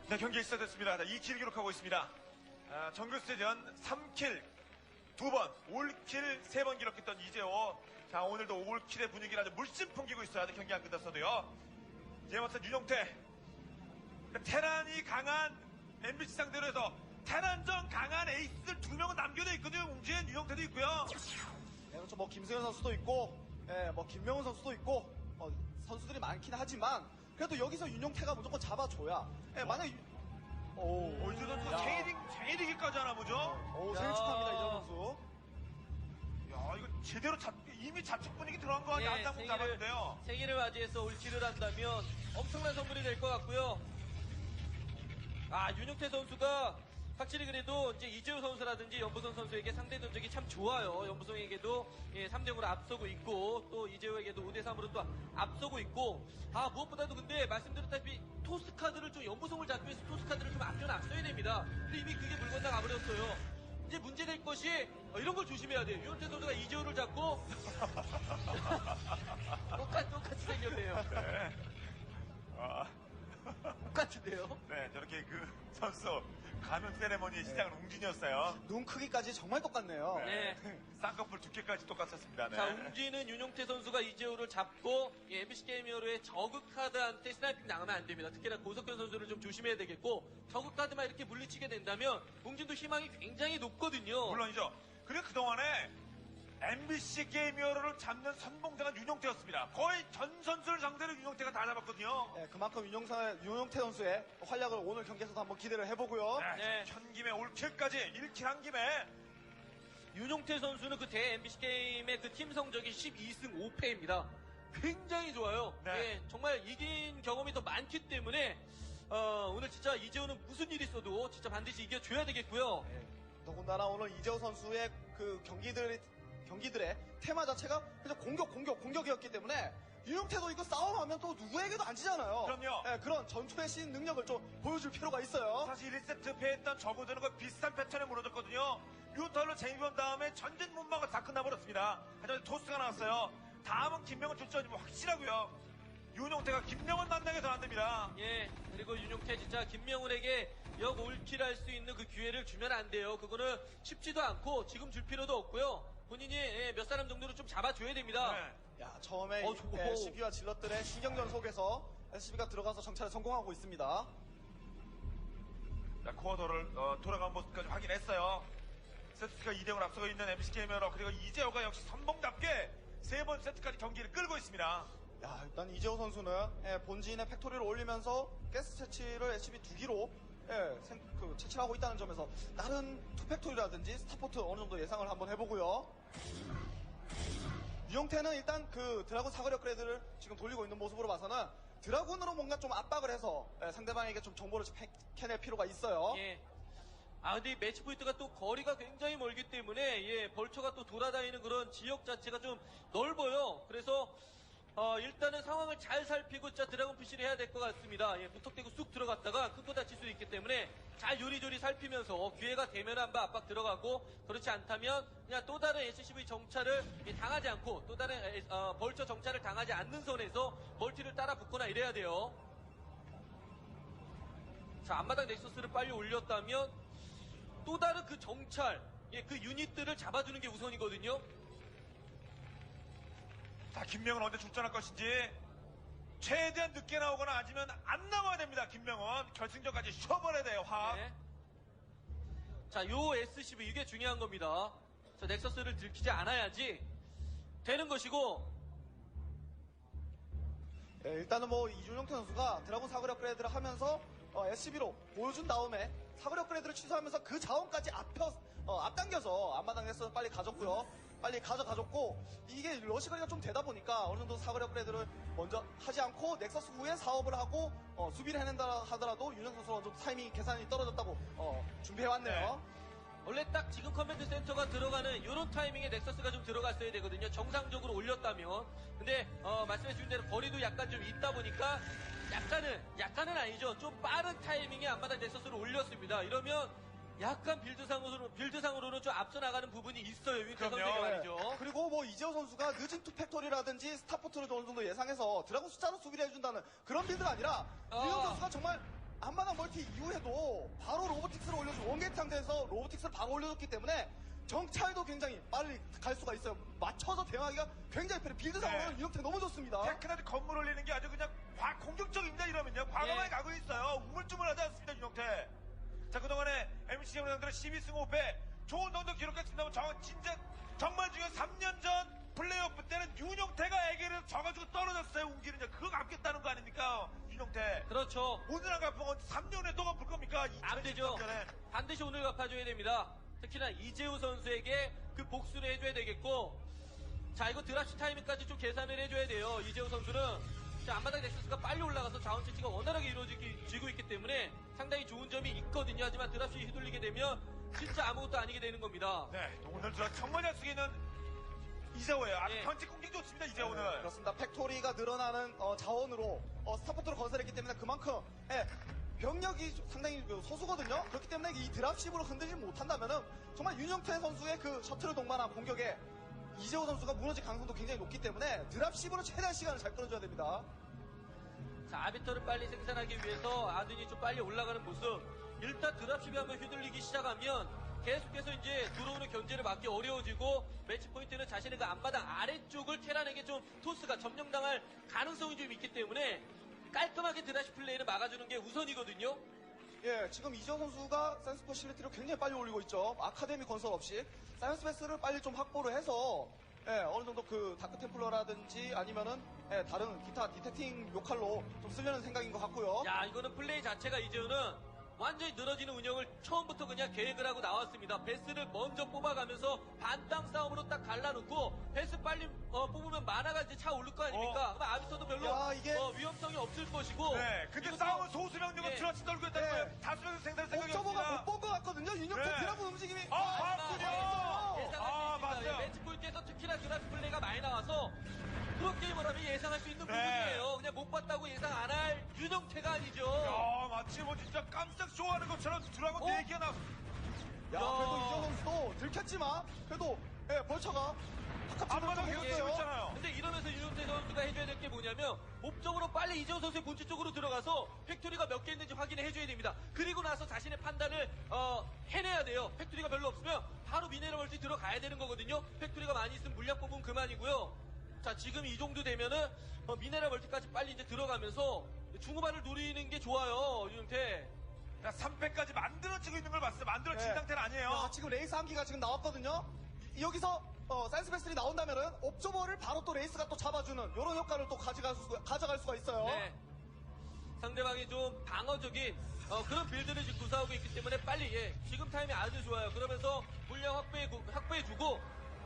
네, 경기 시작됐습니다. 2킬 기록하고 있습니다. 정글 스테이전 3킬 2번, 올킬 3번 기록했던 이재호. 자, 오늘도 올킬의 분위기를 아주 물씬 풍기고 있어야 돼. 경기 안 끝났어도요. 이제 맞선 윤용태. 테란이 강한 MBC 상대로 해서 테란전 강한 에이스들 2명은 남겨져 있거든요. 웅진, 윤용태도 있고요. 네, 그렇죠. 뭐 김승현 선수도 있고, 뭐 김명훈 선수도 있고, 선수들이 많긴 하지만 그래도 여기서 윤용태가 무조건 잡아줘야. 만약 이제 선수가 제이리기까지 하나 보죠. 생일 축하합니다 이정 선수. 야, 이거 제대로 이미 자축 분위기 들어간 거 아니야? 안당국 잡았는데요. 생일을 맞이해서 올킬을 한다면 엄청난 선물이 될 것 같고요. 윤용태 선수가 확실히 그래도 이제 이재호 선수라든지 연보성 선수에게 상대 전적이 참 좋아요. 연보성에게도 3대0으로 앞서고 있고, 또 이재호에게도 5대3으로 또 앞서고 있고, 무엇보다도 근데 말씀드렸다시피 토스 카드를 좀 연보성을 잡기 위해서 토스 카드를 좀 앞서야 됩니다. 근데 이미 그게 물 건너 가버렸어요. 이제 문제될 것이 이런 걸 조심해야 돼요. 윤용태 선수가 이재호를 잡고 똑같이 생겼네요. 네. 똑같은데요? 네, 저렇게 그 선수 가면 세레머니의 시작은 웅진이었어요. 눈 크기까지 정말 똑같네요. 네. 쌍꺼풀 두께까지 똑같았습니다. 네. 자, 웅진은 윤용태 선수가 이재호를 잡고 MBC 게이머로의 저그 카드한테 스나이핑 당하면 안 됩니다. 특히나 고석현 선수를 좀 조심해야 되겠고, 저그 카드만 이렇게 물리치게 된다면 웅진도 희망이 굉장히 높거든요. 물론이죠. 그리고 그동안에 MBC 게이머를 잡는 선봉자가 윤용태였습니다. 거의 전 선수를 상대로 윤용태가 다 잡았거든요. 네, 그만큼 윤용태 선수의 활약을 오늘 경기에서도 한번 기대를 해보고요. 네. 현 김에 올킬까지 1킬 한 김에 윤용태 선수는 그 대 MBC 게임의 그 팀 성적이 12승 5패입니다. 굉장히 좋아요. 네. 예, 정말 이긴 경험이 더 많기 때문에 오늘 진짜 이재호는 무슨 일이 있어도 진짜 반드시 이겨줘야 되겠고요. 네, 더군다나 오늘 이재호 선수의 그 경기들의 테마 자체가 그냥 공격이었기 때문에 윤용태도 이거 싸움하면 또 누구에게도 안 지잖아요. 그럼요. 네, 그런 전투의 신 능력을 좀 보여줄 필요가 있어요. 사실 1세트 패했던 저거들은 거 비슷한 패턴에 무너졌거든요. 뮤탈로 재입한 다음에 전진 문마가 다 끝나버렸습니다. 하지만 토스가 나왔어요. 다음은 김명훈 출전이 확실하고요. 윤용태가 김명훈 만나게도 안 됩니다. 예, 그리고 윤용태 진짜 김명훈에게 역 올킬할 수 있는 그 기회를 주면 안 돼요. 그거는 쉽지도 않고 지금 줄 필요도 없고요. 본인이 몇 사람 정도로 좀 잡아줘야 됩니다. 네. 야, 처음에 SCB와 질럿들의 신경전 속에서 SCB가 들어가서 정찰에 성공하고 있습니다. 자, 코어도를 돌아간 모습까지 확인했어요. 세트가 2대0으로 앞서고 있는 MC 게이머로, 그리고 이재호가 역시 선봉답게 3번 세트까지 경기를 끌고 있습니다. 야, 일단 이재호 선수는 본진의 팩토리를 올리면서 가스 채취를 SCB 2기로 채취를 하고 있다는 점에서 다른 투팩토리라든지 스타포트 어느 정도 예상을 한번 해보고요. 윤용태는 일단 그 드라군 사거리 업그레이드를 지금 돌리고 있는 모습으로 봐서는 드라군으로 뭔가 좀 압박을 해서 상대방에게 좀 정보를 캐낼 필요가 있어요. 예. 근데 이 매치 포인트가 또 거리가 굉장히 멀기 때문에 벌처가 또 돌아다니는 그런 지역 자체가 좀 넓어요. 그래서 일단은 상황을 잘 살피고 진짜 드래곤 푸시를 해야 될 것 같습니다. 무턱대고 쑥 들어갔다가 큰 거 다칠 수 있기 때문에 잘 요리조리 살피면서 기회가 되면 한번 압박 들어가고, 그렇지 않다면 그냥 또 다른 SCV 정찰을 당하지 않고, 또 다른 벌처 정찰을 당하지 않는 선에서 멀티를 따라 붙거나 이래야 돼요. 자, 앞마당 넥서스를 빨리 올렸다면 또 다른 그 정찰, 그 유닛들을 잡아주는 게 우선이거든요. 자, 김명훈 언제 출전할 것인지 최대한 늦게 나오거나 아니면 안 나와야 됩니다. 김명훈 결승전까지 쉬어버려야 돼요. 네. 자, 요 SCV 이게 중요한 겁니다. 자, 넥서스를 들키지 않아야지 되는 것이고. 네, 일단은 뭐 이윤용태 선수가 드라군 사거리 업그레이드를 하면서 SCB로 보여준 다음에 사거리 업그레이드를 취소하면서 그 자원까지 앞당겨서 앞마당 넥서스 빨리 가져가줬고, 이게 러시거리가 좀 되다 보니까 어느 정도 사거리 업그레이드를 먼저 하지 않고 넥서스 후에 사업을 하고 수비를 해낸다 하더라도 윤영 선수가 좀 타이밍 계산이 떨어졌다고 준비해왔네요. 원래 딱 지금 커맨드 센터가 들어가는 이런 타이밍에 넥서스가 좀 들어갔어야 되거든요. 정상적으로 올렸다면. 근데 말씀해주신 대로 거리도 약간 좀 있다 보니까 약간은 아니죠. 좀 빠른 타이밍에 앞마당 넥서스를 올렸습니다. 이러면 약간 빌드상으로는 좀 앞서 나가는 부분이 있어요. 윤태 선수가 말이죠. 그리고 뭐 이재호 선수가 늦은 투팩토리라든지 스타포트를 어느 정도 예상해서 드라군 숫자로 수비를 해준다는 그런 빌드가 아니라 윤영 선수가 정말 앞마당 멀티 이후에도 바로 로보틱스를 올려주고 원게이트 상태에서 로보틱스를 바로 올려줬기 때문에 정찰도 굉장히 빨리 갈 수가 있어요. 맞춰서 대응하기가 굉장히 편해. 빌드 상황은 네. 이렇게 너무 좋습니다. 테크나드 건물 올리는 게 아주 그냥 공격적입니다. 이러면요. 과감하게 예. 가고 있어요. 우물쭈물하지 않습니다. 윤용태. 자, 그동안에 MC 정상들은 12승 5패 좋은 성적 기록했습니다만 진짜 정말 중요한 3년 전 플레이오프 때는 윤용태가 애기를 져가지고 떨어졌어요. 웅기는 그거 갚겠다는 거 아닙니까? 윤용태. 그렇죠. 오늘 안 갚은 건 3년에 또 갚을 겁니까? 안 되죠. 2013년에. 반드시 오늘 갚아줘야 됩니다. 특히나 이재우 선수에게 그 복수를 해줘야 되겠고, 자, 이거 드랍시 타이밍까지 좀 계산을 해줘야 돼요. 이재우 선수는. 자, 앞마당 넥서스가 빨리 올라가서 자원 채취가 원활하게 이루어지고 있기 때문에 상당히 좋은 점이 있거든요. 하지만 드랍시 휘둘리게 되면 진짜 아무것도 아니게 되는 겁니다. 네, 오늘 정말 잘 쓰고 있는 이재호예요. 아주 예. 편집 공격 좋습니다. 이재호는. 네, 그렇습니다. 팩토리가 늘어나는 자원으로 스타포트를 건설했기 때문에 그만큼 병력이 상당히 소수거든요. 그렇기 때문에 이 드랍십으로 흔들지 못한다면은 정말 윤영태 선수의 그 셔틀을 동반한 공격에 이재호 선수가 무너질 가능성도 굉장히 높기 때문에 드랍십으로 최대한 시간을 잘 끌어줘야 됩니다. 자, 아비터를 빨리 생산하기 위해서 아둔이 좀 빨리 올라가는 모습. 일단 드랍십이 한번 휘둘리기 시작하면 계속해서 이제 들어오는 견제를 막기 어려워지고 매치 포인트는 자신의 그 앞바닥 아래쪽을 테란에게 좀 토스가 점령당할 가능성이 좀 있기 때문에 깔끔하게 드랍십 플레이를 막아주는 게 우선이거든요. 예, 지금 이재호 선수가 사이언스 퍼실리티를 굉장히 빨리 올리고 있죠. 아카데미 건설 없이 사이언스 베스를 빨리 좀 확보를 해서 어느 정도 그 다크 템플러라든지 아니면은 다른 기타 디텍팅 요칼로 좀 쓰려는 생각인 것 같고요. 야, 이거는 플레이 자체가 이재훈은 완전히 늘어지는 운영을 처음부터 그냥 계획을 하고 나왔습니다. 베스를 먼저 뽑아가면서 반땅 싸움으로 딱 갈라놓고 베스 빨리 뽑으면 마나가 이제 차 오를 거 아닙니까? 그럼 아비터도 별로 야, 이게- 위험성이 없을 것이고. 네, 근데 이것도- 싸움은 소수명령은 예. 트러치 떨고 있다는 네. 거예요. 다수명령 생산할 생각이 옵저버가 없습니다. 못 본 것 같거든요. 윤영태 네. 드라군 움직임이. 봤군요. 예상할 수 아, 있습니다. 맞아요. 매치 포인트에서 특히나 드랍 플레이가 많이 나와서 그런 게임을 하면 예상할 수 있는 네. 부분이에요. 그냥 못 봤다고 예상 안 할 윤영태가 아니죠. 야, 마치 뭐 진짜 깜짝 쇼하는 것처럼 드라곤 어? 4개가 나. 야, 그래도 이재호 선수도 들켰지만 그래도 벌처가 앞마당 바깥쪽으로 계속 치고 했어요. 있잖아요. 근데 이러면서 윤영태 선수가 해줘야 될 게 뭐냐면 목적으로 빨리 이재호 선수의 본질 쪽으로 들어가서 팩토리가 몇 개 있는지 확인을 해줘야 됩니다. 그리고 나서 자신의 판단을 해내야 돼요. 팩토리가 별로 없으면 바로 미네랄 멀티 들어가야 되는 거거든요. 팩토리가 많이 있으면 물약 뽑으면 그만이고요. 자, 지금 이 정도 되면은 미네랄 멀티까지 빨리 이제 들어가면서 중후반을 노리는 게 좋아요, 윤영태. 자, 3패까지 만들어지고 있는 걸 봤어요. 만들어진 네. 상태는 아니에요. 야, 지금 레이스 한 기가 지금 나왔거든요. 여기서 사이언스 베슬이 나온다면은 옵저버를 바로 또 레이스가 또 잡아주는 이런 효과를 또 가져갈 수가 있어요. 네. 상대방이 좀 방어적인 그런 빌드를 지금 구사하고 있기 때문에 빨리 지금 타임이 아주 좋아요. 그러면서 물량 확보해주고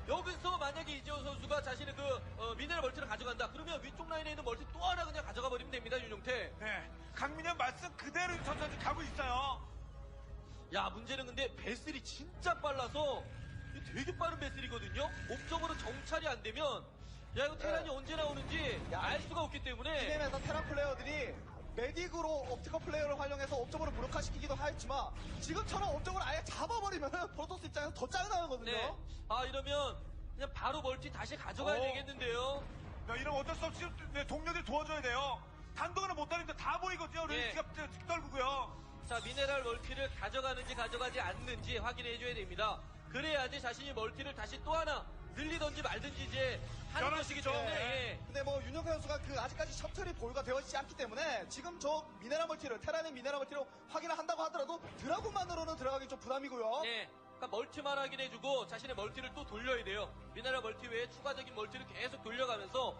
여기서 만약에 이재호 선수가 자신의 그 미네랄 멀티를 가져간다. 그러면 위쪽 라인에 있는 멀티 또 하나 그냥 가져가 버리면 됩니다, 윤용태. 네. 강민현 말씀 그대로 천천히 가고 있어요. 야, 문제는 근데 배슬이 진짜 빨라서 이게 되게 빠른 배슬이거든요. 옵적으로 정찰이 안 되면 야, 이거 테란이 언제 나오는지 야, 알 수가 없기 때문에. 이게임에서 테란 플레이어들이 메딕으로 옵티컬 플레이어를 활용해서 옵저버를 무력화시키기도 하였지만 지금처럼 옵저버를 아예 잡아버리면 프로토스 입장에서 더 짜증나거든요. 네. 아, 이러면 그냥 바로 멀티 다시 가져가야 되겠는데요. 야, 이러면 어쩔 수 없이 동료들 도와줘야 돼요. 단독으로 못 다니는데 다 보이거든요. 네. 레이스가 떨구고요. 자, 미네랄 멀티를 가져가는지 가져가지 않는지 확인해줘야 됩니다. 그래야지 자신이 멀티를 다시 또 하나 늘리든지 말든지 이제 하는 것이기 연합시죠. 때문에. 네. 근데 뭐 윤영태 선수가 그 아직까지 셔틀이 보유가 되어 있지 않기 때문에 지금 저 미네랄 멀티를 테란의 미네랄 멀티로 확인을 한다고 하더라도 드라군만으로는 들어가기 좀 부담이고요. 예. 그러니까 멀티만 확인해주고 자신의 멀티를 또 돌려야 돼요. 미네랄 멀티 외에 추가적인 멀티를 계속 돌려가면서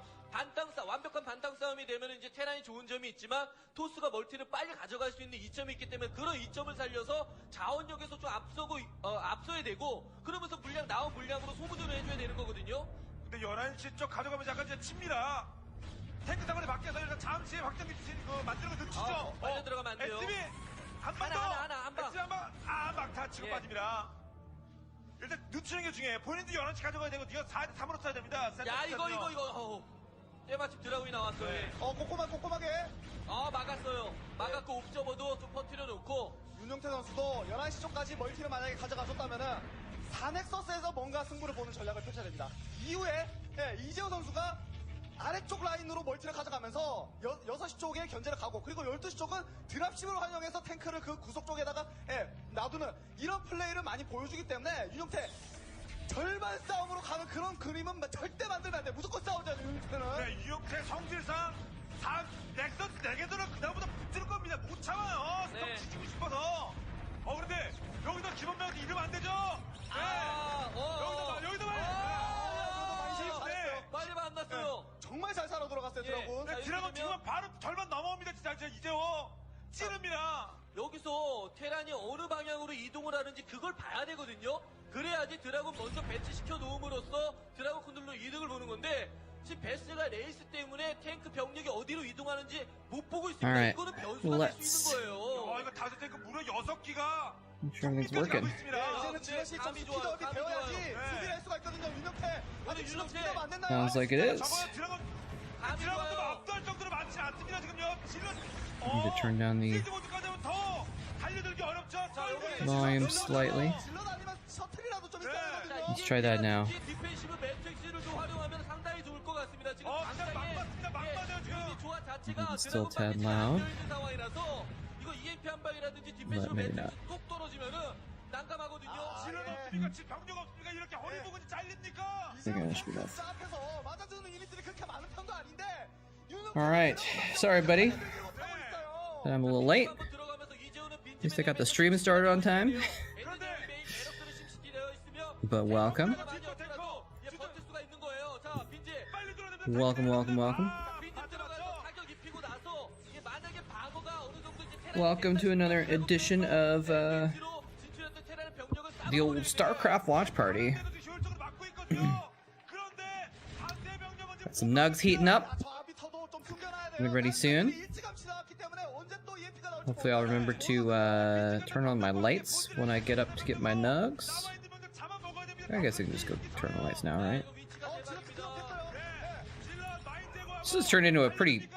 완벽한 반땅 싸움이 되면 이제 테란이 좋은 점이 있지만 토스가 멀티를 빨리 가져갈 수 있는 이점이 있기 때문에 그런 이점을 살려서 자원력에서 좀 앞서야 되고 그러면서 나온 물량으로 소모전을 해줘야 되는 거거든요. 근데 11시 쪽 가져가면 약간 이제 칩니다. 탱크 상황이 바뀌어서 일단 잠시 확장기 주신 거 만드는 거 늦추죠. 빨려 들어가면 안 돼요. SB 한 방 더. 하나, 한 방. SB 한 방. 아, 막타 치고 예. 빠집니다. 일단 늦추는 게 중요해요. 본인도 11시 가져가야 되고 네가 3으로 써야 됩니다. 야, 이거. 때마침 드라군이 나왔어요. 네. 꼼꼼하게 막았어요. 막았고 옵저버도 좀 퍼뜨려 놓고. 윤영태 선수도 11시 쪽까지 멀티를 만약에 가져가줬다면은 4넥서스에서 뭔가 승부를 보는 전략을 펼쳐야 됩니다. 이후에 이재호 선수가 아래쪽 라인으로 멀티를 가져가면서 6시 쪽에 견제를 가고 그리고 12시 쪽은 드랍십을 활용해서 탱크를 그 구석 쪽에다가 놔두는 이런 플레이를 많이 보여주기 때문에 윤용태 절반 싸움으로 가는 그런 그림은 절대 만들면 안 돼. 무조건 싸우자, 윤용태는. 네, 유용태 성질상 넥서스 4개들은 그다음보다 붙을 겁니다. 못 참아요. 스톱 네. 지키고 싶어서. 그런데 여기서 김원명한테 이러면 안 되죠? 네. 여기도 말. 빨리 만났어요. 정말 잘 살아 돌아갔어요, 예. 드라군. 자, 드라곤 지금 바로 절반 넘어옵니다. 진짜 이제요. 찌릅니다. 여기서 테란이 어느 방향으로 이동을 하는지 그걸 봐야 되거든요. 그래야지 드라군 먼저 배치시켜 놓음으로써 드라군 컨트롤로 이득을 보는 건데 지금 베스가 레이스 때문에 탱크 병력이 어디로 이동하는지 못 보고 있습니다. Alright, 이거는 변수가 될 수 있는 거예요. 이거 다섯 탱크 무려 6기가 I'm sure it's working. 이제는 지라시 좀 감이 스피드업이 좋아요, 되어야지 감이 좋아요. 수비를 할 수가 있거든요, 윤용태. 아직 지금 윤용태. 스피드업 안 됐나요? Sounds like it is. 감이 드라곤도 좋아요. 압도할 정도로 많지 않습니다. 지금요. 질럿. Need to turn down the 시즈 모드까지 하면 더 달려들기 어렵죠. volume slightly. 질럿 아니면 셔틀이라도 좀 있어야 자, 되거든요. Let's try that now. 디펜시브 매트릭스를 좀 활용하면 상당히 좋을 것 같습니다. 지금 그냥 막 맞습니다. 막 맞아요, 지금. 유닛 조화 자체가 It's still 드라곤 tad 방이 잘 loud. 안되어 있는 상황이라서 이거 EMP 한 방이라든지 디펜시브 But maybe 매트릭스 뚝 떨어지면은 난감하거든요. 질럿 예. 없으니까 집 병력 없으니까 이렇게 허리 부분이 잘립니까? They're gonna shoot off. 앞에서 맞아주는 유닛들이 그렇게 많은 편도 아닌데. Alright, sorry, buddy. 있어요. I'm a little late. 한번 들어가면서 이재호는 At least I got the stream started on time. But welcome. Welcome, welcome, welcome. Welcome to another edition of the old Starcraft watch party. Got some nugs heating up. Be ready soon. Hopefully I'll remember to turn on my lights when I get up to get my nugs. I guess I can just go turn the lights now, right? This has turned into a pretty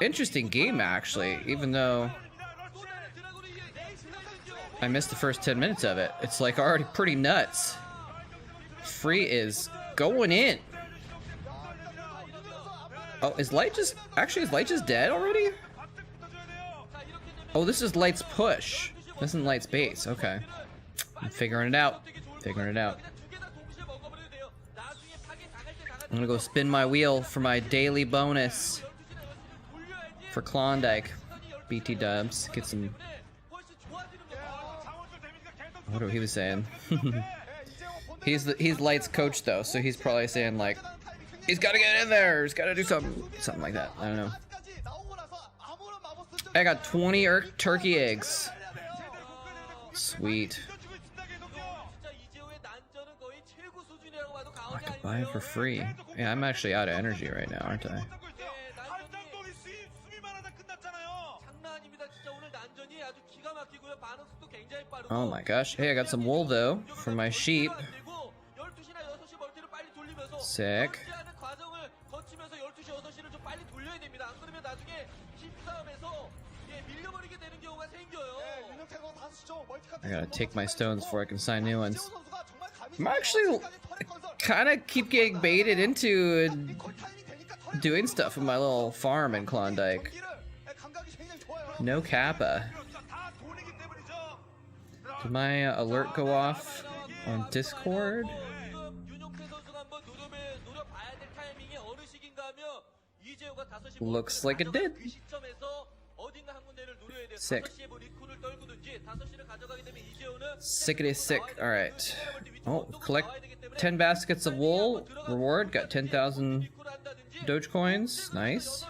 interesting game, actually, even though I missed the first 10 minutes of it. It's like already pretty nuts. Free is going in. Oh, is Light just... Actually, is Light just dead already? Oh, this is Light's push. This isn't Light's base. Okay. I'm figuring it out. Figuring it out. I'm gonna go spin my wheel for my daily bonus. For Klondike. BT dubs. Get some... What he was saying? He's Light's coach, though, so he's probably saying, like... He's gotta get in there. He's gotta do something like that. I don't know. I got 20 turkey eggs. Sweet. I could buy it for free. Yeah, I'm actually out of energy right now, aren't I? Oh my gosh. Hey, I got some wool though for my sheep. Sick. I gotta take my stones before I can sign new ones. I'm actually kind of keep getting baited into doing stuff with my little farm in Klondike. No kappa. Did my alert go off on Discord? Looks like it did. Sick. Sickety sick. Alright. Oh, collect 10 baskets of wool. Reward. Got 10,000 Dogecoins. Nice.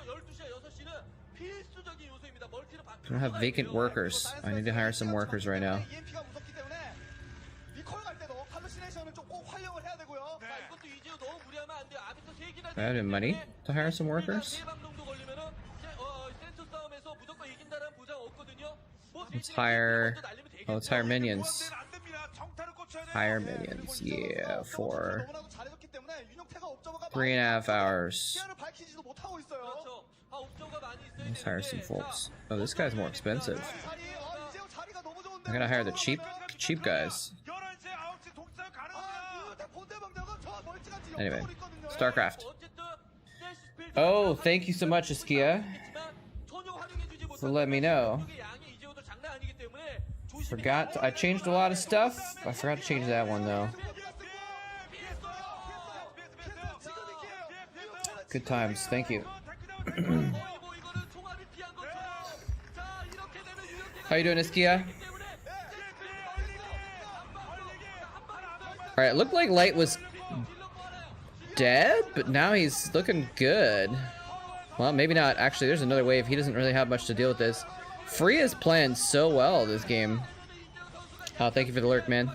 I don't have vacant workers. I need to hire some workers right now. Do I have any money to hire some workers? Let's hire... Oh, let's hire minions. Hire minions, yeah, for 3.5 hours. Let's hire some folks. Oh, this guy's more expensive. I gotta hire the cheap guys. Anyway, Starcraft. Oh, thank you so much, Askia, for letting me know. I changed a lot of stuff. I forgot to change that one though. Good times, thank you. How you doing, Askia? Alright, it looked like Light was dead, but now he's looking good. Well, maybe not. Actually, there's another wave. He doesn't really have much to deal with this. Free is playing so well this game. Oh, thank you for the lurk, man.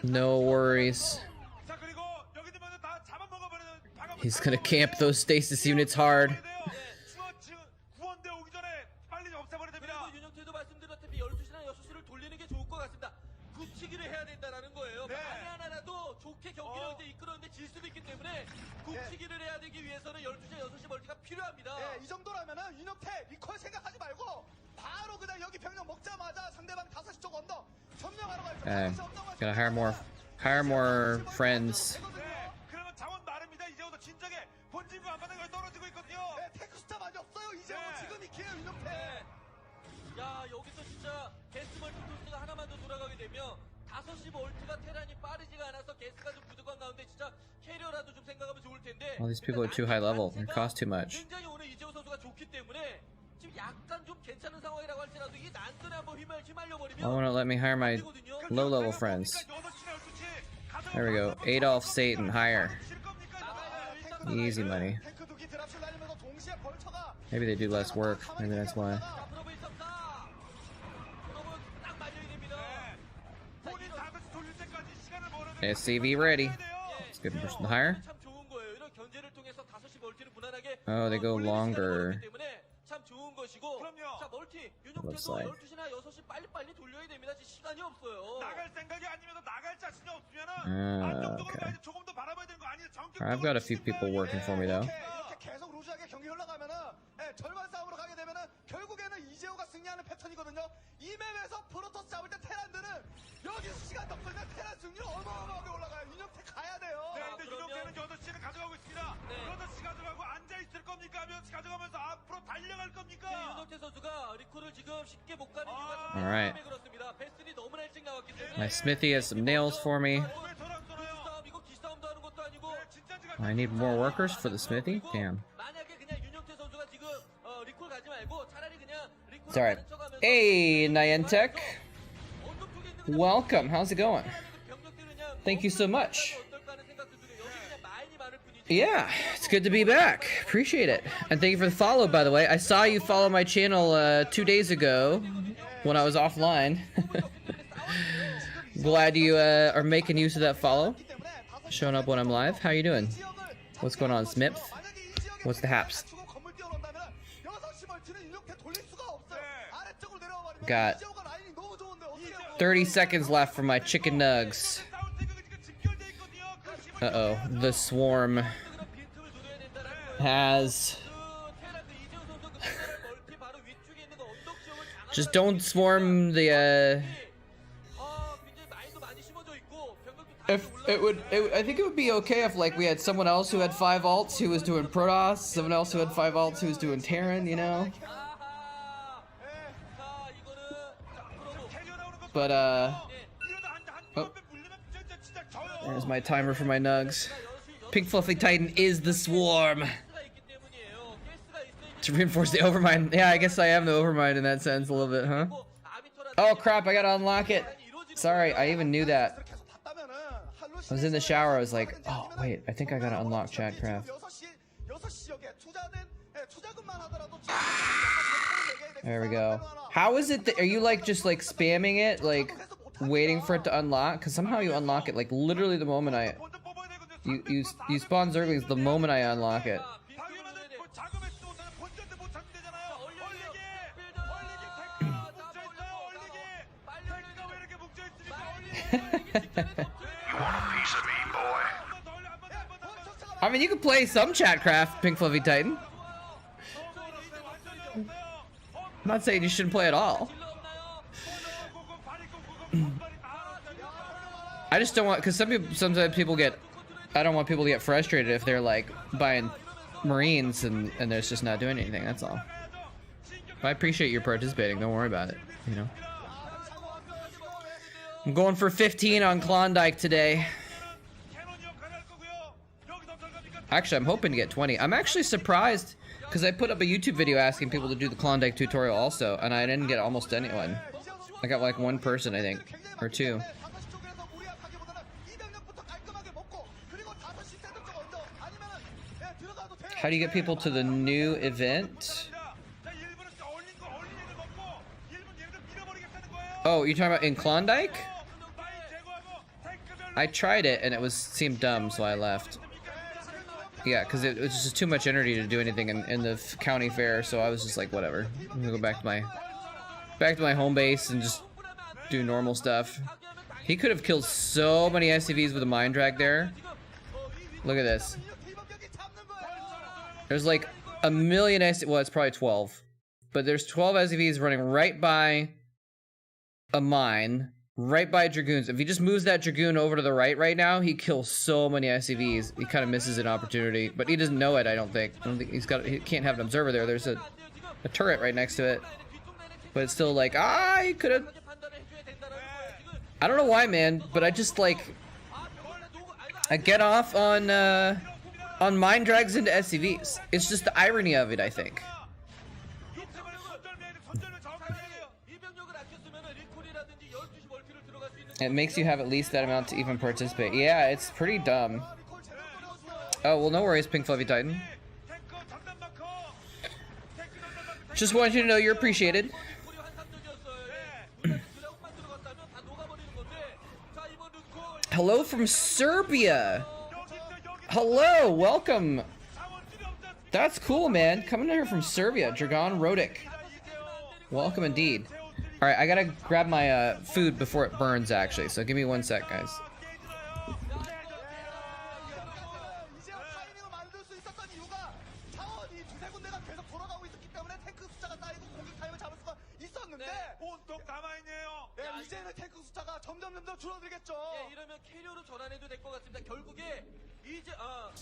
No worries. He's gonna camp those stasis units hard. 이 정도라면은 윤혁태 리콜 생각하지 말고 바로 그냥 여기 병력 먹자마자 상대방 5시 쪽 언덕 점령하러 가야죠. Gotta hire more friends. 그러면 자원 마릅니다. 이제부터 진작에 본진과 앞바닥에 떨어지고 있거든요. 네, 테크 숫자 많이 없어요. 이제 지금 이 기회 윤혁태. 야, 여기서 진짜 게스 멀티 토스가 하나만 더 돌아가게 되면 5시 멀티가 테란이 빠르지가 않아서 게스가 좀 부족한 가운데 진짜 캐리어라도 좀 생각하면 좋을 텐데. All these people are too high level. They cost too much. 굉장히 오늘 이재호 선수가 좋기 때문에 지금 약간 좀 괜찮은 상황이라고 할지라도 이 난전에 한번 휘말려 버리면. I want to let me hire my low level friends. There we go. Adolf Satan, hire. Easy money. Maybe they do less work. Maybe that's why. SCV ready. Let's get a person to hire. Oh, they go longer. Looks like. Okay. I've got a few people working for me though. 계속 루즈하게 경기 흘러가면은 절반 싸움으로 가게 되면은 결국에는 이재호가 승리하는 패턴이거든요. 이 맵에서 프로토스 잡을 때 테란들은 여기서 시간 더 끌면 테란 승률 어마어마하게 올라가요. 윤혁태 가야 돼요. 네, 근데 윤혁태는 8시를 가져가고 있습니다. 8시 가져가고 앉아있을 겁니까? 하면 가져가면서 앞으로 달려갈 겁니까? 윤혁태 선수가 리콜을 지금 쉽게 못 가는 이유가 Alright. 그렇습니다. 베스트이 너무나 일찍 나왔기 때문에. My smithy has some nails for me. I need more workers for the smithy? Damn. It's alright. Hey, Niantic. Welcome. How's it going? Thank you so much. Yeah, it's good to be back. Appreciate it. And thank you for the follow, by the way. I saw you follow my channel 2 days ago when I was offline. Glad you are making use of that follow. Showing up when I'm live. How you doing? What's going on, Smith? What's the haps? Got 30 seconds left for my chicken nugs. Uh-oh. The swarm has... Just don't swarm the, I think it would be okay if like we had someone else who had 5 alts who was doing Protoss, someone else who had 5 alts who was doing Terran, you know? But oh, there's my timer for my nugs. Pink Fluffy Titan is the swarm. To reinforce the overmind. Yeah, I guess I am the overmind in that sense a little bit, huh? Oh crap, I gotta unlock it. Sorry, I even knew that. I was in the shower, I was like, oh wait, I think I gotta unlock Chatcraft. There we go. How is it that, are you like just like spamming it, like waiting for it to unlock? Cause somehow you unlock it like literally the moment you spawn Zerglings the moment I unlock it. I mean, you can play some Chatcraft, Pink Fluffy Titan. I'm not saying you shouldn't play at all. I just don't want, because sometimes people get, I don't want people to get frustrated if they're like buying Marines and they're just not doing anything. That's all. I appreciate you participating. Don't worry about it. You know. I'm going for 15 on Klondike today. Actually, I'm hoping to get 20. I'm actually surprised because I put up a YouTube video asking people to do the Klondike tutorial also, and I didn't get almost anyone. I got like one person, I think, or two. How do you get people to the new event? Oh, you're talking about in Klondike? I tried it and it seemed dumb, so I left. Yeah, because it was just too much energy to do anything in the county fair, so I was just like, whatever. I'm gonna go back to my home base and just do normal stuff. He could have killed so many SCVs with a mind drag there. Look at this. There's like a million well, it's probably 12. But there's 12 SCVs running right by a mine, right by Dragoons. If he just moves that Dragoon over to the right now, he kills so many SCVs. He kind of misses an opportunity, but he doesn't know it, I don't think. He can't have an observer there. There's a turret right next to it. But it's still like, he could have... I don't know why, man, but I just like... I get off on mind drags into SCVs. It's just the irony of it, I think. It makes you have at least that amount to even participate. Yeah, it's pretty dumb. Oh, well, no worries, Pink Fluffy Titan. Just want you to know you're appreciated. Hello from Serbia. Hello, welcome. That's cool, man. Coming here from Serbia, Dragon Rodic. Welcome indeed. All right, I gotta grab my food before it burns, actually. So give me 1 sec, guys. 예, 이러면 캐리어로 전환해도 될 것 같습니다. 결국에 이제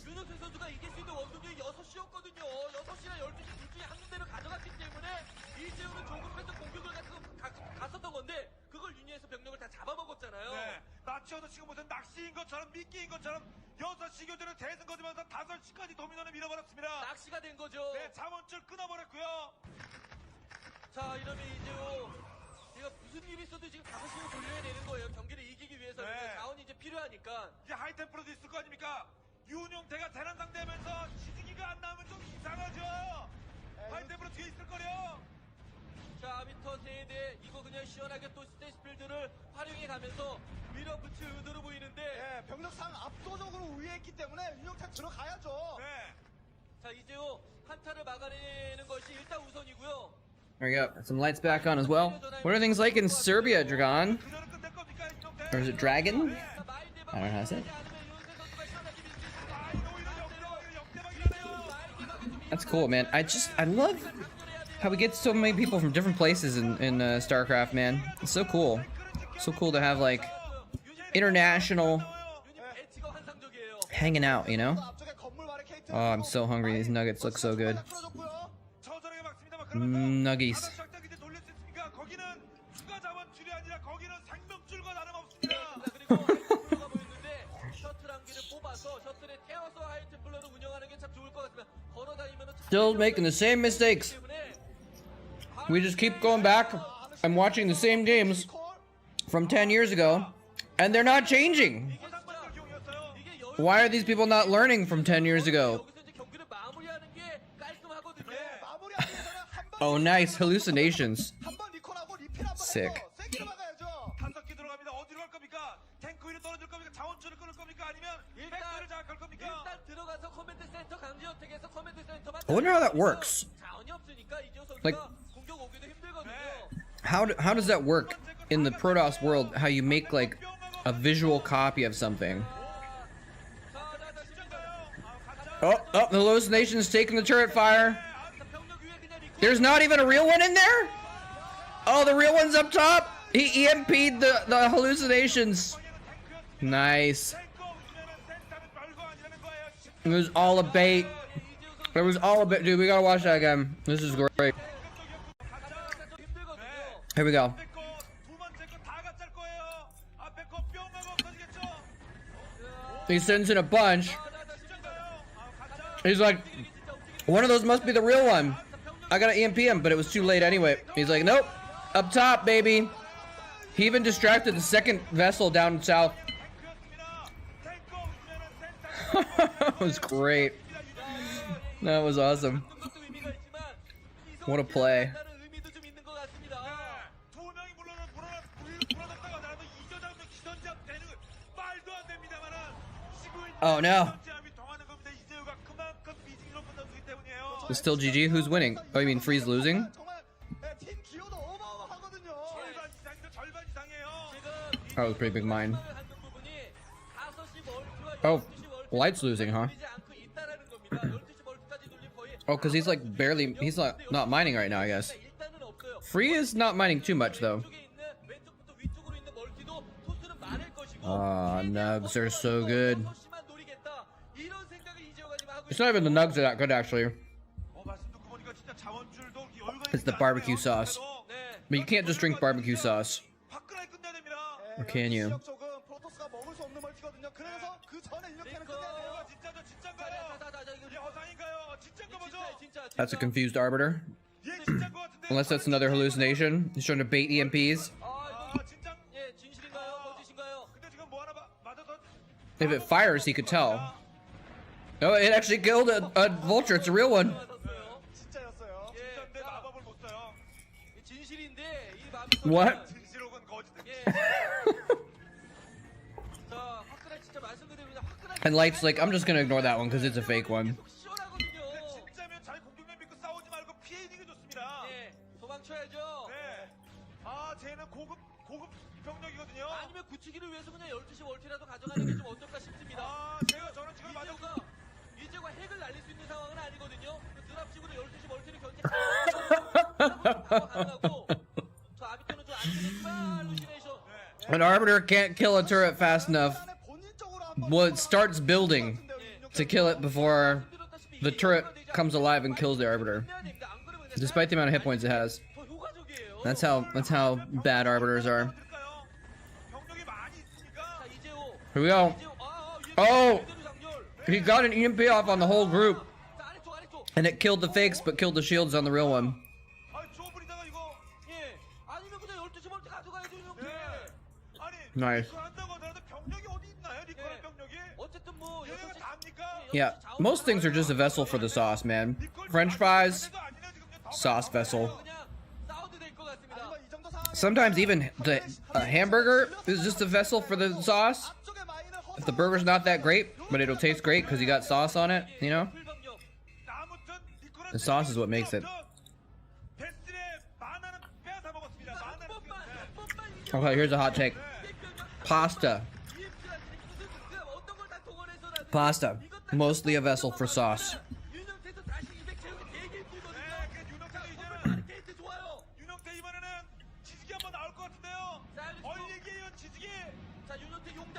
윤혁준 선수가 이길 수 있는 원동력이 6시였거든요. 6시나 12시 둘 중에 한 군데를 가져갔기 때문에 이재훈은 조급해서 공격을 갔었던 건데 그걸 윤희에서 병력을 다 잡아먹었잖아요. 네, 마치어도 지금 무슨 낚시인 것처럼 미끼인 것처럼 6시 교전을 대승 거두면서 5시까지 도미노를 밀어버렸습니다. 낚시가 된 거죠. 네, 자원줄 끊어버렸고요. 자, 이러면 이재훈 제가 무슨 일이 있어도 지금 5시로 돌려야 되는 거예요. 경기를 이기기 위해서는. 네. 자원이 이제 필요하니까. 이제 하이템프로도 있을 거 아닙니까? 윤용태가 대란 상대하면서 지지기가 안 나오면 좀 이상하죠. 하이템프로 뒤에 있을 거래요. 자, 아비터 세대 이거 그냥 시원하게 또 스테이스필드를 활용해 가면서 밀어붙일 의도로 보이는데. 예, 병력상 압도적으로 우위했기 때문에 윤영태 들어가야죠. 네. 자, 이제요 한타를 막아내는 것이 일단 우선이고요. There we go. Some lights back on as well. What are things like in Serbia, Dragon? Or is it Dragon? I don't know how to say it. That's cool, man. I love how we get so many people from different places in Starcraft, man. It's so cool. So cool to have, like, international hanging out, you know? Oh, I'm so hungry. These nuggets look so good. Nuggies. Still making the same mistakes. We just keep going back and watching the same games from 10 years ago, and they're not changing. Why are these people not learning from 10 years ago? Oh, nice. Hallucinations. Sick. I wonder how that works. Like, how does that work in the Protoss world? How you make, like, a visual copy of something? Oh, the hallucination's taking the turret fire. There's not even a real one in there? Oh, the real one's up top? He EMP'd the hallucinations. Nice. It was all a bait. It was all a bait. Dude, we gotta watch that again. This is great. Here we go. He sends in a bunch. He's like, one of those must be the real one. I gotta EMP him, but it was too late anyway. He's like, nope. Up top, baby. He even distracted the second vessel down south. That was great. That was awesome. What a play. Oh no. It's still GG. Who's winning? Oh, you mean Freeze losing? That was a pretty big mine. Oh, Light's losing, huh? Oh, because he's like barely, he's like not mining right now, I guess. Free is not mining too much though. Ah, nugs are so good. It's not even the nugs are that good actually. It's the barbecue sauce. But you can't just drink barbecue sauce. Or can you? That's a confused arbiter. Unless that's another hallucination. He's trying to bait EMPs. If it fires, he could tell. Oh, it actually killed a vulture. It's a real one. What? And Light's like, I'm just gonna ignore that one because it's a fake one. An arbiter can't kill a turret fast enough. Well, it starts building to kill it before the turret comes alive and kills the arbiter, despite the amount of hit points it has. That's how bad arbiters are. Here we go. Oh, he got an EMP off on the whole group, and it killed the fakes, but killed the shields on the real one. Nice. Yeah, most things are just a vessel for the sauce, man. French fries, sauce vessel. Sometimes even the hamburger is just a vessel for the sauce. If the burger's not that great, but it'll taste great because you got sauce on it, you know? The sauce is what makes it. Okay, here's a hot take. Pasta. Pasta. Mostly a vessel for sauce.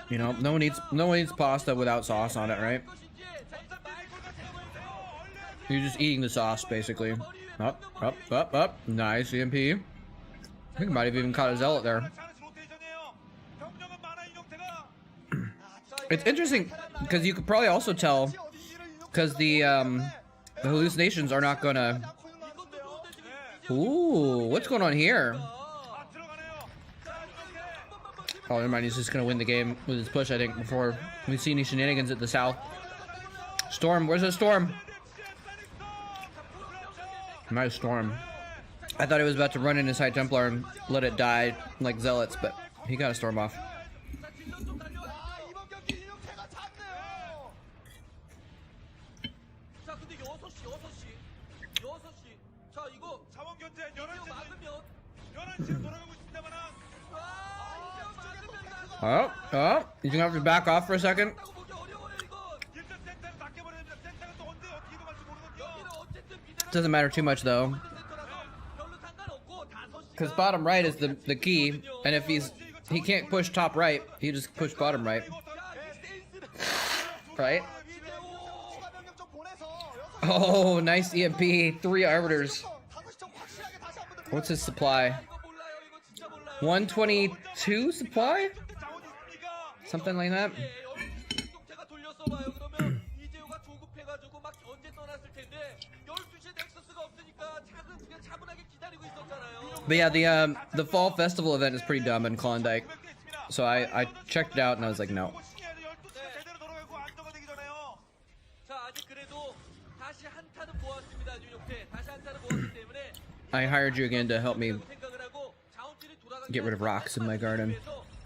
You know, no one eats pasta without sauce on it, right? You're just eating the sauce, basically. Up, up, up, up. Nice EMP. I think I might have even caught a zealot there. It's interesting because you could probably also tell because the hallucinations are not gonna. Ooh, what's going on here? Oh, never mind. He's just gonna win the game with his push, I think, before we see any shenanigans at the south. Storm, where's the storm? Nice storm. I thought he was about to run in his High Templar and let it die like zealots, but he got a storm off. Oh, you gonna have to back off for a second? Doesn't matter too much though, because bottom right is the key, and if he's he can't push top right. He just push bottom right. Right? 추가 병력 좀 보내서 Oh, nice EMP. 3 arbiters. 5시 쪽 확실하게 다시 한번 더 What's his supply? 이거 몰라요. 이거 진짜 몰라요. 122 supply? Something like that. 예, 제가 돌렸어 봐요. 그러면 이재호가 조급해가지고 막 언제 떠났을 텐데 12시에 넥서스가 없으니까 그냥 차분하게 기다리고 있었잖아요. But yeah, the fall festival event is pretty dumb in Klondike. So I checked it out and I was like, no. 자, 아직 그래도 다시 한타는 보았습니다. 윤용태. 다시 한타는 보았기 때문에 I hired you again to help me 생각을 하고 자원줄이 돌아가기 get rid of rocks in my garden.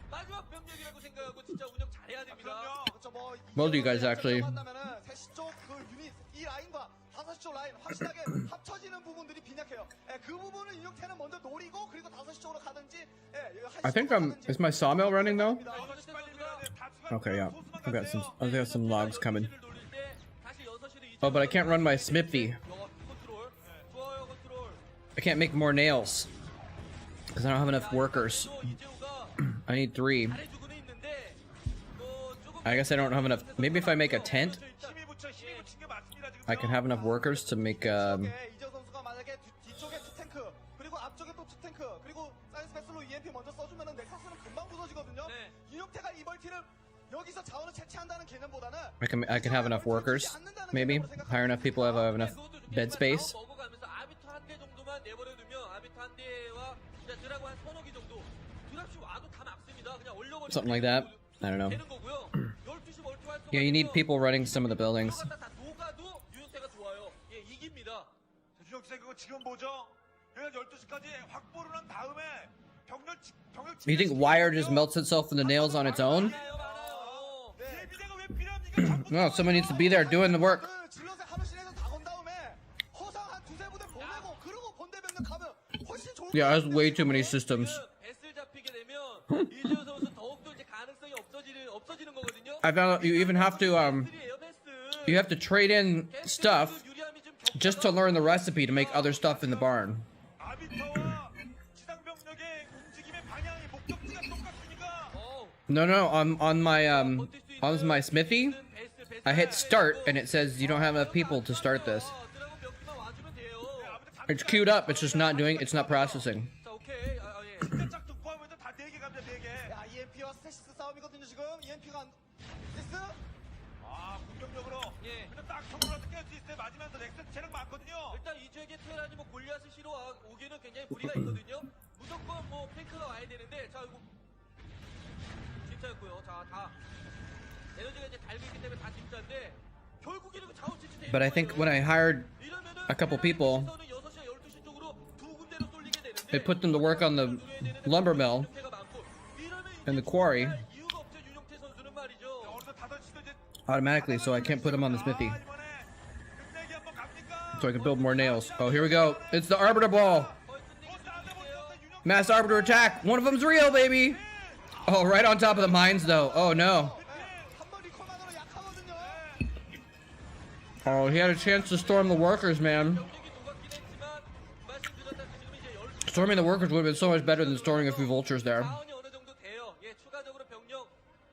마지막 병력이라고 생각하고 진짜 운영 잘해야 됩니다. Well, do you guys actually? 3시 쪽그 유닛 이 라인과 5시 쪽 라인 확실하게 합쳐지는 부분들이 빈약해요. 예, 그 부분을 윤용태는 먼저 노리고 그리고 5시 쪽으로 가든지 I think is my sawmill running though? Okay, yeah. I've got some logs coming. Oh, but I can't run my smithy. I can't make more nails because I don't have enough workers. I need 3. I guess I don't have enough. Maybe if I make a tent, I can have enough workers to make 이재호 선수가 만약에 뒤쪽에 투탱크 그리고 앞쪽에 또 투탱크 그리고 사이언스 패스로 EMP 먼저 써주면은 넥서스는 금방 부서지거든요. 윤용태가 이 멀티를 여기서 자원을 채취한다는 개념보다는 I can have enough workers. Maybe hire enough people. Have enough bed space. 먹어가면서 아비터 한 대 정도만 내버려두면 아비터 한 대와 드라고 한 서너 개 정도 드랍시 와도 다 막습니다. 그냥 올려버리면 Something like that. I don't know. 되는 거고요. 12시 멀티 활성. Yeah, you need people running some of the buildings. 다 녹아도 윤용태가 좋아요. 예, 이깁니다. 주력생 그거 지금 보죠. 그냥 12시까지 확보를 한 다음에 병력 You think wire just melts itself into nails on its own? 예비대가 왜 필요합니까? No, someone needs to be there doing the work. 그 질럿에 하루 실내에서 다 건 다음에 허상 한 2-3 부대 보내고 그러고 본대 병력 가면 훨씬 좋은 Yeah, that's way too many systems. 배슬 잡히게 되면 이재호 선수 더욱더 이제 가능성이 없어지는 거거든요. I found out you even have to you have to trade in stuff just to learn the recipe to make other stuff in the barn. 아비터와 지상 병력의 움직임의 방향이 목적지가 똑같으니까 No, on my smithy, I hit start and it says you don't have enough people to start this. It's queued up. It's just not doing. It's not processing. 자, 오케이. 예. 짝도 포함해서 다 4개 갑니다. 4개. 야, EMP와 스테시스 싸움이거든요 지금. EMP가 스테시스 공격적으로 예. 그냥 딱 정으로 깰 수 있어요. 맞으면서 넥슨 체력 많거든요. 일단 이 지역에 테란이 뭐 골리앗을 실어 오기는 굉장히 무리가 있거든요. 무조건 뭐 탱크가 와야 되는데 자 이거 진짜였고요. 자 다 에너지가 이제 달고 있기 때문에 다 진짜인데 결국에는 그 자원 채취 되는 But I think when I hired a couple people, 6시 12시 쪽으로 두 군데로 쏠리게 되는데 they put them to work on the lumber mill and the quarry 이유가 없죠. 윤용태 선수는 말이죠. 어느덧 5시도 이제 automatically, so I can't put them on the smithy, 이번에 끝내기 한번 갑니까? so I can build more nails. Oh, here we go. It's the arbiter ball. Mass arbiter attack. One of them's real, baby. Oh, right on top of the mines, though. Oh no. 한번 리콜만으로 약하거든요. Oh, he had a chance to storm the workers, man. Storming the workers would have been so much better than storming a few vultures there. 자원이 어느 정도 돼요. 예, 추가적으로 병력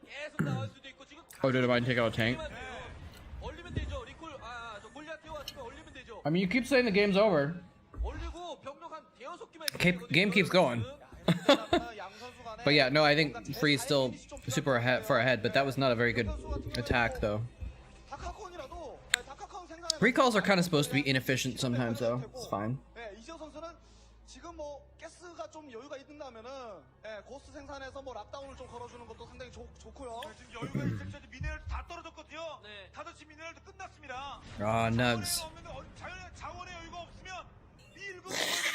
계속 나올 수도 있고 지금 Oh, did I take out a tank? 얼리면 되죠. 리콜 저 골리앗 태워왔으면 얼리면 되죠. I mean, you keep saying the game's over. 얼리고 병력 한 대여섯 개만 Game keeps going. 양 선수 간에 But yeah, no, I think Free's still super far ahead, but that was not a very good attack, though. 다카콘이라도 다카콘 생산에 Recalls are kind of supposed to be inefficient sometimes, though. It's fine. 예, 이재호 선수는 지금 뭐 가스가 좀 여유가 있는다면은 고스트 생산해서 뭐 락다운을 좀 걸어주는 것도 상당히 좋고요. 지금 여유가 있을 때 미네랄 다 떨어졌거든요. 네. 5시 미네랄도 끝났습니다. Ah, nugs. 자원의 여유가 없으면 밀고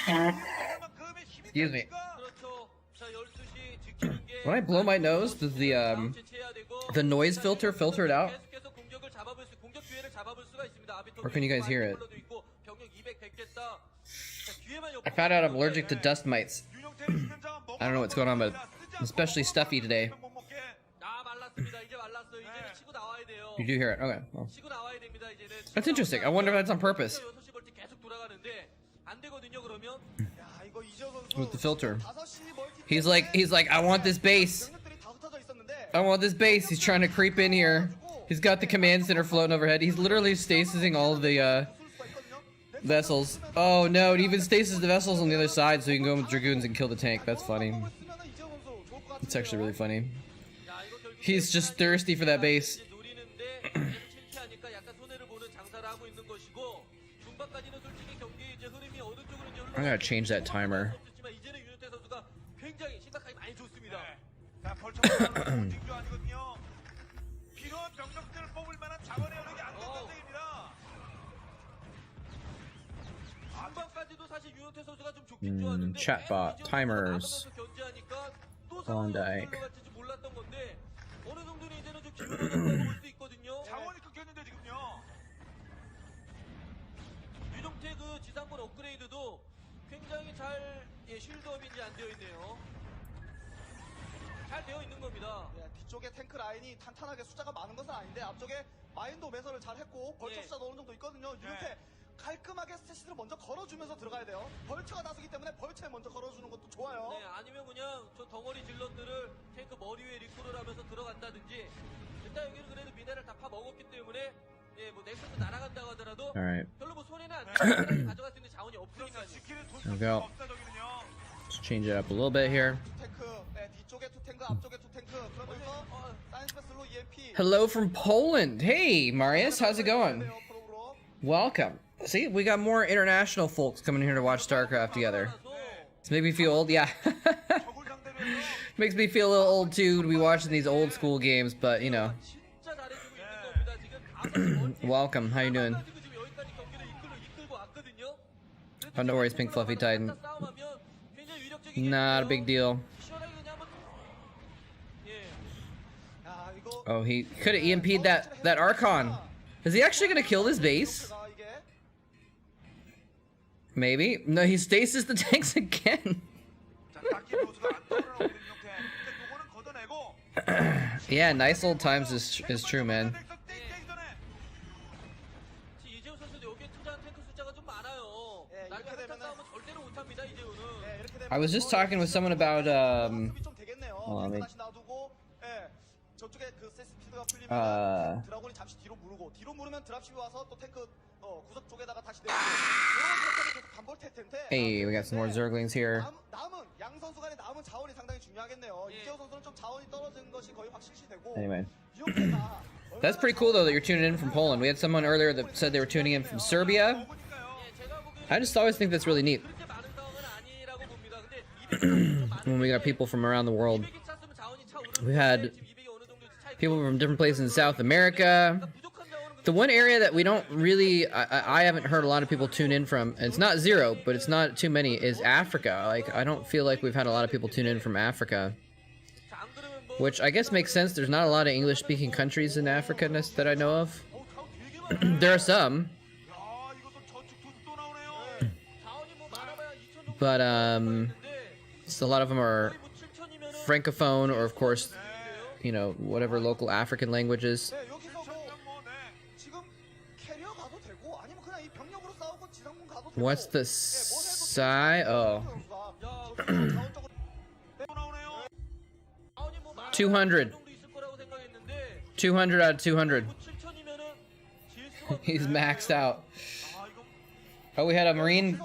그만큼의 힘이 Excuse me. 그렇죠. 자 12시 지키는 게 When I blow my nose, does the noise filter filter it out? 계속해서 공격을 잡아볼 수 공격 기회를 잡아볼 수가 있습니다. 아비토 Or can you guys hear it? 있고, 병력 200 100겠다. 자, 뒤에만 I found out I'm allergic to dust mites. I don't know what's going on, but I'm especially stuffy today. 아 말랐습니다. 이제 말랐어요. 이제는 치고 나와야 돼요. You do hear it? Okay. Well, 치고 나와야 됩니다. 이제는. that's interesting. I wonder if that's on purpose. 6시 벌티 계속 돌아가는데 안 되거든요. 그러면 야, 이거 이재호 선수 With the filter. 5시 멀티 He's like, I want this base. 병력들이 다 흩어져 있었는데 I want this base. He's trying to creep in here. He's got the command center floating overhead. He's literally stasising all of the vessels. Oh no, it even stasis the vessels on the other side so he can go with Dragoons and kill the tank. That's funny. It's actually really funny. He's just thirsty for that base. 이제 노리는데 실패하니까 약간 손해를 보는 장사를 하고 있는 것이고 중반까지는 솔직히 경기 이제 흐름이 어느 쪽으로 이제 I gotta change that timer. 없었지만 이제는 윤현태 선수가 굉장히 심각하게 많이 좋습니다. 자, 벌처가 움직임도 아니거든요. 필요한 병력들을 뽑을 만한 자원의 여력이 안 된 전쟁입니다. 중반까지도 사실 윤현태 선수가 좀 좋긴 좋았는데 chatbot, timers. 견제하니까 또 Klondike. 상황이 어떻게 될지 몰랐던 건데 어느 정도는 이제는 좀 기울어졌다고 볼 수 있거든요. 자원이 끊겼는데 지금요. 유동태 그 지상군 업그레이드도 굉장히 잘 쉴드업인지 안 되어 있네요. 잘 되어 있는 겁니다. 예, 뒤쪽에 탱크 라인이 탄탄하게 숫자가 많은 것은 아닌데 앞쪽에 마인도 매설을 잘 했고 벌처 예. 숫자도 어느 정도 있거든요. 이렇게 깔끔하게 스태시를 먼저 걸어주면서 들어가야 돼요. 벌처가 나서기 때문에 벌처에 먼저 걸어주는 것도 좋아요. 네, 아니면 그냥 저 덩어리 질럿들을 탱크 머리 위에 리콜을 하면서 들어간다든지 일단 여기는 그래도 미네랄 다 파먹었기 때문에 예, 뭐 넥서스 날아간다고 하더라도 Alright, 별로 뭐 손해는 안 나요. 가져갈 수 있는 자원이 없으니까요. 지키는 돈 There we go. 없다 저기는요. let's change it up a little bit here. 두 탱크, 네, 뒤쪽에 두 탱크, 앞쪽에 두 탱크. 그러면서 사이언스 패스로 EMP. Hello from Poland. Hey, Marius, how's it going? 프로그로. Welcome. See, we got more international folks coming here to watch Starcraft together. This makes me feel old, yeah. 적을 상대로 해서 Makes me feel a little old too to be watching these old school games, but you know. 진짜 잘해주고 있는 겁니다. 지금 Welcome, how you doing? 지금 여기까지 경기를 이끌고 왔거든요. Oh, no worries, Pink Fluffy Titan. 싸움하면 굉장히 위력적이게 Not a big deal. 시원하게 그냥 한번 예. 야, 이거 Oh, he could have EMP'd that Archon. Is he actually gonna kill this base? 가 이게 Maybe. No, he stasis the tanks again. 자, 딱히 로스가 안 떠오르는 형태. 근데 요거는 걷어내고 Yeah, nice old times is true, man. 이재우 선수도 여기에 투자한 탱크 숫자가 좀 많아요. 예, 나중에 이렇게 한타 되면은- 싸움은 절대로 못합니다. 이재우는. 네, 이렇게 되면 I was just talking with someone about 수비 좀 되겠네요. maybe- 다시 놔두고 예. 저쪽에 그 세스피드가 풀리면 드라곤이 잠시 뒤로 무르고 뒤로 무르면 드랍십이 와서 또 탱크 구석 쪽에다가 다시 내리고 이런 것들이 계속 반복될 텐데 Hey, we got some more Zerglings here. 남은 양 선수 간의 남은 자원이 상당히 중요하겠네요. 예. 이재호 선수는 좀 자원이 떨어지는 것이 거의 확실시되고 Anyway. 이렇게가 That's pretty cool though that you're tuning in from Poland. We had someone earlier that said they were tuning in from Serbia. I just always think that's really neat 그렇게 많은 상황은 아니라고 봅니다. 근데 when we got people from around the world. 200이 찼으면 자원이 차 오르는 We had 지금 200이 어느 정도 차이가 people from different places in South America. 부족한 자원은 The one area that we don't really, I haven't heard a lot of people tune in from, and it's not zero, but it's not too many, is Africa. Like, I don't feel like we've had a lot of people tune in from Africa. 안 그러면 뭐 Which I guess makes sense. There's not a lot of English-speaking countries in Africa that I know of. There are some, 야, 이것도 저축 투수 또 나오네요. 자원이 뭐 많아봐야 2천 정도 but 있는데 so a lot of them are 거의 뭐 7천이면은 Francophone, or of course, you know, whatever local African languages. 네, 여기서 뭐, 네. 지금 캐리어 가도 되고 아니면 그냥 이 병력으로 싸우고 지상군 가도 되고 What's the Seige? Oh, 또 나오네요. 자원이 뭐 많아봐야 200. 정도 있을 거라고 생각했는데 200 out of 200. 뭐 7천이면은 질 수가 He's 없는데. maxed out. 아, 이거 Oh, we had a marine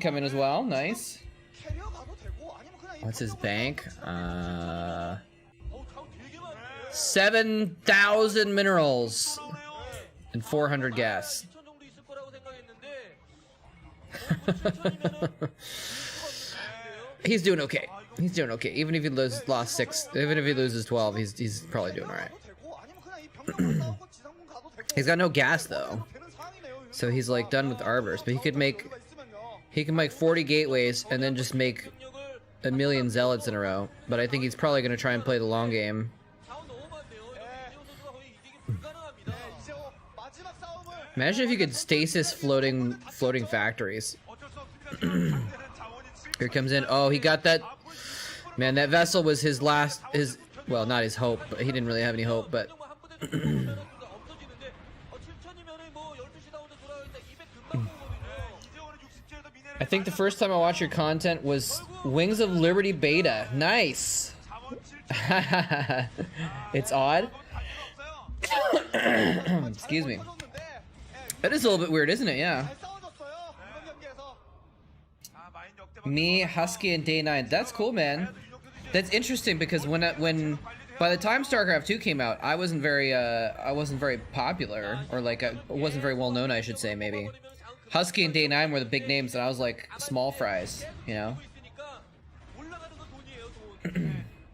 come in as well. Nice. 캐리어 가도 되고 아니면 그냥 이 What's his 병력으로 bank? 자원 되게 많은데 7,000 minerals 나오네요. and 400 gas. 2천 정도 있을 거라고 생각했는데 거의 뭐 7천이면은 He's doing okay. He's doing okay. Even if he lost 6, even if he loses 12, he's probably doing all right. 되고 아니면 그냥 이 병력으로 싸우고 지상군 가도 되고 He's got no gas though, 되는 상황이네요. so he's like done with arbors. But he can make 40 gateways and then just make 병력을 a million zealots in a row. But I think he's probably gonna try and play the long game. 자원 너무 많네요. 이재호 선수가 거의 이기기 불가능합니다. 이재호 마지막 싸움을 Imagine if you could stasis floating factories. 어쩔 수 없습니다. 지금 상대는 자원이 Here comes in. Oh, he got that. Man, that vessel was his well, not his hope, but he didn't really have any hope. But 한 부대 정도 없어지는데 7천이면은 뭐 12시 다운데 돌아가니까 200 금방 오거든요. 이재호는 60제에도 미네랄 I think the first time I watched your content was Wings of Liberty beta. Nice. It's odd. Excuse me. That is a little bit weird, isn't it? Yeah. Me, Husky, and Day 9. That's cool, man. That's interesting because when by the time StarCraft 2 came out, I wasn't very popular, or like I wasn't very well known, I should say, maybe. Husky and Day 9 were the big names, and I was like small fries, you know.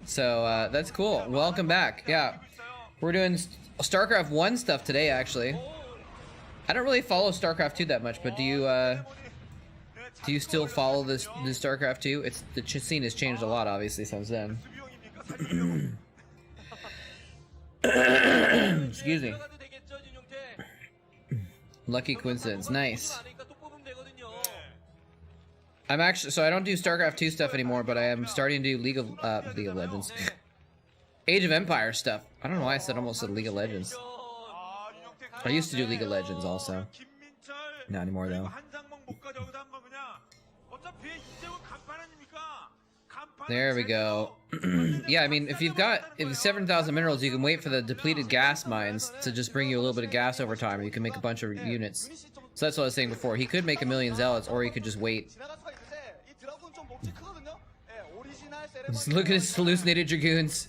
So that's cool. Welcome back. Yeah, we're doing StarCraft 1 stuff today, actually. I don't really follow StarCraft 2 that much, but do you still follow the StarCraft 2? The scene has changed a lot, obviously, since then. Excuse me. Lucky coincidence. Nice. I'm actually, so I don't do StarCraft 2 stuff anymore, but I am starting to do League of Legends. Age of Empires stuff. I don't know why I almost said League of Legends. I used to do League of Legends also. Not anymore though. There we go. Yeah, I mean, if you've 7,000 minerals, you can wait for the depleted gas mines to just bring you a little bit of gas over time, and you can make a bunch of units. So that's what I was saying before. He could make 1,000,000 zealots, or he could just wait. Just look at his hallucinated dragoons.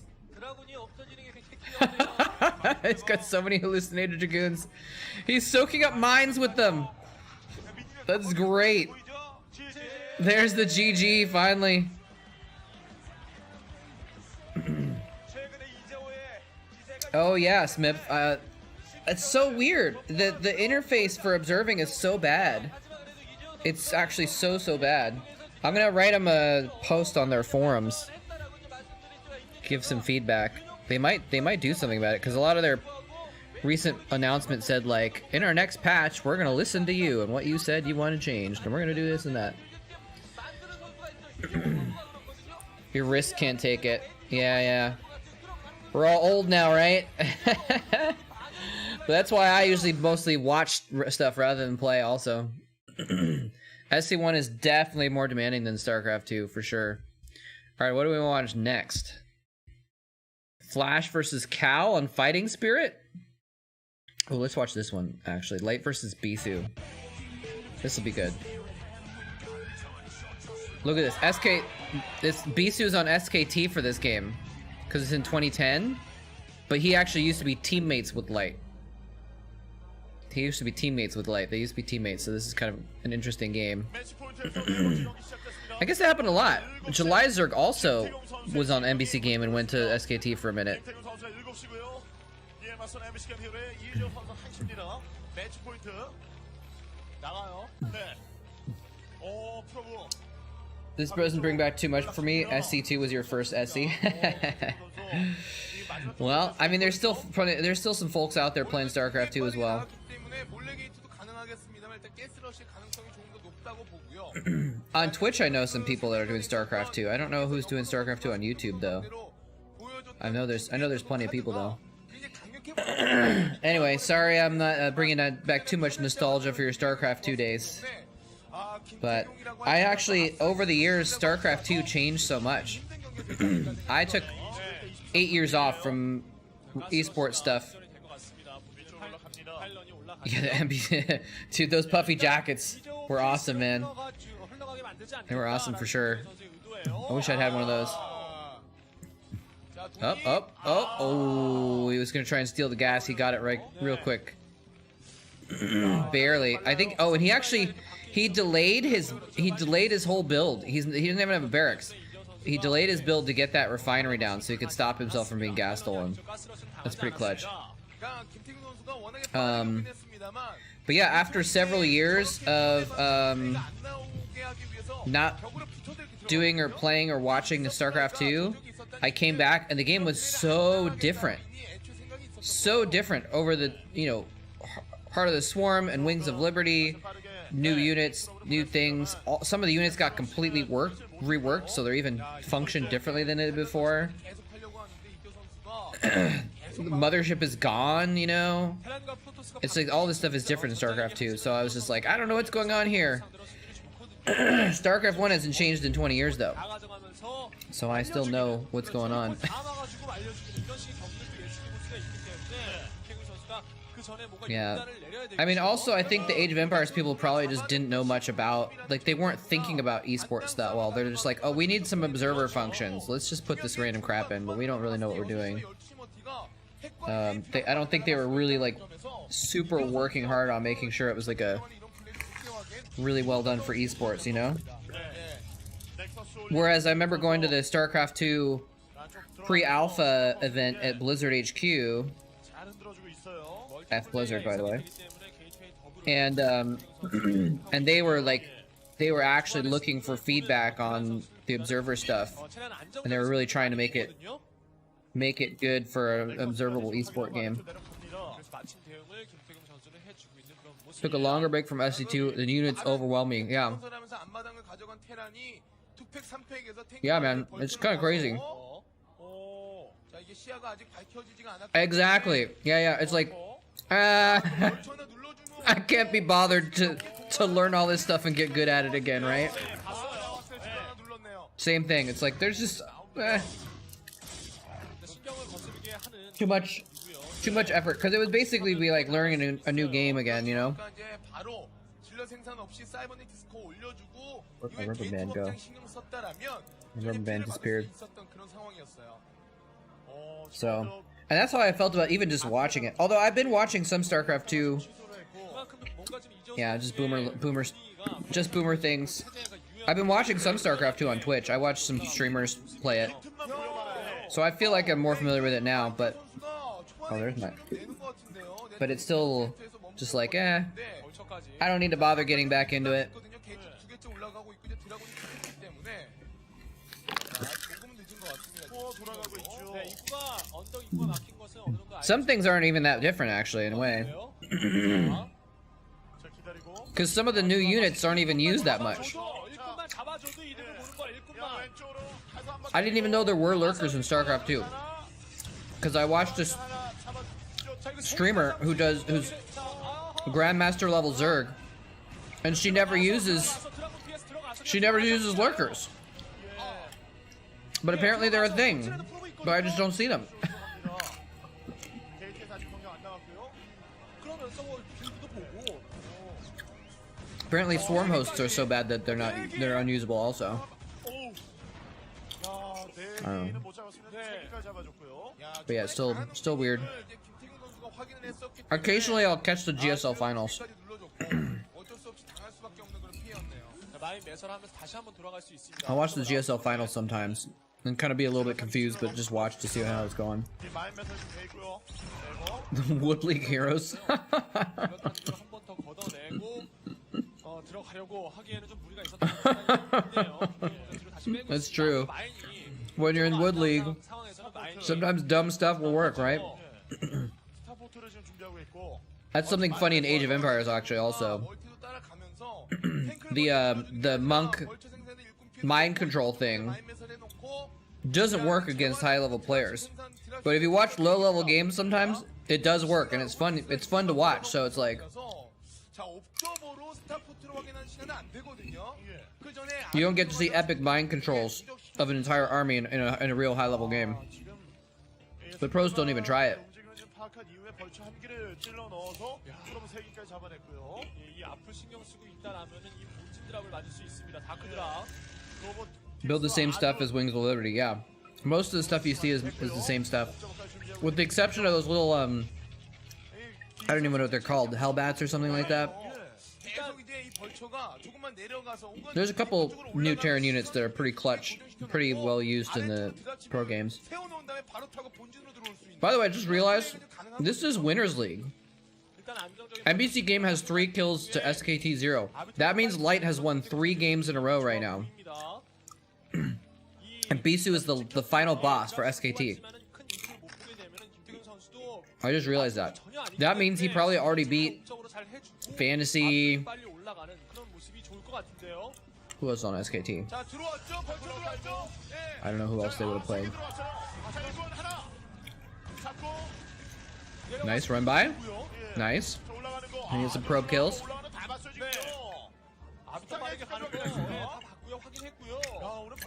He's got so many hallucinated dragoons. He's soaking up mines with them. That's great. There's the GG, finally. Oh yeah, Smith. It's so weird. The interface for observing is so bad. It's actually so bad. I'm gonna write them a post on their forums. Give some feedback. They might do something about it, because a lot of their recent announcements said, like, in our next patch, we're gonna listen to you and what you said you want to change, and we're gonna do this and that. Your wrist can't take it. Yeah. We're all old now, right? But that's why I usually mostly watch stuff rather than play also. SC1 is definitely more demanding than StarCraft 2, for sure. Alright, what do we watch next? Flash versus Cal on Fighting Spirit? Oh, let's watch this one, actually. Light versus Bisu. This will be good. Look at this. This Bisu is on SKT for this game. Because it's in 2010. But he actually used to be teammates with Light. He used to be teammates with Light. They used to be teammates, so this is kind of an interesting game. I guess that happened a lot. July Zerg also was on NBC Game and went to SKT for a minute. This doesn't bring back too much for me. SC2 was your first SC. Well, I mean, there's still some folks out there playing StarCraft 2 as well. On Twitch, I know some people that are doing StarCraft 2. I don't know who's doing StarCraft 2 on YouTube though. I know there's plenty of people though. Anyway, sorry I'm not bringing back too much nostalgia for your StarCraft 2 days. But I actually, over the years, StarCraft 2 changed so much. I took 8 years off from esports stuff. Yeah, the NBC, dude, those puffy jackets were awesome, man. They were awesome for sure. I wish I'd had one of those. Oh, he was gonna try and steal the gas. He got it right real quick. Barely. I think, oh, and he delayed his whole build. He doesn't even have a barracks. He delayed his build to get that refinery down so he could stop himself from being gas stolen. That's pretty clutch. But yeah, after several years of not doing or playing or watching the StarCraft 2, I came back and the game was so different. So different over the, Heart of the Swarm and Wings of Liberty, new units, new things. Some of the units got completely reworked, so they're even functioned differently than it did before. The mothership is gone, It's like all this stuff is different in StarCraft 2, so I was just like, I don't know what's going on here. StarCraft 1 hasn't changed in 20 years though, so I still know what's going on. Yeah, I mean, also I think the Age of Empires people probably just didn't know much about, like, they weren't thinking about esports that well. They're just like, oh, we need some observer functions, let's just put this random crap in, but we don't really know what we're doing. I don't think they were really like super working hard on making sure it was like a really well done for esports, you know? Whereas I remember going to the Starcraft 2 pre-alpha event at Blizzard HQ. F Blizzard, by the way. And and they were actually looking for feedback on the observer stuff, and they were really trying to make it good for an observable esport game. Took a longer break from SC2. The unit's overwhelming. Yeah. Yeah, man, it's kind of crazy. Exactly. Yeah. It's like, I can't be bothered to learn all this stuff and get good at it again, right? Same thing. It's like there's just too much effort, because it would basically be like learning a new game again, you know? Where'd my rubber band go? My rubber band disappeared. So, and that's how I felt about even just watching it. Although I've been watching some StarCraft 2. Yeah, just boomer things. I've been watching some StarCraft 2 on Twitch. I watched some streamers play it. So I feel like I'm more familiar with it now, but... Oh, there's my... But it's still just like, I don't need to bother getting back into it. Some things aren't even that different, actually, in a way. Because some of the new units aren't even used that much. I didn't even know there were lurkers in StarCraft 2. Because I watched this streamer who's Grandmaster level Zerg, and she never uses lurkers. But apparently they're a thing, but I just don't see them. Apparently swarm hosts are so bad that they're unusable also. I don't know. But yeah, it's still weird. Occasionally I'll catch the GSL finals. I'll watch the GSL finals sometimes and kind of be a little bit confused, but just watch to see how it's going. The Wood League heroes. That's true. When you're in Wood League, sometimes dumb stuff will work, right? That's something funny in Age of Empires, actually, also. The monk mind control thing doesn't work against high-level players, but if you watch low-level games, sometimes it does work, and it's fun. It's fun to watch. So it's like you don't get to see epic mind controls of an entire army in a real high-level game. The pros don't even try it. Build the same stuff as Wings of Liberty, yeah. Most of the stuff you see is the same stuff. With the exception of those little, I don't even know what they're called, Hellbats or something like that. There's a couple new Terran units that are pretty clutch, pretty well used in the pro games. By the way, I just realized, this is Winners League. NBC Game has 3 kills to SKT 0. That means Light has won 3 games in a row right now. And Bisu is the final boss for SKT. I just realized that. That means he probably already beat Fantasy. Who else on SKT? I don't know who else they would have played. Nice run by. Nice. And he has some probe kills. 빠르게 가는 거 다 봤고요. 확인했고요.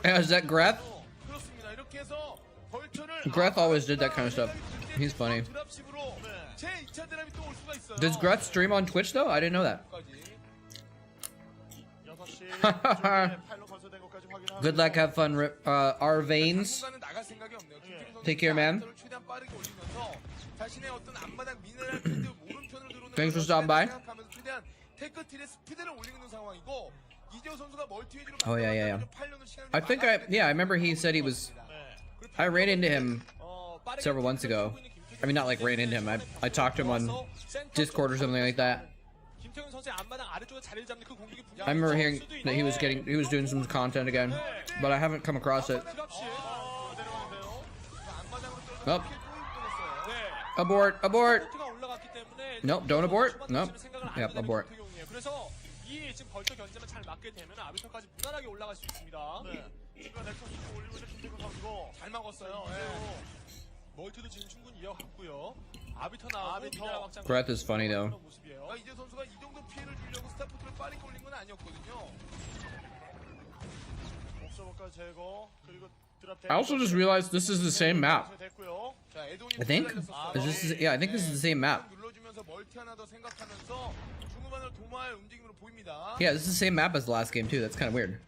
Is that Greth? 그렇습니다. 이렇게 해서 벌처를 Greth always did that kind of stuff. He's funny. 드랍십으로 제 2차 드랍이 또 올 수가 있어요. Does Greth stream on Twitch though? I didn't know that. 6시 Good luck, have fun, our veins. 당분간은 나갈 생각이 없네요. 김태균 선수 Take care, man. 최대한 빠르게 올리면서 자신의 어떤 앞마당 미네랄 필드 오른편으로 들어오는 Thanks for 걸 stopping by. 생각하면서 최대한 테크틸의 스피드를 올리는 상황이고 이재호 선수가 멀티 위주로 Oh, yeah, yeah, yeah. 8년을 시간을 I think I remember he said he was. I ran into him several months ago. I mean, not like ran into him. I talked to him on Discord or something like that. 김태균 선수의 앞마당 아래쪽에 자리를 잡는 그 공격이 분명히 I remember hearing that he was doing some content again, but I haven't come across it. Oh, abort, abort. Nope, don't abort. Nope. Yep, abort. 그래서 이 지금 벌처 견제만 잘 맞게 되면 아비터까지 무난하게 올라갈 수 있습니다. 지금 넥서스 올리고 있는 김태균 선수고 잘 막았어요. 멀티도 지금 충분히 이어갔고요. 아비터 나오고 미나라 확장. Greth is funny though. 그런 모습이에요. 이재 선수가 이 정도 피해를 주려고 스타포트를 빠르게 올린 건 아니었거든요. 옵저버까지 제거 그리고 드랍 I also just realized this is the same map. 됐고요. 자, 에드온이 I think. 달렸었어요. Is this? Yeah, I think this is the same map. 눌러주면서 멀티 하나 더 생각하면서 중후반을 도모할 움직임으로 보입니다. Yeah, this is the same map as the last game too. That's kind of weird.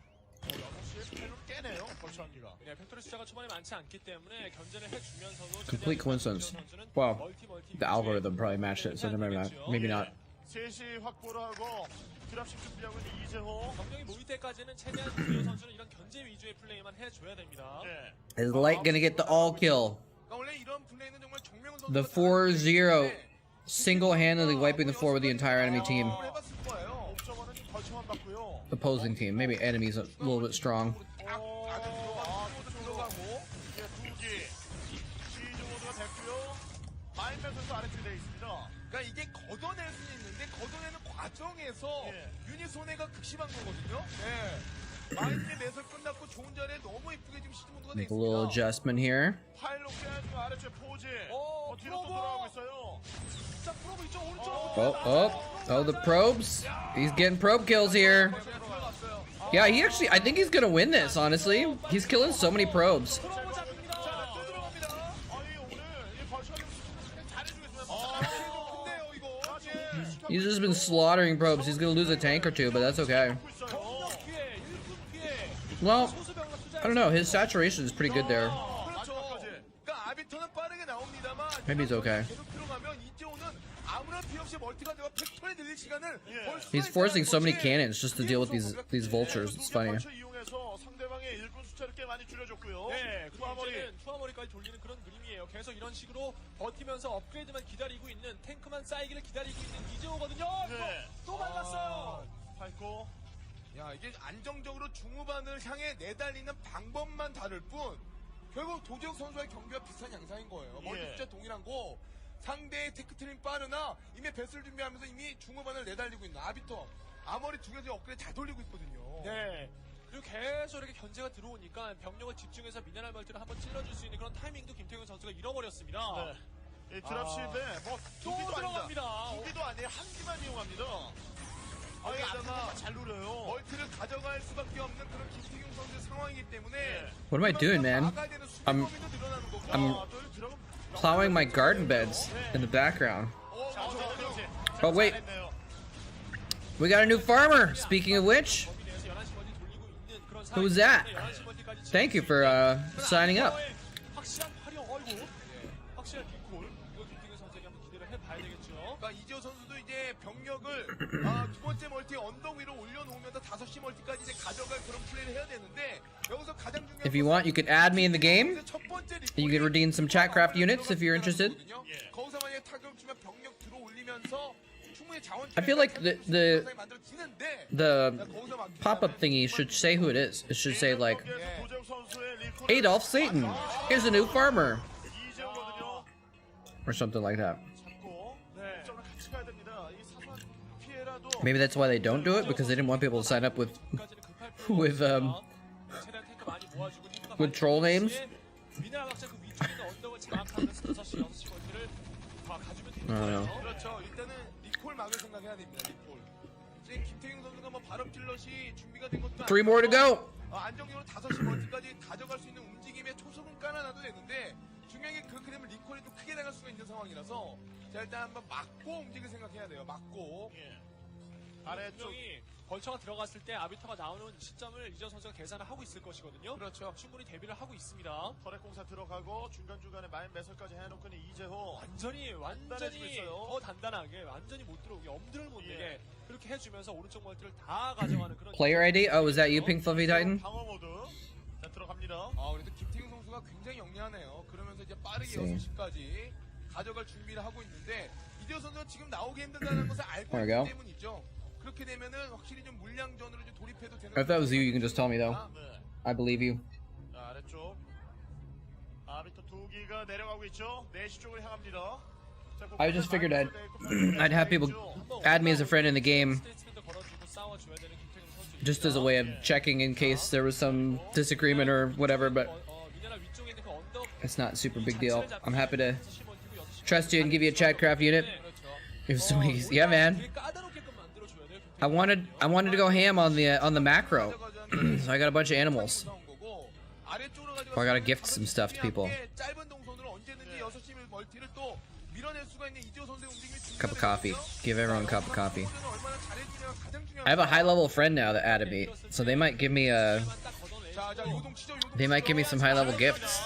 6시에 패를 깨네요. 벌써 합니다. 네, 팩토리 숫자가 초반에 많지 않기 때문에 견제를 해주면서도 Complete coincidence. Wow, the algorithm probably matched it, so maybe not. 3시 확보를 하고 드랍십 준비하고 있는 이재호. 경력이 모일 때까지는 최대한 이재호 선수는 이런 견제 위주의 플레이만 해줘야 됩니다. 네. Is Light gonna get the all kill? 그러니까 원래 이런 플레이는 정말 정명훈 선수가 The 4-0, single-handedly wiping the floor with the entire enemy team. 해봤을 거예요. 옵저버는 벌쳐만 받고요. Opposing team, maybe enemies a little bit strong. 들어가고 이게 두기 시즈 모드가 됐고요. 마인맨 선수 아래쪽에 되어 있습니다. 그러니까 이게 걷어낼 수는 있는데 걷어내는 과정에서 유닛 손해가 극심한 거거든요. 마인의 매설 끝났고 좋은 자리에 너무 이쁘게 지금 시즈 모드가 돼 Make a little 있습니다. adjustment here. 파일로 깨지고 아래쪽에 포지. 뒤로 또 프로보! 돌아가고 있어요. 자, 프로브 이쪽 오른쪽. Oh, the probes. He's getting probe kills here. Yeah, I think he's gonna win this, honestly. He's killing so many probes. 프로브 잡힙니다. 또 들어갑니다. 아니 오늘 이 벌쳐가 잘해주겠습니다. 근데요 이거 He's just been slaughtering probes. He's gonna lose a tank or two, but that's okay. 경력 피해, 1분 피해. Well, 소수 병력 투자. I don't know. His saturation is pretty good there. 그렇죠. 그러니까 아비터는 빠르게 나옵니다만 Maybe he's okay. 계속 들어가면 이재호는 아무런 피해 없이 멀티가 되고 팩토리 늘릴 시간을 벌 수가 He's forcing so many 있다는 cannons just to deal with these vultures. It's funny. 벌쳐 이용해서 상대방의 일꾼 숫자를 꽤 많이 줄여줬고요. 네, 그리고 투하머리. 이제는 투하머리까지 돌리는 그런 그림이에요. 계속 이런 식으로 버티면서 업그레이드만 기다리고 있는 탱크만 쌓이기를 기다리고 있는 이재호거든요. 네. 또 발랐어요. 밟고 야 이게 안정적으로 중후반을 향해 내달리는 방법만 다를 뿐 결국 도재욱 선수와의 경기와 비슷한 양상인 거예요. 멀티 숫자 동일한 거 상대의 테크트림 빠르나 이미 배스를 준비하면서 이미 중후반을 내달리고 있는 아비터 아머리 두 개도 업그레이드 잘 돌리고 있거든요. 네. 그리고 계속 이렇게 견제가 들어오니까 병력을 집중해서 미네랄 멀티를 한번 찔러줄 수 있는 그런 타이밍도 김태균 선수가 잃어버렸습니다. 이 드랍십에 뭐 또 두기도 들어갑니다. 아닙니다. 두기도 아니에요. 한 기만 이용합니다. 아니 앞에서 잘 노려요. 멀티를 가져갈 수밖에 없는 그런 김태균 선수의 상황이기 때문에 What am I doing, man? 막아야 되는 수비 I'm- 범위도 늘어나는 거고. I'm plowing my garden beds in the background. Oh, wait. We got a new farmer. Speaking of which, 범위 내에서 11시 멀티 돌리고 있는 그런 Who's 상황이기 that? 때문에 11시 멀티까지 thank you for signing up. 확실한 활용, 어이구. 확실한 빅콜. 이거 김태균 선수에게 한번 기대를 해봐야 되겠죠. 그러니까 이재호 선수도 이제 병력을 두 번째 멀티 언덕 위로 올려놓으면서 5시 멀티까지 이제 가져갈 그런 플레이를 해야 되는데 여기서 가장 중요한 If you want, you could add me in the game. 첫 번째 You could redeem some Chatcraft units if you're interested. 거기서 만약에 타격 주면 병력 들어 올리면서 충분히 자원 I feel like the 만들어지는데 the pop-up thingy should say who it is. It should say like Adolf Satan. Here's a new farmer 이재호거든요. or something like that. 잡고 점을 같이 가야 됩니다. 이 사소한 피해라도 Maybe that's why they don't do it, because they didn't want people to sign up with with 최대한 탱크 많이 모아주고 탱크가 with troll names. 미네랄 각자 그 위쪽에 있는 언덕을 장악하면서 5시, 6시 멀티를 다 가주면 되는 I don't 거예요. know. 그렇죠. 일단은 리콜 막을 생각해야 됩니다. 리콜. 지금 김태경 선수가 뭐 발업 딜럿이 준비가 된 것도 3 more to go. 안정적으로 5시 멀티까지 가져갈 수 있는 움직임에 초석은 깔아놔도 되는데 중요한 게 그렇게 되면 리콜이 또 크게 나갈 수가 있는 상황이라서 자 일단 한번 막고 움직일 생각해야 돼요. 막고. 아래쪽 벌처가 들어갔을 때 아비터가 나오는 시점을 이재호 선수가 계산을 하고 있을 것이거든요. 그렇죠. 충분히 대비를 하고 있습니다. 터렛 공사 들어가고 중간중간에 마인 매설까지 해놓고는 이재호. 완전히 단단해지고 있어요. 더 단단하게 완전히 못 들어오게 엄두를 못 내게 그렇게 해주면서 오른쪽 멀티를 다 가져가는 그런 Player ID? Oh, was that you, Pink Fluffy Titan? 방어 모드. 자, 들어갑니다. 그래도 김태경 선수가 굉장히 영리하네요. 그러면서 이제 빠르게 네. 6시까지 가져갈 준비를 하고 있는데 이재호 선수가 지금 나오기 힘들다는 것을 알고 There we 있기 go. 때문이죠. 그렇게 되면은 확실히 좀 물량전으로 좀 돌입해도 되는. If that was you, you can just tell me though. 네. I believe you. 자, 아래쪽. 아비터 2기가 내려가고 있죠. 4시 쪽으로 향합니다. 자, I just figured I'd have people add me as a friend in the game 스테이트맨도 걸어주고 싸워줘야 되는 김태경 선수. just as a way of checking in case there was some disagreement or whatever, but 미네랄 위쪽에 있는 그 언덕 it's not super big deal. I'm happy to trust you and give you a Chatcraft unit. If somebody, yeah, man. 까다롭게끔 만들어줘야 돼요. I wanted to go ham on the macro, so I got a bunch of animals. Or I gotta gift some stuff to people. 짧은 동선으로 언제든지 6시 멀티를 또 밀어낼 수가 있는 이재호 선수의 움직임이 Cup of coffee. Give everyone a cup of coffee. 얼마나 잘해주냐가 가장 중요한. I have a high level friend now that added me, so they might give me they might give me some high level gifts.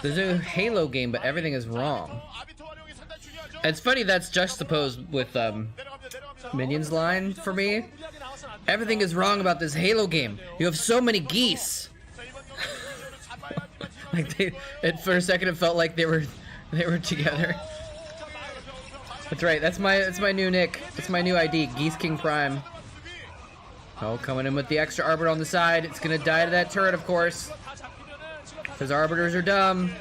There's a Halo game, but everything is wrong. It's funny that's juxtaposed with Minions line for me. Everything is wrong about this Halo game. You have so many geese. For a second it felt like they were together. That's right. That's my new nick. That's my new ID. Geese King Prime. Oh, coming in with the extra arbiter on the side. It's gonna die to that turret, of course. Because arbiters are dumb.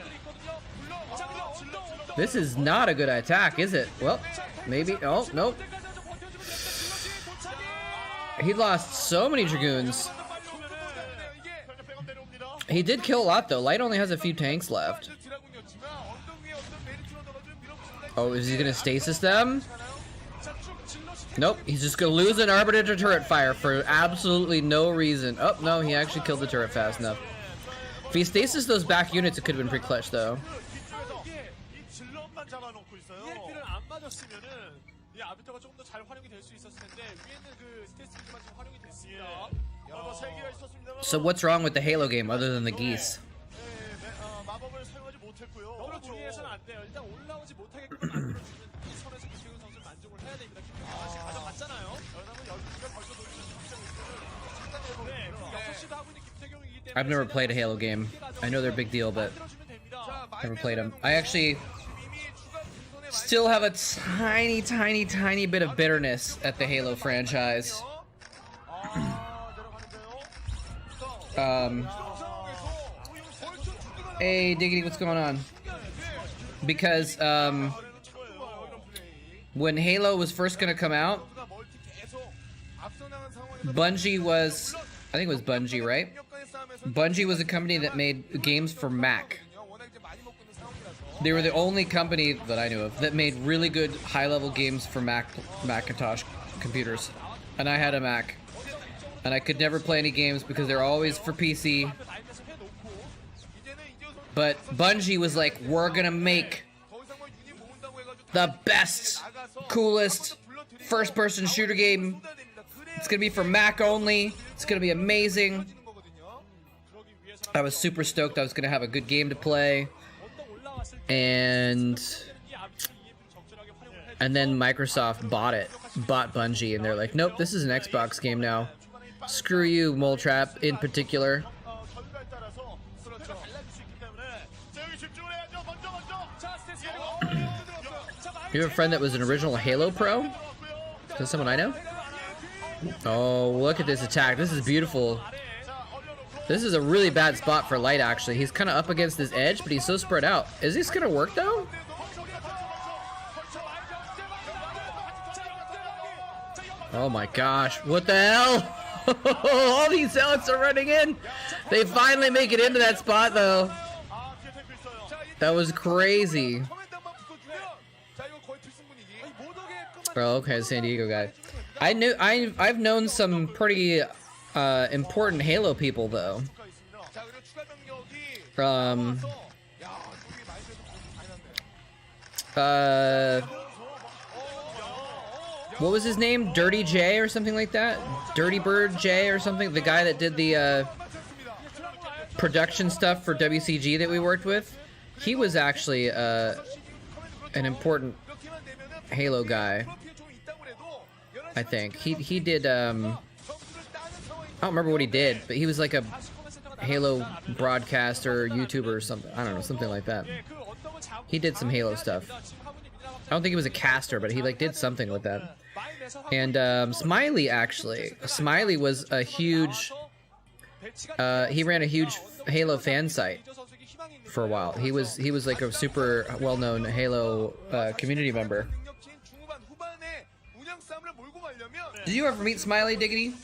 This is not a good attack, is it? Well, maybe. Oh, nope. He lost so many Dragoons. He did kill a lot, though. Light only has a few tanks left. Oh, is he gonna stasis them? Nope, he's just gonna lose an arbiter to turret fire for absolutely no reason. Oh, no, he actually killed the turret fast enough. If he stasis those back units, it could have been pretty clutch, though. EMP를 안 맞았으면은 이 아비터가 조금 더 잘 활용이 될 수 있었을 텐데 위에 있는 그 스테이트만 지금 활용이 됐습니다. So what's wrong with the Halo game other than the geese? 마법을 사용하지 못했고요. 너무 무리해서는 안 돼요. 일단 올라오지 못하게끔 만들어주는 이 선에서 김태균 선수를 만족을 해야 됩니다. 김태균 다시 가져갔잖아요. 네, 6시도 하고 있는 김태균이기 때문에 I've never played a Halo game. I know they're a big deal, but 만들어주면 됩니다. never played them. I actually still have a tiny bit of bitterness at the Halo franchise. Hey, Diggity, what's going on? Because, when Halo was first gonna come out, Bungie was, I think it was Bungie, right? Bungie was a company that made games for Mac. They were the only company that I knew of that made really good high-level games for Macintosh computers. And I had a Mac. And I could never play any games because they're always for PC. But Bungie was like, we're gonna make the best, coolest first-person shooter game. It's gonna be for Mac only. It's gonna be amazing. I was super stoked I was gonna have a good game to play. And then Microsoft bought Bungie, and they're like, nope, this is an Xbox game now. Screw you, moletrap in particular. You have a friend that was an original Halo pro? Is that someone I know? Oh, look at this attack. This is beautiful. This is a really bad spot for Light, actually. He's kind of up against this edge, but he's so spread out. Is this going to work, though? Oh my gosh. What the hell? All these zealots are running in. They finally make it into that spot, though. That was crazy. Oh, okay, San Diego guy. I've known some pretty important Halo people though. 자, 그리고 추가 병력이 From 야, 저기 많이 돼도 많이 났네. what was his name? Dirty J or something like that? Dirty Bird J or something? The guy that did the production stuff for WCG that we worked with? He was actually an important Halo guy, I think. He did I don't remember what he did, but he was like a Halo broadcaster, YouTuber or something. I don't know, something like that. He did some Halo stuff. I don't think he was a caster, but he like did something with that. And Smiley actually. Smiley was a huge he ran a huge Halo fan site for a while. He was like a super well-known Halo community member. Did you ever meet Smiley, Diggity?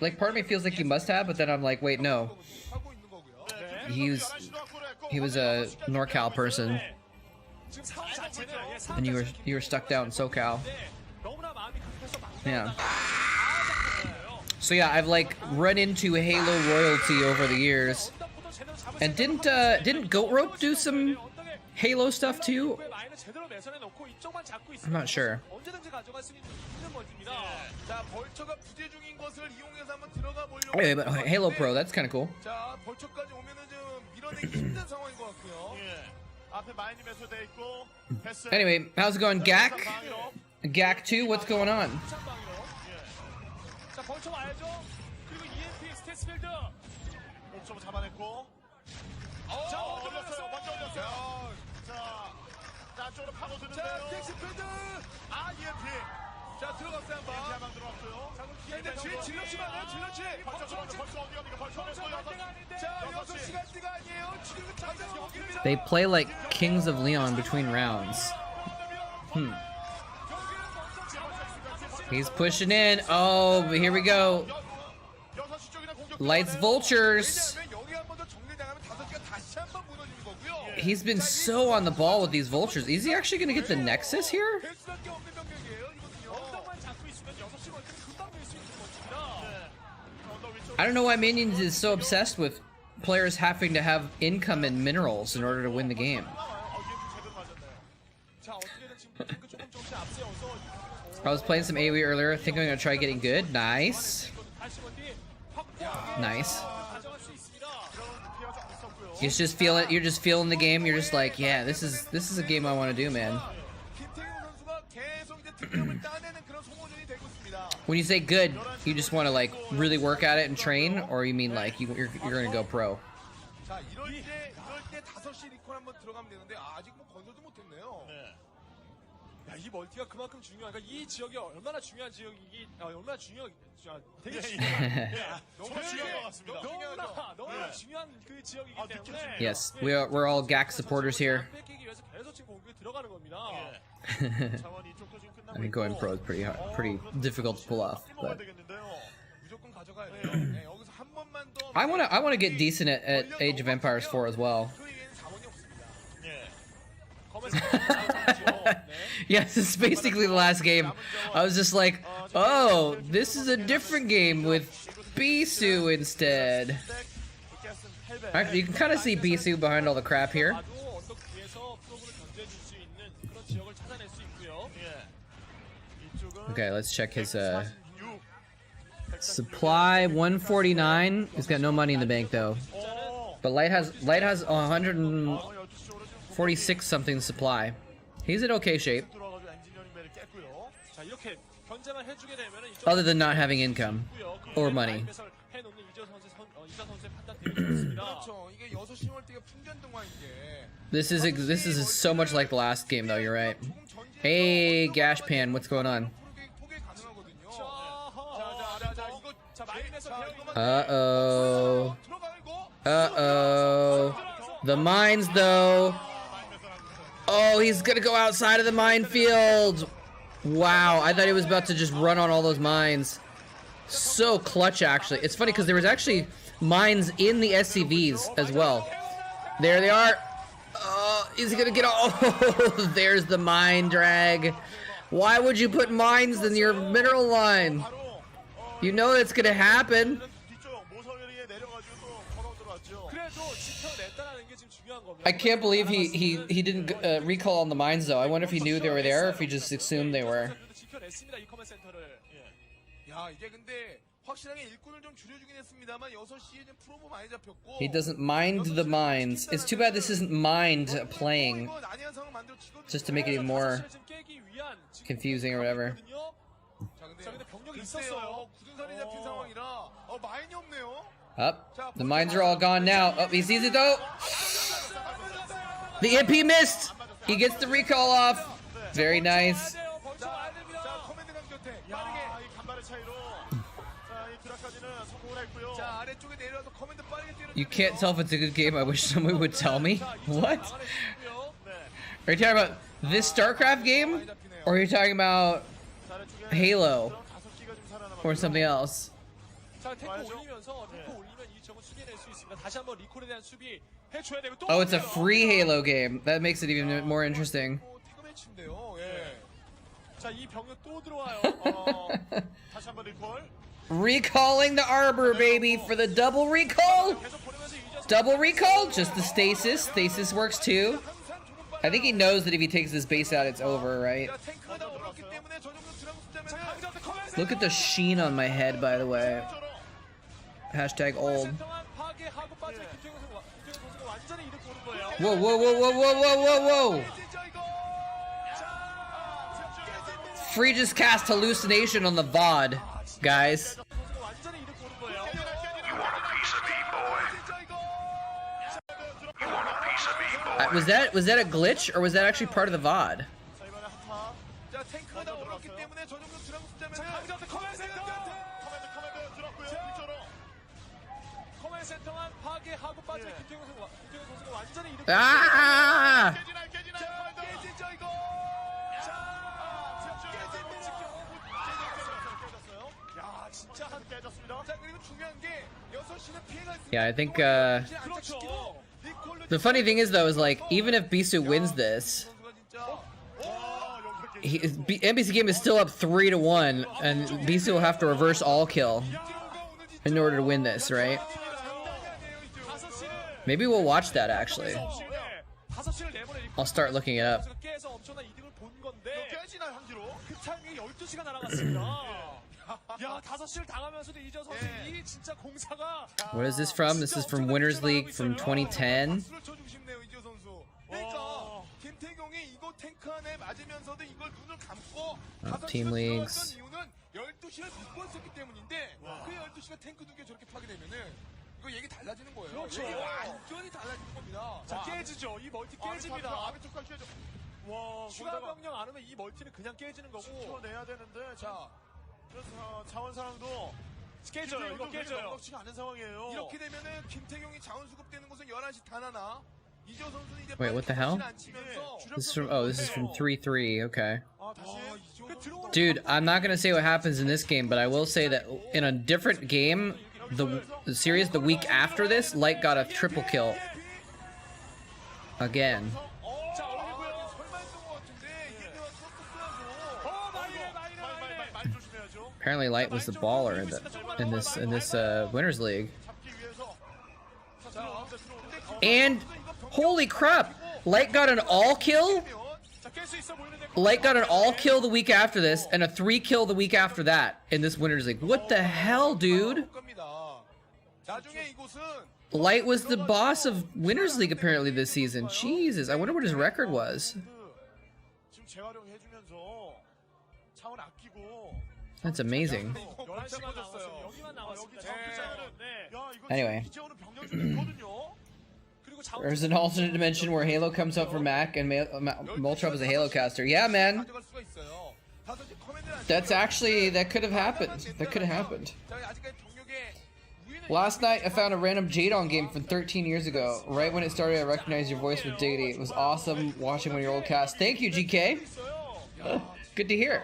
Like, part of me feels like you must have, but then I'm like, wait, no. He was a NorCal person, and you were stuck down in SoCal. Yeah. So yeah, I've like run into Halo royalty over the years, and didn't Goat Rope do some Halo stuff too? I'm not sure. Wait, but Halo Pro, that's kind of cool. Anyway, how's it going, Gak? Gak 2, what's going on? 자, 벌쳐 와야죠. 그리고 EMP 스테이스필드. 옥점 잡아냈고. 자, 올렸어요. 먼저 올렸어요. 자, 안쪽으로 파고드는데요. 자, 스테이스필드. 아, EMP. 자, 들어갔어요, 한번. EMP 한방 들어갔고요. 자, 그럼 기회인데 질러치면 안 돼요, 질러치. 벌쳐 어디 갑니까? 벌쳐 어디 자, 6시간대가 아니에요. 지금 장전 여기입니다. They play like Kings of Leon between rounds. He's pushing in. Oh, here we go. Lights Vultures. He's been so on the ball with these Vultures. Is he actually going to get the Nexus here? I don't know why Minions is so obsessed with players having to have income and minerals in order to win the game. I was playing some AoE earlier, thinking I'm gonna try getting good. Nice. Nice. You just feel it. You're just feeling the game. You're just like, yeah, this is a game I want to do, man. When you say good, you just want to like really work at it and train, or you mean like you're gonna go pro? 야, 이 멀티가 그만큼 중요하니까 이 지역이 얼마나 중요한 지역이기 얼마나 되게 너무 중요한 것 같습니다. 너무나 중요한 그 지역이기 때문에. Yes, we're all GAC supporters here. 뺏기기 위해서 계속 지금 공격이 들어가는 겁니다. I mean, going pro is pretty hard, pretty difficult to pull off, but I wanna get decent at Age of Empires 4 as well. Yes, it's basically the last game. I was just like, oh, this is a different game with Bisu instead. Actually, you can kind of see Bisu behind all the crap here. Okay, let's check his supply. 149. He's got no money in the bank though. But Light has 146 something supply. He's in okay shape. Other than not having income or money. This is so much like the last game though, you're right. Hey Gashpan, what's going on? Uh-oh. Uh-oh. The mines though. Oh, he's gonna go outside of the minefield. Wow, I thought he was about to just run on all those mines. So clutch, actually. It's funny because there was actually mines in the SCVs as well. There they are. Is he gonna get all? Oh, there's the mine drag. Why would you put mines in your mineral line? 바로 You know it's gonna happen. 뒤쪽 모서리에 내려가지고 또 걸어 들어왔죠. 그래도 지켜냈다는 게 지금 중요한 겁니다. I can't believe he didn't recall on the mines though. I wonder if he knew they were there or if he just assumed they were. 지켜냈습니다. 이 커맨 센터를. 야, 이게 근데 확실하게 일꾼을 좀 줄여주긴 했습니다만 6시에 좀 프로모 많이 잡혔고. He doesn't mind the mines. It's too bad this isn't mind playing, 이거 난이한 상황을 만들어지거든요. just to make it even more 지금 깨기 위한 지금 confusing or whatever. 자, 자, 근데 병력이 글쎄요, 있었어요. 굳은살이 잡힌 상황이라 마인이 없네요. Up. The mines are all gone now. Oh, he sees it though. The MP missed. He gets the recall off. Very nice. 자, 커맨드 강 곁에 빠르게. 이 간발의 차이로 자, 이 드랍까지는 성공을 했고요. 자, 아래쪽에 내려와서 커맨드 빠르게 뛰는. You can't tell if it's a good game. I wish someone would tell me. What? 네. Are you talking about this Starcraft game? Or are you talking about 자, 아래쪽에 Halo 5기가 좀 살아남았고요. or something else? 자, 탱크 봐야죠. 올리면서 탱크 올리면 이 적은 수비해낼 수 있습니다. 다시 한번 리콜에 대한 수비 해줘야 되고 또 Oh, it's a 올려요. free Halo game. That makes it even more interesting. 태그 매치인데요. 예. 자, 이 병력 또 들어와요. 다시 한번 리콜. Recalling the Arbor, baby, for the double recall. 계속 보내면서 유저 Double recall? Just the stasis. Stasis works too. I think he knows that if he takes this base out, it's over, right? 자, 탱크가 다 올랐기 때문에 저 정도 드라군 숫자면은 Look at the sheen on my head, by the way. Hashtag old. 파괴하고 빠진 김태경 선수가 완전히 이득 보는 거예요. Whoa, whoa, whoa, whoa, whoa, whoa, whoa, whoa. 진짜 이거. Free just cast hallucination on the VOD, guys. 선수가 완전히 이득 보는 거예요. Was that a glitch or was that actually part of the VOD? 자, 이번에 한타. 자, 탱크가 다 올랐기 때문에 저 정도 드라군 숫자면은 커맨 센터! 커맨드 들어왔고요. 뒤쪽으로. 커맨 센터만 파괴하고 빠진 김태경 선수가 완전히 이득 Ah! 깨지나. 진짜 이거. 야, 진짜 한 깨졌습니다. 자, 그리고 중요한 게 6시는 피해가 있습니다. Yeah, I think 그렇죠. the funny thing is though is like even if Bisu wins this, NBC game is still up 3-1, and Bisu will have to reverse all kill in order to win this, right? Maybe we'll watch that actually. I'll start looking it up. 깨서 엄청난 이득을 본 건데 깨지나 한기로. 그 타이밍에 12시가 날아갔습니다. 야, 5시를 당하면서도 이저 선수 이 진짜 공사가 What is this from? This is from Winners League from 2010. 박수를 쳐주고 싶네요, 이지호 선수. 그러니까 김태경이 이거 탱크 안에 맞으면서도 이걸 눈을 감고 5시로 Team Leagues. 들어왔던 이유는 12시를 믿고 있었기 때문인데 그 12시가 탱크 두 개 저렇게 파괴되면은 이거 얘기 달라지는 거예요. 그렇죠. 얘기 완전히 달라지는 겁니다. 자, 깨지죠. 이 멀티 깨집니다. 아비쪽까지 깨져. 와, 추가 거기다가 병력 안 오면 이 멀티는 그냥 깨지는 거고 풀어내야 되는데. 자, 그래서 자원 상황도 깨져요. 이거 깨져요. 넉넉치가 않은 상황이에요. 이렇게 되면은 김태경이 자원 수급되는 곳은 11시 단 하나. 이지호 선수는 이제 Wait, what the hell? 안 치면서 This is from this is from 3-3. Okay. 아, 다시. Dude, I'm not gonna say what happens in this game, but I will say that in a different game, the series the week after this, Light got a triple kill. Again. 자, 올리고요. 설마 했던 것 같은데 이게 내가 썼었어야죠. 마이네. 많이 조심해야죠. Apparently, Light was the baller in this Winners League. 잡기 위해서. 자, 들어오는데 들어오는데. And holy crap, Light got an all kill. 자, 깰 수 있어 보이는데 Light got an all kill the week after this, and a 3 kill the week after that in this Winners League. What the hell, dude? 나중에 이곳은 Light was the boss of Winners League apparently this season. Jesus, I wonder what his record was. 지금 재활용 해주면서 차원 아끼고. That's amazing. 11시간 남았어요. 여기만 남았습니다. 네. 야, 이거 Anyway. 이재호는 병력이 좀 있거든요. 그리고 자원 There's an alternate dimension where Halo comes up for Mac and Multistreamed is a Halo caster. Yeah, man. 가져갈 수가 있어요. 5시 커맨드를 안 That's actually, that could have happened. That could have happened. 자, 아직까지 병력의 우위는 Last night, I found a random Jadon game from 13 years ago. Right when it started, I recognized your voice with Diggity. It was awesome watching one of your old casts. Thank you, GK. Good to hear.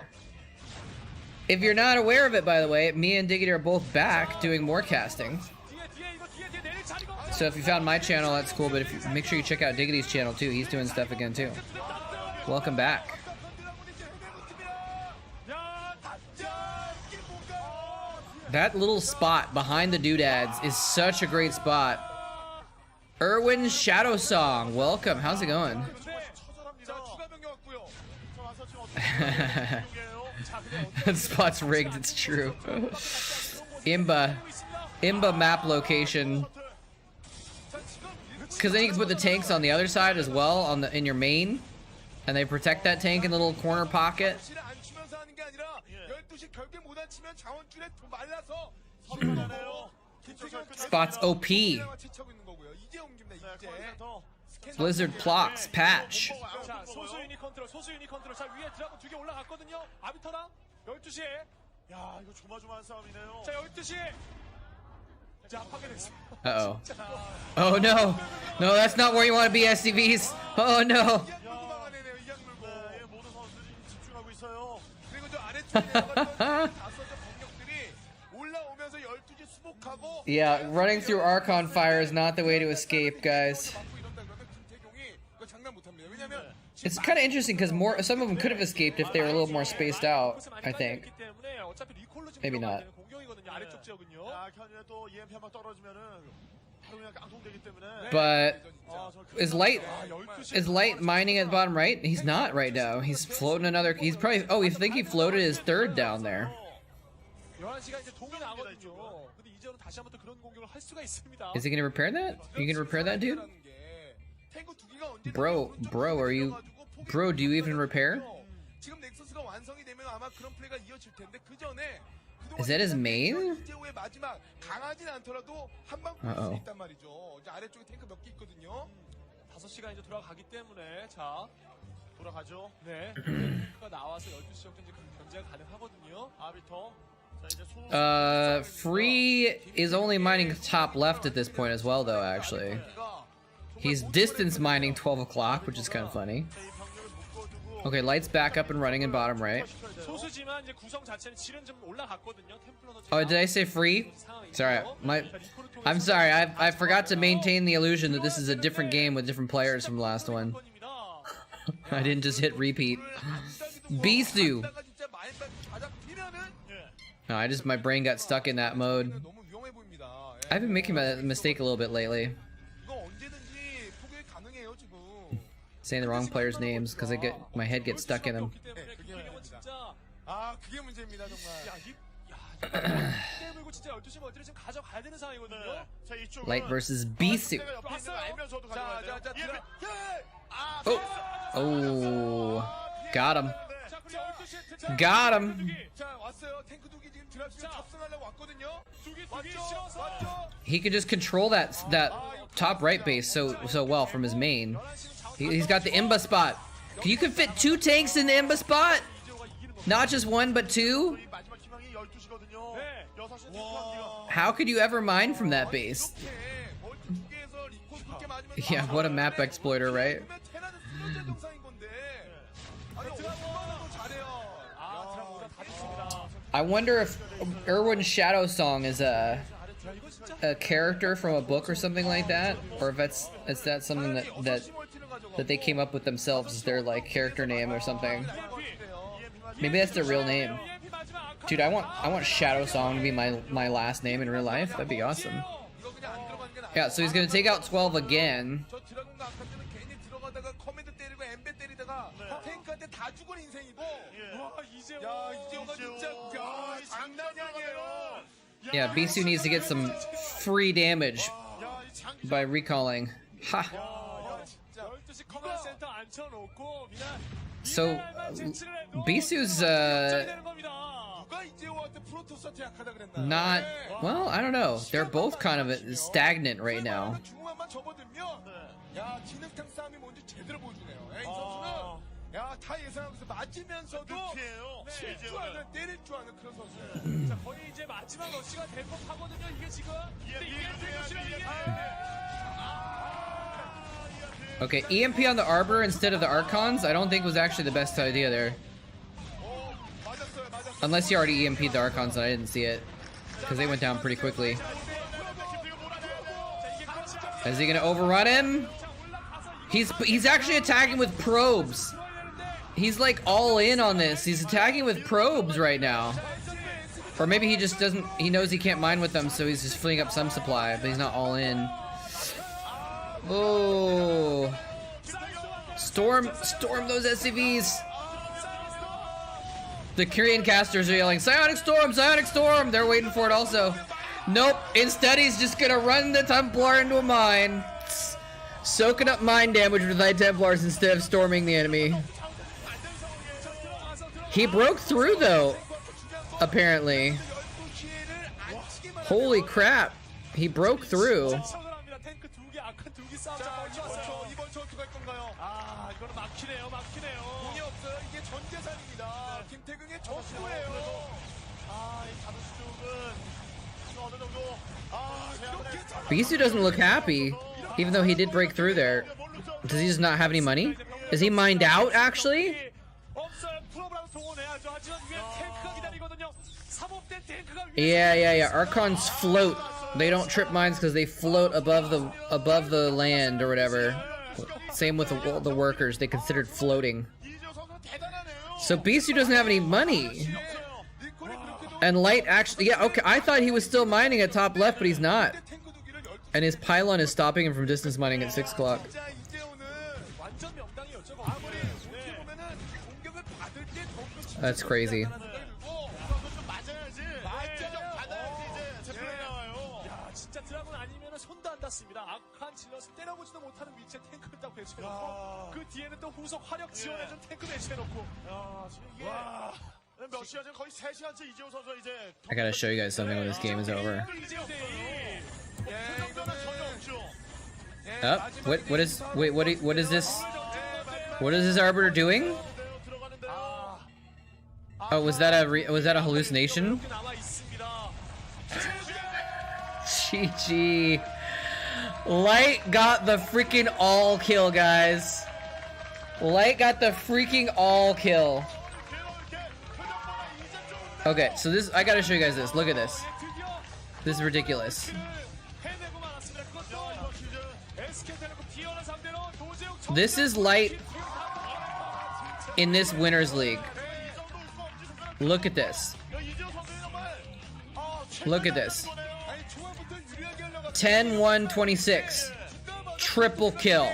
If you're not aware of it, by the way, me and Diggity are both back doing more casting. 뒤에 내릴 자리가 없어요. So if you found my channel, that's cool. But if you, make sure you check out Diggity's channel too. He's doing stuff again too. Welcome back. That little spot behind the doodads is such a great spot. Irwin's Shadow Song, welcome. How's it going? 자, 추가 병력 왔고요. 자, 와서 지금 어떻게 중이에요. 자, 근데 That spot's rigged. It's true. Imba map location. Because then you can put the tanks on the other side as well in your main, and they protect that tank in the little corner pocket. 실을 안 치면서 하는 게 아니라 12시 결계 못 안 치면 자원줄에 말라서 서로 Spot's OP. 채취하고 있는 거고요. 이제 옮깁니다. 이제. Blizzard Plox patch. 자, 소수 유닛 컨트롤. 자, 위에 드라곤 2개 올라갔거든요. 아비터랑 12시에. 야, 이거 조마조마한 싸움이네요. 자, 12시에. 자, 파괴됐어. Uh-oh. Oh no. No, that's not where you want to be, SCVs. Oh no. 네, 모든 선수들이 집중하고 있어요. 그리고 저 아래쪽에 내려갔던 다섯째 병력들이 올라오면서 12시 수복하고 Yeah, running through Archon fire is not the way to escape, guys. It's kind of interesting because some of them could have escaped if they were a little more spaced out, I think. Maybe not. 아래쪽 지역은요. 자, 현재 또 EMP 한번 떨어지면은 바로 그냥 깡통되기 때문에. But is Light mining at the bottom right? He's not right now. He's floating another. He's probably. Oh, we think he floated his third down there. 11시가 이제 동이 나거든요. 근데 이제는 다시 한번 또 그런 공격을 할 수가 있습니다. Is he gonna repair that? You gonna repair that, dude? Bro, do you even repair? 지금 넥서스가 완성이 되면 아마 그런 플레이가 이어질 텐데 그 전에 Is that his main? 이제의 마지막 강하진 않더라도 한방 볼수 있단 말이죠. 이제 아래쪽에 탱크 몇 개 있거든요. 5시가 이제 돌아가기 때문에 자 돌아가죠. 네. 가 나와서 12시 정도 이제 견제가 가능하거든요. 아비터. 자, 이제 Free is only mining top left at this point as well, though. Actually, he's distance mining 12 o'clock, which is kind of funny. Okay, Light's back up and running in bottom right. 소수지만 이제 구성 자체는 질은 좀 올라갔거든요. 템플러 Oh, did I say free? Sorry, I'm sorry. I forgot to maintain the illusion that this is a different game with different players from the last one. I didn't just hit repeat. Bisu. No, my brain got stuck in that mode. I've been making a mistake a little bit lately, saying the wrong players' names because my head gets stuck in them. 아, 그게 문제입니다, 정말. Light versus Bisu. Oh, got him. Got him. He could just control that top right base so well from his main. He's got the Imba spot. You can fit 2 tanks in the Imba spot. Not just 1, but 2. How could you ever mine from that base? Yeah, what a map exploiter, right? I wonder if Irwin's Shadow Song is a character from a book or something like that, or if that's something that they came up with themselves as their like character name or something. Maybe that's their real name. Dude, I want Shadow Song to be my last name in real life. That'd be awesome. Yeah, so he's gonna take out 12 again. Yeah, Bisu needs to get some free damage by recalling. Ha! So, Bisu's, not, well, I don't know. They're both kind of stagnant right now. Okay, EMP on the Arbor instead of the Archons, I don't think was actually the best idea there. Unless you already EMP'd the Archons and I didn't see it. Because they went down pretty quickly. Is he gonna overrun him? He's actually attacking with probes. He's like all in on this. He's attacking with probes right now. Or maybe he just doesn't, he knows he can't mine with them, so he's just filling up some supply, but he's not all in. Oh. Storm those SCVs. The Korean casters are yelling, Psionic Storm, Psionic Storm. They're waiting for it also. Nope, instead he's just gonna run the Templar into a mine. Soaking up mine damage with Light Templars instead of storming the enemy. He broke through though, apparently. Holy crap, he broke through. 이번 전투가 건가요? 아, 이거는 막히네요. 공이 없어요. 이게 전 재산입니다. 김태경의 전투예요. 아, 이 다루스 쪽은 어느 정도 Bisu doesn't look happy, even though he did break through there. Does he just not have any money? Is he mined out, actually? Yeah. Archons float. They don't trip mines because they float above the land or whatever. Same with the workers. They considered floating. So Bisu doesn't have any money. And Light actually, yeah, okay. I thought he was still mining at top left, but he's not. And his pylon is stopping him from distance mining at 6 o'clock. That's crazy. 진짜 드라군 아니면은 손도 안 닿습니다. 아칸 질럿을 때려보지도 못하는 위치에 탱크를 딱 배치해놓고 그 뒤에는 또 후속 화력 지원해준 탱크 배치해놓고 지금 이게 몇 시간 전 거의 3시간째 이재호 선수가 이제 I gotta show you guys something when this game is over. What is this? What is this Arbiter doing? Oh, was that a hallucination? GG. Light got the freaking all kill, guys. Light got the freaking all kill. Okay, so this, I gotta show you guys this. Look at this. This is ridiculous. This is Light in this Winners League. Look at this. Look at this. 10-1-26. Triple kill.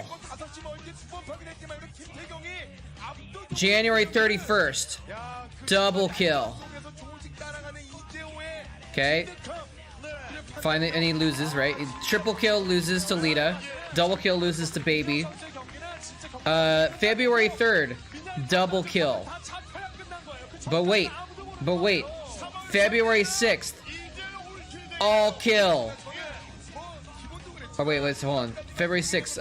January 31st. Double kill. Okay. Finally, and he loses, right? Triple kill loses to Lita. Double kill loses to Baby. February 3rd. Double kill. But wait. February 6th. All kill. Oh wait, hold on. February 6th.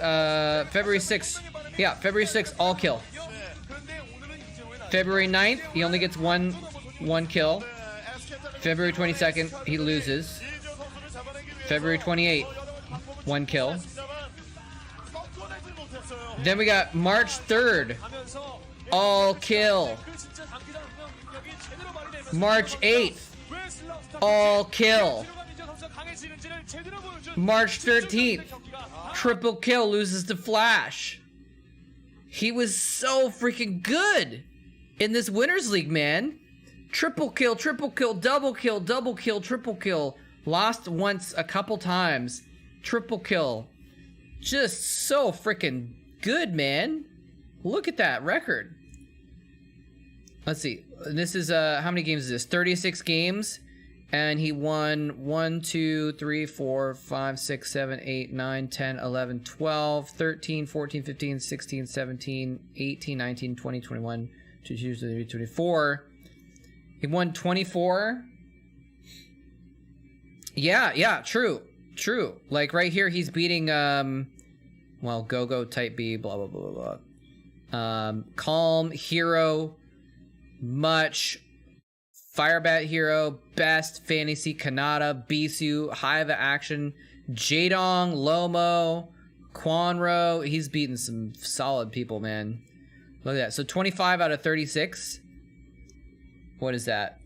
February 6th. Yeah, February 6th, all kill. February 9th, he only gets one kill. February 22nd, he loses. February 28th, 1 kill. Then we got March 3rd, all kill. March 8th, all kill. March 13th, triple kill, loses to Flash. He was so freaking good in this Winners League, man. Triple kill, double kill, triple kill. Lost once a couple times. Triple kill. Just so freaking good, man. Look at that record. Let's see. This is, how many games is this? 36 games. And he won 1, 2, 3, 4, 5, 6, 7, 8, 9, 10, 11, 12, 13, 14, 15, 16, 17, 18, 19, 20, 21, 22, 23, 24. He won 24. Yeah, true. Like right here, he's beating, well, Go Type B, blah, blah, blah, blah, blah. Calm, Hero, Much, Firebat Hero, Best, Fantasy, Kanata, Bisu, Hive Action, Jadong, Lomo, Quanro. He's beaten some solid people, man. Look at that. So 25 out of 36. What is that?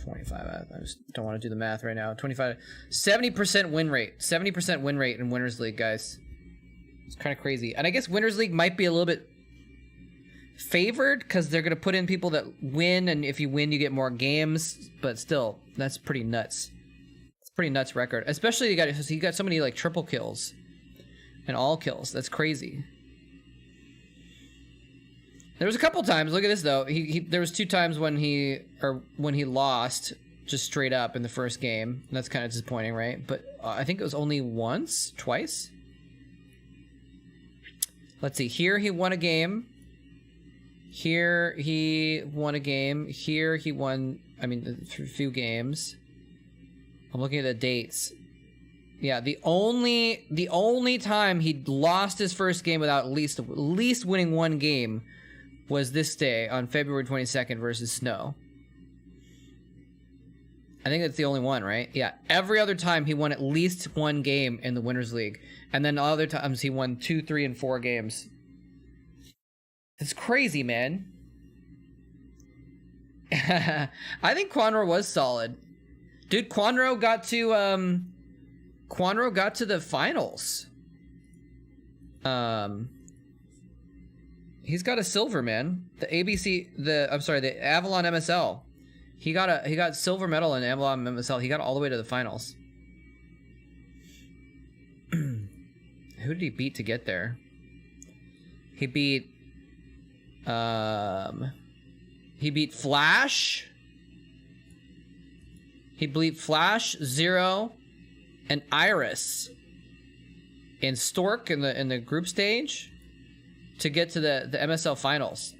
25. I just don't want to do the math right now. 25. 70% win rate. 70% win rate in Winners League, guys. It's kind of crazy. And I guess Winners League might be a little bit favored because they're gonna put in people that win, and if you win, you get more games. But still, that's pretty nuts. It's a pretty nuts record, especially he got so many like triple kills and all kills. That's crazy. There was a couple times. Look at this though. There was 2 times when he lost just straight up in the first game. That's kind of disappointing, right? But I think it was only twice. Let's see. Here he won a game. Here he won a game. Here he won. I mean, a few games. I'm looking at the dates. Yeah, the only time he lost his first game without at least winning 1 game was this day on February 22nd versus Snow. I think that's the only one, right? Yeah, every other time he won at least 1 game in the Winners League. And then other times he won 2, 3, and 4 games. It's crazy, man. I think Quanro was solid. Dude, Quanro got to the finals. He's got a silver, man. The Avalon MSL. He got silver medal in Avalon MSL. He got all the way to the finals. Who did he beat to get there? He beat Flash. He beat Flash, Zero, and Iris in Stork in the group stage to get to the MSL finals.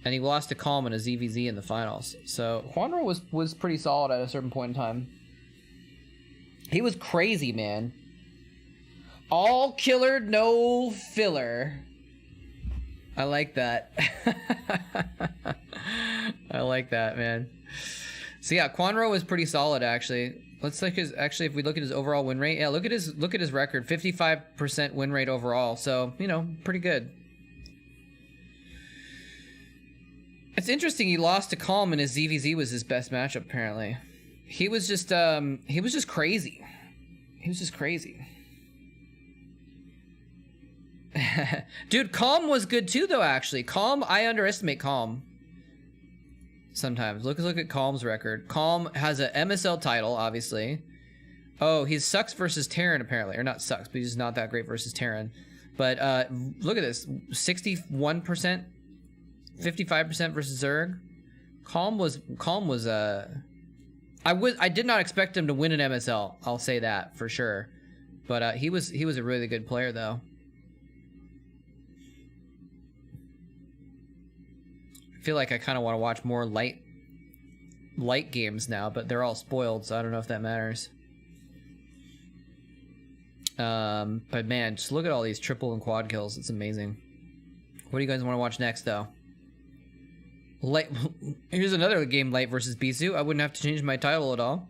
And he lost to Calm in a ZVZ in the finals. So Quanro was pretty solid at a certain point in time. He was crazy, man. All killer, no filler. I like that. I like that, man. So yeah, Quanro was pretty solid actually. Let's look if we look at his overall win rate. Yeah, look at his record. 55% win rate overall. So, you know, pretty good. It's interesting he lost to Calm and his ZVZ was his best matchup apparently. He was just crazy. He was just crazy. Dude, Calm was good too though actually. Calm, I underestimate Calm. Sometimes. Look at Calm's record. Calm has a MSL title, obviously. Oh, he sucks versus Terran apparently. Or not sucks, but he's not that great versus Terran. But look at this. 61%, 55% versus Zerg. Calm was I did not expect him to win an MSL. I'll say that for sure. But he was a really good player though. I feel like I kind of want to watch more light games now, but they're all spoiled, so I don't know if that matters. But man, just look at all these triple and quad kills. It's amazing. What do you guys want to watch next, though? Light. Here's another game, Light versus Bisu. I wouldn't have to change my title at all.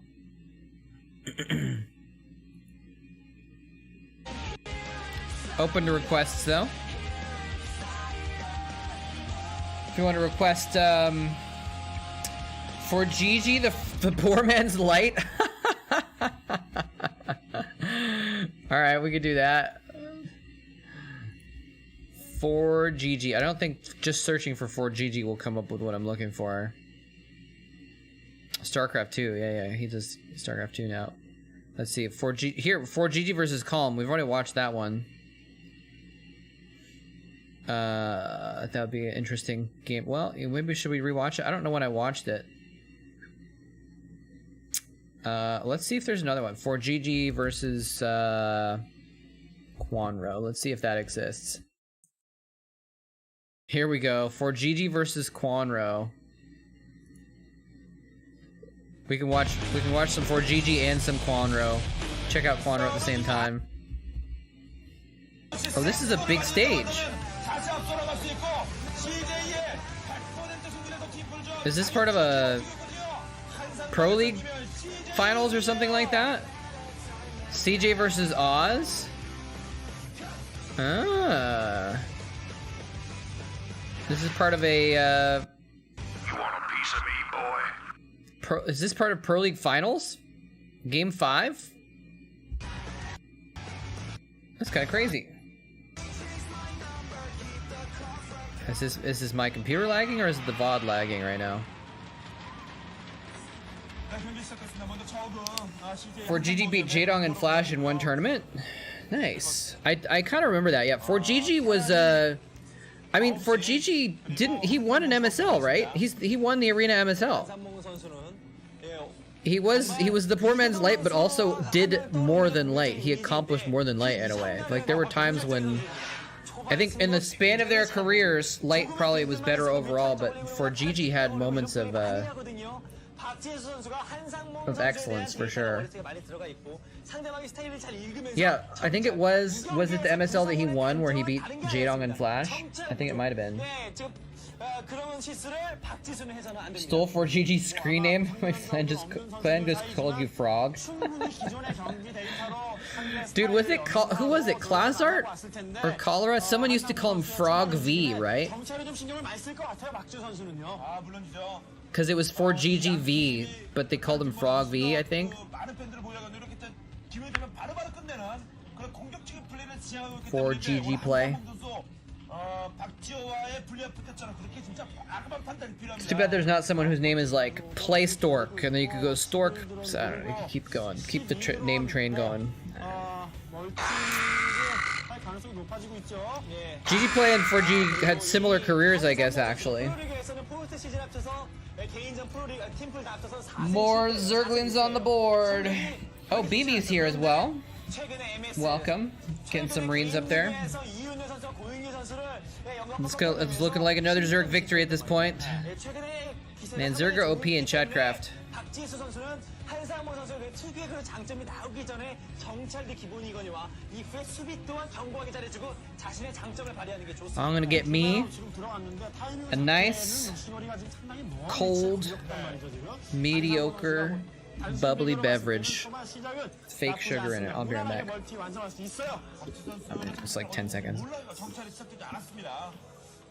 Open to requests, though. If you want to request for Gigi, the poor man's light. All right, we could do that. For Gigi, I don't think just searching for Gigi will come up with what I'm looking for. Starcraft 2, yeah, he does Starcraft 2 now. Let's see, for Gigi versus Calm. We've already watched that one. That would be an interesting game. Well, maybe should we rewatch it? I don't know when I watched it. Let's see if there's another one. For Gigi versus Quanro. Let's see if that exists. Here we go. For Gigi versus Quanro. We can watch some For Gigi and some Quanro. Check out Quanro at the same time. Oh, this is a big stage. Is this part of a Pro League finals or something like that? CJ versus Oz? Ah. This is part of a You want a piece of me, boy? Is this part of Pro League finals? Game 5? That's kind of crazy. Is this my computer lagging or is it the VOD lagging right now? For GG beat Jaedong and Flash in one tournament. Nice. I kind of remember that. Yeah, for GG was I mean, for GG he won an MSL, right? He won the arena MSL. He was the poor man's Light, but also did more than Light. He accomplished more than Light in a way. Like there were times when I think in the span of their careers, Light probably was better overall, but for GG had moments of excellence for sure. Yeah, I think it was it the MSL that he won where he beat Jaedong and Flash? I think it might have been. Stole for GG's screen name. My clan just called you Frog. Dude, was it who was it? Klazart or Cholera? Someone used to call him Frog V, right? Because it was for GGV, but they called him Frog V, I think. For GG play. It's too bad there's not someone whose name is like Play Stork, and then you could go Stork. So, I don't know, you can keep going, keep the name train going. GG play and 4G had similar careers, I guess, actually. More Zerglings on the board. Oh, BB's here as well. Welcome. Getting some Marines up there. Let's go. It's looking like another Zerg victory at this point. Man, Zerg are OP in Chatcraft. I'm gonna get me a nice, cold, mediocre, bubbly beverage. Fake sugar in it. I'll be right back. It's like 10 seconds.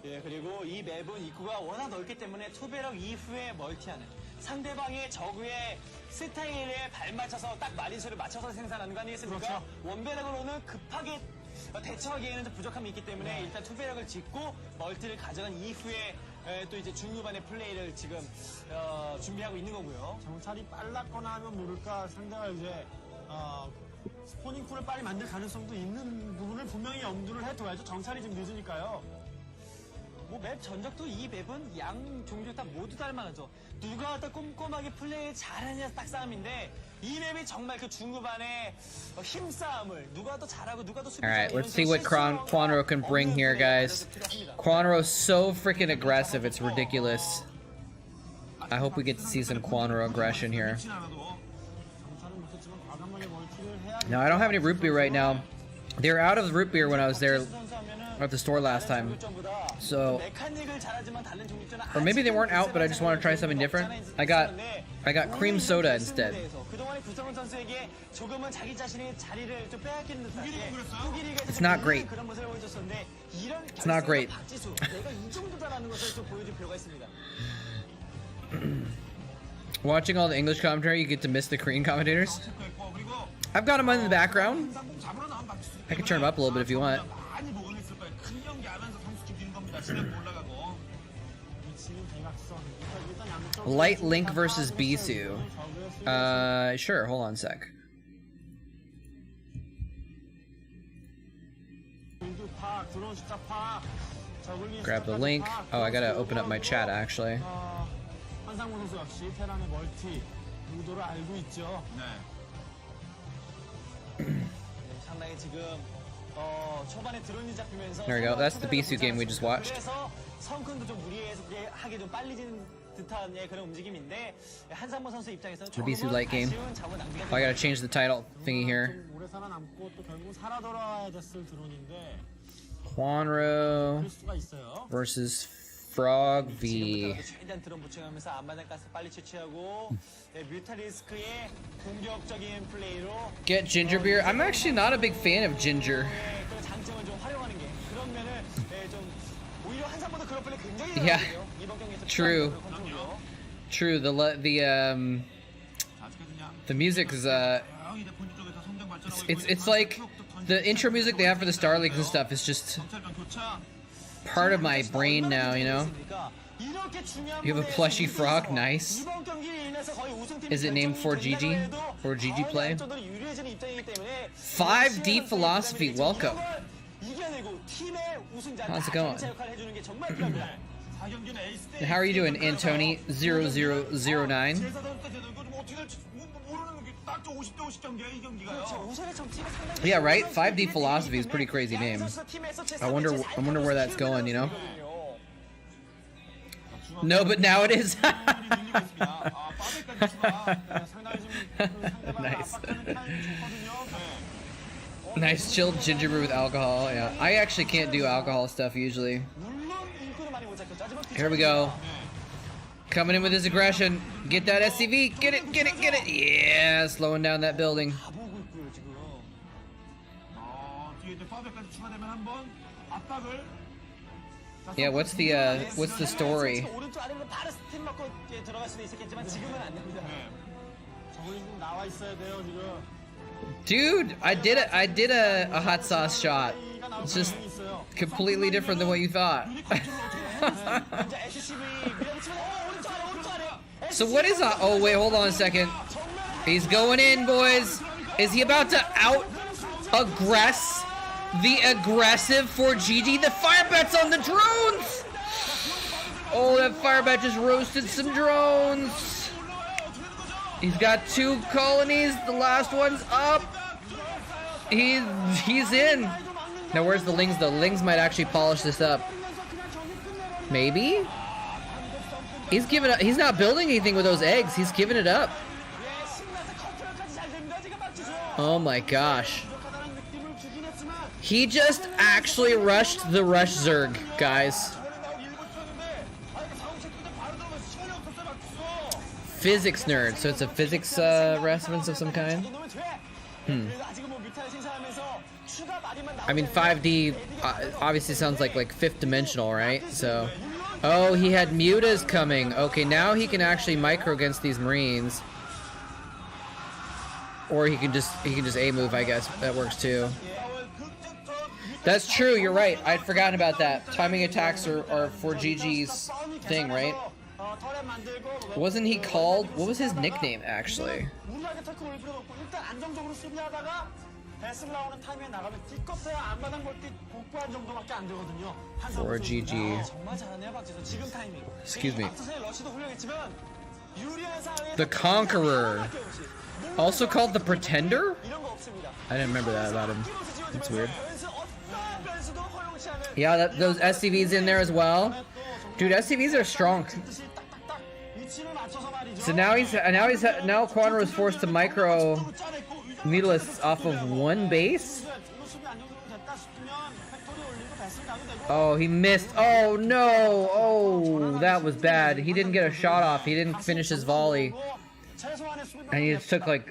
예, 그리고 이 맵은 입구가 워낙 넓기 때문에 투배럭 이후에 멀티하는 상대방의 저그의 스타일에 발맞춰서 딱 마린수를 맞춰서 생산하는 거 아니겠습니까? 그렇죠. 원배럭으로는 급하게 대처하기에는 좀 부족함이 있기 때문에 일단 투배럭을 짓고 멀티를 가져간 이후에 또 이제 중후반의 플레이를 지금 준비하고 있는 거고요. 정찰이 빨랐거나 하면 모를까 상대가 이제 스포닝풀을 빨리 만들 가능성도 있는 부분을 분명히 염두를 해둬야죠. 정찰이 좀 늦으니까요. 뭐 맵 전적도 이 맵은 양 종류 다 모두 닮아나죠. 누가 더 꼼꼼하게 플레이 잘하느냐 딱 싸움인데 이 맵이 정말 그 중후반의 힘싸움을 누가 더 잘하고 누가 더 수비. Alright, let's see what Quanro can bring here, guys. Quanro's so freaking aggressive, it's ridiculous. I hope we get to see some Quanro aggression here. No, I don't have any root beer right now. They're out of the root beer when I was there at the store last time. So, or maybe they weren't out, but I just want to try something different. I got cream soda instead. It's not great. It's not great. Watching all the English commentary, you get to miss the Korean commentators. I've got them in the background. I can turn them up a little bit if you want. Light Link versus Bisu. Sure, hold on a sec. Grab the link. Oh, I gotta open up my chat actually. There we go. That's the Bisu game we just watched. The Bisu light game. Oh, I gotta change the title thingy here. Quanro versus Frog V. Get ginger beer. I'm actually not a big fan of ginger. Yeah, true. True. The music is it's like the intro music they have for the Star Leagues and stuff is just part of my brain now, you know? You have a plushy frog? Nice. Is it named for Gigi? For Gigi play? 5D philosophy, welcome. How's it going? And how are you doing, Antony 0009? Yeah, right? 5D philosophy is a pretty crazy name. I wonder where that's going, you know? No, but now it is. Nice. Nice chilled ginger brew with alcohol. Yeah, I actually can't do alcohol stuff usually. Here we go. Coming in with his aggression. Get that SCV. Get it, get it, get it. Yeah, slowing down that building. Yeah, what's the story? Dude, I did a hot sauce shot. It's just completely different than what you thought. So what is oh wait, hold on a second. He's going in, boys. Is he about to out-aggress the aggressive for GG? The fire bat's on the drones! Oh, that fire bat just roasted some drones. He's got 2 colonies. The last one's up. He's in. Now where's the Lings though? Lings might actually polish this up. Maybe? He's giving up. He's not building anything with those eggs. He's giving it up. Oh my gosh. He just actually rushed the rush Zerg, guys. Physics nerd, so it's a physics reference of some kind? I mean, 5D obviously sounds like 5th dimensional, right? So, oh, he had mutas coming. Okay, now he can actually micro against these Marines. Or he can just A move, I guess. That works too. That's true, you're right. I'd forgotten about that. Timing attacks are for GG's thing, right? Wasn't he called? What was his nickname actually? For GG. Excuse me. The Conqueror. Also called the Pretender? I didn't remember that about him. That's weird. Yeah, those SCVs in there as well. Dude, SCVs are strong. So now Quadro is forced to micro Mutalisks off of 1 base. Oh, he missed. Oh no. Oh, that was bad. He didn't get a shot off. He didn't finish his volley. And he just took like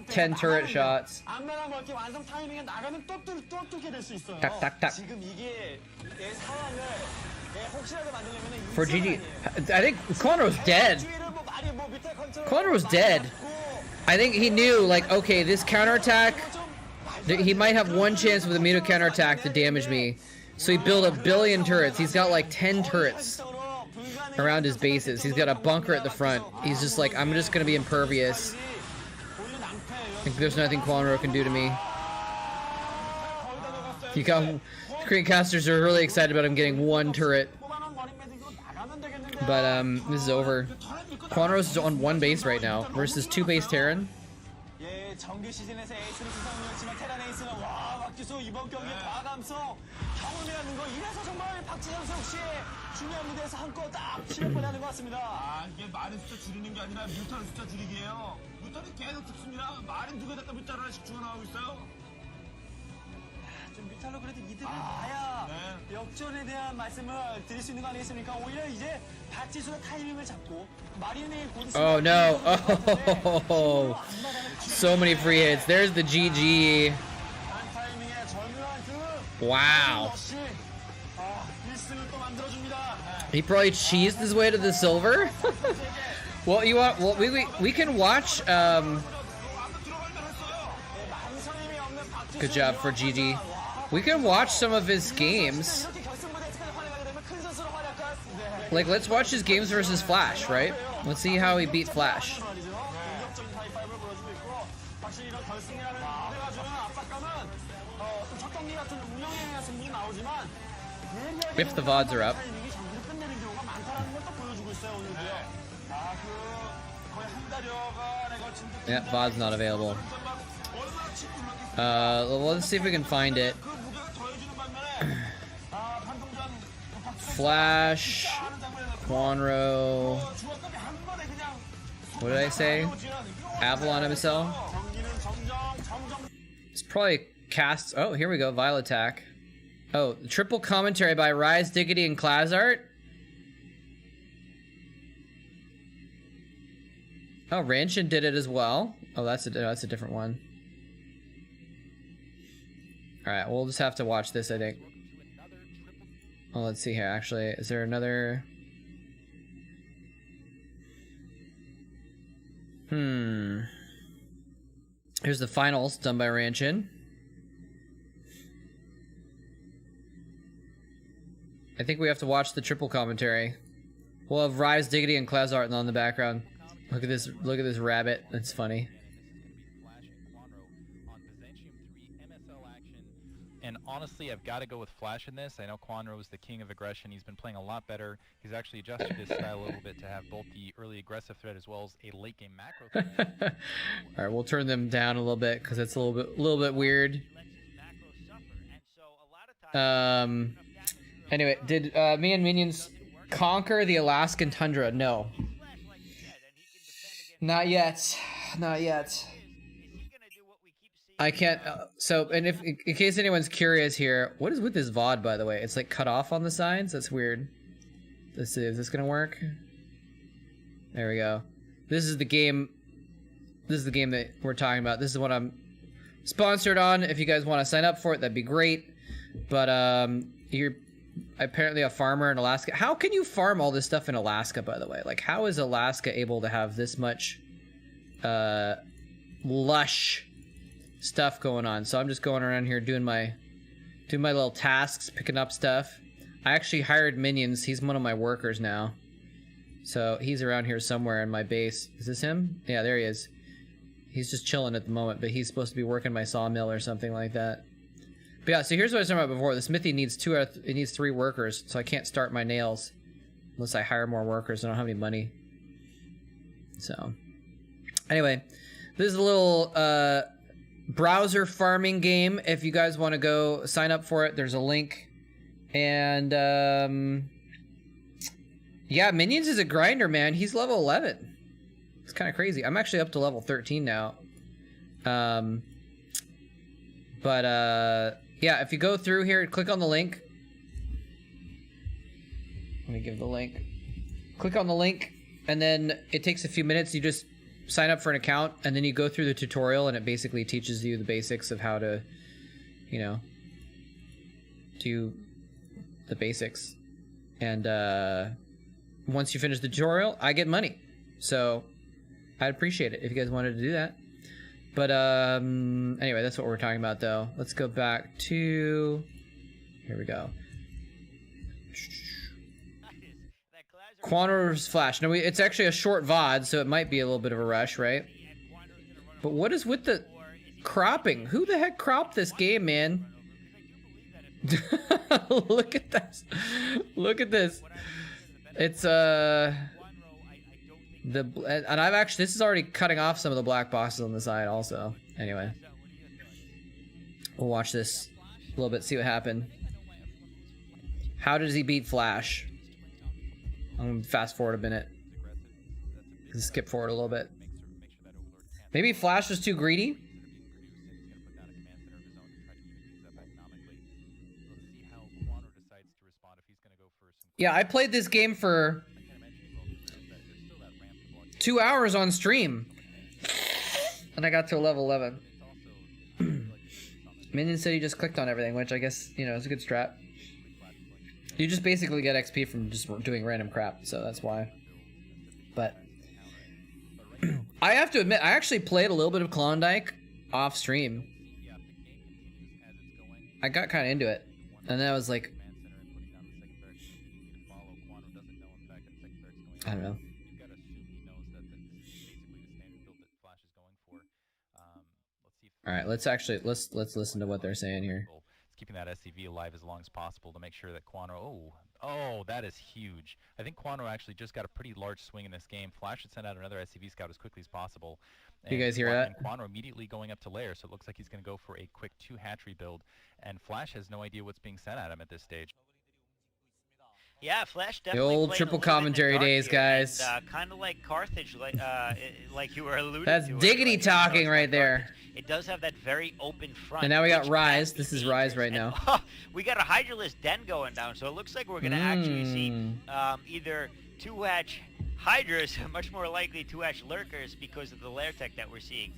10 turret shots. Tack, tack, tack. For GG, I think Quadro's dead. Quadro's dead. I think he knew, like, okay, this counterattack, he might have 1 chance with a Muto counterattack to damage me. So he built a billion turrets. He's got like 10 turrets around his bases. He's got a bunker at the front. He's just like, I'm just gonna be impervious. I think there's nothing Quadro can do to me. You got Korean casters are really excited about him getting 1 turret. But this is over. Quadro's is on 1 base right now versus 2 base Terran. 뮤탈로 그래도 이득을 봐야 역전에 대한 말씀을 드릴 수 있는 거 아니겠습니까? 오히려 이제 박지수가 타이밍을 잡고 마린의 Oh no! Oh, so many free hits. There's the GG. Wow. He probably cheesed his way to the silver. Well, you want? Well, we can watch. Good job for GG. We can watch some of his games. Like, let's watch his games versus Flash, right? Let's see how he beat Flash. If the VODs are up. Yeah, VOD's not available. Let's see if we can find it. Flash, Quanro. What did I say? Avalon MSL? It's probably cast. Oh, here we go. Vile Attack. Oh, triple commentary by Rise, Diggity, and Klazart. Oh, Ranchin did it as well. Oh, that's a different one. All right, we'll just have to watch this, I think. Oh, let's see here. Actually, is there another? Here's the finals done by Ranchin. I think we have to watch the triple commentary. We'll have Rise, Diggity, and Klazart on the background. Look at this! Look at this rabbit. That's funny. And honestly, I've got to go with Flash in this. I know Quanro is the king of aggression. He's been playing a lot better. He's actually adjusted his style a little bit to have both the early aggressive threat as well as a late game macro threat. All right, we'll turn them down a little bit because it's a little bit weird. Anyway, did me and Minions conquer the Alaskan tundra? No. Not yet. Not yet. I can't. So, and if in case anyone's curious here, what is with this VOD, by the way? It's like cut off on the sides. That's weird. Let's see. Is this gonna work? There we go. This is the game. This is the game that we're talking about. This is what I'm sponsored on. If you guys want to sign up for it, that'd be great. But you're apparently a farmer in Alaska. How can you farm all this stuff in Alaska, by the way? Like, how is Alaska able to have this much lush stuff going on? So I'm just going around here doing my little tasks, picking up stuff. I actually hired Minions. He's one of my workers now. So he's around here somewhere in my base. Is this him? Yeah, there he is. He's just chilling at the moment, but he's supposed to be working my sawmill or something like that. But yeah, so here's what I was talking about before. The smithy needs 3 workers, so I can't start my nails unless I hire more workers. I don't have any money. So anyway, this is a little browser farming game. If you guys want to go sign up for it, there's a link. And yeah, Minions is a grinder, man. He's level 11. It's kind of crazy. I'm actually up to level 13 now. Yeah, if you go through here, click on the link. Let me give the link. Click on the link, and then it takes a few minutes. You just sign up for an account, and then you go through the tutorial, and it basically teaches you the basics of how to, you know, do the basics. And once you finish the tutorial, I get money. So I'd appreciate it if you guys wanted to do that. But anyway, that's what we're talking about, though. Let's go back to... Here we go. Quanro's Flash. No, it's actually a short VOD, so it might be a little bit of a rush, right? But what is with the cropping? Who the heck cropped this game, man? Look at this. Look at this. It's and I've actually, this is already cutting off some of the black boxes on the side also. Anyway, we'll watch this a little bit, see what happened. How does he beat Flash? I'm gonna fast forward a minute. Skip forward a little bit. Maybe Flash was too greedy. Yeah, I played this game for 2 hours on stream, and I got to level 11. Minion said he just clicked on everything, which I guess, you know, is a good strat. You just basically get XP from just doing random crap, so that's why. But I have to admit, I actually played a little bit of Klondike off stream. I got kind of into it, and then I was like, I don't know. You've got to assume he knows that this is basically the standard build that Flash is going for. Let's see. All right, let's listen to what they're saying here. It's keeping that SCV alive as long as possible to make sure that Quanro. Oh, that is huge. I think Quanro actually just got a pretty large swing in this game. Flash should send out another SCV scout as quickly as possible. You guys hear that? And Quanro immediately going up to lair, so it looks like he's going to go for a quick 2 hatchery build. And Flash has no idea what's being sent at him at this stage. Yeah, Flash The definitely old played triple a little bit in the commentary dark days, here, guys. and, kind of like Carthage, like you were alluding That's to. diggity like, talking right there. It does have that very open front. And now we got which Rise. can be This is dangerous. Rise right And, now. we got a Hydralisk den going down, so it looks like we're going to actually see Mm. either 2-hatch Hydras, much more likely 2-hatch Lurkers because of the lair tech that we're seeing.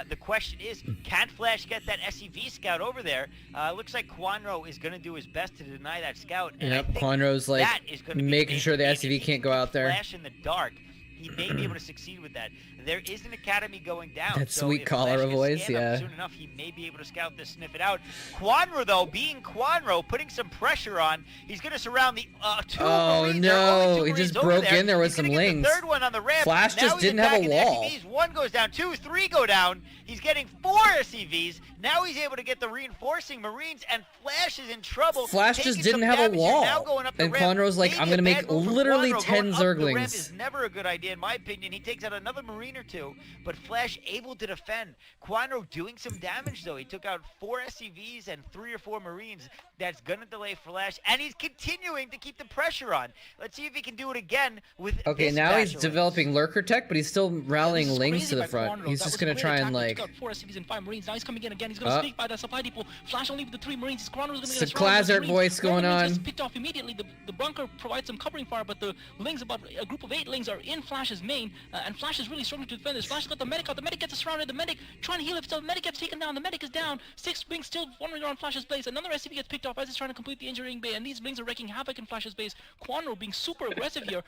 The question is, can Flash get that SCV scout over there? Looks like Quanro is going to do his best to deny that scout. And I Yep, think Quanro's like that is gonna be making sure the big. SCV If he can't go can out there. Flash in the dark, he may be able to succeed with that. There is an academy going down. That so sweet if caller Flash can voice, scan up yeah. soon enough, he may be able to scout this, sniff it out. Quanro, though, being Quanro, putting some pressure on, he's going to surround the 2 Oh, Marines. no, There are only 2 he Marines just over broke in there with He's some gonna get lings. the 3rd one on the ramp. Flash Now just he's didn't have a attacking the wall. SCVs. 1 goes down, 2, 3 go down. He's getting 4 SCVs. Now he's able to get the reinforcing Marines, and Flash is in trouble. Flash taking just didn't some have a damage here, wall. now going up the And ramp. Quanro's like, Maybe I'm a gonna make bad move for literally Quanro. 10 Going up the ramp Zerglings. is never a good idea in my opinion. He takes out another Marine or 2, but Flash able to defend. Quanro doing some damage though. He took out 4 SCVs and 3 or 4 Marines. That's gonna delay Flash, and he's continuing to keep the pressure on. Let's see if he can do it again with Okay, this now he's Basher. developing lurker tech, but he's still rallying This is lings crazy to the by front. Quanro. He's That just was gonna a try great and attack. He like. took out 4 SCVs and 5 Marines. Now he's coming in again. He's gonna sneak by that supply depot. Flash only with the 3 Marines. Quanro's gonna It's get a surrounded Klazart with voice Marines. going One Marine on. gets picked off immediately. The bunker provides some covering fire, but the lings, about a group of 8 lings, are in Flash's main, and Flash is really struggling to defend this. Flash got the medic out. The medic gets surrounded. The medic trying to heal himself. The medic gets taken down. The medic is down. 6 lings still wandering around Flash's base. Another SCV gets picked off as he's trying to complete the engineering bay, and these lings are wreaking havoc in Flash's base. Quanro being super aggressive here.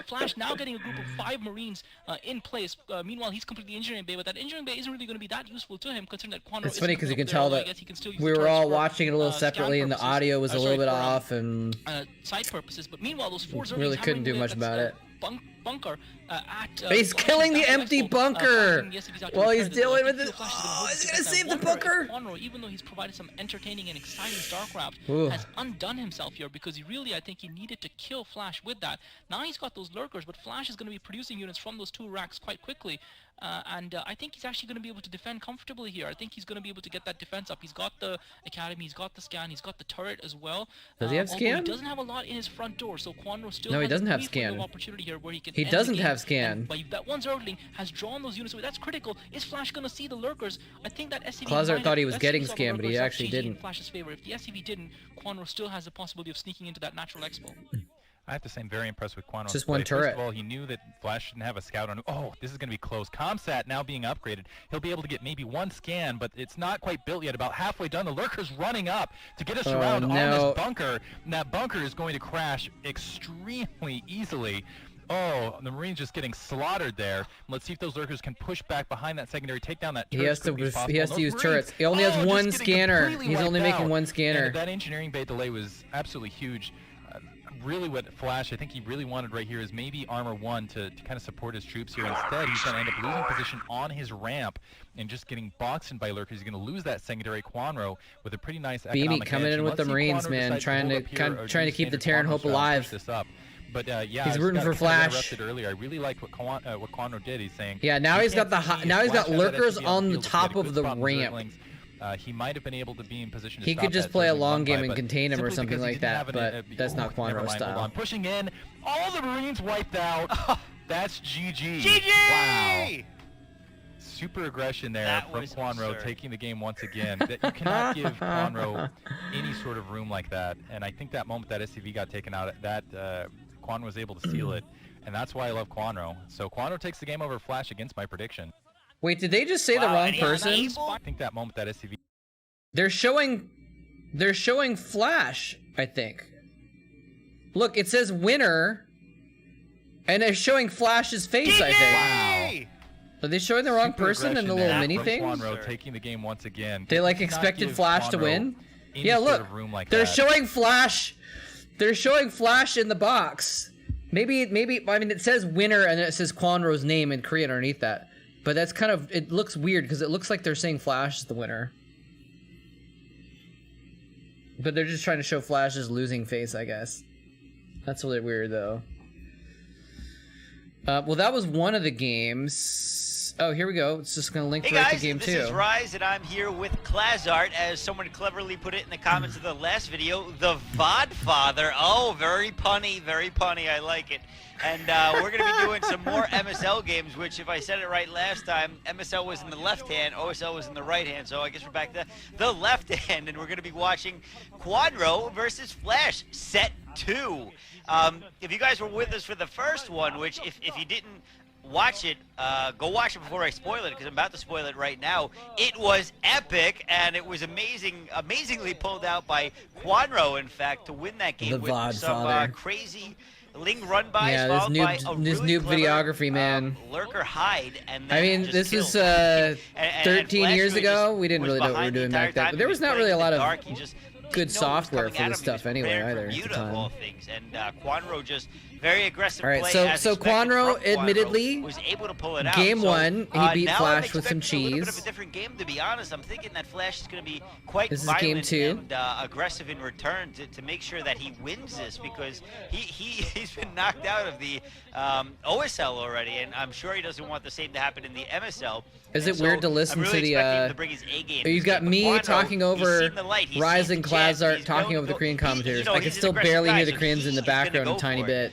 Flash now getting a group of 5 Marines in place. Meanwhile, he's completed the engineering bay, but that engineering bay isn't really going to be that useful to him, considering that Quanro It's is funny because you can there, tell although I that guess he can still use we the were turrets all for, watching it a little scan separately, and the purposes. audio was a little Sorry, bit for, off, and side purposes. But meanwhile, those 4 Zerglings really couldn't hammering do away much at about that, it. bunker at He's Flash's killing the Battle empty Expo, bunker flashing the SCVs out to while the he's turret. dealing I with think it. Flash is Oh, gonna he's hope gonna to save get the that bunker. Quanro, even though he's provided some entertaining and exciting Starcraft, Ooh. has undone himself here because he really, I think he needed to kill Flash with that. Now he's got those lurkers, but Flash is going to be producing units from those 2 racks quite quickly. And I think he's actually going to be able to defend comfortably here. I think he's going to be able to get that defense up. He's got the academy, he's got the scan, he's got the turret as well. Does he have although scan? He doesn't have a lot in his front door, so Quanro still No, he has doesn't a have brief window scan. of opportunity here where he can He end the doesn't game. have scan. And by that one Zergling has drawn those units away. That's critical. Is Flash going to see the lurkers? I think that SCV Klazart might thought he have- was SCV getting saw the scan, but he lurkers, actually that's GG in didn't. Flash's favor. If the SCV didn't, Quanro still has the possibility of sneaking into that natural expo. I have to say I'm very impressed with Quanro's Just play. one First turret. of all, he knew that Flash didn't have a scout on. Oh, this is going to be close. Comsat now being upgraded. He'll be able to get maybe 1 scan, but it's not quite built yet. About halfway done, the lurker's running up to get us around on no. this bunker. And that bunker is going to crash extremely easily. Oh, the Marine's just getting slaughtered there. Let's see if those lurkers can push back behind that secondary, take down that turret. He has as quickly as to possible. he has And to those use turrets. Marines, He only has just 1 getting scanner. completely He's only wiped making out. 1 scanner. And that engineering bay delay was absolutely huge. Really what Flash, I think he really wanted right here is maybe Armor 1 to kind of support his troops here. Instead, he's going to end up losing position on his ramp and just getting boxed in by lurkers. He's going to lose that secondary Quanro with a pretty nice Beamy economic coming edge. in And with let's the see Marines, Quanro man, decide trying hold to up here or trying to do keep the standard Terran Quanro hope style and push alive. this up. But yeah, He's I just rooting got for kinda Flash. interrupted earlier. I really like what Quanro did. He's saying Yeah, now he he's got can't the see me. now he's got Flash has that lurkers SCV on the field. If he top had a of good the spot on ramp. Zerglings, he might have been able to be in position to He stop could just that play a Zergling long run game by, and but contain him or simply something because he like didn't that, have but that's not never Quanro mind, hold style. on. Pushing in, all the Marines wiped out. That's GG. GG! Wow. Super aggression there That from was Quanro, absurd. taking the game once again. That you cannot give Quanro any sort of room like that. And I think that moment that SCV got taken out, that Quanro was able to seal it. And that's why I love Quanro. So Quanro takes the game over Flash against my prediction. Wait, did they just say the Wow, wrong and he's person? unable- I think that moment that SCV... They're showing Flash, I think. Look, it says winner, and they're showing Flash's face, I think. Wow. Are they showing the wrong Super person in the aggression little there mini from thing? Quanro taking the game once again. They like You cannot expected give Flash to Quanro win? any Yeah, sort look. of room like They're that. showing Flash. They're showing Flash in the box. Maybe, I mean, it says winner and then it says Quanro's name in Korean underneath that. But that's kind of, it looks weird because it looks like they're saying Flash is the winner. But they're just trying to show Flash's losing face, I guess. That's really weird, though. Well, that was one of the games. Oh, here we go. It's just going to link right to game 2. This is Rise, and I'm here with Klazart, as someone cleverly put it in the comments of the last video, the Vodfather. Oh, very punny, I like it. And we're going to be doing some more MSL games, which, if I said it right last time, MSL was in the left hand, OSL was in the right hand, so I guess we're back to the left hand, and we're going to be watching Quadro versus Flash, set 2. If you guys were with us for the first one, which if you didn't watch it, go watch it before I spoil it, because I'm about to spoil it right now. It was epic, and it was amazingly pulled out by Quadro, in fact, to win that game with some crazy Ling run-bys, yeah, followed by a this really noob videography, man. Lurker hide, and then I mean, this is 13 years ago. We didn't really know what we were doing back then. But there was not really a lot of good software for this stuff anyway, either at the time. And Quadro just very aggressive. All right, play so Quadro, admittedly, was able to pull it out. game 1, he beat now Flash I'm with some expecting a little bit cheese. of a different game, to be honest. I'm thinking that Flash is going to be quite This is violent game 2. and aggressive in return to make sure that he wins this, because he's been knocked out of the OSL already, and I'm sure he doesn't want the same to happen in the MSL. Is it weird to listen really to the you've got me talking over Rise and Klazart talking over the Korean commentators. I can still barely hear the Koreans in the background a tiny bit.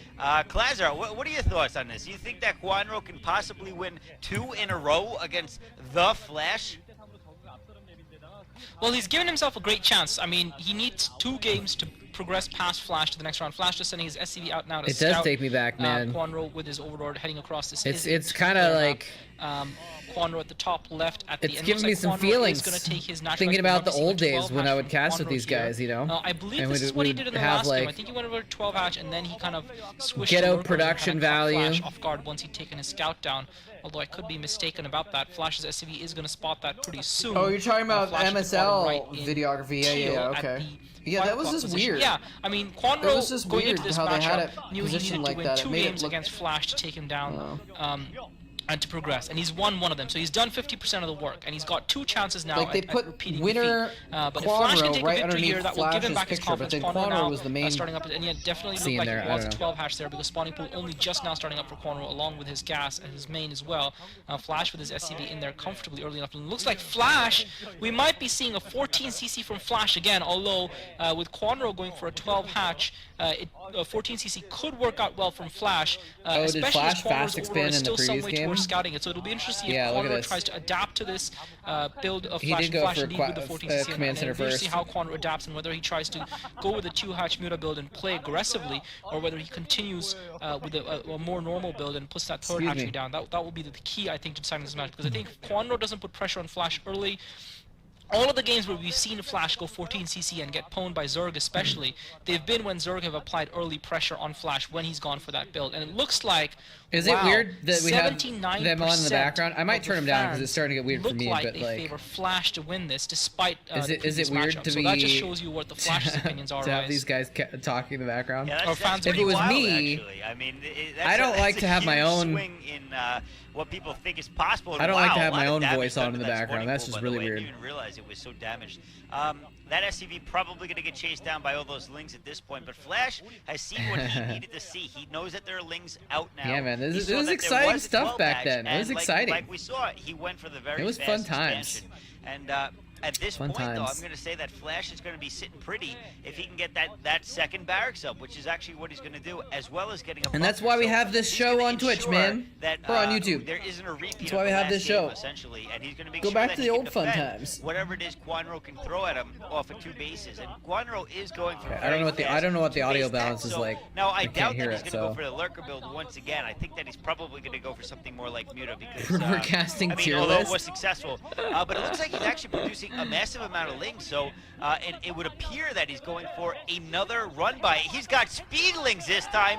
Klazart, what are your thoughts on this? You think that Quadro can possibly win 2 in a row against the Flash? Well, he's given himself a great chance. I mean, he needs 2 games to progress past Flash to the next round. Flash just sending his SCV out now to It scout. does take me back, man. Quadro with his Overlord heading across this. It's kind of like Quadro at the top left at the end. It's giving me some Quadro feelings. Take his Thinking about the old days when I would cast with these guys, you know. I believe and this is what he did in the last game. I think he went over 12 hatch and then he kind of switched ghetto to production kind of value. Flash off guard once he'd taken his scout down. Although I could be mistaken about that. Flash's SCV is going to spot that pretty soon. Oh, you're talking about MSL right videography? Yeah, okay. Yeah, that was just weird. Yeah, I mean, Quadro was just going weird into this how they had matchup it knew he positioned needed like to win that. 2 games against Flash to take him down. And to progress, and he's won one of them, so he's done 50% of the work, and he's got 2 chances now. Like they put winner but if Flash can Quadro take right a victory here, underneath that will give him Flash's back his picture, but confidence. then Quadro Quadro now was the main starting up, and yet definitely looked scene like there, it I was a don't know. 12 hatch there because spawning pool only just now starting up for Quadro along with his gas and his main as well. Flash with his SCV in there comfortably early enough, and it looks like Flash. We might be seeing a 14 CC from Flash again, although with Quadro going for a 12 hatch. 14 CC could work out well from Flash, especially did Flash as fast Quadro's expand is in the still some previous way game? towards scouting it. So it'll be interesting if Yeah, look at Quadro this. tries to adapt to this build of He Flash. did go Flash for lead with the 14 CC, command and center it'll be interesting first. how Quadro adapts and whether he tries to go with a 2-hatch Muta build and play aggressively, or whether he continues with a more normal build and puts that 3rd Excuse hatchery me. down. That will be the key, I think, to deciding this match, because I think Quadro doesn't put pressure on Flash early. All of the games where we've seen Flash go 14 CC and get pwned by Zerg especially, they've been when Zerg have applied early pressure on Flash when he's gone for that build. And it looks like, Is wow, it weird that we have 79% them on in the background? I might of turn the them down because fans it's starting to get weird for look me. like But they like, favor Flash to win this, despite is the it previous weird matchup. to so be that just shows you what the Flash's opinions are. to have Rise. these guys talking in the background? Yeah, Our that's fans pretty If it was wild, me, actually. I mean, I don't like that's a to have my huge own- swing in what people think is possible. I don't like to Wow, have a lot my of own damage voice done on in to the that background. spawning That's pool, just by the really way. I weird. didn't even realize it was so damaged. That SCV probably going to get chased down by all those lings at this point, but Flash has seen what he needed to see. He knows that there are lings out now. Yeah, man, He this saw was that there exciting was a stuff 12 back hatch, then. It and was like, exciting. Like we saw, he went for the very It was fast fun times. expansion. And at this Fun point, though, times. I'm going to say that Flash is going to be sitting pretty if he can get that second barracks up, which is actually what he's going to do, as well as getting a And that's buffer. why we So have this he's show gonna on Twitch, ensure man. That, Or on YouTube. There isn't a repeat That's of why we the have last this game, show. essentially, and he's going to make Go sure back that to he the can old fun defend times. whatever it is Quadro can throw at him off of 2 bases, and Quadro is going for. I don't know what the audio two-base balance tech, is so like. Now I I can't doubt hear that he's it, going to so. go for the lurker build once again. I think that he's probably going to go for something more like Muta because We're casting I mean, tier although it list. was successful, but it looks like he's actually producing a massive amount of lings. So it would appear that he's going for another run by. He's got speedlings this time.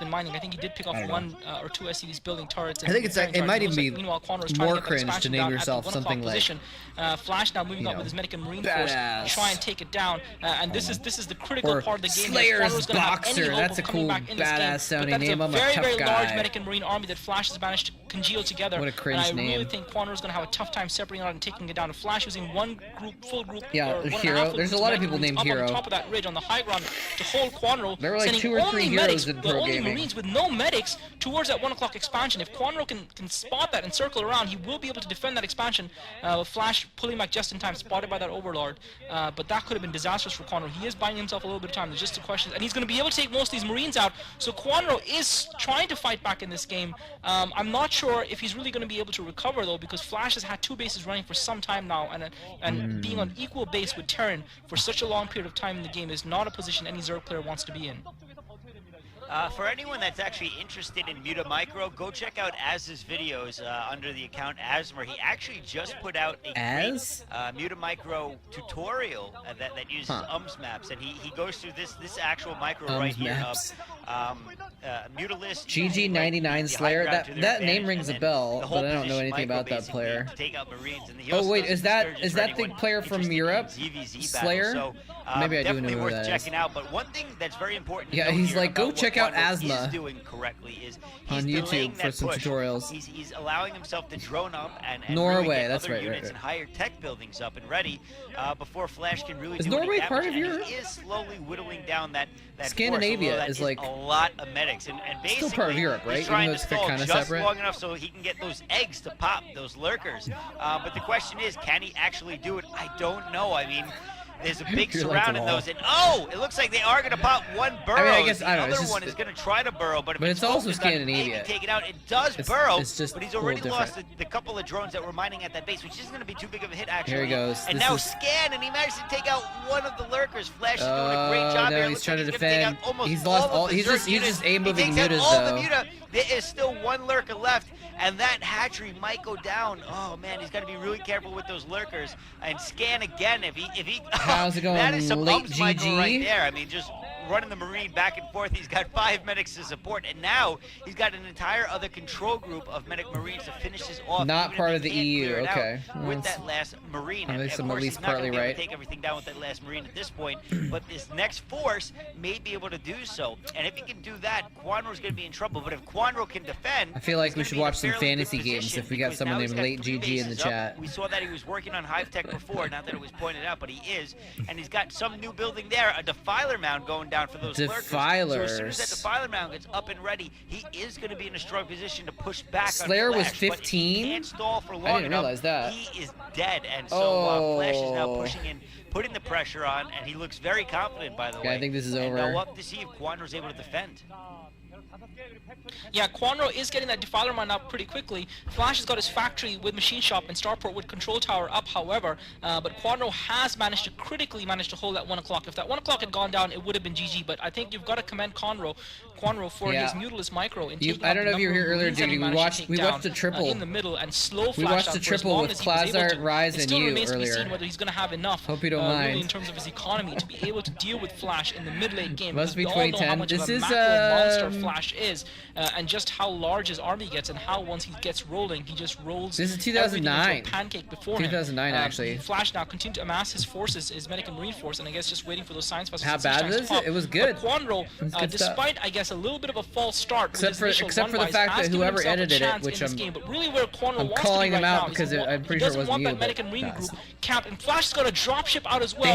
been mining. I think he did pick off I don't one or two see these building turrets. I think it's it might even be Meanwhile, Quanro is trying more to get that cringe to expansion name down yourself at the 1 something o'clock like, position. Flash now moving up with his Medic and Marine force badass. to try and take it down. And this is the critical Or part of the game. Slayer's Quanro's gonna have any Boxer. hope That's of a coming cool, back in this game, badass but sounding that is name. a I'm a very, tough very large guy. Medic and Marine army that Flash has managed to congeal together. What a cringe and I really name. think Quanro's going to have a tough time separating out and taking it down. To Flash using one group, full group, Yeah, or one and a Hero. half full There's a groups lot of Medic people Marines named up Hero. on top of that ridge on the high ground to hold Quanro. There were like sending 2 or 3 only heroes medics, in pro only gaming. Marines with no medics towards that 1 o'clock expansion. If Quanro can spot that and circle around, he will be able to defend that expansion. Flash pulling back just in time, spotted by that Overlord. But that could have been disastrous for Quanro. He is buying himself a little bit of time. There's just a question, and he's going to be able to take most of these Marines out. So Quanro is trying to fight back in this game. I'm not sure if he's really going to be able to recover though, because Flash has had 2 bases running for some time now, and being on equal base with Terran for such a long period of time in the game is not a position any Zerg player wants to be in. For anyone that's actually interested in Muta Micro, go check out Az's videos under the account Asmer. He actually just put out a great Muta Micro tutorial that uses UMS maps, and he goes through this actual micro right here maps. of Mutalist. GG99 Slayer. That name rings a bell, but I don't know anything about that player. Oh wait, is that the player from Europe? Slayer? So, maybe I do know definitely who worth that is. checking out. But one thing that's very important. Yeah, to note he's here like, go about check what out Quanro Asthma is doing correctly is on he's YouTube delaying for that some push. tutorials. He's allowing himself to drone up and Norway, really get that's other right, units right. and higher tech buildings up and ready before Flash can really Is do Norway any part damage. of And Europe? he is slowly whittling down that Scandinavia force, that is like a lot of medics and basically still part of Europe, right? he's trying Even though to it's stall kinda just separate. long enough so he can get those eggs to pop, those lurkers. But the question is, can he actually do it? I don't know. I mean, there's a big You're like surround in the wall. those, and it looks like they are going to pop one burrow. I mean, I guess, the I don't know, other it's just- one is going to try to burrow, but if but it's also focused on Scandinavia. maybe take it out, it does It's- burrow. it's just but he's a little already lost different. the couple of drones that were mining at that base, which isn't going to be too big of a hit actually. Here he goes. And This now is- scan, and he managed to take out one of the lurkers. Flash is doing a great job no, here. he's Looks trying like to he's gonna take defend. out almost He's lost all of all. the He's Zerg just units. aim He moving takes out mutas all the though. muta. There is still one lurker left, and that hatchery might go down. Oh man, he's got to be really careful with those lurkers and scan again if he. How's it going, That is some late umps Michael right GG? there. I mean, just running the Marine back and forth. He's got 5 medics to support, and now he's got an entire other control group of medic Marines to finish this off. Not even if part he of the can't EU, clear it out okay. With That's- that last Marine, at and least of I'm at course least he's not going partly to be able right. to take everything down with that last Marine at this point. But this next force may be able to do so, and if he can do that, Quanro's going to be in trouble. But if Quanro can defend, I feel like he's we gonna should be in a watch some fairly good fantasy games position if we got because someone now he's named got Late 3 GG in the bases up. chat. We saw that he was working on Hive Tech before, not that it was pointed out, but he is, and he's got some new building there, a Defiler mound going down for those lurkers. So as soon as that Defilers. Defiler mound gets up and ready, he is going to be in a strong position to push back Slayer on was Flash, but if he 15? can't stall for I long didn't enough, realize that. he is dead, and so Flash is now Oh. pushing in, putting the pressure on, and he looks very confident, by the way. I think this is And over. now we'll have to see if Quanro's able to defend. Yeah, Quanro is getting that Defiler mine up pretty quickly. Flash has got his factory with Machine Shop and Starport with Control Tower up, however. But Quanro has managed to critically manage to hold that 1 o'clock. If that 1 o'clock had gone down, it would have been GG. But I think you've got to commend Quanro for Yeah. his Mutalist micro. In You- taking I out don't the know if you were number here of earlier, Marines that he Diggy. managed to take We watched down, the triple. in the middle and slow We Flash watched down the for as triple long with as he was able Klazar, to. Rise, It and still you remains to be earlier. seen whether he's going to have enough. Hope you don't really mind. in terms of his economy to be able to deal with Flash in the mid-late game. Must because be we all know how 2010. much This of a is, macro monster Flash is, and just how large his army gets, and how once he gets rolling, he just rolls. This is everything into 2009. a pancake before him. 2009 actually. Flash now continued to amass his forces, his Medic and Marine force, and I guess just waiting for those science vessels. How to see bad chance is to it? pop. It was good. But Quanro, It's good stuff. despite I guess a little bit of a false start, with Except his for- initial except for the run-wise, fact has that given whoever himself a edited it, chance which in this I'm- game, but really where Quanro I'm wants calling to be him right out now, because he I'm pretty sure it doesn't wasn't want you, that Medic but- and Marine no, group it's- capped, and Flash's got a dropship out as well. They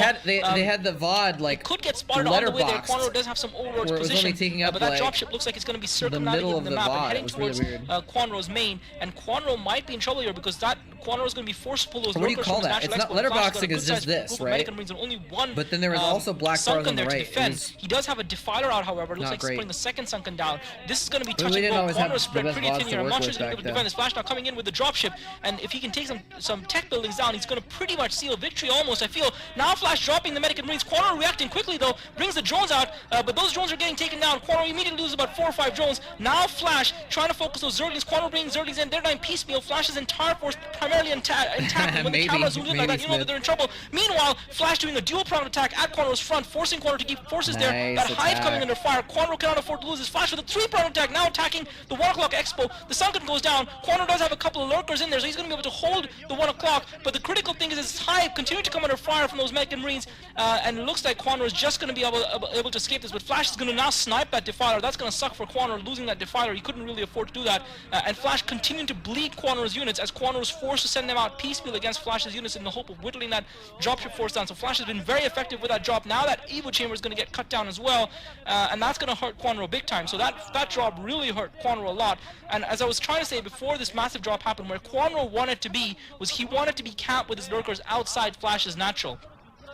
had the VOD like could get spotted on the way there. letterboxed, Quanro does have some overlord's where it was only position, taking up, but that like, dropship looks like it's going to be the circumnavigating middle of the the map VOD. and It heading was towards really weird. Quanro's main, and Quanro might be in trouble here because that Quanro is going to be forced to pull those What do you lurkers call from his that? natural It's not export. Flash has got a letterboxing, it's good-sized just this, group of right? Medic and Marines and only one But then there was also black sunken bars on the there to right. It defend. was He does have a Defiler out, however. It looks not like he's great. putting the second sunken down. This is going to be We touch and didn't go. always have Quanro's the spread best pretty VODs thin to here. I'm work not sure with he's going to back be able to then. defend this. Flash now coming in with the dropship, and if he can take some tech buildings down, he's going to pretty much seal victory almost, I feel. Now Flash dropping the Medic and Marines. Quanro reacting quickly though, brings the drones out, but those drones are getting taken down. Quanro immediately loses about 4 or 5 drones. Now Flash trying to focus those Zerglings. Quanro bringing Zerglings in. They're dying piecemeal. Flash's entire force primarily early and tackle. When the camera zooms in like that, you know that they're in trouble. Meanwhile, Flash doing a dual-pronged attack at Quanro's front, forcing Quanro to keep forces there. That Hive coming under fire. Quanro cannot afford to lose his Flash with a 3-pronged attack, now attacking the 1 o'clock Expo. The Sunken goes down. Quanro does have a couple of lurkers in there, so he's going to be able to hold the 1 o'clock. But the critical thing is his Hive continue to come under fire from those Mech and Marines, and it looks like Quanro is just going to be able to escape this. But Flash is going to now snipe that Defiler. That's going to suck for Quanro, losing that Defiler. He couldn't really afford to do that. And Flash continuing to bleed Quanro's units as Quanro is forced to send them out piecemeal against Flash's units in the hope of whittling that dropship force down. So Flash has been very effective with that drop. Now that Evo Chamber is going to get cut down as well, and that's going to hurt Quanro big time. So that drop really hurt Quanro a lot. And as I was trying to say before this massive drop happened, where Quanro wanted to be was he wanted to be camped with his lurkers outside Flash's natural.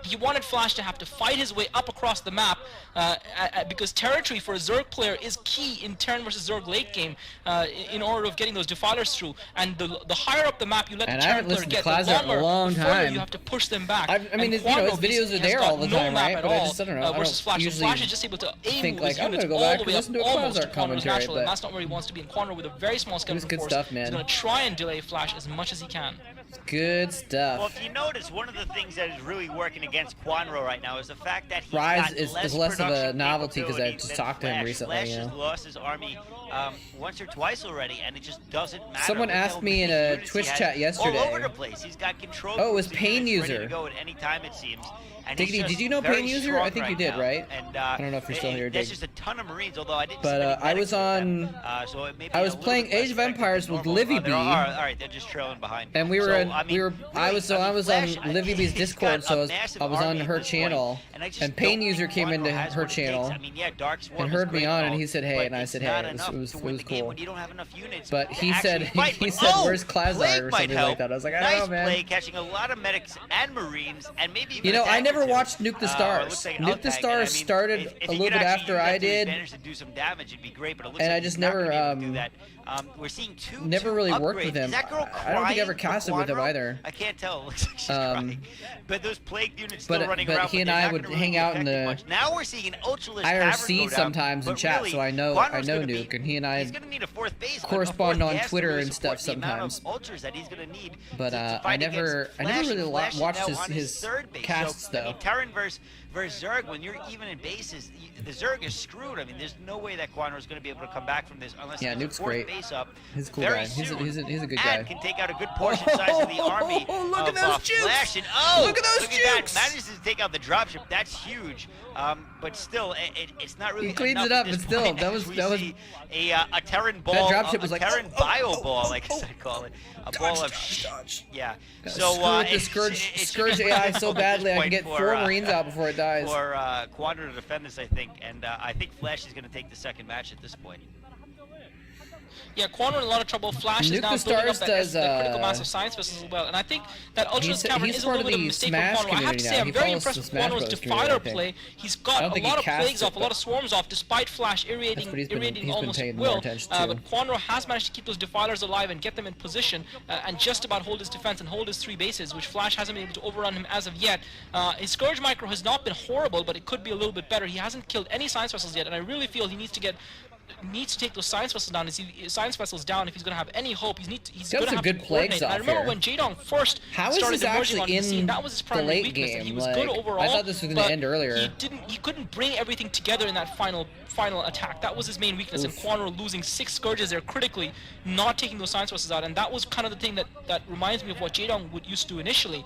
He wanted Flash to have to fight his way up across the map because territory for a Zerg player is key in Terran versus Zerg late game in order of getting those defilers through. And the higher up the map you let the Terran player get, the longer you have to push them back. I mean, his videos are there all the time, right? But I just don't know. Versus Flash. So Flash is just able to aim with his units all the way up almost to Quanro's natural, and that's not where he wants to be. And Quanro with a very small skeleton force is going to try and delay Flash as much as he can. Good stuff. Well, if you notice, one of the things that is really working against Quanro right now is the fact that he's Rise got is less of a novelty because I just talked to him recently. Flash has lost his army once or twice already, and it just doesn't matter. Someone asked me in a Twitch chat yesterday. All over the place. He's got control. Oh, it was Pain User. Ready to go at any time, it seems. And Diggity, did you know Pain User? I think you did, right? And, I don't know if you're still here, Dig. There's just a ton of Marines, although I didn't. But I was on. I was playing Age of Empires with Livy B. All right, they're just trailing behind. And we were I was on Livy B's Discord, so I was on her channel, and Pain User came into her channel and heard me on, and he said, "Hey," and I said, "Hey," it was cool. But he said, "Where's Klazar?" or something like that. I was like, "I don't know, man." Nice play, catching a lot of medics and Marines, and maybe even. You know, I never watched Nuke the Stars. Nuke the Stars started a little bit after I did, and I just never we're seeing never really worked with him. I don't think I ever casted with him either. I can't tell. It looks like she's crying. But those plague units still running around. But he and I would hang out in the now we're seeing an Ultralisk IRC sometimes in chat, so I know Nuke, and he and I correspond on Twitter and stuff sometimes. But I never really watched his casts though. I mean, Terran versus Zerg, when you're even in bases, the Zerg is screwed. I mean, there's no way that Quanro is going to be able to come back from this unless he Nuke's great. Base up. He's a cool guy. He's a good guy. And can take out a good portion size of the army. Look at those jukes! Flash and, look at those jukes! Manages to take out the dropship. That's huge. But still, it's not really. He cleans it up, but still, that was a Terran ball. That dropship was like Terran bio ball, like I call it. A ball of yeah. So the Scourge AI so badly I can get 4 Marines out before it dies. For Quanro to defend this, I think, and I think Flash is going to take the second match at this point. Yeah, Quanro in a lot of trouble. Flash is now building up that critical mass of science vessels as well. And I think that Ultralisk Cameron is a little bit of a mistake for Quanro. I have to say, I'm very impressed with Quanro's Defiler play. He's got a lot of plagues off, a lot of swarms off, despite Flash irradiating almost at will. But Quanro has managed to keep those Defilers alive and get them in position and just about hold his defense and hold his 3 bases, which Flash hasn't been able to overrun him as of yet. His Scourge Micro has not been horrible, but it could be a little bit better. He hasn't killed any science vessels yet, and I really feel he needs to take those science vessels down. If he's going to have any hope. He's going to have to coordinate. I remember when Jaedong first started emerging on the scene, that was his primary weakness. And he was good overall. I thought this was going to end earlier. He couldn't bring everything together in that final attack. That was his main weakness. And Quanro losing 6 Scourges there critically, not taking those science vessels out. And that was kind of the thing that reminds me of what Jaedong used to do initially,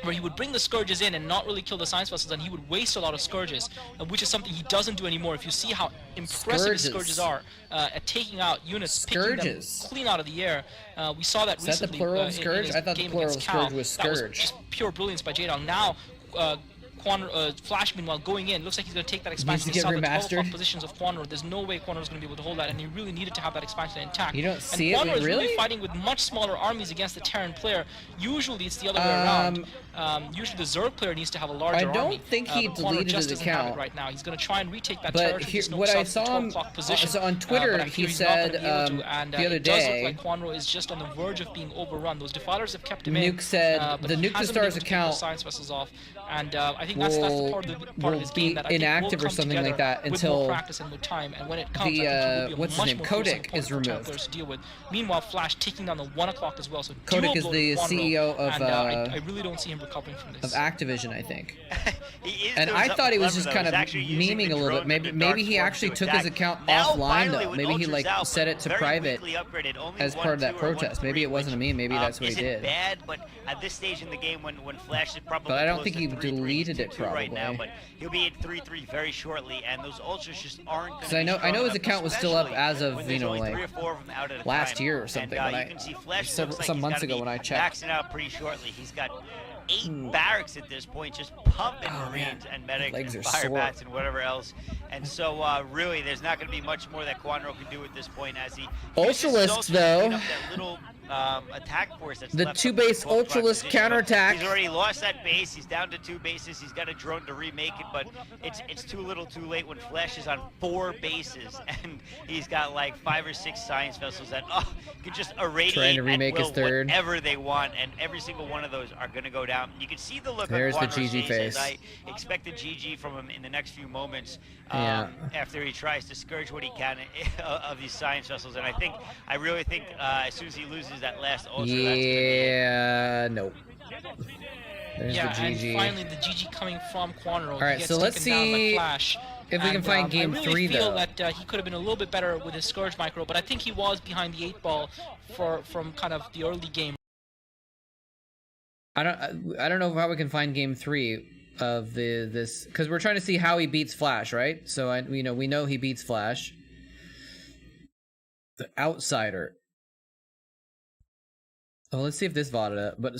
where he would bring the Scourges in and not really kill the science vessels, and he would waste a lot of Scourges, which is something he doesn't do anymore. If you see how impressive his Scourges are at taking out units, picking them clean out of the air, we saw that recently. Is that the plural of Scourge? I thought the plural of Scourge was Scourge. That was just pure brilliance by Jaedong. Now, Flash, meanwhile, going in, looks like he's going to take that expansion. He saw the 12 positions of Quanro. There's no way Quanro's going to be able to hold that, and he really needed to have that expansion intact. You don't see and Quanro it, is really fighting with much smaller armies against the Terran player. Usually, it's the other way around. usually the Zerg player needs to have a larger I don't army. think he but Quanro deleted just his doesn't have it account. right now. He's going to try and retake that But territory. here, Snow what I South to saw him 12 o'clock position. so on Twitter, but I he fear he's not gonna said be able to, and, the other it does day, look like Quanro is just on the verge of being overrun. Those defilers have kept him Nuke in. said but the he Nuke the hasn't Stars been able to get account those science vessels off, and I think that's the part of his game that I think inactive will or come something like together that with until more practice and with time. And when it comes, I think he will be a what's his much name, more fearsome Kotick opponent is for Terran removed. players to deal with. Meanwhile, Flash taking down the 1 o'clock as well. So Kotick is duo the blow to Quanro, CEO of and I really don't see him recovering from this. of Activision, I think. He is And doing I thought he was something just clever, kind of though. He's actually using memeing the a little bit. drones and Maybe the maybe dark he swarms actually to took his attack. account Now, offline finally, though. with Maybe he Ultras like out, set it to very private weakly upgraded, only as part of that 1-2 or protest. Maybe it 1-3, wasn't a meme. Maybe that's what he isn't did. bad, but at this stage in the game, when Flash is probably But I don't close think to he 3-3, deleted it 2-2 right now, probably. but he'll be at 3-3 very shortly, and those Ultras just aren't going to So I know his enough, account was still up especially as of when you there's know only like 3 or 4 of them out at a last time. year or something. And, when you can see Flash some looks like some he's months gotta ago be when I checked. maxing out pretty shortly. He's got 8 barracks at this point, just pumping Oh, Marines man. and medics Legs and are fire sore. bats and whatever else. And so really, there's not going to be much more that Quanro can do at this point as he Ultralisks, though. that little attack force that's The left 2-base up in the 12 o'clock Ultralisk position. counterattack. He's already lost that base. He's down to 2 bases. He's got a drone to remake it, but it's too little, too late when Flash is on 4 bases and he's got like 5 or 6 science vessels that could just irradiate Trying to remake at will his third. whatever they want, and every single one of those are going to go down. You can see the look There's on the Quanro's GG face. I expect a GG from him in the next few moments Yeah. after he tries to scourge what he can of these science vessels, and I really think as soon as he loses that last Ultra, that's gonna be it. Yeah, nope. There's Yeah, the GG. and finally the GG coming from Quanro. All right, He gets so let's taken down by see Flash. if we can And, find game I really 3 feel though. that he could have been a little bit better with his Scourge micro, but I think he was behind the 8 ball from kind of the early game. I don't know how we can find game 3 of this because we're trying to see how he beats Flash, right? So we know he beats Flash. The Outsider. Oh, let's see if this VOD. But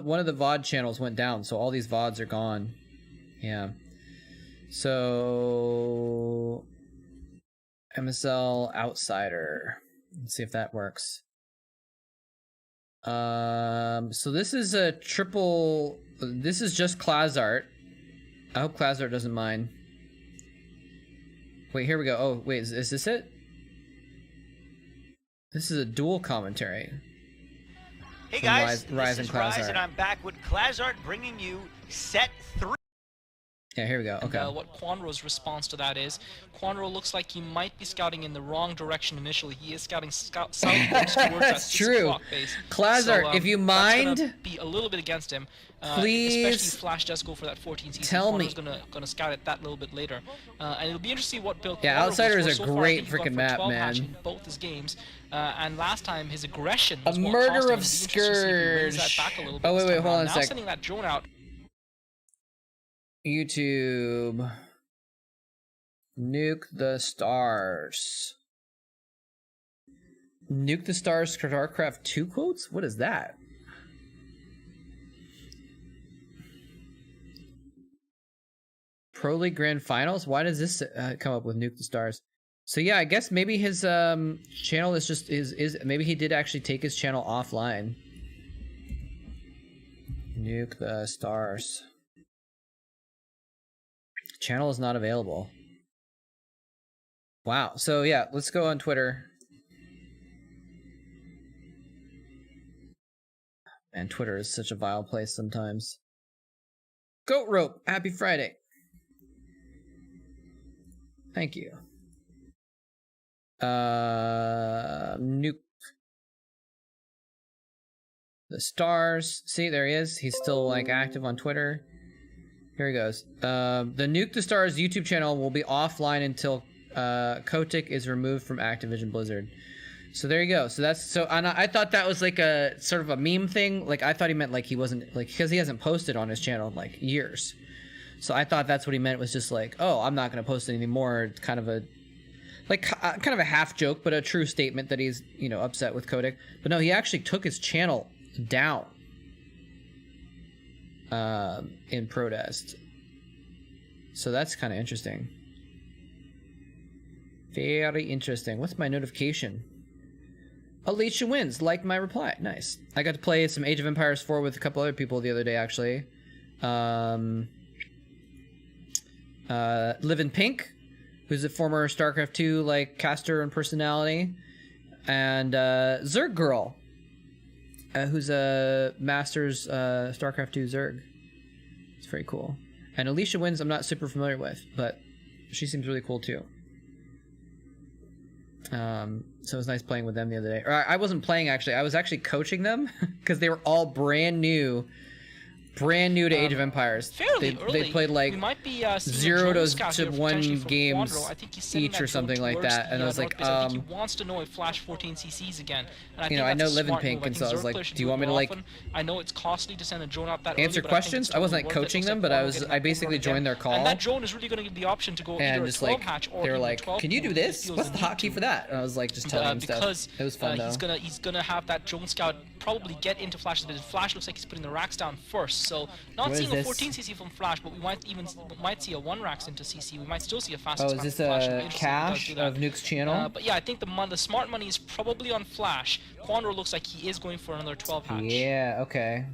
one of the VOD channels went down, so all these VODs are gone. Yeah. So MSL Outsider. Let's see if that works. So this is a triple. This is just Klazart. I hope Klazart doesn't mind. Wait, here we go. Oh, wait, is this it? This is a dual commentary. Hey From guys, Rise this and is Rise, Klazart. and I'm back with Klazart bringing you set 3. Yeah, here we go. Okay. And, what Quanro's response to that is, Quanro looks like he might be scouting in the wrong direction initially. He is scouting southwards towards that That's 6 true. o'clock base. Klazart, if you that's mind, gonna be a little bit against him. please Especially if Flash does go for that 14 season. tell me. Quanro's gonna scout it that little bit later. And it'll be interesting to see what build Yeah, Quanro Outsider goes is for. a So far, I great think he got frickin' for map, 12 hatch man. in both his games. And last time his aggression A was what murder cost him. of It'll be interesting to see if he wins that Scourge. back a little bit Oh, this wait, time hold on around. a Now sec. sending that drone out. YouTube. Nuke the Stars. Nuke the Stars Starcraft 2 quotes? What is that? Pro League Grand Finals? Why does this come up with Nuke the Stars? So yeah, I guess maybe his channel is just is maybe he did actually take his channel offline. Nuke the Stars. Channel is not available. Wow. So yeah, let's go on Twitter. And Twitter is such a vile place sometimes. Goat Rope, happy Friday. Thank you. Nuke the Stars. See, there he is. He's still like active on Twitter. Here he goes. The Nuke the Stars YouTube channel will be offline until Kotick is removed from Activision Blizzard. So there you go. So that's so. And I thought that was like a sort of a meme thing. Like I thought he meant like he wasn't like because he hasn't posted on his channel in like years. So I thought that's what he meant was just like, oh, I'm not going to post any more. It's kind of a like kind of a half joke, but a true statement that he's upset with Kotick. But no, he actually took his channel down in protest. So that's kind of interesting. Very interesting. What's my notification? Alicia wins. Like my reply. Nice. I got to play some Age of Empires 4 with a couple other people the other day, actually. Live in Pink, who's a former Starcraft 2 like caster and personality, and Zerg Girl, who's a Masters Starcraft 2 Zerg. It's very cool. And Alicia Wins I'm not super familiar with, but she seems really cool too. So it was nice playing with them the other day. Or I wasn't playing actually. I was actually coaching them because they were all brand new to Age of Empires. Fairly They early. played like We might be, 0 to to 1 games each or something like that, and I was like, I think he wants to know if Flash 14 CCs again. And you know, I know Live in Pink, and so I was like, do you want me to like I know it's costly to send a drone out that answer early, questions? I wasn't like coaching them, but I basically joined their call. And that drone is really going to give the option to go and either just a 12 like hatch or they were even a like, 12 can you do pool this? if he What's feels the need hotkey to. for that? And I was like, just telling him because stuff. It was fun though. he's gonna have that drone scout probably get into Flash. But Flash looks like he's putting the racks down first, so not What seeing is a this? 14cc from Flash, but we might see a 1 racks into CC. We might still see a fast. Oh, is this a cache of Nuke's channel? But yeah, I think the smart money is probably on Flash. Quandro looks like he is going for another 12 hatch. Yeah. Okay.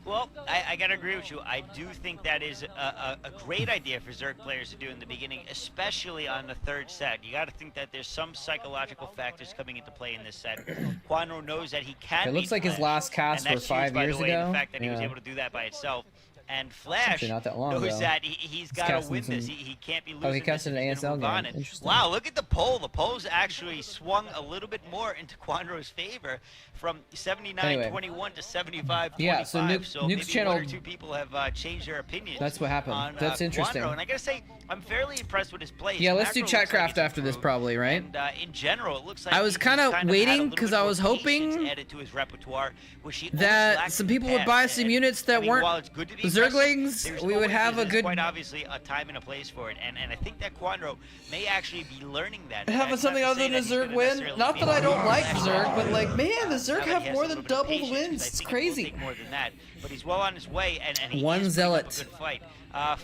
Well, I gotta agree with you. I do think that is a great idea for Zerg players to do in the beginning, especially on the third set. You gotta think that there's some psychological factors coming into play in this set. Quandro knows that he can. It looks like his last cast and were that's 5 huge, by years the way, ago. The fact that he was Yeah. able to do that by itself. And Flash Actually not that long knows ago. that he's got to casting win this. some- He can't be losing. Oh, he this casted if an he's gonna ASL move on. game. And Interesting. wow, look at the poll. The poll's actually swung a little bit more into Quandro's favor from 79-21 to 75-25. Yeah, so so Nuke's maybe channel- 1 or 2 people have changed their opinions. That's what happened. On, That's interesting. Quandro. And I gotta say, I'm fairly impressed with his play. Yeah, His let's do macro looks like Chatcraft it's after this improved. probably, right? And in general, it looks like I was he's kinda kind of had a waiting little 'cause bit I more was hoping patience added to his repertoire, which he always that lacked some in the people would past. buy some And, units that I mean, weren't while it's good to be impressive, Zerglings. there's We would always- have a there's good quite obviously a time and a place for it, and I think that Quandro may actually be learning that. having That's not something to other say than a that he's gonna Zerg win. necessarily Not be that I don't able like to Zerg, but like, man, the now Zerg that he have has more a than little bit of double the patience, 'cause I wins. It's think it will crazy. take more than that, but he's well on his way, and he One is putting Zealot. up a good fight.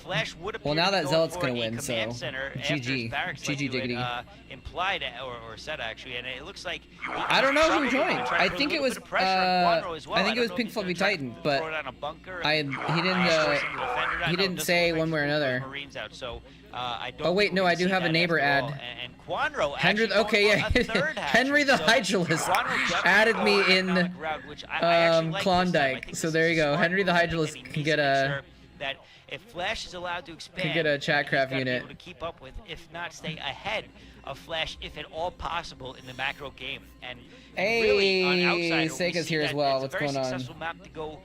Flash would appear Well, now to be that going Zealot's for gonna a win, so command center after his GG. barracks, like GG you had, diggity. implied or said actually, and it looks like I don't know who probably joined. gonna try to I put a think it little was bit of pressure on Quandro as well. I think it don't was know if Pink he's gonna Fluffy try to Titan, throw but down a bunker he and didn't force him to defend it. I he know it didn't doesn't say look one like way or he's gonna another. put Marines out, so I don't Oh wait, think no, we're I gonna do see have a that neighbor after all. ad. And Quandro Henry, actually okay, going yeah, for a third hatch, Henry the so Hydralisk Quandro definitely added me going in economic route, which I actually like this time. I Klondike. think So this there is you a go. smart Henry the move, and Hydralisk he can needs get to make a sure that if Flash is allowed to expand, can get a then he's Chatcraft gotta be unit. able to keep up with, if not stay ahead of Flash, if at all possible, in the macro game. And really, on Hey, Outsider, we Seige's see here that as well. it's What's a very going on? successful map to go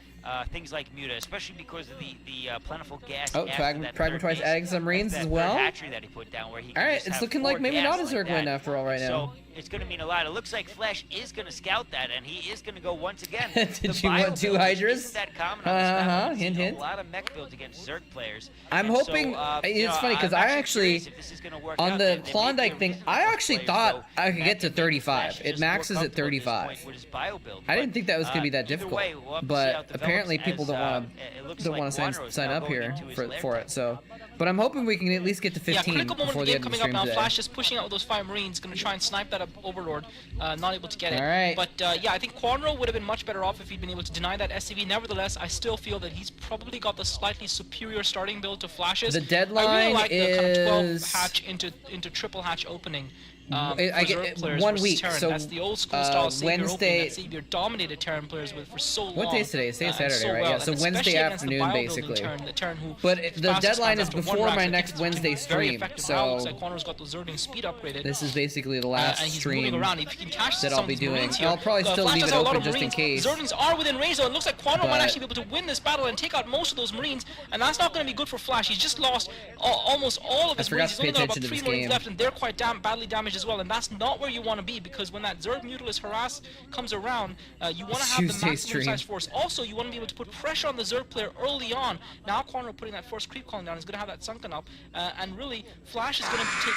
things like Muta, especially because of the plentiful gas. Oh, after that Pragma third twice base. adding some Marines That's as that well. third hatchery that he put down where he All right, just it's have looking 4 like maybe gas not a like Zerg win that. after all right now. So it's going to mean a lot. It looks like Flash is going to scout that, and he is going to go once again. Did the you want bio two build, which Hydras? isn't that common on this map. We've Hint, seen hint. A lot of mech builds against Zerg players. I'm And hoping so, it's you know, funny because I'm I actually curious if this is gonna work on out. the They may be Klondike able thing, to I work actually players, thought though, I could get to and maybe 35. Flash is It just more maxes at comfortable this 35. point with his bio build. I didn't think that was going to be that Either difficult, way, we'll have to see how but it develops apparently people as, don't want it looks to like Quandro is sign now up going here into his lair for time. it. So, but I'm hoping we can at least get to Yeah, 15 critical moment before of the the end game of the coming up stream now. today. Flash just pushing out with those 5 Marines, going to try and snipe that Overlord. Not able to get it. All right. But yeah, I think Quandro would have been much better off if he'd been able to deny that SCV. Nevertheless, I still feel that he's probably got the slightly superior starting build to Flash's. The I really deadline like the kind of 12 is- hatch into triple hatch opening. I for get Zerg it, players 1 versus week, Terran. so, That's the old school style Savior Wednesday- opening that Savior dominated Terran players with for so long. What day is today? Today's and Saturday, so right? well, Yeah, so and Wednesday especially against the afternoon, bio building basically. Terran, the Terran who But the fastest deadline comes is after 1 before rack, my so I next think it's Wednesday been very stream, effective. Now it looks so like Quandro's got the Zergling speed upgraded. this is basically the last and he's stream moving around. If he can catch that some I'll of be these doing. Marines here, I'll probably still Flash leave has it a lot open of just in Marines. case. Zerglings are within range, though. It looks like Quandro But- might actually be able to win this battle and take out most of those Marines, and that's not going to be good for Flash. He's just lost almost all of his forgot Marines. to He's pay only got about attention to 3 this Marines game. left, and they're quite badly damaged as well, and that's not where you want to be, because when that Zerg Mutalist harass comes around, you want to have the Tuesday maximum stream. size force. Also, you want to be able to put pressure on the Zerg player early on. Now Quandro putting that first creep column down, he's going to have that sunken up, and really, Flash is going to take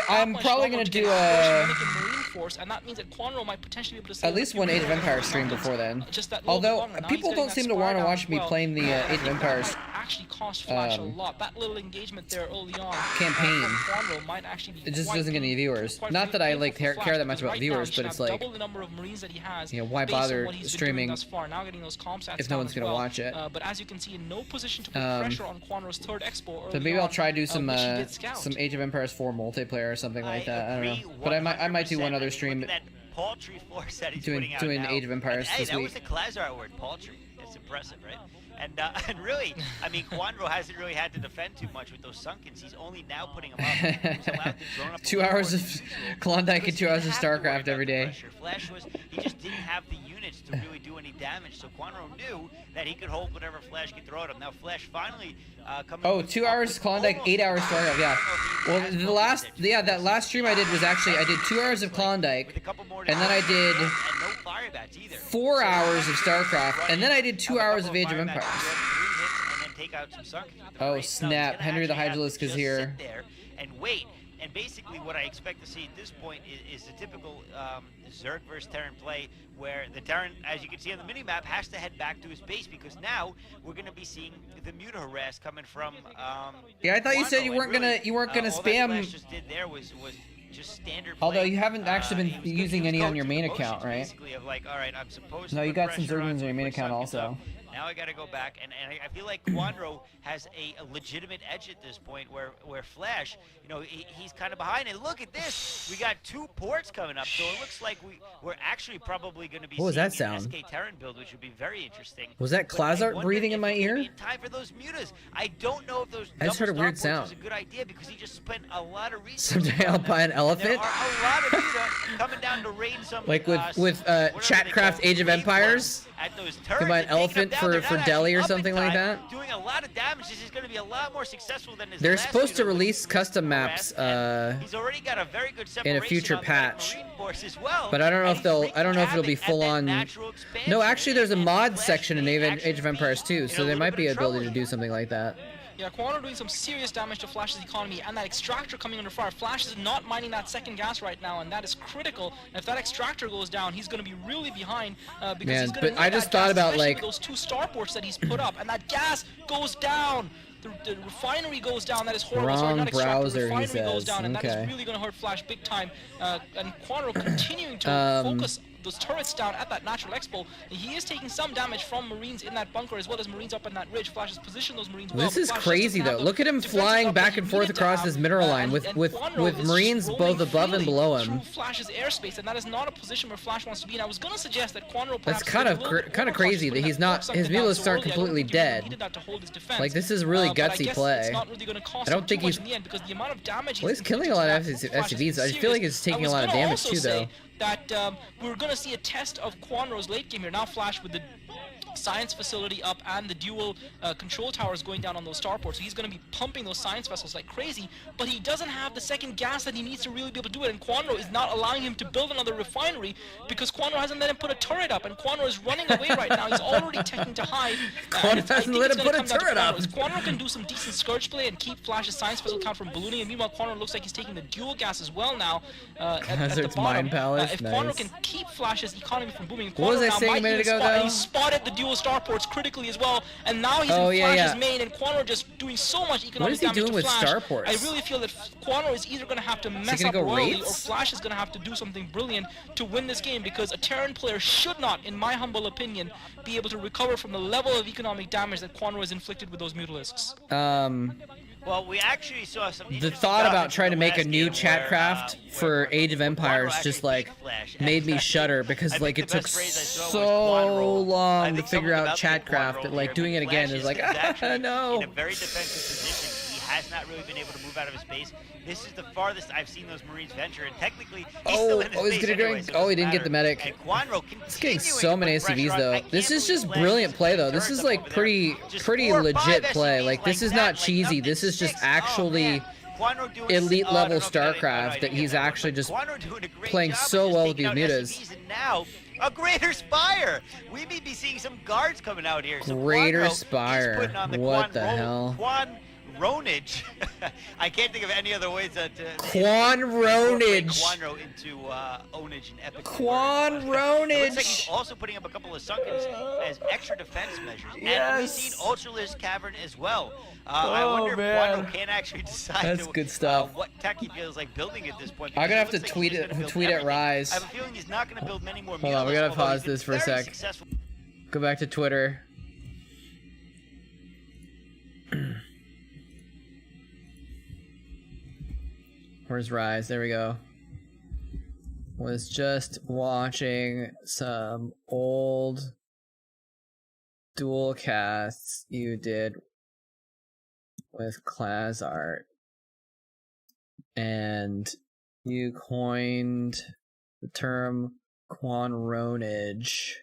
I'm much probably longer gonna to do get a- that first Dominican Marine force, and that means that Quandro might potentially be able to save At least a few one Age of more Empires stream Marines, before then. just that little bit Although longer. Now he's people getting don't that seem to spire want to down watch as me well. playing the I Age of think that Empires might actually cost Flash a lot. That little engagement there early on Campaign. from Quanro might actually be It just quite doesn't get any viewers. quite Not that I like painful for care that Flash, much because about right now viewers, he but should it's have like, double the number of Marines that he has, you know, why based on bother what he's been doing streaming thus far. Now getting those comp stats if no down one's as gonna well. watch it? But as you can see, in no position to put pressure on Quanro's third expo. So maybe I'll try to do some some Age of Empires 4 multiplayer or something like that. I don't agree know. But I might do one 100%. other I mean, stream look at that paltry force that he's doing putting out doing now. Age of Empires Hey, this that week. was the Klazar word, paltry. It's impressive, right? And really, I mean, Quanro hasn't really had to defend too much with those Sunkens. He's only now putting them up. He's allowed to drone up a 2 little hours more of individual Klondike and because 2 he hours of didn't have to worry Starcraft about every the day. pressure. Flash he just didn't have the units to really do any damage. So Quanro knew that he could hold whatever Flash could throw at him. Now Flash finally coming. Oh, 2 hours Klondike, 8 hours Starcraft. Yeah. Well, that last stream I did was actually I did 2 hours of Klondike, and then I did 4 hours of Starcraft, and then I did 2 hours of Age of Empires. Oh snap! Henry the Hydralisk is here. And wait. And basically what I expect to see at this point is the typical Zerg versus Terran play, where the Terran, as you can see on the mini-map, has to head back to his base, because now we're going to be seeing the Muta harass coming from Yeah, I thought you said you Quanro. weren't And gonna all that spam. Flash just did there was just standard Although play. you haven't actually He been was using any on your main motions, account, right? basically, of like, all right, I'm supposed to No, you put got some pressure Zerglings on to your main put account Sunkens also. up. Now I got to go back, and I feel like Quanro has a legitimate edge at this point, where Flash, you know, he's kind of behind. And look at this, we got 2 ports coming up, so it looks like we're actually probably going to be What was seeing that sound? an SK Terran build, which would be very interesting. Was that But I Klazar wonder breathing in if my it's gonna ear? be in time for those mutas. I don't know if those I just heard a double weird star ports sound. was a good idea, because he just spent a lot of resources. Someday I'll on them. buy an There elephant. are a lot of muta coming down to raid some. Like with whatever they Chatcraft call Age of raid Empires. ones at those You turrets buy and an taking them elephant down. for They're not Delhi or actually up something in like time, that. doing a lot of damage. This is going to be a lot more successful than his They're last supposed to muta, which release was custom harassed, maps and he's already got a very good in a separation future on the patch. Marine Force as well, But I don't know and if they'll. he's I don't know if it'll be wreaking full havoc at on. that natural expansion. No, actually, there's a And mod Flash section in may Age actually of Empires be too, in a so there little might bit be of ability trouble to do something like that. Yeah, Quanro doing some serious damage to Flash's economy, and that extractor coming under fire. Flash is not mining that second gas right now, and that is critical. And if that extractor goes down, he's going to be really behind, because Man, he's going to but need I that just thought gas, about, especially like- with those 2 starports that he's put up, and that gas goes down. The refinery goes down. That is horrible. Sorry, Wrong not extractor. browser, The he refinery goes says. down, and that Okay. is really going to hurt Flash big time. And Quanro continuing to focus those turrets down at that natural expo. He is taking some damage from Marines in that bunker, as well as Marines up in that ridge. Flash has positioned those Marines well. This but is Flash just crazy doesn't have though. the Look at him defenses flying up that back he and forth needed to across have. this mineral line And with Quanro is Marines just both roaming above and freely below through him. Flash's airspace, and that is not a position where Flash wants to be. And I was going to suggest that Quanro That's perhaps kind was of a little bit kind of overcautious crazy that putting he's that not. force something His down mulas so start early. I don't completely think he really dead. needed that to hold his defense. Like, this is really But I gutsy guess play. It's not really going to cost I don't him think too much he's- in the end, because the amount of damage Well, he's killing a lot of SCVs. I feel like he's taking a lot of damage too, though. That we're going to see a test of Quanro's late game here. Now Flash with the science facility up and the dual control towers going down on those starports. So he's going to be pumping those science vessels like crazy, but he doesn't have the second gas that he needs to really be able to do it, and Quanro is not allowing him to build another refinery because Quanro hasn't let him put a turret up, and Quanro is running away right now. He's already taking to hide. Quanro hasn't let him put a turret up. Quanro can do some decent scourge play and keep Flash's science vessel count from ballooning, and meanwhile Quanro looks like he's taking the dual gas as well now at the Hazard's bottom. Mine Palace, If nice. Quanro can keep Flash's economy from booming, What was Quanro I now saying a might minute even ago, spot, and though? he spotted the dual starports critically as well, and now he's Oh, in yeah, Flash's yeah. main, and Quanro just doing so much economic What is he damage doing to with Flash. starports? I really feel that Quanro is either going to have to mess gonna up go royally, or wraiths? Flash is going to have to do something brilliant to win this game, because a Terran player should not, in my humble opinion, be able to recover from the level of economic damage that Quanro has inflicted with those Mutalisks. Well, we actually saw some. The interesting thought about graphics trying to in the make a last new game where, Chatcraft for Age of Empires Quanro just actually like beat Flash. made me shudder because I like think it the took best phrase I saw was so Quanro. I long to think figure someone out about to say Chatcraft Quanro that like here, doing it but again Flash is like actually no. in a very defensive position. He has not really been able to move out of his base. This is the farthest I've seen those Marines venture, and technically he's still in his he's base gonna go. anyway, so it Oh, he doesn't didn't get the matter. medic. And Quanro It's getting continuing so to many put pressure SCVs on. I though. can't This is believe just Flash brilliant is play though. putting This is turrets like up over pretty there. Just pretty 4 or 5 legit play. SCVs Like this is that, not like cheesy. nothing This is just 6. Oh, actually man. Quanro doing elite I level don't know if that- Starcraft I that didn't he's get that one, actually but just Quanro doing a great playing job of so just well with taking these out mutas. SCVs, and now a Greater Spire. We may be seeing some guards coming out here. So Greater Quanro is Spire. putting on the What the Quan hell? Quan Ronage. I can't think of any other ways to Quan incorporate Ronage. Quanro into ownage and epic. Quan It looks like Ronage. he's also putting up a couple of sunkens as extra defense measures. And we've Yes. seen Ultralisk Cavern as well. I wonder if man. Quanro can actually decide That's good stuff. what tech he feels like building at this point. I'm because gonna have to looks like tweet he's it. gonna build Tweet at everything. Rise. I have a feeling he's not going to build many more Hold on, we mules, gotta although pause he's been this for a very sec. successful. Go back to Twitter. Where's Rise? There we go. Was just watching some old dual casts you did with class art, and you coined the term Quanronage.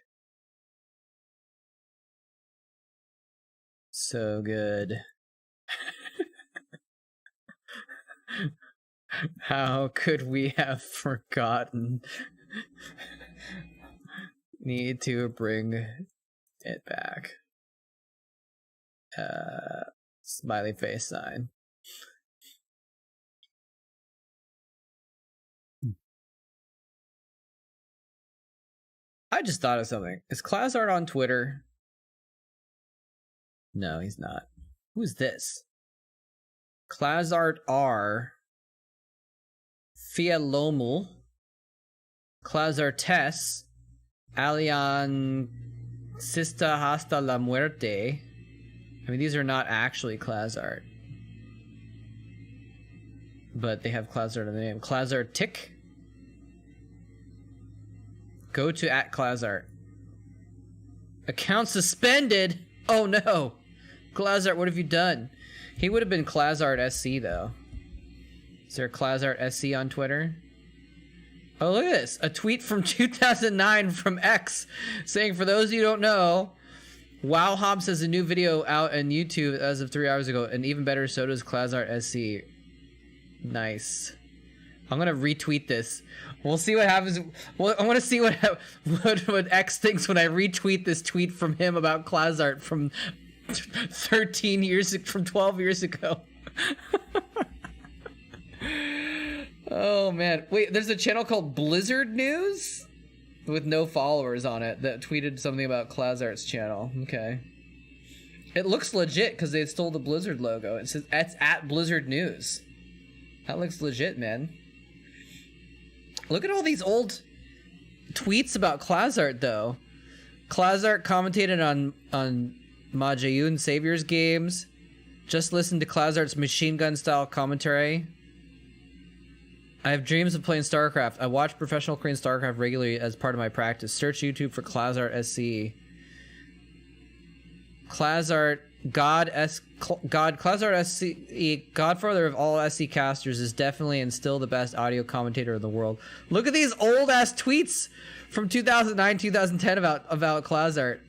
So good. How could we have forgotten? Need to bring it back. Smiley face sign. I just thought of something. Is Classart on Twitter? No, he's not. Who's this? Classart R. Fialomul. Classartes. Alian Sista Hasta la Muerte. I mean, these are not actually Classart. But they have Classart in the name. Classartic. Go to @Classart. Account suspended! Oh no! Classart, what have you done? He would have been Classart SC though. Is there a Classart SC on Twitter? Oh, look at this. A tweet from 2009 from X saying, for those of you who don't know, Wow Hobbs has a new video out on YouTube as of 3 hours ago, and even better, so does Classart SC. Nice. I'm gonna retweet this. We'll see what happens. Well, I want to see what X thinks when I retweet this tweet from him about Classart from 12 years ago. Oh man, wait, there's a channel called Blizzard News with no followers on it that tweeted something about Classart's channel. Okay. It looks legit because they stole the Blizzard logo. It says it's @Blizzard News. That looks legit, man. Look at all these old tweets about Classart though. Classart commentated on Majayun Savior's games. Just listen to Classart's machine gun style commentary. I have dreams of playing Starcraft. I watch professional Korean Starcraft regularly as part of my practice. Search YouTube for Classart SC. Classart Classart SC, Godfather of all SC casters, is definitely and still the best audio commentator in the world. Look at these old ass tweets from 2009, 2010 about Classart.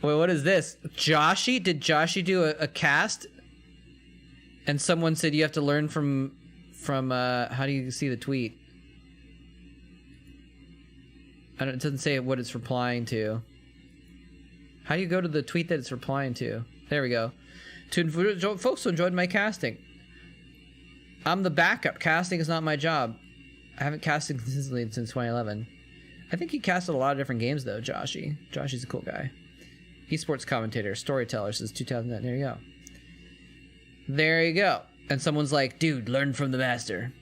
Wait, what is this? Joshi? Did Joshi do a cast? And someone said you have to learn from how do you see the tweet? It doesn't say what it's replying to. How do you go to the tweet that it's replying to? There we go. To folks who enjoyed my casting. I'm the backup. Casting is not my job. I haven't casted consistently since 2011. I think he casted a lot of different games though, Joshi. Joshi's a cool guy. Esports commentator, storyteller since 2009. There you go. There you go. And someone's like, dude, learn from the master.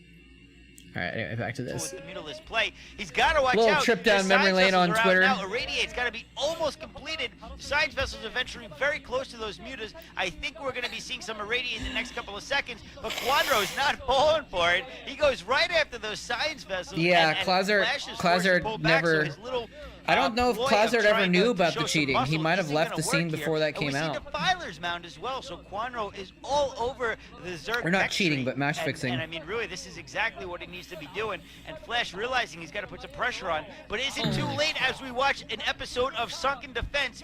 All right, anyway, back to this. With the Mutalist play, he's got to watch Little out. trip down The memory science lane on vessels are out Twitter. Now Irradiate's got to be almost completed. The science vessels are venturing very close to those mutas. I think we're going to be seeing some Irradiate in the next couple of seconds, but Quadro's not falling for it. He goes right after those science vessels. Yeah, and Classart Flash is forced to pull back, so never. his little, I don't know if ploy of Classart ever trying knew to about show the some cheating. He muscle might have isn't left gonna the scene work before here. that came and we out. see the Filer's mound as well, so Quadro is all over the Zerg. We're not tech cheating, tree. but match fixing. And I mean, really, this is exactly what he needs to be doing. And Flash realizing he's got to put some pressure on. But is it too late as we watch an episode of Sunken Defense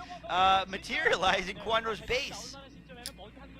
materialize in Quadro's base?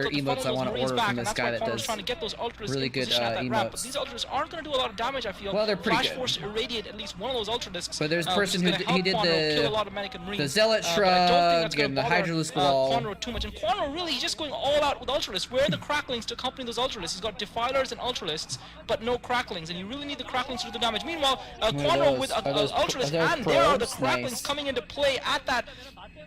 other difficult to emotes I funnel want those to Marines order back, from and this that's guy why that Connor's does trying to get those Ultralisks really in good position at that ramp. But emotes. these Ultralisks aren't going to do a lot of damage, I feel. Well, they're pretty Flash good. Force irradiate at least one of those Ultralisks. But there's a which person is who gonna help he did Quanro kill a the lot of Medic and Marines. Zealot But I don't think that's Shrug and the gonna bother, Hydralisk Wall. Quanro too much. And Quanro really, he's just going all out with Ultralisks. Where are the Cracklings to accompany those Ultralisks? He's got Defilers and Ultralisks, but no Cracklings, and you really need the Cracklings to do the damage. Meanwhile, Quanro with are those Ultralisk, are those and there are the probes? Cracklings Nice. coming into play at that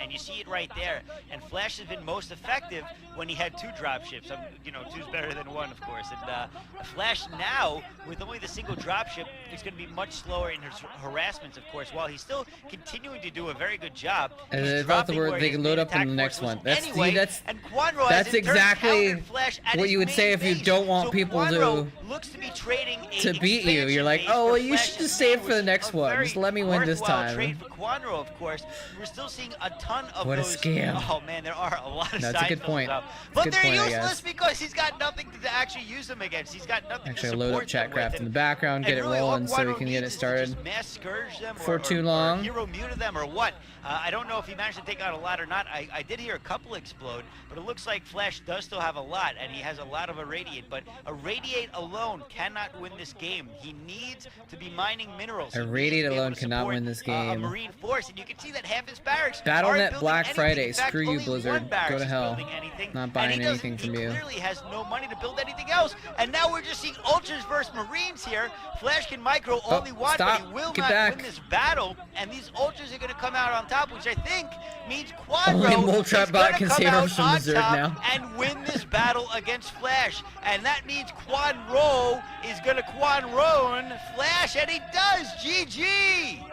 and you see it right there. And Flash has been most effective when he had 2 dropships. You know, 2's better than 1, of course. And Flash now, with only the single dropship, is going to be much slower in his harassments, of course, while he's still continuing to do a very good job. And He's I thought dropping where they his can load main up on the attack next force was one. That's anyway, that's and Quanro That's has in turn exactly countered Flash at what his you would main say if you base. don't want So people Quanro looks to be trading to beat you. You're like, oh, well, you should just save for the next one. Just let me win this time. Trade for Quanro, of course. We're still seeing a ton of What a those. scam. Oh man, there are a lot of That's a side good films point. out. That's a But good they're point, I useless guess. because he's got nothing to actually use them against. He's got nothing Actually, to load up support them Chatcraft with. in the background, get it really, all rolling so we Quanro can get it needs is to started. just mass scourge them For or too long. hero muta them or what. I don't know if he managed to take out a lot or not. I did hear a couple explode, but it looks like Flash does still have a lot, and he has a lot of Irradiate. But Irradiate alone cannot win this game. He needs to be mining minerals. He needs to Irradiate be able alone to cannot support, win this A game. Marine force, and you can see that half his barracks Battle.net aren't building Black anything. Friday. In fact, Screw you, only Blizzard. one barracks Go to is hell. building anything, Not and buying he doesn't- anything from he you. clearly has no money to build anything else. And now we're just seeing Ultras versus Marines here. Flash can micro only one, stop. but he will Get not back. win this battle. And these Ultras are going to come out on top, which I think means Only Quadro Moletrap is bot going to can come save out us from on the Zerg top now. and win this battle against Flash. And that means Quadro is going to Quadron Flash, and he does. GG!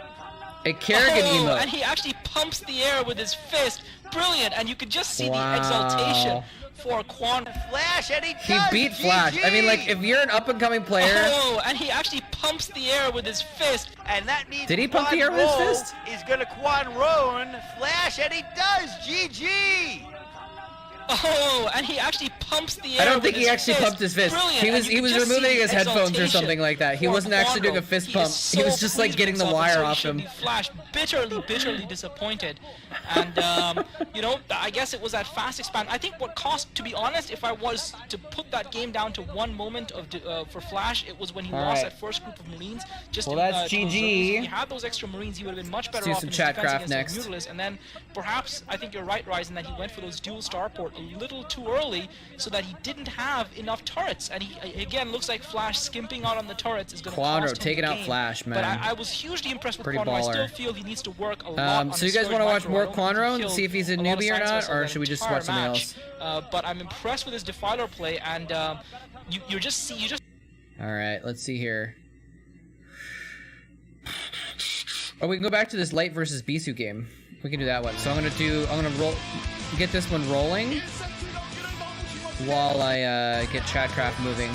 A Kerrigan emote. And he actually pumps the air with his fist. Brilliant, and you could just see Wow. the exaltation for Quan. Flash, and he He does. beat Flash. I mean, like, if you're an up-and-coming player... Oh, and he actually pumps the air with his fist. And that means Did he pump the air with his Quadro fist? is going to Quadron Flash, and he does. GG! Oh, and he actually pumps the air. I don't with think he his actually fist. pumped his fist. Brilliant, He and was you could just removing see his headphones or exaltation something like that. He for wasn't actually doing a Quadro. fist He pump. is He was so just like pleased getting with the himself, wire and so off he should him. be Flash bitterly disappointed. And you know, I guess it was that fast expand. I think what cost, to be honest, if I was to put that game down to one moment of for Flash, it was when he All lost right. that first group of Marines. Just Well, in, that's to those GG. Zergs. If he had those extra Marines, he would have been much better do off some in his defense Chatcraft against next. those Mutalisks. And then perhaps I think you're right, Ryzen, that he went for those dual starport a little too early, so that he didn't have enough turrets. And he again looks like Flash skimping out on the turrets is going to Quadro cost him taking the out game. Flash, But man. I was hugely impressed with Pretty Quadro. I still baller. feel he needs to work a lot on So you his guys Surge want to watch micro. more I don't think he Quadro and killed see if he's a lot of newbie or side not, specials or that should we just entire watch something match. else? But I'm impressed with his Defiler play, and you just All right, let's see here. Oh, we can go back to this Light versus Bisu game. We can do that one. So I'm gonna get this one rolling while I get Chatcraft moving.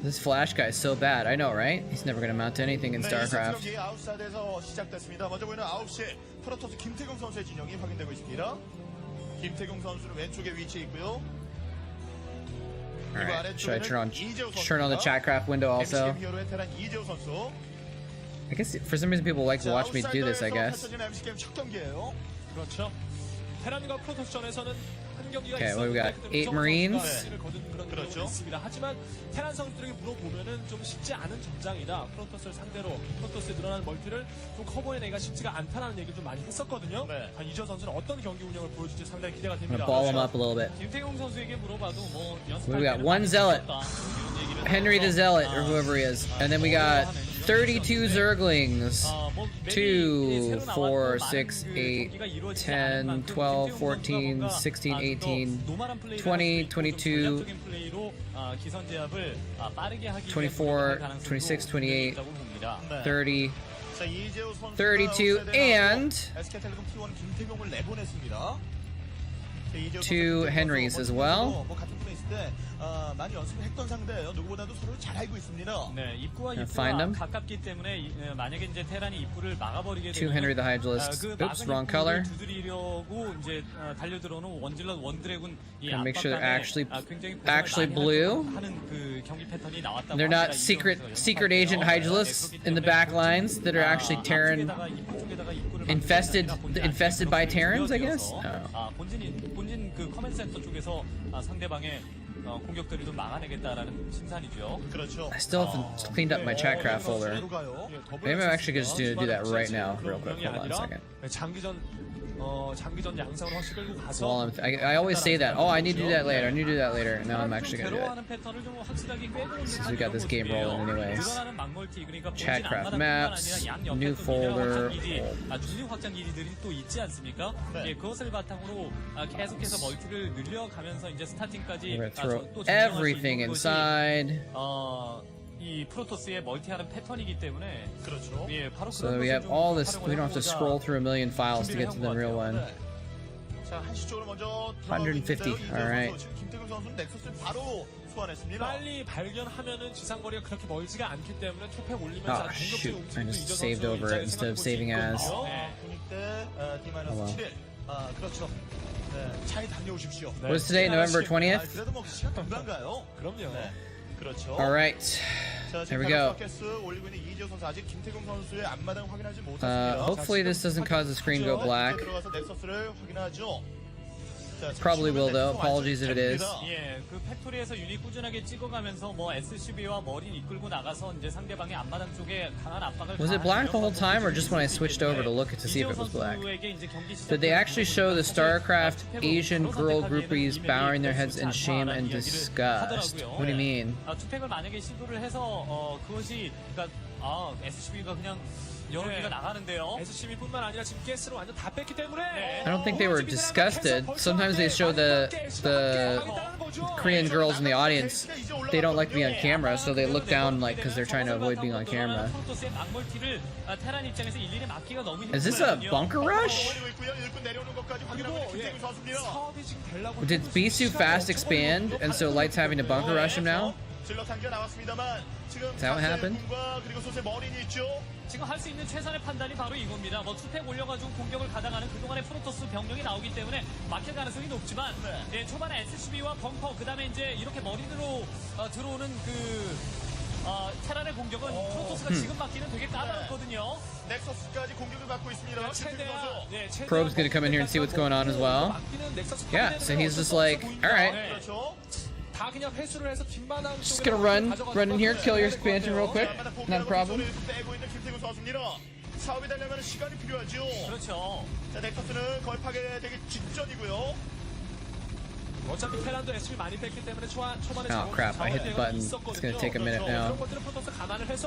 This Flash guy is so bad. I know, right? He's never gonna mount to anything in Starcraft. 경기 아웃사이드에서 시작됐습니다. 먼저 보이는 9시 프로토스 김태경 선수의 진영이 확인되고 있습니다. 김태경 선수는 왼쪽에 위치해 있고요. Alright, should I turn on the Chatcraft window also? MC 히어로의 테란 이재호 선수. I guess for some reason people like to watch me do this, I guess. 펼쳐진 MC 게임 첫 경기예요. 그렇죠. 테란과 프로토스전에서는 한 경기가 Okay, what we got? 있었기 때문에 8 Marines. 승리를 거둔 그런 그렇죠. 경우가 있습니다. 하지만 테란 선수들에게 물어보면은 좀 쉽지 않은 전장이다. 프로토스를 상대로 프로토스에 늘어나는 멀티를 좀 커버해내기가 쉽지가 않다는 얘기를 좀 많이 했었거든요. 네. 이지호 선수는 어떤 경기 운영을 보여줄지 상당히 기대가 I'm 됩니다. gonna ball him up a little bit. 김태경 선수에게 물어봐도 뭐 We got one Zealot, Henry the Zealot, or whoever he is, and then we got 32 Zerglings. 2, 4, 6, 8, 10, 12, 14, 16, 18, 20, 22, 24, 26, 28, 30, 자, 이재호 선수가 32, 아웃사이드에서 and SK텔레콤 T1 김태경을 내보냈습니다. 자, 이재호 two 선수 Henrys as well. 뭐 같은 팀에 있을 때 많이 연습을 했던 상대예요. 누구보다도 서로 잘 알고 있습니다. 네, 입구와 Gonna find them. 가깝기 때문에 만약에 이제 테란이 입구를 막아버리게 Two 되면 Henry the Hydralisk. Oops, wrong color. 두드리려고 이제 달려들어오는 원질럿 원드래곤 이 Gotta make sure they're 압박감에 actually 굉장히 고생을 많이 blue. 하는 그 경기 패턴이 나왔다고 They're not 합니다. secret agent Hydralisks in the back lines that are actually Terran infested by Terrans, I guess. Oh. 본진 그 커맨드 센터 쪽에서 상대방의 공격들을 좀 막아내겠다라는 심산이죠. 그렇죠. I still haven't cleaned up my Chatcraft folder. Maybe I'm actually just gonna do that right now, real quick. Hold on a second. 장기전 양상으로 확실히 끌고 가서 Well, I always say that. Oh, I need to do that later. I need to do that later. And now I'm actually gonna do it. 괴로워하는 패턴을 좀 확실하게 꿰뚫는 Since we got this game rolling anyways. 늘어나는 막멀티, 그러니까 본진 Chatcraft 앞마당뿐만 maps, 아니라 양 new 옆에 또 folder. 중립 확장 기지들이 또 있지 않습니까? 네. 예, 그것을 바탕으로 계속해서 멀티를 늘려가면서 이제 스타팅까지 We're gonna throw 또 everything 정리할 수 있는 것이, inside. 이 프로토스의 멀티하는 패턴이기 때문에 그렇죠. 예, 바로 So 그런 we 것을 have 좀 all this. 활용을 We don't have to 해보고자 scroll through a million files to 준비를 get to 해온 the 것 real 같아요. one. 자, 한시 쪽으로 먼저 150, alright. 지금 김태균 선수는 넥서스를 바로 소환했습니다. 빨리 발견하면은 지상거리가 그렇게 멀지가 않기 때문에 투팩 올리면서 Oh 아주 shoot! 공격적인 I 움직임도 just 이저 saved 선수 over it 입장에서 instead of 생각해 볼 수 saving as. 있거든요. 네. 분위기 때 Oh, well. D-7. 그렇죠. 네, 잘 다녀오십시오. What is today? November 20th? 그래도 뭐 시간 금방 가요. 그럼요. 네, 그렇죠. All right. 자, There 지금 we go. 가스 올리고 있는 이재호 선수 아직 김태경 선수의 앞마당 확인하지 못했습니다. Hopefully this doesn't cause the screen go black. 들어가서 넥서스를 확인하죠. 자, Probably will though. 넥서스 Apologies if it is. 완성됩니다. 예, 그 팩토리에서 유닛 꾸준하게 찍어가면서 뭐 SCB와 머린 이끌고 나가서 이제 상대방의 앞마당 쪽에 강한 압박을 Was it black the whole time, or just when I switched over to look to see if it was black? Did they actually show the Starcraft Asian girl groupies bowing their heads in shame and disgust? What do you mean? 투팩을 만약에 시도를 해서 그것이 그러니까 SCB가 그냥 여러 개가 나가는데요. SCB뿐만 아니라 지금 가스를 완전 다 뺐기 때문에 I don't think they were disgusted. Sometimes they show the Korean girls in the audience. They don't like to be on camera, so they look down like because they're trying to avoid being on camera. Is this a bunker rush? Did Bisu fast expand, and so Light's having to bunker rush him now? Is that what happened? 지금 할 수 있는 최선의 판단이 바로 이겁니다. 뭐 투팩 올려가지고 공격을 가당하는 그동안의 프로토스 병력이 나오기 때문에 막힐 가능성이 높지만 예, 초반에 SCB와 벙커 그다음에 이제 이렇게 머리로 들어오는 그 테란의 공격은 프로토스가 지금 막기는 되게 까다롭거든요. 넥서스까지 공격을 받고 있습니다. Probe's gonna come in here and see what's going on as well. Yeah, so he's just like, all right, 다 그냥 회수를 해서 뒷마당 just gonna run in here, kill your expansion real quick. Not a problem. 사업이 되려면 시간이 필요하죠. 그렇죠. 자, 넥서스는 거의 파괴되기 직전이고요. 어차피 테란도 SCB 많이 뺐기 때문에 초반에 Oh crap, I hit the button. It's gonna take a minute now.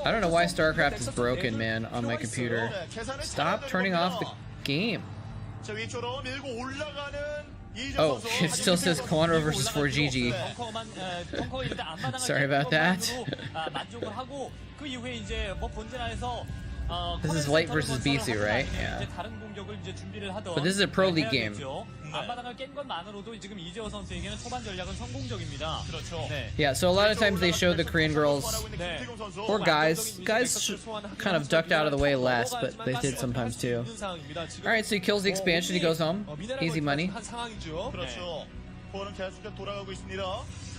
I don't know why Starcraft is broken, man, on my computer. Stop turning off the game. 자, 위쪽으로 밀고 올라가는 Oh, it still says Quandro versus 4GG. Sorry about that. This is Light versus Bisu, right? Yeah. But this is a Pro League game. Yeah, so a lot of times they show the Korean girls, or guys kind of ducked out of the way less, but they did sometimes too. Alright, so he kills the expansion, he goes home. Easy money. 그렇죠. 보는 계속 돌아가고 있습니다.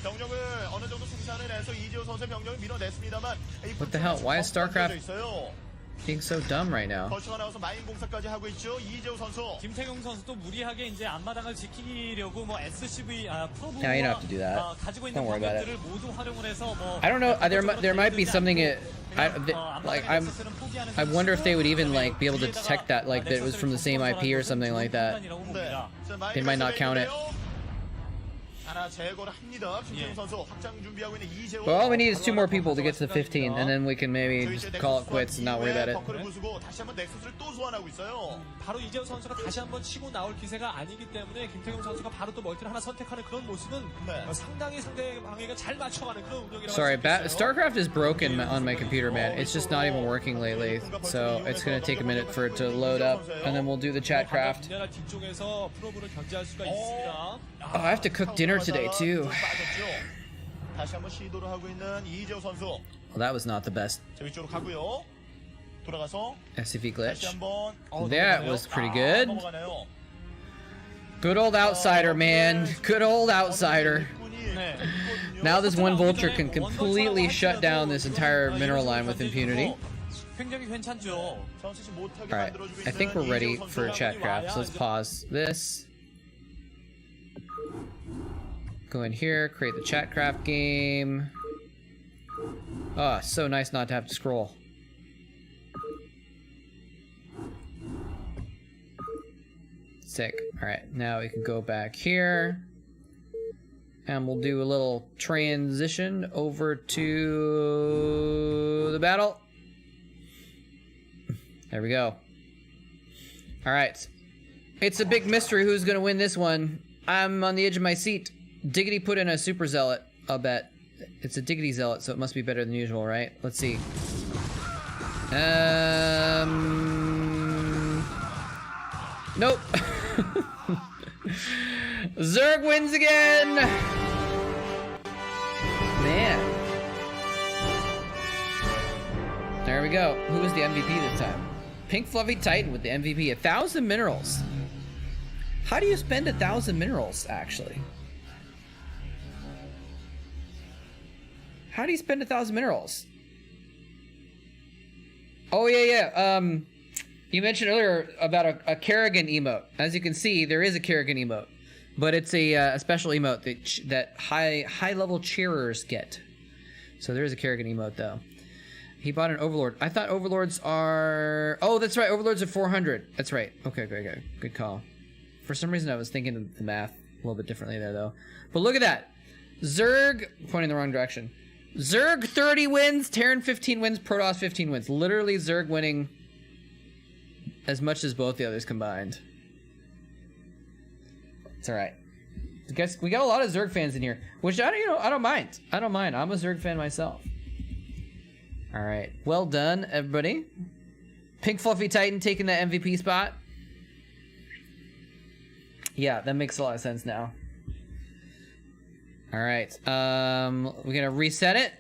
병력을 어느 정도 생산을 해서 이재호 선수의 병력을 밀어냈습니다만 What the hell? Why is Starcraft being so dumb right now? 벌처가 나와서 마인 공사까지 하고 있죠. 이재호 선수. 김태경 선수도 무리하게 이제 앞마당을 지키려고 뭐 SCV 프로브와 Yeah, you don't have to do that. 가지고 있는 Don't worry about it. 병력들을 모두 활용을 해서 뭐 I don't know. There might be something. I wonder if they would even like be able to detect that, like that it was from the same IP or something like that. They might not count it. 하나 제거를 합니다. 김태경 선수 확장 준비하고 있는 이재호. But all we need is 2 more people to get to 15, and then we can maybe just call it quits and not worry about it. 벙커를 부수고 다시 한번 넥서스를 또 소환하고 있어요. 바로 이재호 선수가 다시 한번 치고 나올 기세가 아니기 때문에 김태경 선수가 바로 또 멀티를 하나 선택하는 그런 모습은 상당히 상대방에게 잘 맞춰가는 그런 운영이라고 Sorry, Starcraft is broken on my computer, man. It's just not even working lately, so it's gonna take a minute for it to load up, and then we'll do the Chatcraft. 뒤쪽에서 프로브를 견제할 수가 있습니다. Oh, I have to cook dinner today too. 다시 한번 시도를 하고 있는 이재호 선수. Well, that was not the best 자, 위쪽으로 가고요. 돌아가서 SCV 다시 glitch. 한번 That was pretty good. 넘어가네요. Good old outsider, man. Good old outsider. Now this one Vulture can completely shut down this entire mineral line with impunity. 굉장히 괜찮죠. Alright, I think we're ready for Chatcraft, so let's pause this. Go in here, create the Chatcraft game. Oh, so nice not to have to scroll. Sick. Alright, now we can go back here. And we'll do a little transition over to the battle. There we go. Alright. It's a big mystery who's gonna win this one. I'm on the edge of my seat. Diggity put in a super zealot, I'll bet. It's a Diggity Zealot, so it must be better than usual, right? Let's see. Nope. Zerg wins again! Man. There we go. Who was the MVP this time? Pink Fluffy Titan with the MVP. 1,000 minerals. How do you spend 1,000 minerals, actually? How do you spend 1,000 minerals? Oh, yeah. You mentioned earlier about a Kerrigan emote. As you can see, there is a Kerrigan emote. But it's a special emote that high-level cheerers get. So there is a Kerrigan emote, though. He bought an Overlord. I thought Overlords are... Oh, that's right. Overlords are 400. That's right. Okay. Good call. For some reason, I was thinking of the math a little bit differently there, though. But look at that. Zerg... Pointing the wrong direction. Zerg 30 wins. Terran 15 wins. Protoss 15 wins. Literally Zerg winning as much as both the others combined. It's all right. I guess we got a lot of Zerg fans in here, which I don't mind. I'm a Zerg fan myself. All right. Well done, everybody. Pink Fluffy Titan taking that MVP spot. Yeah, that makes a lot of sense now. All right. We're gonna reset it,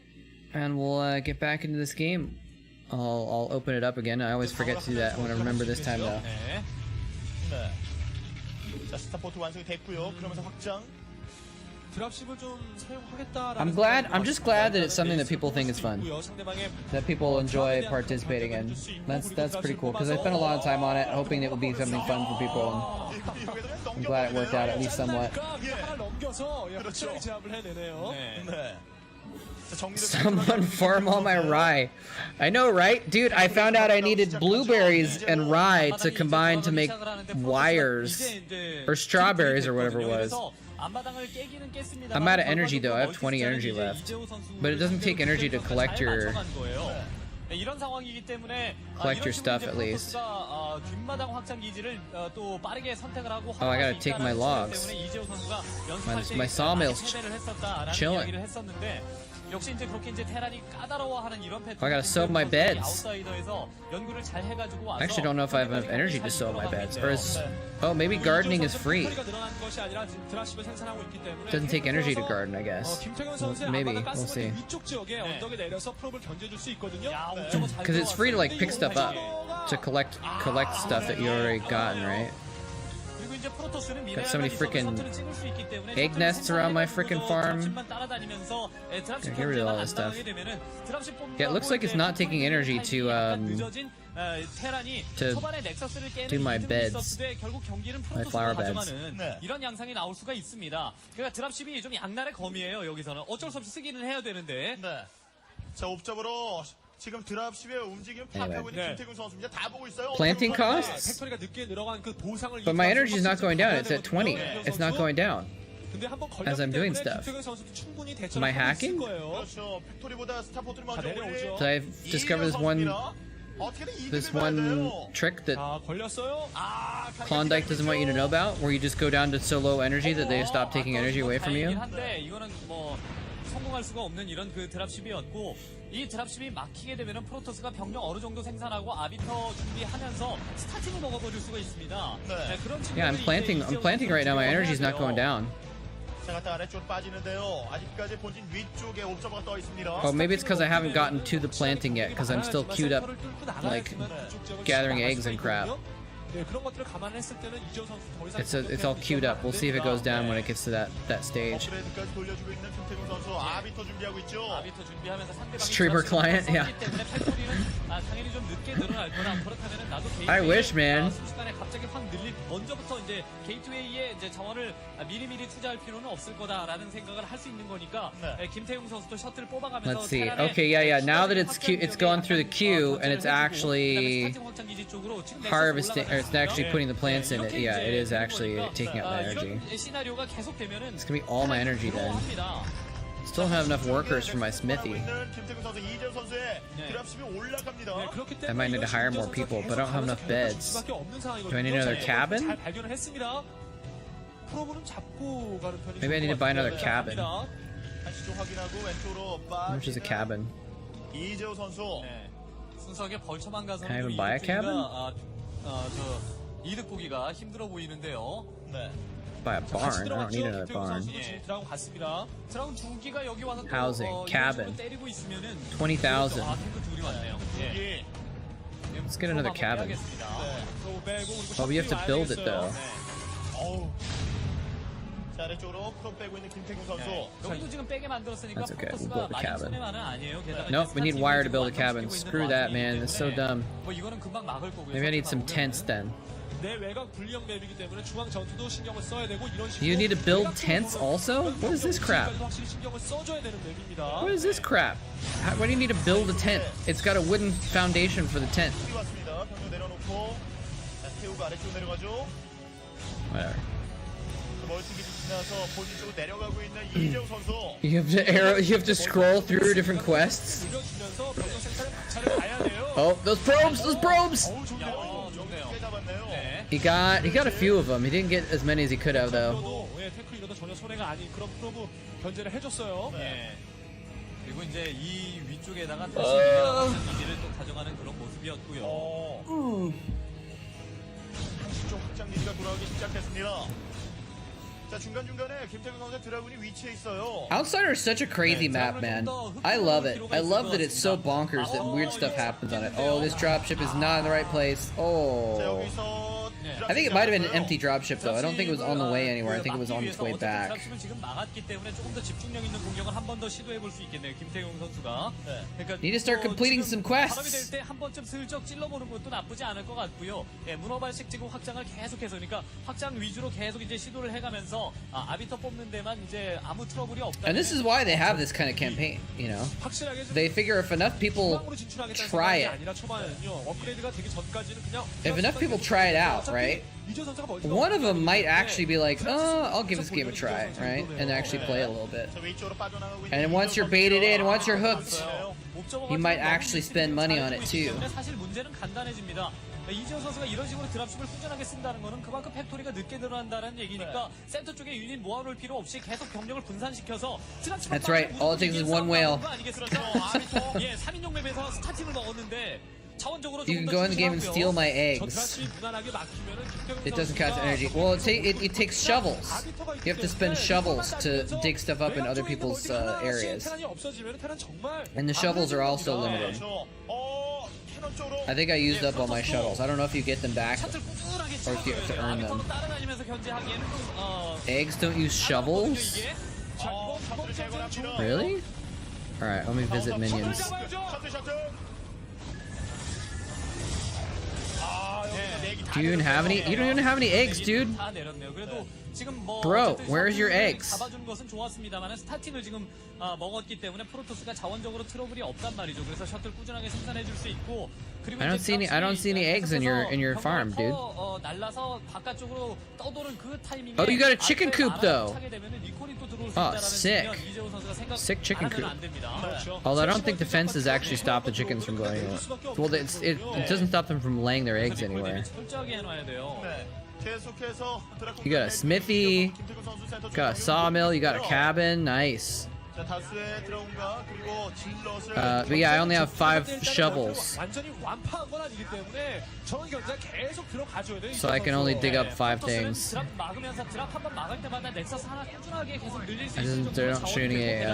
and we'll get back into this game. I'll open it up again. I always forget to do that. I want to remember this time though. 네. 자, 스타포트 완성이 됐고요. 그러면서 확장. I'm just glad that it's something that people think is fun, that people enjoy participating in. That's pretty cool, because I spent a lot of time on it, hoping it would be something fun for people, and I'm glad it worked out at least somewhat. Someone farm all my rye. I know, right? Dude, I found out I needed blueberries and rye to combine to make wires, or strawberries, or whatever it was. I'm out of energy though. I have 20 energy left, but it doesn't take energy to collect your stuff at least. Oh, I gotta take my logs. My sawmill's chilling. I gotta sew my beds. I actually don't know if I have enough energy to sew my beds. Or is... Oh, maybe gardening is free. It doesn't take energy to garden, I guess. Well, maybe. We'll see. Because it's free to like pick stuff up. To collect stuff that you already gotten, right? Got so many freaking egg nests around my freaking farm. Gotta get rid of all this stuff. Yeah, it looks like it's not taking energy to do my beds, my flower beds. 이런 양상이 나올 수가 있습니다. 그러니까 드랍십이 좀 양날의 검이에요. 여기서는 어쩔 수 없이 쓰기는 해야 되는데. 네. 자, 옵적으로 지금 드랍십의 움직임 파악하고 있는 김태균 선수입니다. 다 보고 있어요. Planting costs? But my energy is not going down. It's at 20. It's not going down. As I'm doing stuff. Am I hacking? Did I discover this one trick that Klondike doesn't want you to know about, where you just go down to so low energy that they stop taking energy away from you? 성공할 수가 없는 이런 그 드랍십이었고, 이 드랍십이 막히게 되면은 프로토스가 병력 어느 정도 생산하고 아비터 준비하면서 스타팅을 먹어버릴 수가 있습니다. 네, 그런 Yeah, I'm planting right now. My energy is not going down. Oh, maybe it's because I haven't gotten to the planting yet, because I'm still queued up, like, gathering eggs and crap. It's all queued up. We'll see if it goes down when it gets to that stage. Streamer client, yeah. I wish, man. 먼저부터 이제 게이트웨이에 이제 자원을 미리미리 투자할 필요는 없을 거다라는 생각을 할 수 있는 거니까 김태용 선수도 셔틀을 뽑아가면서. Let's see. Okay, yeah. Now that it's going through the queue and it's actually harvesting, or it's actually putting the plants in it. Yeah, it is actually taking up my energy. It's gonna be all my energy then. Still don't have enough workers for my smithy. I might need to hire more people, but I don't have enough beds. Do I need another cabin? Maybe I need to buy another cabin. 다시 좀 확인하고 왼쪽으로 How much is a cabin? 이재호 선수. 네. 순수하게 벌처만 가서는 Can I 좀 even buy a 이득 보기가, cabin? 저 이득 보기가 힘들어 보이는데요. 네. Buy a 다시 barn. I don't 들어갔죠. need another 김태훈 barn. 선수도 지금 드라군 갔습니다. 드라군 두 기가 여기 와서 또, Housing, 이런 cabin. 식으로 때리고 있으면은 20,000. 아, 탱크 둘이 왔네요. 예. 여기. Let's get another cabin. 해야겠습니다. 또 빼고 그리고 But we have to build it though. 어우. 자, 아래쪽으로 프로 빼고 있는 김태균 선수. 네. 여기도 지금 빼게 만들었으니까 That's okay. 프로토스가 We'll build a 많이 cabin. 손해만은 아니에요. 게다가 Nope, we need 이제 wire to build a 스타팅을 cabin. 지금 Screw that, man. That's so 때문에 dumb. 뭐 이거는 금방 막을 거고요. Maybe I need some tents then. 내 외곽 불리형 맵이기 때문에 중앙 전투도 신경을 써야 되고 이런 식으로. You need to build tents also? What is this crap? 확실히 신경을 써줘야 되는 맵입니다. What is this crap? Why do you need to build a tent? It's got a wooden foundation for the tent. 우리 왔습니다. 병력 내려놓고 자, 태우고 아래쪽 내려가죠. Whatever. 멀티기 지나서 본진 쪽으로 내려가고 있는 이재호 선수. You have to arrow. You have to scroll through different quests. 늘려주면서 병력 생산에 박차를 가야 돼요. Oh, those probes! Those probes! 어우, 좋네요. 좋네요. 꽤 잡았네요. 네. He got a few of them. He didn't get as many as he could have though. 이러도 예, 태클 이러도 전혀 손해가 아닌 그런 프로브 견제를 해줬어요. 예. 그리고 이제 이 위쪽에다가 다시 기지를 또 가져가는 그런 모습이었고요. 다시 좀 확장 기지가 돌아오기 시작했습니다. 자, 중간중간에 김태균 선수의 드라군이 위치해 있어요. Outsider is such a crazy map, man. I love it. I love that it's so bonkers that weird stuff happens on it. Oh, this dropship is not in the right place. 자, Oh. 여기서 I think it might have been an empty dropship though. I don't think it was on the way anywhere. I think it was on its way back. 드랍십을 지금 막았기 때문에 조금 더 집중력 있는 공격을 한 번 더 시도해 볼 수 있겠네요. 김태용 선수가. 그러니까 Need to start completing some quests. 바람이 될 때 한 번쯤 슬쩍 찔러보는 것도 나쁘지 않을 것 같고요. 예, 문어발식 지금 확장을 계속해서 그러니까 확장 위주로 계속 이제 시도를 해가면서 아비터 뽑는 데만 이제 아무 트러블이 없다. And this is why they have this kind of campaign, you know. 확실하게 좀 They figure if enough people 중앙으로 진출하겠다는 try 생각이 it, 아니라 초반에는요. 업그레이드가 되기 전까지는 그냥 if enough people try it out, right? 이재호 선수가 멀티가 One of them 없기 might 때문에 actually be like, oh, I'll give this game a try, right? And actually play a little bit. 자, 위쪽으로 빠져나가고 있는 And then once you're 이재호 baited in, 선수가 once you're hooked, 옵저버가 you might 지금 actually spend money on it too. 사실 문제는 간단해집니다. 이지호 선수가 이런 식으로 드랍십을 꾸준하게 쓴다는 거는 그만큼 팩토리가 늦게 들어간다는 얘기니까 센터 쪽에 유닛 모아놓을 필요 없이 계속 병력을 분산시켜서 드랍십을 That's right. All it takes is one whale. 예, 3인용 맵에서 스타팅을 먹었는데 자원적으로 You can go in the game and steal my eggs. It doesn't cost energy. Well, it takes shovels. You have to spend shovels to dig stuff up in other people's areas. And the shovels are also limited. I think I used up all my shovels. I don't know if you get them back or if you have to earn them. Eggs don't use shovels? Really? Alright, let me visit minions. Do you even have any? You don't even have any eggs, dude. Bro, where's your eggs? 잡아준 것은 좋았습니다만 스타팅을 지금 먹었기 때문에 프로토스가 자원적으로 트러블이 없단 말이죠. 그래서 셔틀 꾸준하게 생산해줄 수 있고 그리고 I don't see any eggs in your farm, dude. 날라서 바깥쪽으로 떠도는 그 타이밍에 Oh, you got a chicken coop though. 차게 되면은 리콜이 또 들어올 수 Oh, 있다라는 sick. 측면 이재호 선수가 생각 Sick chicken 안 하면 coop. 안 됩니다. Although I don't think the fences actually stop the chickens from going in. Well, it doesn't stop them from laying their eggs anywhere. 철저하게 해놔야 돼요. 계속해서 You got a smithy, got a sawmill, you got a cabin, nice. 자, 다수의 드라군과 그리고 질럿을 But yeah, I only have 5 shovels, 완전히 완파한 건 아니기 때문에 저런 견제가 계속 들어가줘야 돼요. so I can only dig up 5 things. 드랍 막으면서 드랍 한번 막을 때마다 넥서스 하나 꾸준하게 계속 늘릴 수 I 있는 didn't, they're not shooting egg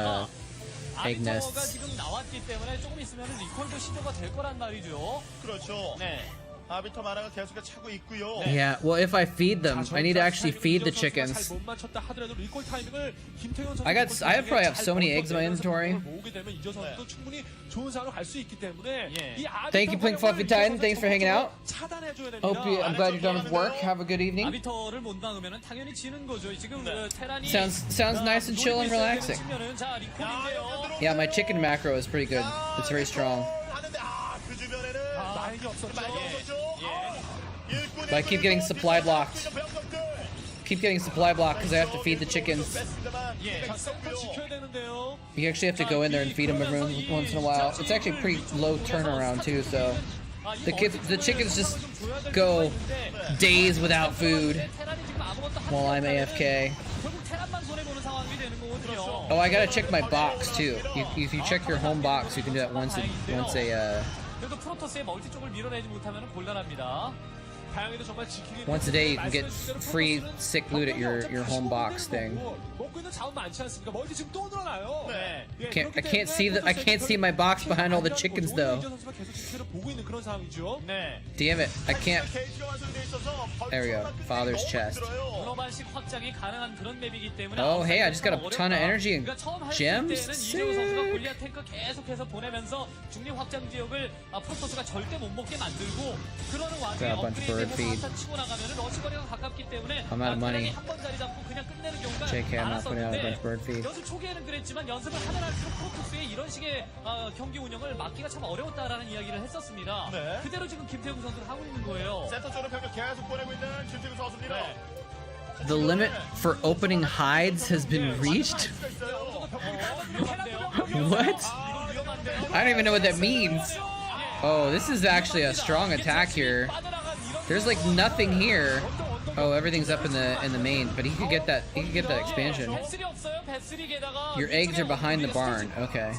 아비터가 nests. 지금 나왔기 때문에 조금 있으면 리콜도 시도가 될 거란 말이죠. 그렇죠. 네. 아비터 마라가 계속 차고 있고요. Yeah, well, if I feed them, I need to actually feed the chickens. 잘 못 맞췄다 하더라도 리콜 타이밍을 김태현 선수 I probably have so many eggs in my inventory. 모으게 되면 이저 선수도 충분히 좋은 상황으로 갈 수 있기 때문에 이 Thank you, Pink Fluffy Titan. Thanks for hanging out. 차단해줘야 됩니다. I'm glad you're done with work. Have a good evening. 아비터를 못 막으면 당연히 지는 거죠. 지금 테란이 Sounds nice and chill and relaxing. 자, 리콜인데요. Yeah, my chicken macro is pretty good. It's very strong. 하는데 그 주변에는 마인이 없었죠. But I keep getting supply blocked. Keep getting supply blocked because I have to feed the chickens. You actually have to go in there and feed them every once in a while. It's actually a pretty low turnaround too, so The chickens just go days without food while I'm AFK. Oh, I gotta check my box too. If you check your home box, you can do that once a 그래도 프로토스의 멀티 쪽을 밀어내지 못하면 곤란합니다. 다행히도 정말 지키기 once a day. You can get free sick loot at your home box thing. 먹고 있는 자원 많지 않습니까? 멀티 지금 또 늘어나요. 네. I can't see my box behind all the chickens though. 선수가 계속 지표를 보고 있는 그런 상황이죠. 네. Damn it! I can't. There we go. Father's chest. 글로벌식 확장이 가능한 그런 맵이기 때문에 Oh, hey, I just got a ton of energy and 그러니까 처음 할 gems. 때는 이재호 선수가 골리앗 탱크 계속해서 보내면서 중립 확장 지역을 프로토스가 절대 못 먹게 만들고 그러는 와중에 Grab a bunch of bird feed. 업그레이드해서 치고 나가면은 러시거리가 가깝기 때문에 I'm out of money. 한번 자리 잡고 그냥 끝내는 경우가 JK, I'm not putting out a bunch of bird feed. 연습 초기에는 그랬지만 연습을 하면 할수록 프로토스의 이런 식의 경기 운영을 막기가 참 어려웠다라는 이야기를 했었습니다. 네. 그대로 지금 김태형 선수를 하고 있는 거예요. 센터 쪽으로 병력 계속 보내고 있는 김태균 선수입니다. The limit for opening hides has been reached. What? I don't even know what that means. Oh, this is actually a strong attack here. There's like nothing here. Oh, everything's up in the main, but he could get that expansion. Your eggs are behind the barn. Okay.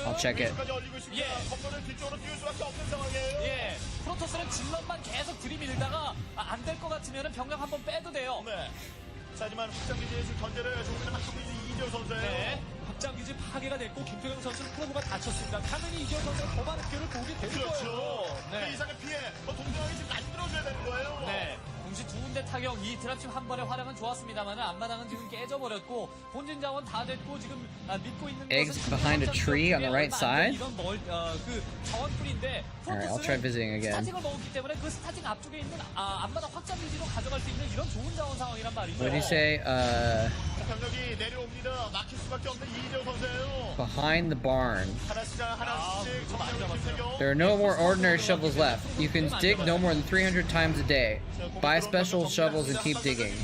I'll check it. 프로토스는 질럿만 계속 들이밀다가 안 될 것 같으면 병력 한번 빼도 돼요. 네. 자, 하지만 확장기지에서 견제를 조금이나 맞추고 있는 이재호 선수예요. 네. 확장기지 파괴가 됐고 김태경 선수는 프로브가 다쳤습니다. 당연히 이재호 선수가 더 많은 피해를 보게 될 그렇죠. 거예요. 그 이상의 피해, 동정하게 지금 만들어줘야 되는 거예요. 네. 동시 두 군데 타격, 이 드랍십 한 번의 활약은 좋았습니다만 앞마당은 지금 깨져버렸고 본진 자원 다 됐고 지금 믿고 있는 Eggs 것은 behind a tree on the right side? 이런 그 자원풀인데 Alright, I'll try visiting again. 스타팅을 먹었기 때문에 그 스타팅 앞쪽에 있는 앞마당 확장 기지로 가져갈 수 있는 이런 좋은 자원 상황이란 말이죠. What did he say? 병력이 내려옵니다. 막힐 수밖에 없는 이재호 선수예요. Behind the barn. 하나씩 정리하고 There are no more ordinary shovels left. You can dig no more than 300 times a day. Buy special shovels and keep digging.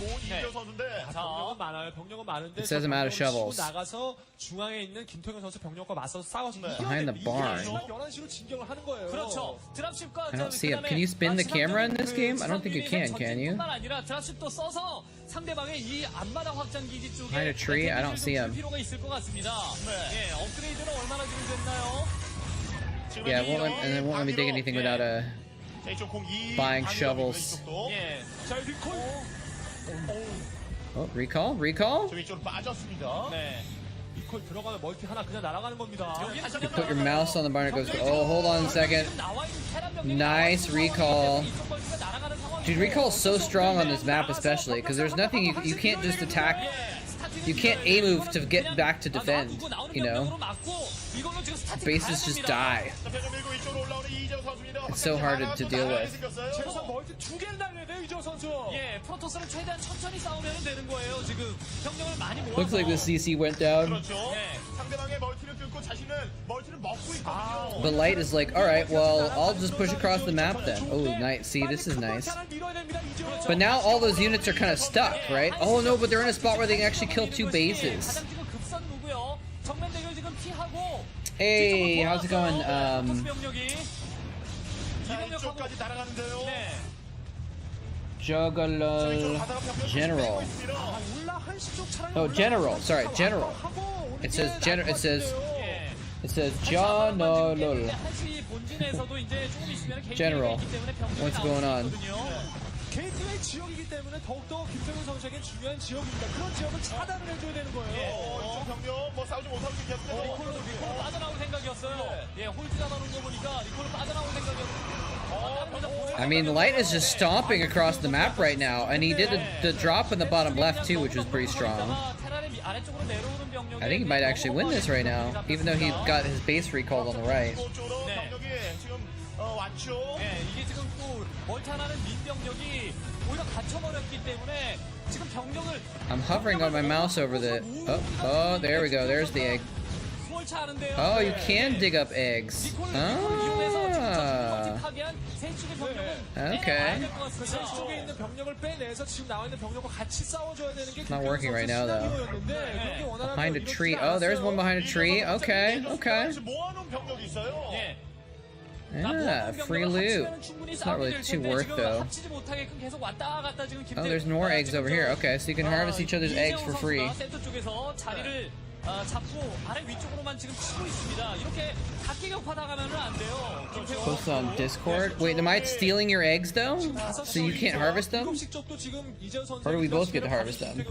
병력은 많아요. 병력은 많은데 It says I'm out of shovels. 나가서 중앙에 있는 김태경 선수 병력과 맞서서 싸워줍니다. Behind the barn. 11시로 진격을 하는 거예요. 그렇죠. 드랍십과 I don't see it. Can you spin the camera in this game? I don't think you can you? 뿐만 아니라 드랍십도 써서 상대방의 이 앞마당 확장 기지 쪽에 Behind a tree? I don't see him. 필요가 있을 것 같습니다. 예, 업그레이드는 얼마나 지금 됐나요? Yeah, and it won't let me dig anything without buying shovels. 예. 자, 리콜. Oh, recall? Recall? 저 위쪽으로 빠졌습니다. 네. 리콜 들어가면 멀티 하나 그냥 날아가는 겁니다. You put your mouse on the barn, it goes. Oh, hold on a second. Nice recall. Dude, recall is so strong on this map, especially because there's nothing you can't just attack. You can't A move to get back to defend. You know, bases just die. It's so hard to deal with. 멀티 두 개를 날려야 돼요, 이재호 선수. 예, 프로토스는 최대한 천천히 싸우면 되는 거예요. 지금 병력을 많이 모아서. Looks like the CC went down. 그렇죠. 상대방의 멀티를 끊고 자신은 멀티를 먹고 있거든요. The light is like, all right, well, I'll just push across the map then. Oh, nice. See, this is nice. But now all those units are kind of stuck, right? Oh no, but they're in a spot where they can actually kill two bases. Hey, how's it going? 이쪽까지 날아가는데요. Juggalo General. Oh, General. Sorry, General. It says General. It says General. General. What's going on? 게이트웨이 지역이기 때문에 더욱더 김태균 선수에게 중요한 지역입니다. 그런 지역을 차단을 해줘야 되는 거예요. 이쪽 병력 뭐 싸우지 못하고 계속해서 리콜로 빠져나올 생각이었어요. 예, 홀드 잡아놓은 거 보니까 리콜로 빠져나올 생각이었어요. I mean, Light is just stomping across the map right now, and he did the drop in the bottom left too, which was pretty strong. I think he might actually win this right now, even though he got his base recalled on the right. 이게 지금 또 멀티하는 민병력이 오히려 갇혀버렸기 때문에 지금 병력을 I'm hovering on my mouse over the. Oh, there we go. There's the egg. Oh, you can dig up eggs. Ah. Okay. Not working right now though. Behind a tree. Oh, there's one behind a tree. Okay. Okay. Yeah, free loot. It's not really too worth though. Oh, there's more eggs over here. Okay, so you can harvest each other's eggs for free. Post on Discord. Wait, am I stealing your eggs though? So you can't harvest them? Or do we both get to harvest them?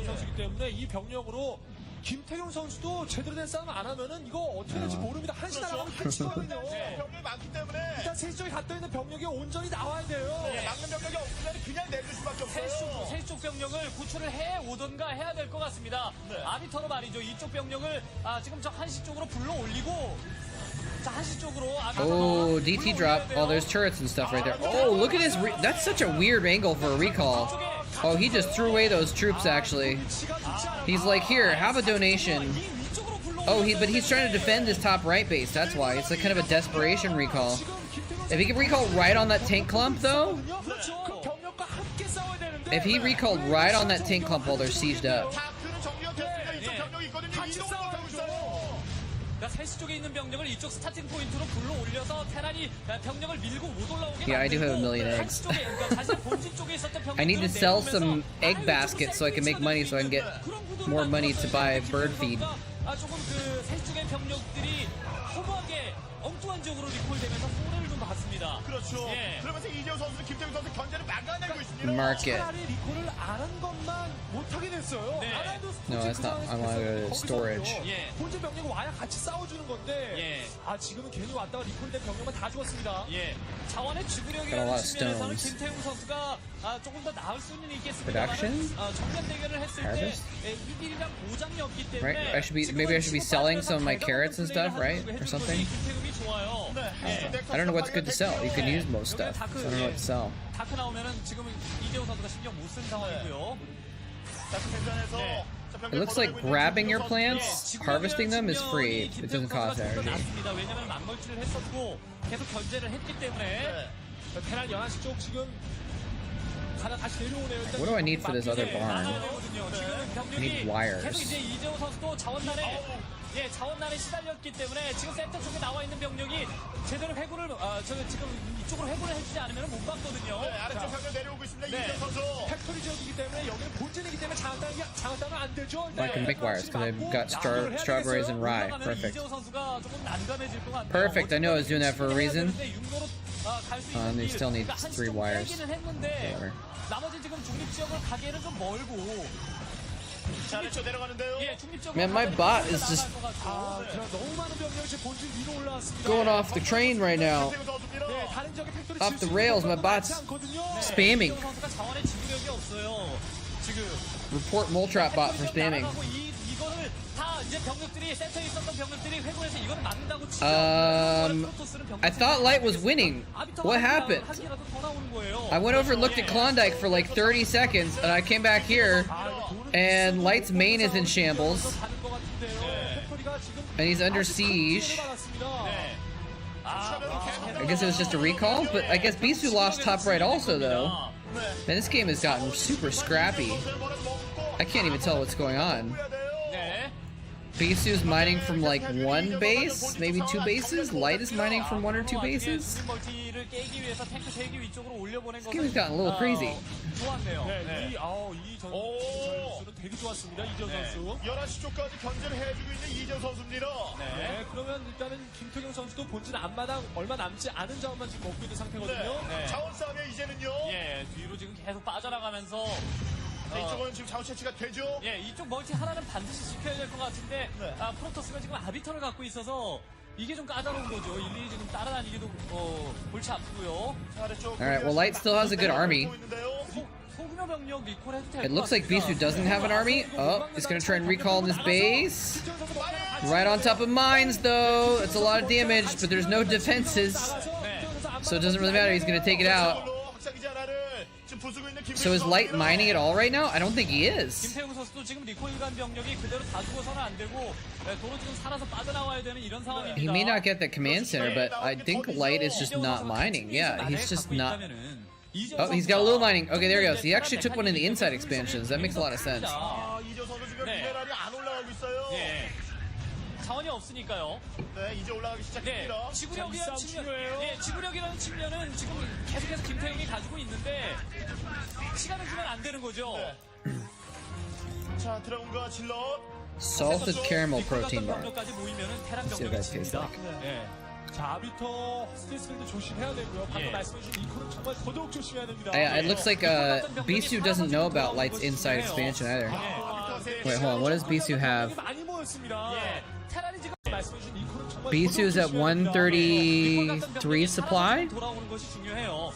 김태경 선수도 제대로 된 싸움 안 하면은 이거 어떻게 될지 모릅니다. 한 시간 나가면 끝이거든요. 병력이 많기 때문에 일단 세 쪽에 갖다 있는 병력이 온전히 나와야 돼요. 막는 병력이 없으면 그냥 내줄 수밖에 없어요. 세 쪽 병력을 구출을 해 오던가 해야 될 것 같습니다. 아비터로 말이죠. 이쪽 병력을 지금 저 한시 쪽으로 불러 올리고. Oh, DT drop. Oh, there's turrets and stuff right there. Oh, look at his. That's such a weird angle for a recall. Oh, he just threw away those troops, actually. He's like, here, have a donation. Oh, but he's trying to defend his top right base. That's why. It's like kind of a desperation recall. If he can recall right on that tank clump, though. If he recalled right on that tank clump while they're sieged up. Yeah, I do have a million eggs. I need to sell some egg baskets so I can make money so I can get more money to buy bird feed. Market. No, that's not. I want to go to storage. Got a lot of stones. Production? Harvest? Right? Maybe I should be selling some of my carrots and stuff, right? Or something? I don't know what's good to sell. You can use most stuff. So I don't know what to sell. It looks like grabbing your plants, harvesting them is free. It doesn't cost energy. What do I need for this other barn? I need wires. 예, 자원난에 시달렸기 때문에 지금 센터 쪽에 나와 있는 병력이 제대로 회군을 지금 이쪽으로 회군을 해주지 않으면 못 받거든요. 네, 아래쪽 병력 내려오고 있습니다. 이재호 선수. 팩토리 지역이기 때문에 여기는 본진이기 때문에 장악당은 안 되죠. I can make wires because I've got strawberries and rye. Perfect. Perfect. I know I was doing that for a reason. And they still need 3 wires. Whatever. 나머지 지금 중립 지역을 가기에는 좀 멀고. Man, my bot is just going off the train right now. Off the rails, my bot's spamming. Report moletrap bot for spamming. I thought Light was winning. What happened? I went over and looked at Klondike for like 30 seconds, and I came back here, and Light's main is in shambles, and he's under siege. I guess it was just a recall, but I guess Bisu lost top right also, though. Man, this game has gotten super scrappy. I can't even tell what's going on. Bisu's mining from like 1 base, maybe 2 bases. Light is mining from 1 or 2 bases. This game has gotten a little crazy. 되게 좋았습니다. 이재호 선수. 11시 쪽까지 견제를 해주고 있는 이재호 선수입니다. 네, 그러면 일단은 김태경 선수도 본진 앞마당 얼마 남지 않은 자원만 지금 먹고 있는 상태거든요. 네. 자원 싸움에 이제는요. 예, 뒤로 지금 계속 빠져나가면서 이쪽은 지금 자원 채취가 되죠? 예, 이쪽 멀티 하나는 반드시 지켜야 될 것 같은데 프로토스가 지금 아비터를 갖고 있어서 이게 좀 까다로운 거죠. 일일이 지금 따라다니기도 골치 아프고요. Alright, well Light still has a good army. It looks like Bisu doesn't have an army. Oh, he's gonna try and recall this base. Right on top of mines though. That's a lot of damage, but there's no defenses. So it doesn't really matter, he's gonna take it out. So is Light mining at all right now? I don't think he is. He may not get the command center, but I think Light is just not mining. Yeah, he's just not. Oh, he's got a little mining. Okay, there he goes. He actually took one in the inside expansions. That makes a lot of sense. 자원이 없으니까요. 네, 이제 올라가기 네, 시작합니다. 지구력이라는 측면, 예, 지구력이라는 측면은 지금 계속해서 김태형이 가지고 있는데 시간을 주면 안 되는 거죠. 네. 자, 드라군과 질럿. Salted caramel protein bar. 병력까지 모이면은 테란 See what 병력이 that tastes 칩니다. like. 네. 자, 아비터 스테이스필드 조심해야 되고요. 방금 예. 말씀해주신 이코는 정말 더더욱 조심해야 됩니다. It looks like Bisu doesn't know about Light's inside expansion either. Wait, hold on. What does Bisu have? 많이 모였습니다. 예. 테란이 지금 말씀해주신 이코는 정말 Bisu is at 133 supply? 돌아오는 것이 중요해요.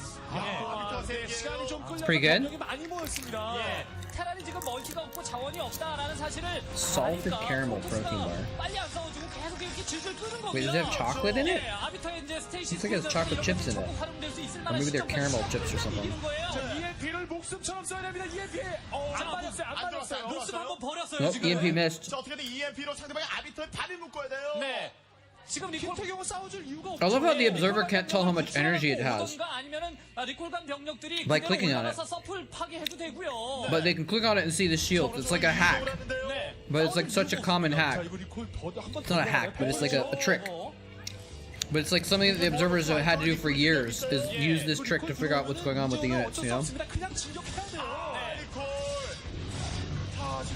시간이 좀 끌려. pretty good. 많이 모였습니다. 예. 테란이 지금 멀티가 없고 자원이 없다라는 사실을 Salted 아니까 caramel 프로토스가 protein bar. 빨리 안 싸워주고 계속 이렇게 질질 끄는 겁니다. Wait, does it have chocolate in it? 예, 아비터의 이제 스테이시 Looks like it has chocolate chips in it. 활용될 수 있을 Or 만한 maybe they're 시점까지 caramel chips or something. 이기는 거예요. 자, EMP를 목숨처럼 써야 됩니다. EMP. 안 맞았어요. 안 맞았어요. 목숨 한번 버렸어요. Nope, 지금. EMP missed. 자, 어떻게든 EMP로 상대방의 아비터에 발을 묶어야 돼요. 네. 지금 리콜 김태경은 싸워줄 이유가 없죠. I love how the observer can't tell how much energy it has. 아니면은 리콜간 병력들이 By clicking on it. 서플 파괴해도 되고요. But they can click on it and see the shield. It's like a hack. 네. But it's like such a common hack. It's not a hack, but it's like a trick. But it's like something that the observers have had to do for years, is use this trick to figure out what's going on with the units, you know? 그냥 진격해야 돼요.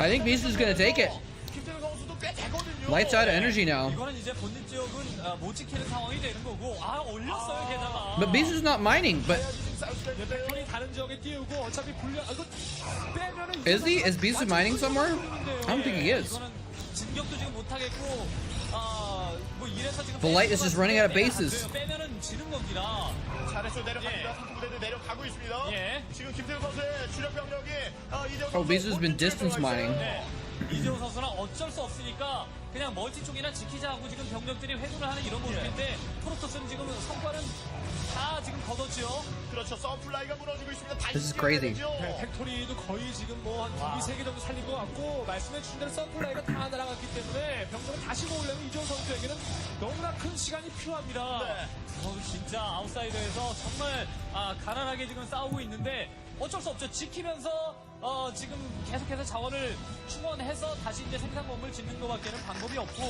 I think Bisu's gonna take it. 김태경 선수도 꽤 되거든요. Light's out of energy now. 이거는 이제 본진 지역은 못 지키는 상황이 되는 거고 올렸어요 게다가. But Bisu's not mining, but 백톤이 다른 지역에 띄우고 어차피 불려 이거 빼면은 is he? Is Bisu mining somewhere? I don't think he is. 이거는 진격도 지금 못 하겠고 뭐 이래서 지금 The light is just running out of bases. 빼면은 지는 겁니다. 잘했어 내려갑니다. 상부대도 내려가고 있습니다. 예. 지금 김태경 선수의 주력 병력이 Oh, Bisu's been distance mining. 네. 이재호 선수는 어쩔 수 없으니까 그냥 멀티 쪽이나 지키자 하고 지금 병력들이 회군을 하는 이런 모습인데 프로토스는 지금 성과는 다 지금 거뒀죠. 그렇죠. 서플라이가 무너지고 있습니다. This is crazy. 네, 팩토리도 거의 지금 뭐한 2, 3개 정도 살린 것 같고 말씀해 주신 대로 서플라이가 다 날아갔기 때문에 병력을 다시 모으려면 이재호 선수에게는 너무나 큰 시간이 필요합니다. 네. 진짜 아웃사이더에서 정말 가난하게 지금 싸우고 있는데 어쩔 수 없죠. 지키면서 지금 계속해서 자원을 충원해서 다시 이제 생산범을 짓는 것밖에는 방법이 없고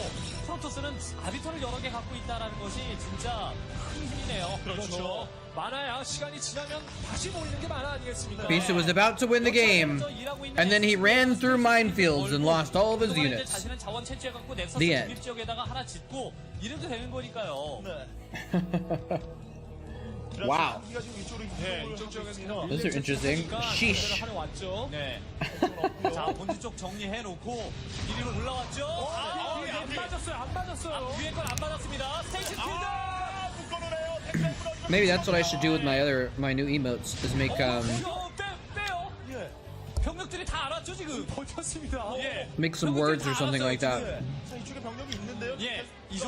프로토스는 아비터를 여러 개 갖고 있다라는 것이 진짜 큰 힘이네요. 그렇죠. 만화야 시간이 지나면 다시 모이는 게 만화 아니겠습니까? Bisu was about to win the game, and then he ran through minefields and lost all of his units. 자신은 자원 채취해 갖고 넥서스 The end. 중립 지역에다가 하나 짓고 이래도 되는 거니까요. Wow. 네, 이쪽 지역에서 Those are interesting. Sheesh. 왔죠. 네. 자, 본진 쪽 정리해 놓고 1위로 올라왔죠. 안 맞았어요. 안 맞았어요. 위에 건 안 맞았습니다. 스테이시 필드. Maybe that's what I should do with my new emotes, is make 빼요. 병력들이 다 알았죠 지금. 버텼습니다. 예. make some words or something like that. 자, 이쪽에 병력이 있는데요. 예. 이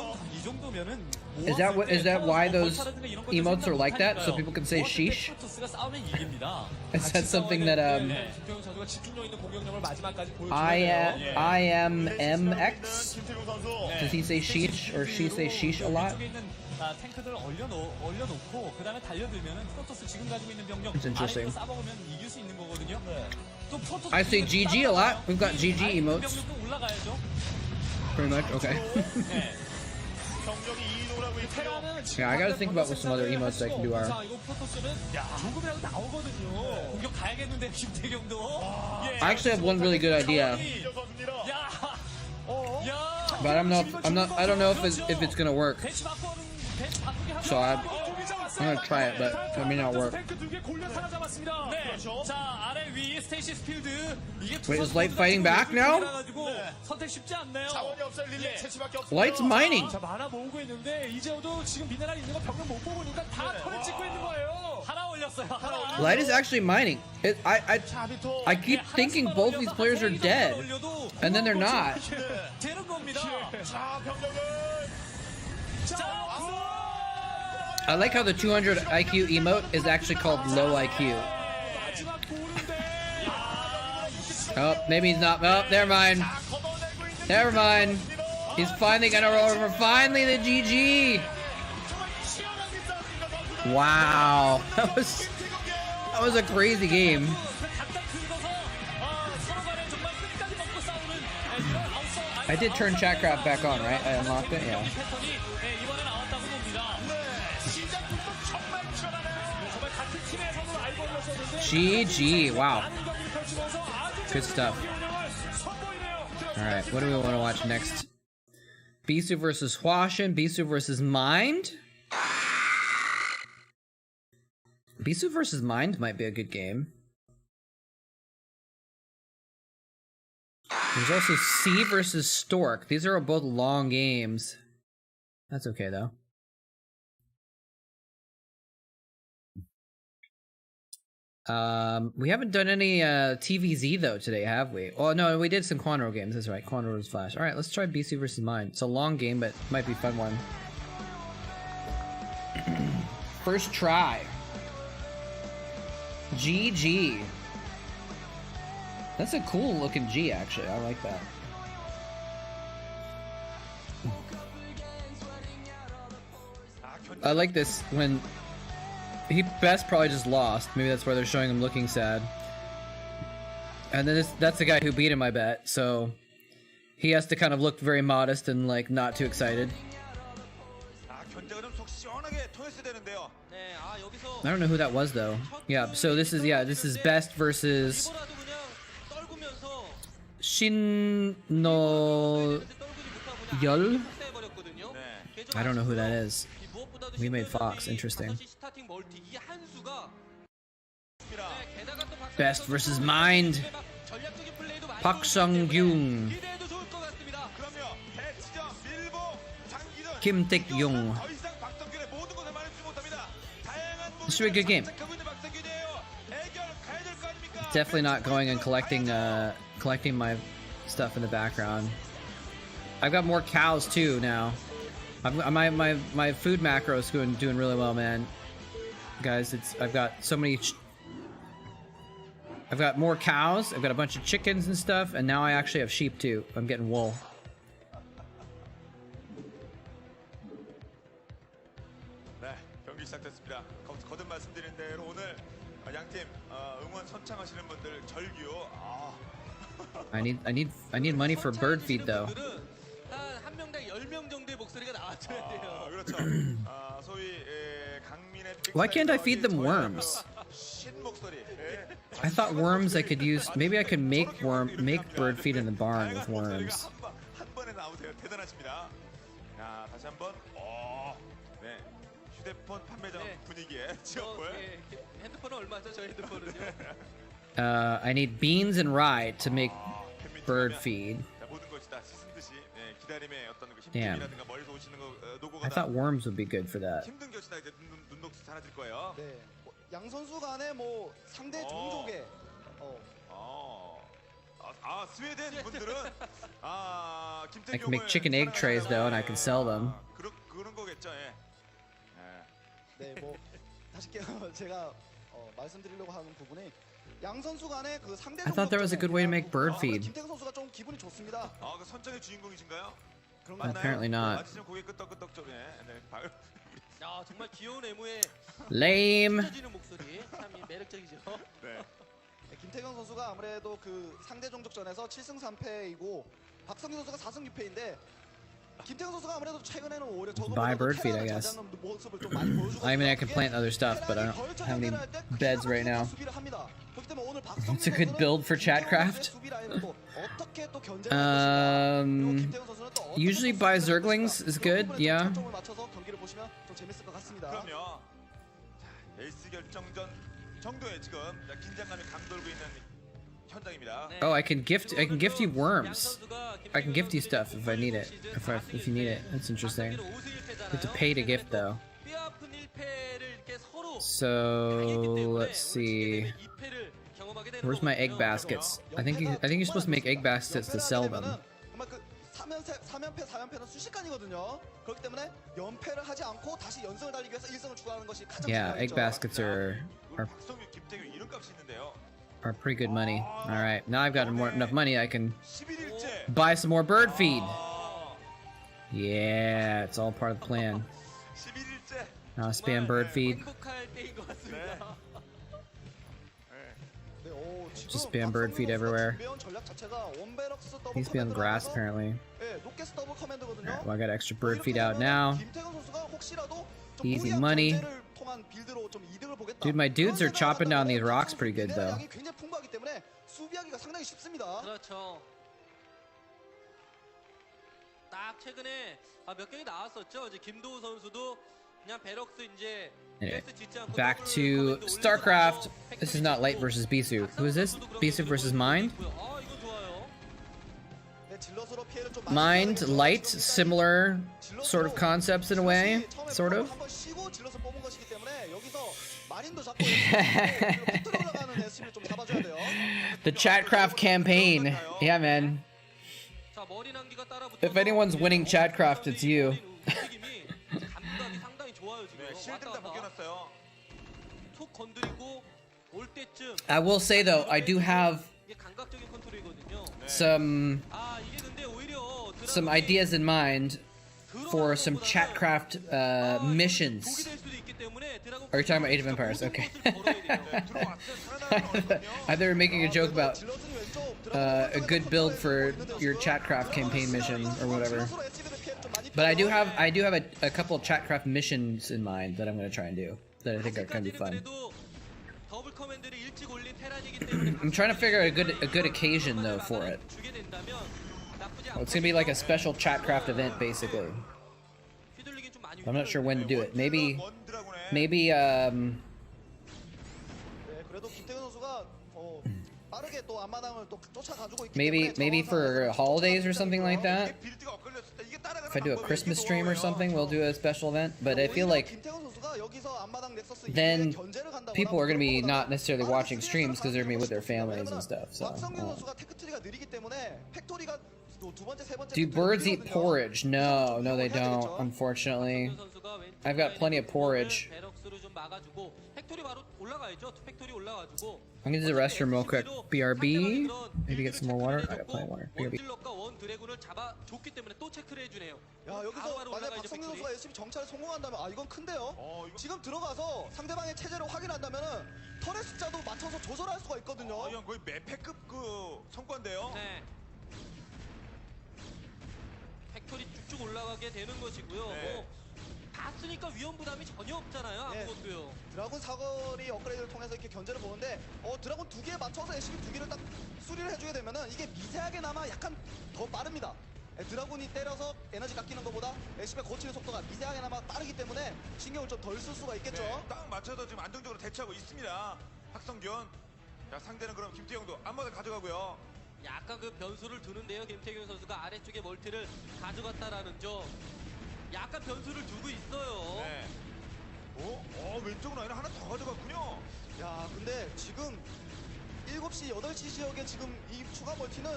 정도면은 Is that why those emotes are like that? So people can say sheesh? 프로토스가 싸우면 이깁니다. Is that something that 김태경 선수가 집중력 있는 공격력을 마지막까지 보여줘야 돼요. IMX? 김태경 선수. Does he say sheesh or she say sheesh a lot? 위쪽에 있는 탱크들을 얼려놓고 그 다음에 달려들면은 프로토스 지금 가지고 있는 병력 It's interesting. 아래로 싸먹으면 이길 수 있는 거거든요. 또 프로토스 I say GG a lot. We've got GG emotes. 병력도 올라가야죠. Pretty much, okay. 네. 병력이 이동을 하고 있고요. Yeah, I gotta think about what some other emotes I can do are. 자, 이거 프로토스는 조금이라도 나오거든요. 공격 가야겠는데 김태경도. 예. I actually have one really good idea, 이재호 선수입니다. 야. 야. but I don't know if it's gonna work. 배치 바꾸는 배치 바꾸기 하면. So I'm gonna try it, but it may not work. 탱크 2개 골리앗 하나 잡았습니다. 네. 그렇죠. 자, 아래 위 스테이시 스필드. 이게 Wait, is Light fighting back now? 선택 쉽지 않네요. 자원이 없어요. 릴레이 채취밖에 없어요. Light's mining. 자, 만화 모으고 있는데 이재호도 지금 미네랄 있는 거 병력 못 뽑으니까 다 털을 찍고 있는 거예요. 하나 올렸어요. 하나. Light is actually mining. I keep thinking both these players are dead, and then they're not. 되는 겁니다. 자, 병력은 I like how the 200 IQ emote is actually called low IQ. 마지막 보는데 Oh, maybe he's not. Oh, never mind. Never mind. He's finally gonna roll over. Finally, the GG. Wow, that was a crazy game. 당장 긁어서 서로 간에 정말 끝까지 먹고 싸우는 이런 I did turn Chatcraft back on, right? I unlocked it, yeah. 패턴이 이번에 나왔다고 봅니다. 시작부터 정말 치열하네요. 정말 같은 팀에서도 알고 있었는데 GG, wow. 많은 경기를 펼치면서 아주 Good stuff. 운영을 선보이네요. Alright, what do we want to watch next? Bisu versus Huashin, Bisu versus Mind? Bisu versus Mind might be a good game. There's also C versus Stork. These are both long games. That's okay though. We haven't done any TVZ though today, have we? Oh no, we did some Quanro games. That's right, Quanro was Flash. All right, let's try BC versus Mine. It's a long game, but might be a fun one. First try. GG. That's a cool looking G, actually. I like that. I like this when he best probably just lost. Maybe that's why they're showing him looking sad. And then that's the guy who beat him, I bet. So he has to kind of look very modest and like not too excited. I don't know who that was though. Yeah, so this is best versus Shin no Yul. I don't know who that is. We made Fox. Interesting. Best versus Mind. Park Sung-gyung. Kim Taek-young. This should be a good game. Definitely not going and collecting my stuff in the background. I've got more cows too now. My food macro is doing really well, man. Guys, I've got so many. I've got more cows. I've got a bunch of chickens and stuff, and now I actually have sheep too. I'm getting wool. 네, 경기 시작됐습니다. 거듭 말씀드린 대로 오늘 양팀 응원 선창하시는 분들 절규. I need money for bird feed though. 한 명당 10명 정도의 목소리가 나와줘야 돼요. 그렇죠. 소위 강민의 Why can't I feed them worms? I thought worms I could use. Maybe I could make bird feed in the barn with worms. 한 번에 나오세요. 대단하십니다. 자, 다시 한번. 네. 휴대폰 판매점 분위기에 지역불. 핸드폰은 얼마죠? 저 핸드폰은요? I need beans and rye to make bird feed. Damn. I thought worms would be good for that. 네. 양 선수 간에 뭐 상대 종족의 스웨덴 분들은 I can make chicken egg trays though, and I can sell them. 그런 거겠죠. 예. 네, 뭐 다시 제가 말씀드리려고 하는 부분이 양 선수 간의 그 상대 I thought there was a good way to make bird feed. 김태형 선수가 좀 기분이 좋습니다. 그 선정의 주인공이신가요? Apparently not. 고개 끄덕끄덕 좀 해. 네. 야, 정말 귀여운 애무의 Lame. 찢어지는 목소리 참 매력적이죠. 네. 김태경 선수가 아무래도 그 상대 종족전에서 7승 3패이고 박성규 선수가 4승 6패인데 김태경 선수가 아무래도 최근에는 오히려 Buy bird feed, I guess. I mean, I can plant other stuff, but I don't have any beds right now. It's a good build for Chatcraft. Usually buy Zerglings is good, yeah. 그럼요. 에이스 결정전 정도의 지금 긴장감이 감돌고 있는 현장입니다. Oh, I can gift you worms. I can gift you stuff if I need it. If you need it. That's interesting. You have to pay to gift though. So let's see. Where's my egg baskets? I think you're supposed to make egg baskets to sell them. 3연패, 4연패는 순식간이거든요. 그렇기 때문에 연패를 하지 않고 다시 연승을 달리기 위해서 1승을 추가하는 것이 가장 Yeah, egg baskets are pretty good money. All right, now I've got enough money. I can buy some more bird feed. Yeah, it's all part of the plan. Now spam bird feed. Just spam bird feed everywhere. Needs to be on the grass apparently. Alright, well I got extra bird feed out now. Easy money. Dude, my dudes are chopping down these rocks pretty good though. 그렇죠. 딱 최근에 몇 경기 나왔었죠. 이제 김도우 선수도 그냥 베럭스 이제 Back to Starcraft. This is not Light versus Bisu. Who is this? Bisu versus Mind? Mind, Light, similar sort of concepts in a way, sort of. The Chatcraft campaign. Yeah, man. If anyone's winning Chatcraft, it's you. I will say though, I do have some ideas in mind for some Chatcraft missions. Are you talking about Age of Empires? Okay. I thought they were making a joke about a good build for your Chatcraft campaign mission or whatever. But I do have a couple of Chatcraft missions in mind that I'm gonna try and do that I think are gonna be fun. I'm trying to figure out a good occasion though for it. Well, it's gonna be like a special Chatcraft event basically. I'm not sure when to do it. Maybe maybe for holidays or something like that. If I do a Christmas stream or something, we'll do a special event. But I feel like then people are going to be not necessarily watching streams because they're going to be with their families and stuff. So, do birds eat porridge? No, they don't, unfortunately. I've got plenty of porridge. I'm gonna do the restroom real quick. BRB? Maybe get some more water? I got plenty of water. BRB. 야, 여기서 만약 박성균 선수가 열심히 정찰에 성공한다면 아 이건 큰데요. 지금 들어가서 상대방의 체제를 확인한다면은 턴의 숫자도 맞춰서 조절할 수가 있거든요. 이건 거의 매패급 그 성과인데요. 네. 팩토리 쭉쭉 올라가게 되는 것이고요. 네. 뭐 봤으니까 위험 부담이 전혀 없잖아요. 아무것도요. 드라군 사거리 업그레이드를 통해서 이렇게 견제를 보는데 드라군 2개에 맞춰서 SCB 2개를 딱 수리를 해주게 되면은 이게 미세하게나마 약간 더 빠릅니다. 드라군이 때려서 에너지 깎이는 것보다 SCB가 고치는 속도가 미세하게나마 빠르기 때문에 신경을 좀 덜 쓸 수가 있겠죠. 네, 딱 맞춰서 지금 안정적으로 대처하고 있습니다. 박성균. 자, 상대는 그럼 김태형도 앞마다 가져가고요. 약간 그 변수를 두는데요. 김태균 선수가 아래쪽에 멀티를 가져갔다라는 점. 약간 변수를 두고 있어요. 네. 왼쪽 라인을 하나 더 가져갔군요. 야, 근데 지금 7시, 8시 지역에 지금 이 추가 멀티는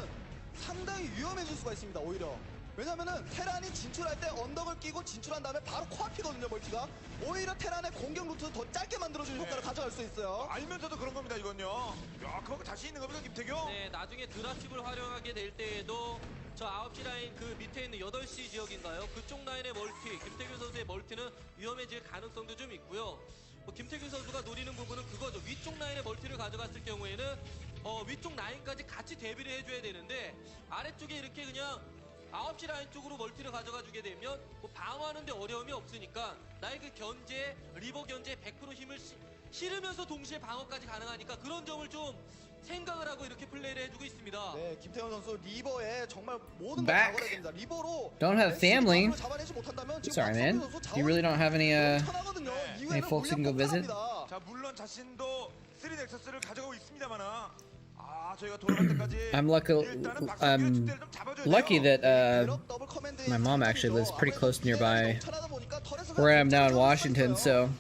상당히 위험해질 수가 있습니다, 오히려. 왜냐면은 테란이 진출할 때 언덕을 끼고 진출한 다음에 바로 코앞이거든요, 멀티가. 오히려 테란의 공격 루트를 더 짧게 만들어주는 효과를 가져갈 수 있어요. 알면서도 그런 겁니다, 이건요. 야, 그만큼 자신 있는 겁니다, 김태경. 네, 나중에 드랍십을 활용하게 될 때에도 저 9시 라인 그 밑에 있는 8시 지역인가요? 그쪽 라인의 멀티, 김태균 선수의 멀티는 위험해질 가능성도 좀 있고요. 뭐 김태균 선수가 노리는 부분은 그거죠. 위쪽 라인의 멀티를 가져갔을 경우에는 위쪽 라인까지 같이 대비를 해줘야 되는데 아래쪽에 이렇게 그냥 9시 라인 쪽으로 멀티를 가져가 주게 되면 뭐 방어하는데 어려움이 없으니까 나의 그 견제, 리버 견제에 100% 힘을 실으면서 동시에 방어까지 가능하니까 그런 점을 좀 생각을 하고 이렇게 플레이를 해주고 있습니다. 네, 김태현 선수 리버에 정말 모든 걸 다 걸어야 됩니다. 리버로 Don't have family. Sorry, man. You really don't have any folks you can go visit? 자, 물론 자신도 3넥서스를 가져가고 있습니다만 저희가 돌아갈 때까지 I'm lucky that my mom actually lives pretty close nearby where I am now in Washington, so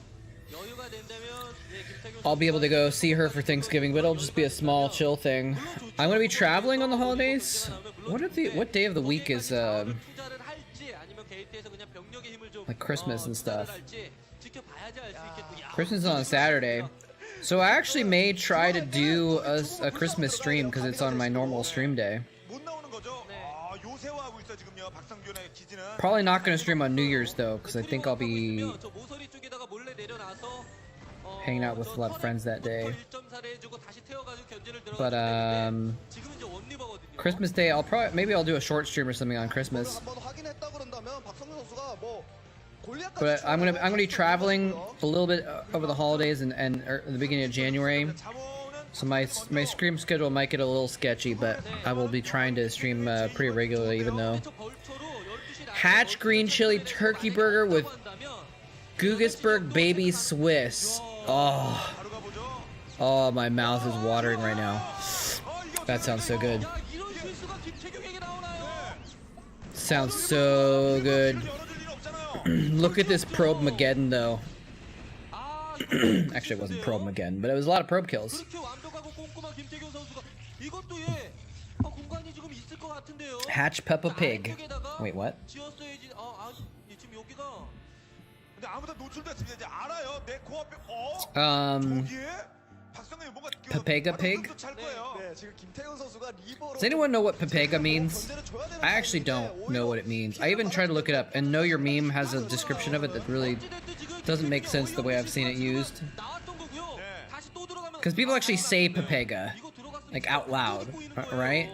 I'll be able to go see her for Thanksgiving, but it'll just be a small chill thing. I'm gonna be traveling on the holidays. What day of the week is like Christmas and stuff? Christmas is on a Saturday. So I actually may try to do a Christmas stream because it's on my normal stream day. Probably not going to stream on New Year's though, because I think I'll be hanging out with a lot of friends that day. But Christmas Day, maybe I'll do a short stream or something on Christmas. But I'm gonna be traveling a little bit over the holidays and the beginning of January. So my stream schedule might get a little sketchy, but I will be trying to stream pretty regularly, even though. Hatch green chili turkey burger with Gugesberg baby Swiss. Oh, my mouth is watering right now. That sounds so good. Sounds so good. Look at this probe Mageddon though. Actually, it wasn't probe Mageddon, but it was a lot of probe kills. Hatch Peppa Pig. Wait, what? Pepega Pig? Does anyone know what Pepega means? I actually don't know what it means. I even tried to look it up, and Know Your Meme has a description of it that really doesn't make sense the way I've seen it used. Because people actually say Pepega, like out loud, right?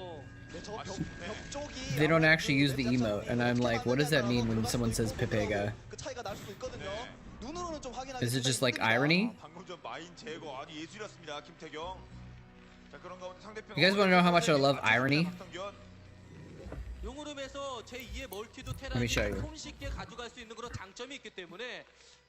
They don't actually use the emote, and I'm like, what does that mean when someone says Pepega? Is it just like irony? You guys want to know how much I love irony? Let me show you.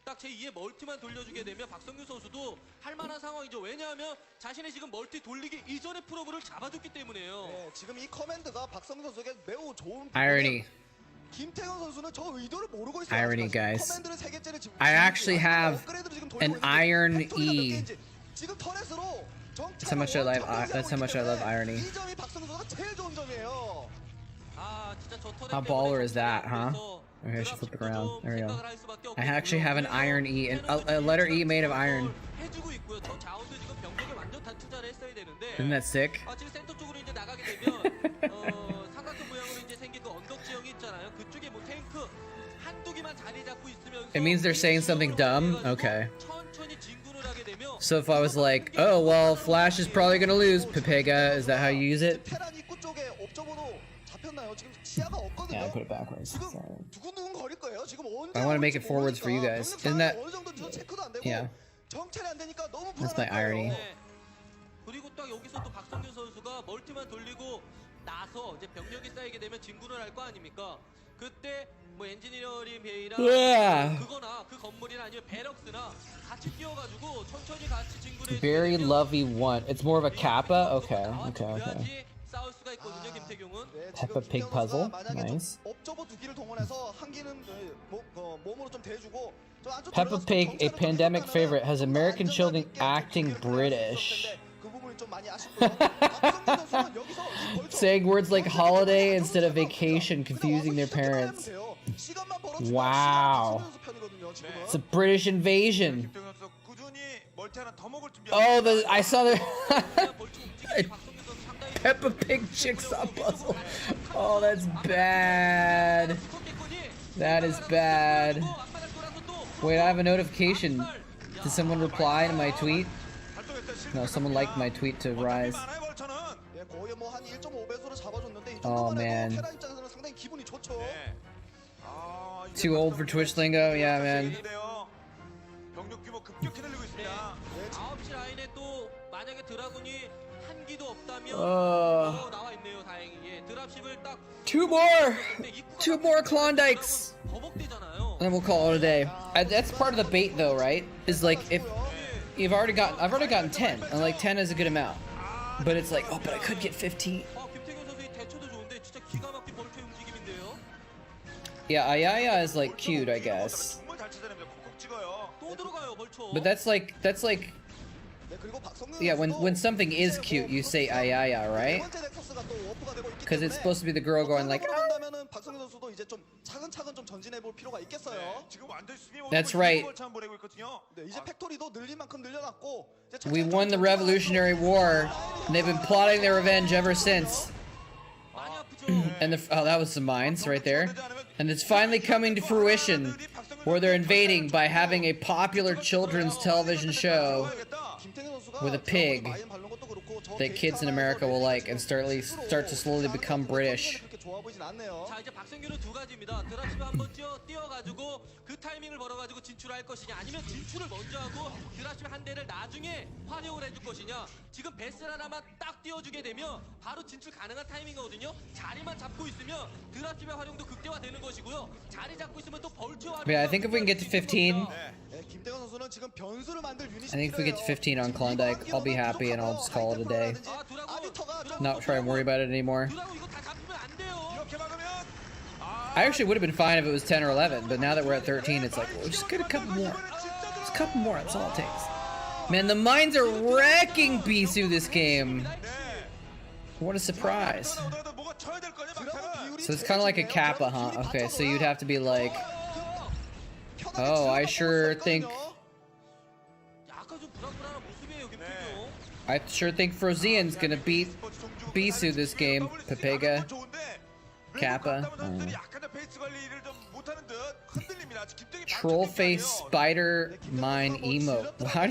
딱 제2의 멀티만 돌려주게 되면 박성규 선수도 할 만한 상황이죠. 왜냐하면 자신이 지금 멀티 돌리기 이전에 프로브를 잡아줬기 때문에요. 네, 지금 이 커맨드가 박성규 선수에게 매우 좋은 Irony. 김태형 선수는 저 의도를 모르고 있어요. Irony, guys. 커맨드를 세 개째를 지금 I actually have an iron E. 지금 터넷으로 That's how much I love irony. 이 점이 박성규 선수가 제일 좋은 점이에요. 아, 진짜 저 터넷 How baller is that, huh? Okay, I should flip it around. There we go. I actually have an iron E, and a letter E made of iron. Isn't that sick? It means they're saying something dumb? Okay. So if I was like, oh, well, Flash is probably gonna lose, Pepega, is that how you use it? Yeah, I put it backwards. I want to make it forwards for you guys. Isn't that? Yeah. That's my irony. 그리고 딱 여기서 또 박성규 선수가 멀티만 돌리고 나서 이제 병력이 쌓이게 되면 진군을 할 거 아닙니까? 그때 뭐 엔지니어링 베이랑 그거나 그 건물이나 아니면 베럭스나 같이 뛰어가지고 천천히 같이 진군해. Very lovey one. It's more of a kappa. Okay. Okay. Peppa Pig puzzle. Nice. Peppa Pig, a pandemic favorite, has American children acting British. Saying words like holiday instead of vacation, confusing their parents. Wow. It's a British invasion. Oh, I saw the Peppa Pig Jigsaw puzzle. Oh, that's bad. That is bad. Wait, I have a notification. Did someone reply to my tweet? No, someone liked my tweet to Rise. Oh, man. Too old for Twitch lingo? Yeah, man. Two more Klondikes! And then we'll call it a day. That's part of the bait though, right? Is like, if I've already gotten 10, and like 10 is a good amount. But it's like, oh, but I could get 15. Yeah, Ayaya is like cute, I guess. But that's like, yeah, when something is cute, you say Ayaya, right? Because it's supposed to be the girl going like, ah. That's right. We won the Revolutionary War, and they've been plotting their revenge ever since. And oh, that was some mines right there. And it's finally coming to fruition. where they're invading by having a popular children's television show with a pig that kids in America will like and start to slowly become British. 자, 이제 박성규는 두 가지입니다. 드랍십을 한번 뛰어가지고 그 타이밍을 벌어가지고 진출할 것이냐, 아니면 진출을 먼저 하고 드랍십 한 대를 나중에 활용을 해줄 것이냐. 지금 베슬 하나만 딱 띄워주게 되면 바로 진출 가능한 타이밍이거든요. 자리만 잡고 있으면 드랍십의 활용도 극대화되는 것이고요. 자리 잡고 있으면 또 벌처 활용. Yeah, I think if we can get to 15, 김태경 선수는 지금 변수를 만들 유닛이 I think if we get to 15 on Klondike, I'll be happy and I'll just call it a day. Not try and worry about it anymore. 드라고 이거 다 잡히면 안 돼요. 이렇게 막으면 I actually would have been fine if it was 10 or 11, but now that we're at 13, it's like, well, just get a couple more. Just a couple more, that's all it takes. Man, the mines are wrecking Bisu this game. What a surprise. 뭐가 쳐야 될 거냐 막타가. So it's kind of like a Kappa, huh? Okay, so you'd have to be like, oh, I sure think 약간 좀 불안불안한 모습이에요, 김태경. I sure think Frozian's gonna beat Bisu this game. Pepega, Kappa. Troll face spider mine emote. How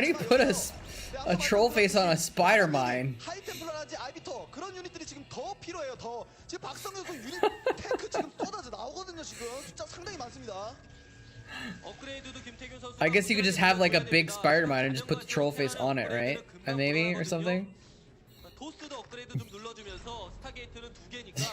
do you put a troll face on a spider mine? 하이템플러라든지 아비터 그런 유닛들이 지금 더 필요해요. 더 지금 박성현 선수 유닛 탱크 지금 쏟아져 나오거든요. 지금 숫자 상당히 많습니다. 업그레이드도 김태균 선수. I guess you could just have like a big spider mine and just put the troll face on it, right? And maybe or something. 토스도 업그레이드 좀 눌러주면서 스타게이트는 두 개니까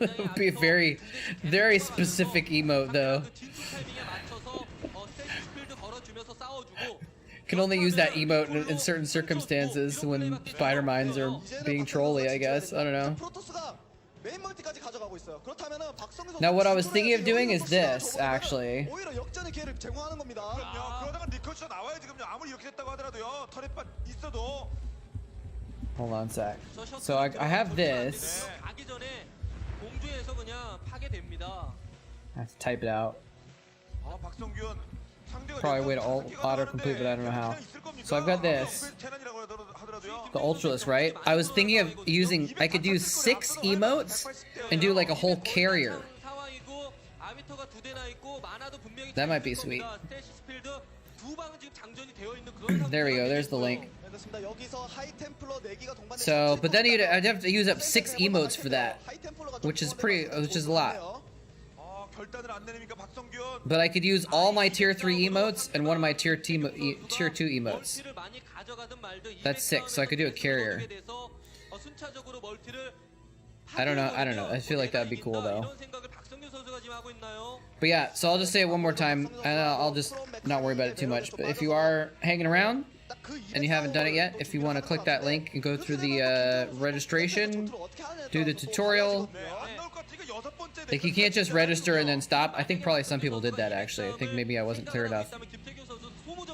It would be a very, very specific emote though. 진출 타이밍에 맞춰서 스테이지 스필드 걸어주면서 싸워주고. Can only use that emote in certain circumstances when spider mines are being trolly, I guess. I don't know. 프로토스가 메인 멀티까지 가져가고 있어요. 그렇다면은 박성현 선수 Now what I was thinking of doing is this, actually. 오히려 역전의 기회를 제공하는 겁니다. 그러다가 니콜스가 나와야 지금요. 아무리 이렇게 됐다고 하더라도요. 터렛바 있어도. Hold on a sec. So I have this. 가기 전에 공주에서 그냥 파괴됩니다. I have to type it out. 아, 박성균 상대가 Probably way to auto-complete, but I don't know how. So I've got this. The Ultralisk, right? I was thinking of using, I could use 6 emotes and do like a whole carrier. 상황이고 아비터가 두 대나 있고 마나도 분명히 That might be sweet. 스테이시 스필드 두 방은 지금 장전이 되어 있는 그런 There we go, there's the link. 그렇습니다. 여기서 하이템플러 4기가 동반된 So, but then I'd have to use up 6 emotes for that, which is a lot. 아, 결단을 안 내립니까 박성균? But I could use all my tier 3 emotes and one of my tier 2 emotes. 멀티를 많이 가져가든 말든 That's 6, so I could do a carrier. 순차적으로 멀티를 I don't know, I feel like that'd be cool though. 이런 생각을 박성균 선수가 지금 하고 있나요? But yeah, so I'll just say it one more time, and I'll just not worry about it too much. But if you are hanging around, and you haven't done it yet, if you want to click that link and go through the registration, do the tutorial. Like, you can't just register and then stop. I think probably some people did that, actually. I think maybe I wasn't clear enough.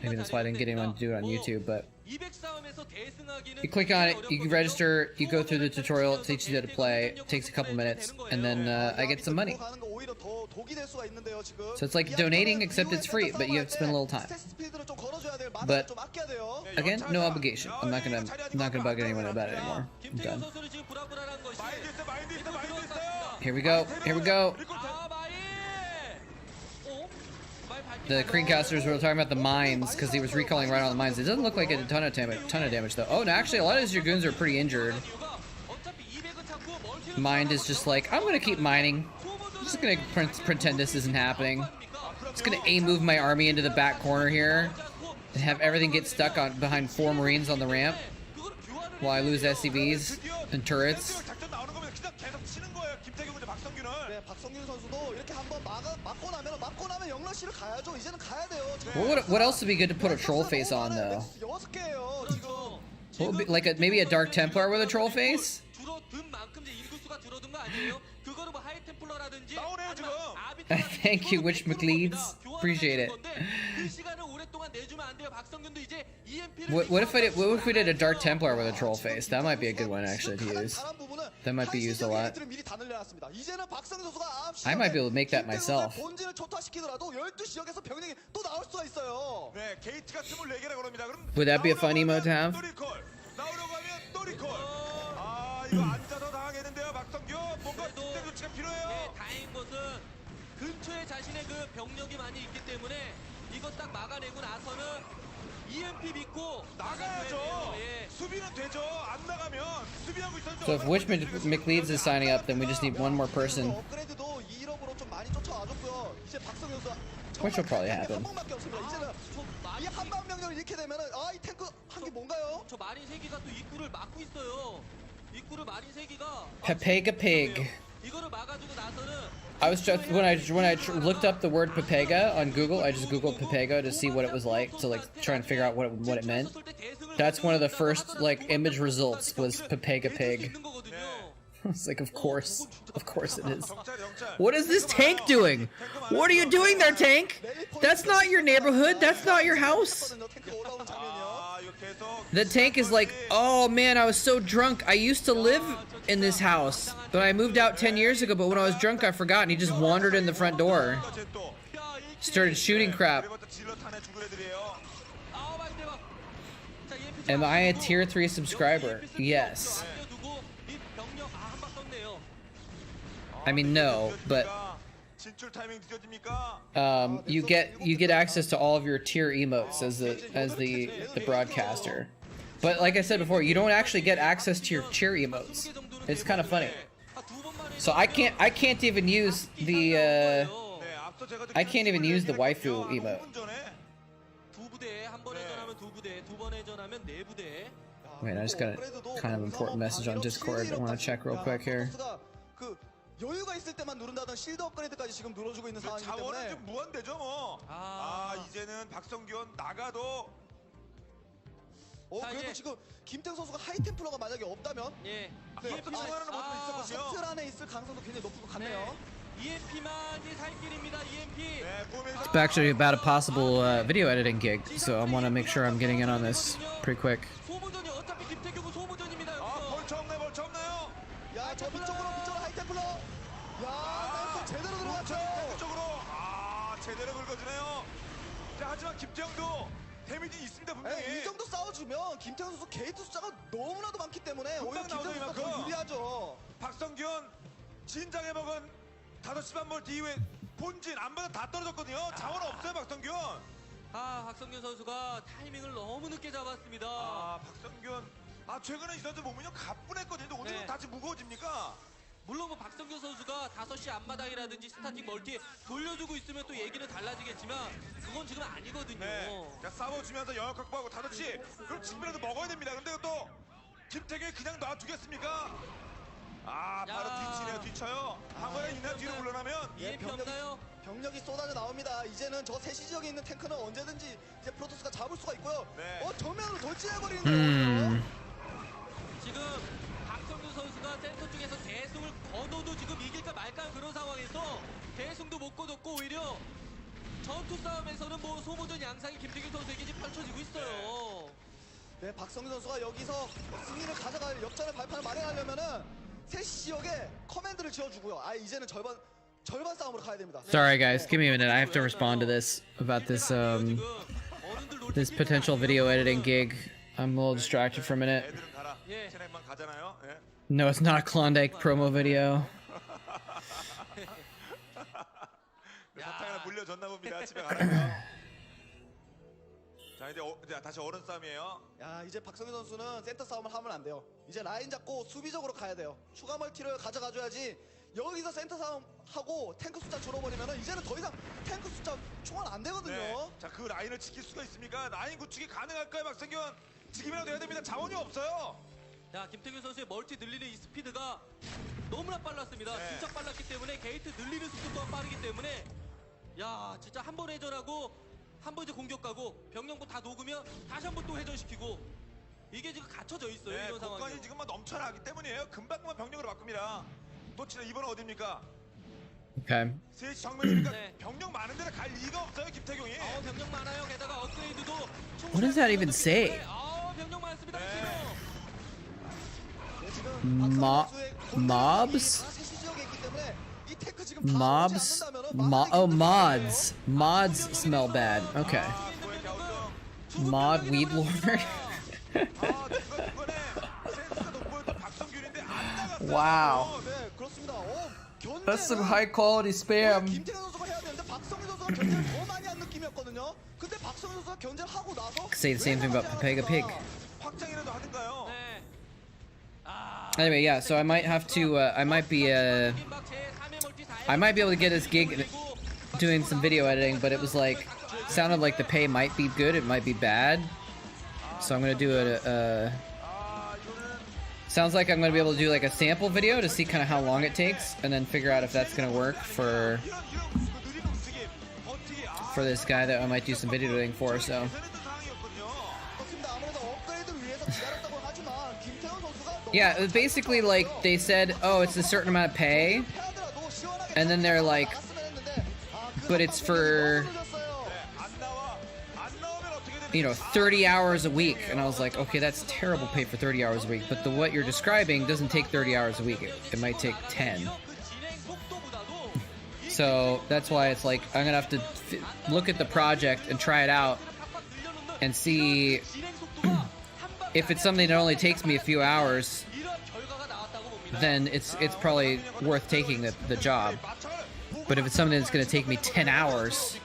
Maybe that's why I didn't get anyone to do it on YouTube, but you click on it, you register, you go through the tutorial, it teaches you how to play, it takes a couple minutes, and then I get some money. So it's like donating, except it's free, but you have to spend a little time. But again, no obligation. I'm not gonna bug anyone about it anymore. I'm done. Here we go. Here we go. The Creamcasters were talking about the mines because he was recalling right on the mines. It doesn't look like it did a ton of damage though. Oh, no, actually a lot of his Dragoons are pretty injured. Mind is just like, I'm gonna keep mining. I'm just gonna pretend this isn't happening. Just gonna move my army into the back corner here and have everything get stuck on behind 4 Marines on the ramp while I lose SCVs and turrets. What else would be good to put a troll face on though? What would be, like maybe a Dark Templar with a troll face? Thank you, Witch McLeeds. Appreciate it. What if we did a Dark Templar with a troll face? That might be a good one actually to use. That might be used a lot. I might be able to make that myself. Would that be a fun emote to have? 근처에 자신의 그 병력이 많이 있기 때문에 이거 딱 막아내고 나서는 EMP 믿고 나가야죠. 예. 수비는 되죠. 안 나가면 수비하고 있었는데. So if Witch McLeeds is signing up, then we just need one more person, 업그레이드도 2일업으로 좀 많이 쫓아와줬고요. 이제 박성현 선수 which will probably happen. 한 번밖에 없습니다. 이제는 이 한방 명령을 잃게 되면은 이 탱크 한 게 뭔가요? 저 마린 세기가 또 입구를 막고 있어요. 입구를 마린 세기가 Pepega Pig. 이거를 막아주고 나서는 I was just when I looked up the word Pepega on Google, I just googled Pepega to see what it was like, to like try and figure out what it meant. That's one of the first like image results was Pepega Pig. I was like, of course it is. What is this tank doing? What are you doing there, tank? That's not your neighborhood. That's not your house. The tank is like, oh man, I was so drunk. I used to live in this house, but I moved out 10 years ago. But when I was drunk, I forgot, and he just wandered in the front door, started shooting crap. Am I a tier 3 subscriber? Yes. I mean, no, but you get access to all of your tier emotes as the broadcaster. But like I said before, you don't actually get access to your cheer emotes. It's kind of funny. So I can't even use the waifu emote. Wait, I just got a kind of important message on Discord I want to check real quick here. 여유가 있을 때만 누른다던 실드 업그레이드까지 지금 눌러주고 있는 상황이기 자원은 때문에 좀 무한대죠 뭐. 이제는 박성균 나가도. 그래도 지금 김태형 선수가 하이템플러가 만약에 없다면 불안하는 모습이 있었거든요. 셔틀 안에 있을 가능성도 굉장히 높을 것 같네요. EMP만이 살 길입니다. EMP. It's actually about a possible video editing gig, so I want to make sure I'm getting in on this pretty quick. 소모전이 어차피 김태경은 소모전입니다. 벌쳐 없나요? 야, 저 밑쪽으로 하이템플러. 야, 제대로 들어갔죠. 쪽으로. 제대로 긁어주네요. 자, 하지만 김태형도 데미지 있습니다 분명히. 이 정도 싸워주면 김태형 선수 게이트 숫자가 너무나도 많기 때문에 오히려 김태형 선수가 더 유리하죠. 박성균 진작에 먹은 5시 반 멀티 이후에 본진 안마다 다 떨어졌거든요. 자원 없어요 박성균. 박성균 선수가 타이밍을 너무 늦게 잡았습니다. 박성균. 최근에 이 선수 몸이 좀 가뿐했거든요. 오늘은 다시 무거워집니까? 물론 뭐 박성균 선수가 5시 앞마당이라든지 스타팅 멀티 돌려주고 있으면 또 얘기는 달라지겠지만 그건 지금 아니거든요. 자, 싸워주면서 영역 확보하고 5시 그럼 지금이라도 먹어야 됩니다. 근데 또 김태경이 그냥 놔두겠습니까? 바로 뒤치네요. 뒤쳐요. 한 번에 있는 뒤로 물러나면 EMP 없나요? 병력이 쏟아져 나옵니다. 이제는 저 세시 지역에 있는 탱크는 언제든지 이제 프로토스가 잡을 수가 있고요. 정면으로 돌진해버리는데요. 지금 박성균 선수가 센터 쪽에서 대승을 거둬도 지금 이길까 말까 그런 상황에서 대승도 못 거뒀고 오히려 전투 싸움에서는 뭐 소모전 양상이 김태균 선수에게 지금 펼쳐지고 있어요. 박성균 선수가 여기서 승리를 가져갈 역전의 발판을 마련하려면은 세시 지역에 커맨드를 지어주고요. 이제는 절반 싸움으로 가야 됩니다. Sorry guys, give me a minute. I have to respond to this about this this potential video editing gig. I'm a little distracted for a minute. No, it's not a Klondike promo video. 사탕이나 물려줬나 봅니다. 집에 가라고요. 자, 이제 다시 어른 싸움이에요. 이제 박성균 선수는 센터 싸움을 하면 안 돼요. 이제 라인 잡고 수비적으로 가야 돼요. 추가 멀티를 가져가줘야지. 여기서 센터 싸움 하고 탱크 숫자 줄어버리면은 이제는 더 이상 탱크 숫자 충원 안 되거든요. 자, 그 라인을 지킬 수가 있습니까? 라인 구축이 가능할까요, 박성균? 지금이라도 해야 됩니다. 자원이 없어요. 김태균 선수의 멀티 늘리는 이 스피드가 너무나 빨랐습니다. 진짜 빨랐기 때문에 게이트 늘리는 속도 또한 빠르기 때문에 진짜 한 번 회전하고 한 번 이제 공격 가고 병력부 다 녹으면 다시 한 번 또 회전시키고 이게 지금 갖춰져 있어요. 이런 상황이. 공간이 지금 넘쳐나기 때문에요. 금방금방 병력으로 바꿉니다. 또 진짜 이번은 어딥니까? Okay. 세시 정면이니까 병력 많은 데는 갈 리가 없어요, 김태경이. 병력 많아요. 게다가 업그레이드도 What does that even say? 병력 많습니다. Mobs? Mods. Mods smell bad. Okay. Mod weed lord. Wow. That's some high quality spam. 김태현 선수가 해야 되는데 박성민 선수가 견제를 더 많이 한 느낌이었거든요. 근데 박성민 선수가 견제를 하고 나서 Say the same thing about Pepega Pig. 확장이라도 하든가요. 네. Anyway, yeah. So I might have to. I might be able to get this gig doing some video editing, but it was like sounded like the pay might be good, it might be bad. So I'm gonna do it. Sounds like I'm gonna be able to do like a sample video to see kind of how long it takes, and then figure out if that's gonna work for this guy that I might do some video editing for. So. Yeah, basically like they said, oh, it's a certain amount of pay, and then they're like, but it's for, you know, 30 hours a week. And I was like, okay, that's terrible pay for 30 hours a week. But what you're describing doesn't take 30 hours a week. It might take 10. So that's why it's like, I'm gonna have to look at the project and try it out and see if it's something that only takes me a few hours, then it's probably worth taking the job. But if it's something that's gonna take me 10 hours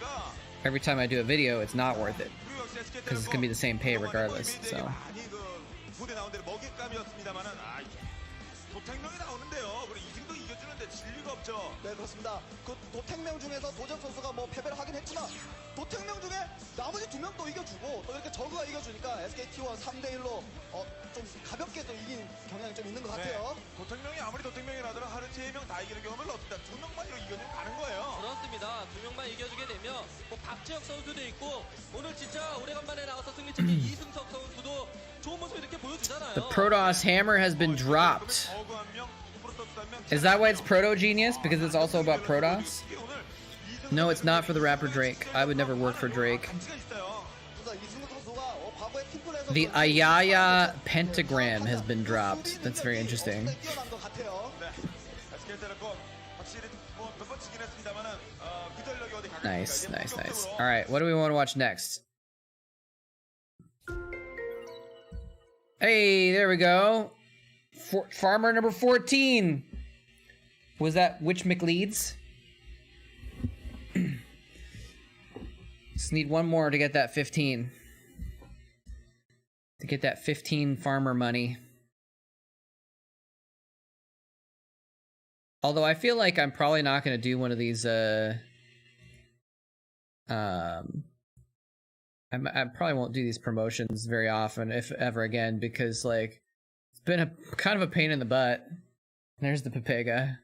every time I do a video, it's not worth it. Because it's gonna be the same pay regardless, so. 네, 그렇습니다. 그 도택명 중에서 도적 선수가 뭐 패배를 하긴 했지만 도택명 중에 나머지 두 명도 이겨주고 또 이렇게 저그가 이겨주니까 SKT1 3대1로 좀 가볍게 또 이긴 경향이 좀 있는 것 같아요. 도택명이 아무리 도택명이라도 하루 3명 다 이기는 경험을 없다. 2명만 이겨주면 가는 거예요. 그렇습니다. 2명만 이겨주게 되면 뭐 박지혁 선수도 있고 오늘 진짜 오래간만에 나와서 승리팀인 이승석 선수도 좋은 모습 이렇게 보여주잖아요. The Protoss hammer has been dropped. Is that why it's Proto Genius? Because it's also about Protoss? No, it's not for the rapper Drake. I would never work for Drake. The Ayaya pentagram has been dropped. That's very interesting. Nice, nice, nice. Alright, what do we want to watch next? Hey, there we go. Farmer number 14. Was that Witch McLeeds? Just need one more to get that 15. To get that 15 farmer money. Although I feel like I'm probably not going to do one of these, I probably won't do these promotions very often, if ever again, because, like, it's been a kind of a pain in the butt. There's the Pepega.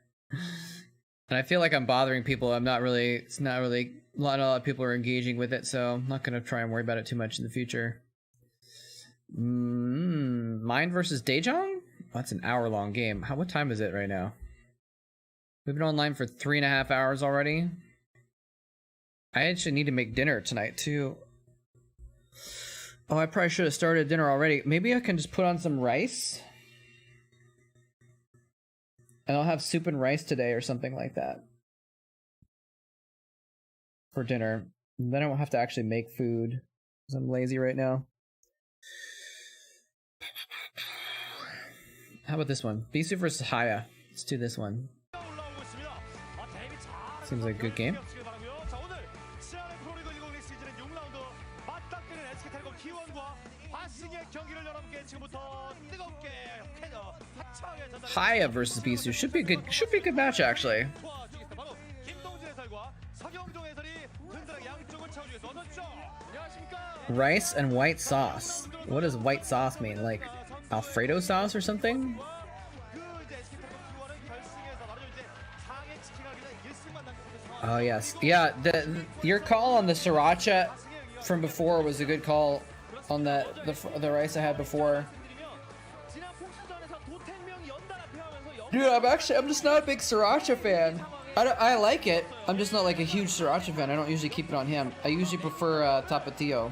And I feel like I'm bothering people. It's not really, a lot of people are engaging with it, so I'm not going to try and worry about it too much in the future. Mine versus Daejong? Oh, that's an hour-long game. What time is it right now? We've been online for 3.5 hours already. I actually need to make dinner tonight, too. Oh, I probably should have started dinner already. Maybe I can just put on some rice? And I'll have soup and rice today or something like that. For dinner. And then I won't have to actually make food. Because I'm lazy right now. How about this one? Bisu versus Haya. Let's do this one. Seems like a good game. Haya versus Bisu should be a good match actually. Rice and white sauce. What does white sauce mean? Like Alfredo sauce or something? Oh yes, yeah. Your call on the sriracha from before was a good call on the rice I had before. Dude, I'm just not a big sriracha fan. I like it. I'm just not like a huge sriracha fan. I don't usually keep it on hand. I usually prefer tapatio.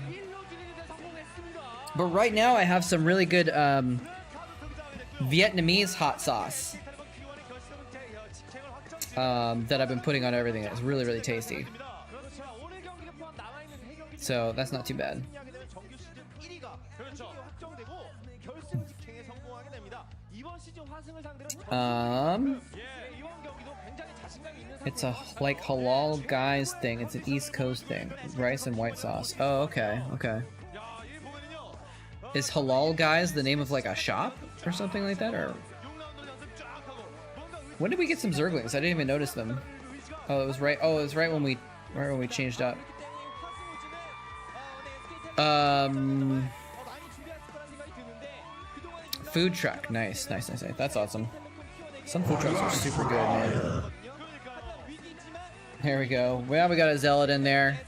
But right now I have some really good Vietnamese hot sauce that I've been putting on everything. It's really, really tasty. So that's not too bad. It's a like halal guys thing. It's an East Coast thing. Rice and white sauce. Oh, okay, okay. Is halal guys the name of like a shop or something like that, or when did we get some Zerglings? I didn't even notice them. Oh, it was right. Oh, it was right when we changed up. Food truck. Nice. That's awesome. Some food trucks are super good, man. There we go. Well, we got a Zealot in there.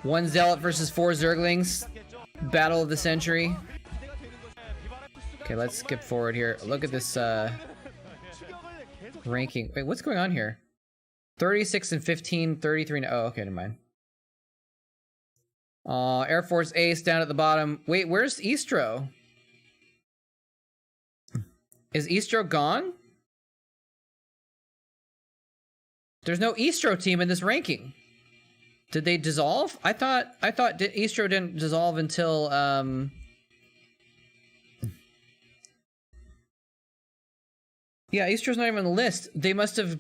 1 Zealot versus 4 Zerglings. Battle of the century. Okay, let's skip forward here. Look at this ranking. Wait, what's going on here? 36 and 15, 33 and... Oh, okay, never mind. Air Force Ace down at the bottom. Wait, where's Eastro? Is Eastro gone? There's no Eastro team in this ranking. Did they dissolve? I thought Eastro didn't dissolve until yeah, Eastro's not even on the list. They must have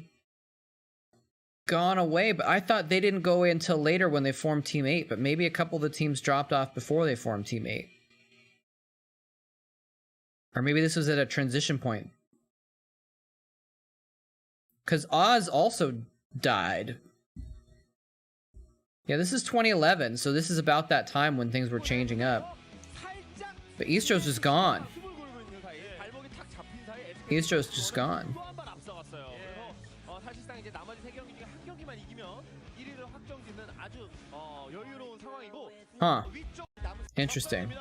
gone away, but I thought they didn't go away until later when they formed Team 8, but maybe a couple of the teams dropped off before they formed Team 8. Or maybe this was at a transition point. Because Oz also died. Yeah, this is 2011, so this is about that time when things were changing up. But Eastro's just gone. Eastro's just gone. Huh. Interesting.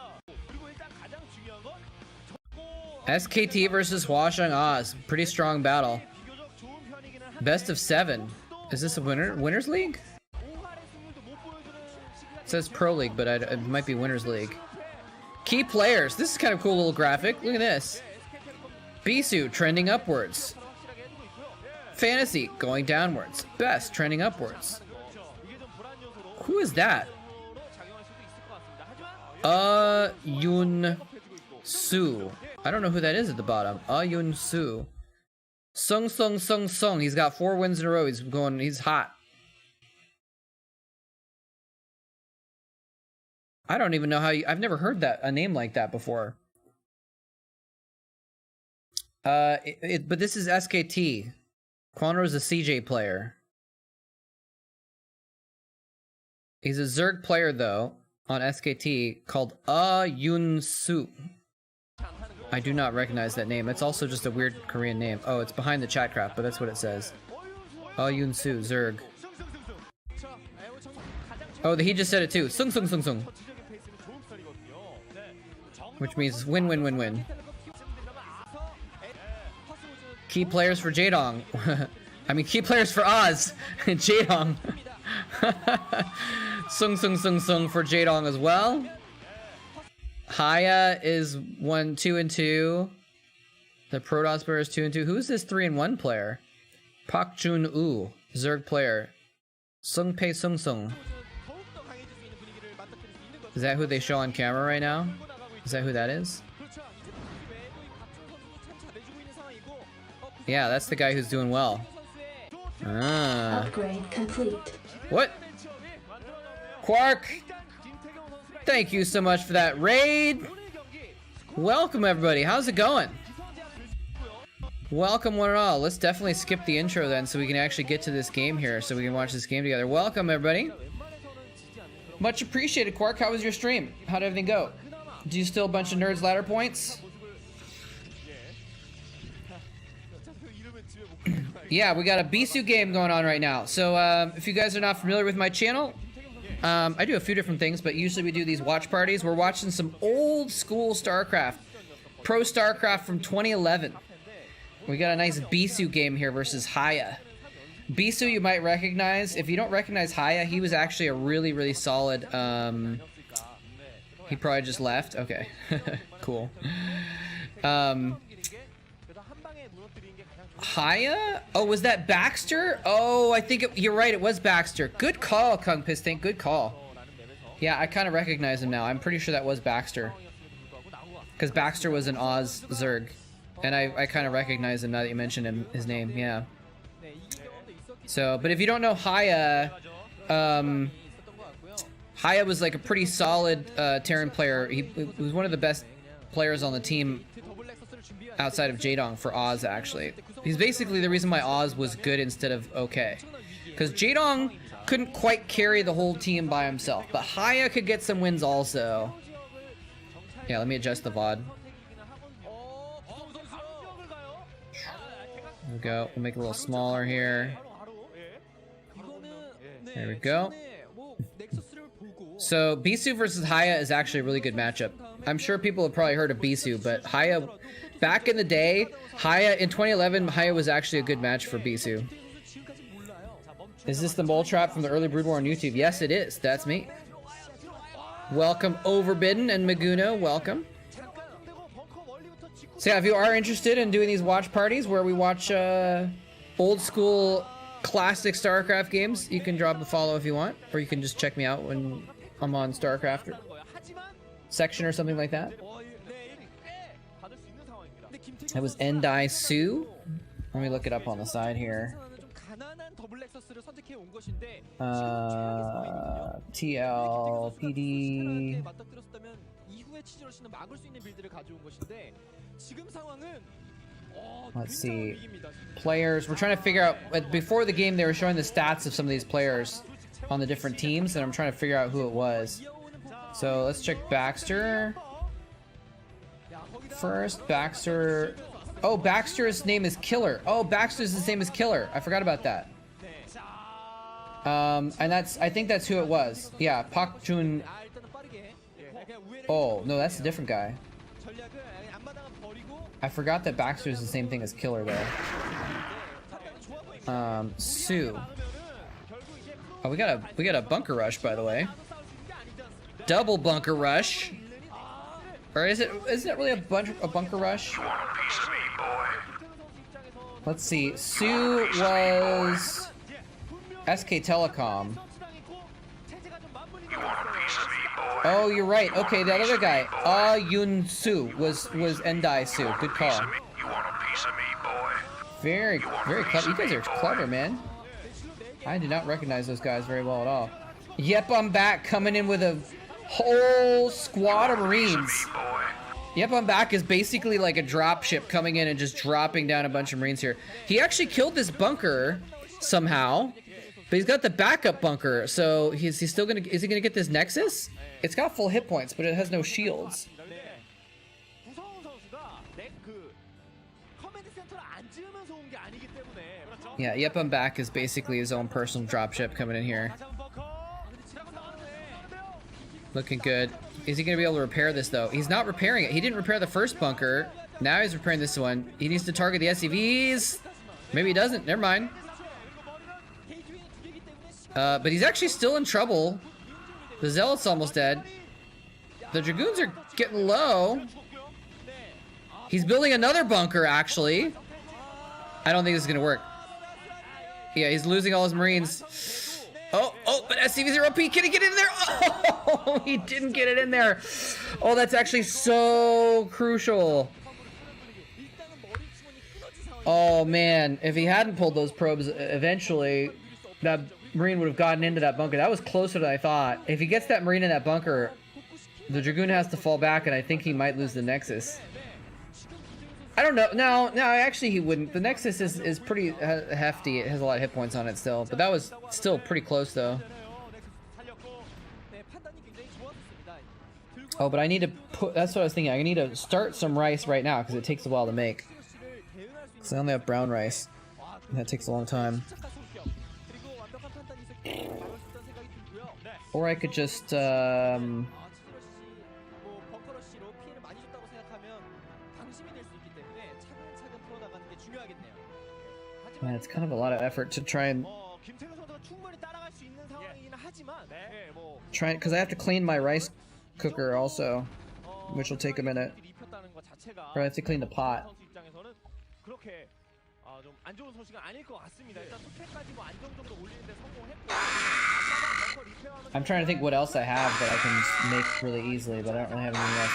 SKT versus Hwasheng Oz. Pretty strong battle. Best of 7. Is this a winners league? It says Pro League, but it might be Winners League. Key players. This is kind of cool little graphic. Look at this. Bisu trending upwards. Fantasy going downwards. Best trending upwards. Who is that? Yun Su. I don't know who that is at the bottom. Yun Su. Sung. He's got 4 wins in a row. He's hot. I don't even know how I've never heard a name like that before. But this is SKT. Quanro's a Seige player. He's a Zerg player though on SKT called Yun Su. I do not recognize that name. It's also just a weird Korean name. Oh, it's behind the Chatcraft, but that's what it says. Yun Su, Zerg. Oh, he just said it too. Sung. Which means win. Key players for Jaedong. I mean, key players for Oz. Jaedong. Sung for Jaedong as well. Haya is 1, 2, and 2. The Protoss player is 2 and 2. Who's this 3 and 1 player? Pak Jun Woo, Zerg player. Sung Pei Sung. Is that who they show on camera right now? Is that who that is? Yeah, that's the guy who's doing well. Upgrade complete. What? Quark! Thank you so much for that raid! Welcome everybody, how's it going? Welcome one and all. Let's definitely skip the intro then so we can actually get to this game here so we can watch this game together. Welcome everybody. Much appreciated, Quark. How was your stream? How did everything go? Do you still a bunch of nerds ladder points? Yeah, we got a Bisu game going on right now. So if you guys are not familiar with my channel, I do a few different things, but usually we do these watch parties. We're watching some old school Starcraft. Pro Starcraft from 2011. We got a nice Bisu game here versus Haya. Bisu you might recognize. If you don't recognize Haya, he was actually a really, really solid... He probably just left? Okay. Cool. Haya? Oh, was that Baxter? Oh, I think you're right, it was Baxter. Good call, Kung Pistink, good call. Yeah, I kind of recognize him now. I'm pretty sure that was Baxter. Because Baxter was an Oz Zerg. And I kind of recognize him now that you mentioned his name, yeah. So, but if you don't know Haya, Haya was like a pretty solid Terran player. He was one of the best players on the team outside of Jaedong for Oz, actually. He's basically the reason why Oz was good instead of okay. Because Jaedong couldn't quite carry the whole team by himself, but Haya could get some wins also. Yeah, let me adjust the VOD. There we go. We'll make it a little smaller here. There we go. So Bisu versus Haya is actually a really good matchup. I'm sure people have probably heard of Bisu, but Haya, back in the day, Haya in 2011, Haya was actually a good match for Bisu. Is this the mole trap from the early Brood War on YouTube? Yes, it is. That's me. Welcome, Overbidden and Maguno. Welcome. So yeah, if you are interested in doing these watch parties where we watch old school classic Starcraft games, you can drop a follow if you want, or you can just check me out when I'm on Starcraft section or something like that. That was Endai Su. Let me look it up on the side here. TL, PD. Let's see. Players. We're trying to figure out. Before the game, they were showing the stats of some of these players on the different teams, and I'm trying to figure out who it was. So let's check Baxter. First, Baxter. Oh, Baxter's name is Killer. Oh, Baxter's the same as Killer. I forgot about that. And I think that's who it was. Yeah, Pak Jun. Oh, no, that's a different guy. I forgot that Baxter is the same thing as Killer, though. Sue. Oh, we got a bunker rush, by the way. Double bunker rush. Or isn't it really a bunker rush? Let's see. Sue was SK Telecom. Oh, you're right. Okay, that other guy, Yun Su was Endai Su. Good call. Very clever. You guys are clever, man. I did not recognize those guys very well at all. Yep, I'm back, coming in with a whole squad of Marines. Yep, I'm back is basically like a drop ship coming in and just dropping down a bunch of Marines here. He actually killed this bunker somehow, but he's got the backup bunker. So is he gonna get this Nexus? It's got full hit points, but it has no shields. Yeah, yep, I'm back is basically his own personal dropship coming in here. Looking good. Is he going to be able to repair this, though? He's not repairing it. He didn't repair the first bunker. Now he's repairing this one. He needs to target the SCVs. Maybe he doesn't. Never mind. But he's actually still in trouble. The Zealot's almost dead. The Dragoons are getting low. He's building another bunker, actually. I don't think this is going to work. Yeah, he's losing all his Marines. Oh, but SCVs are OP. Can he get in there? Oh, he didn't get it in there. Oh, that's actually so crucial. Oh, man. If he hadn't pulled those probes, eventually, that Marine would have gotten into that bunker. That was closer than I thought. If he gets that Marine in that bunker, the Dragoon has to fall back, and I think he might lose the Nexus. I don't know. No, actually he wouldn't. The Nexus is pretty hefty. It has a lot of hit points on it still. But that was still pretty close, though. Oh, but I need to put... That's what I was thinking. I need to start some rice right now, because it takes a while to make. Because I only have brown rice. And that takes a long time. Or I could just... Man, it's kind of a lot of effort to try and... because I have to clean my rice cooker also, which will take a minute. Or I have to clean the pot. I'm trying to think what else I have that I can make really easily, but I don't really have anything left.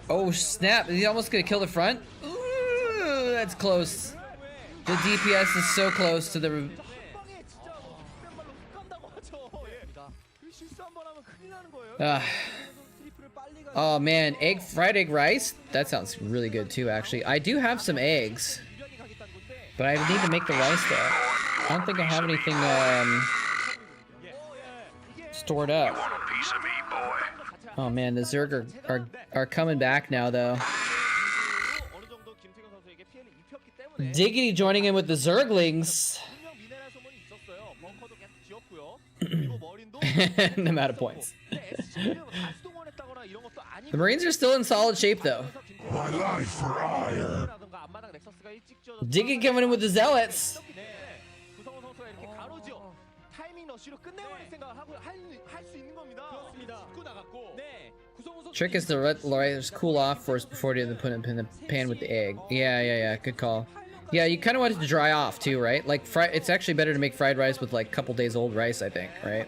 Oh snap, is he almost gonna kill the front? Ooh, that's close. The DPS is so close to the. 한 방에 진짜 맨발로 훅 간다고 하죠. 예. 그 실수 한 번 하면 큰일 나는 거예요. 트리플을 빨리 가. Oh man, fried egg rice? That sounds really good too, actually. I do have some eggs, but I need to make the rice though. I don't think I have anything stored up. Want a piece of me, boy? Oh man, the Zerg are coming back now though. 어느 정도 김태경 선수에게 피해를 입혔기 때문에 Diggity joining in with the Zerglings. 분명 미네랄 소문이 있었어요. 벙커도 계속 지었고요. 그리고 머린도 I'm out of points. 근데 SCB는 다시 동원했다거나 이런 것도 아니고 The Marines are still in solid shape though. My life for ire. 라든가 앞마당 넥서스가 일찍 지어졌 Diggity coming in with the Zealots. 네. 구성원 선수가 이렇게 가로지어 타이밍 러쉬로 끝내버릴 생각을 하고 할 수 있는 겁니다. 그렇습니다. 짚고 나갔고. 네. 구성원 선수 Trick is to let Lawyers cool off first before they put it in the pan with the egg. Yeah. Good call. Yeah, you kind of want it to dry off too, right? Like, it's actually better to make fried rice with like a couple days old rice, I think, right?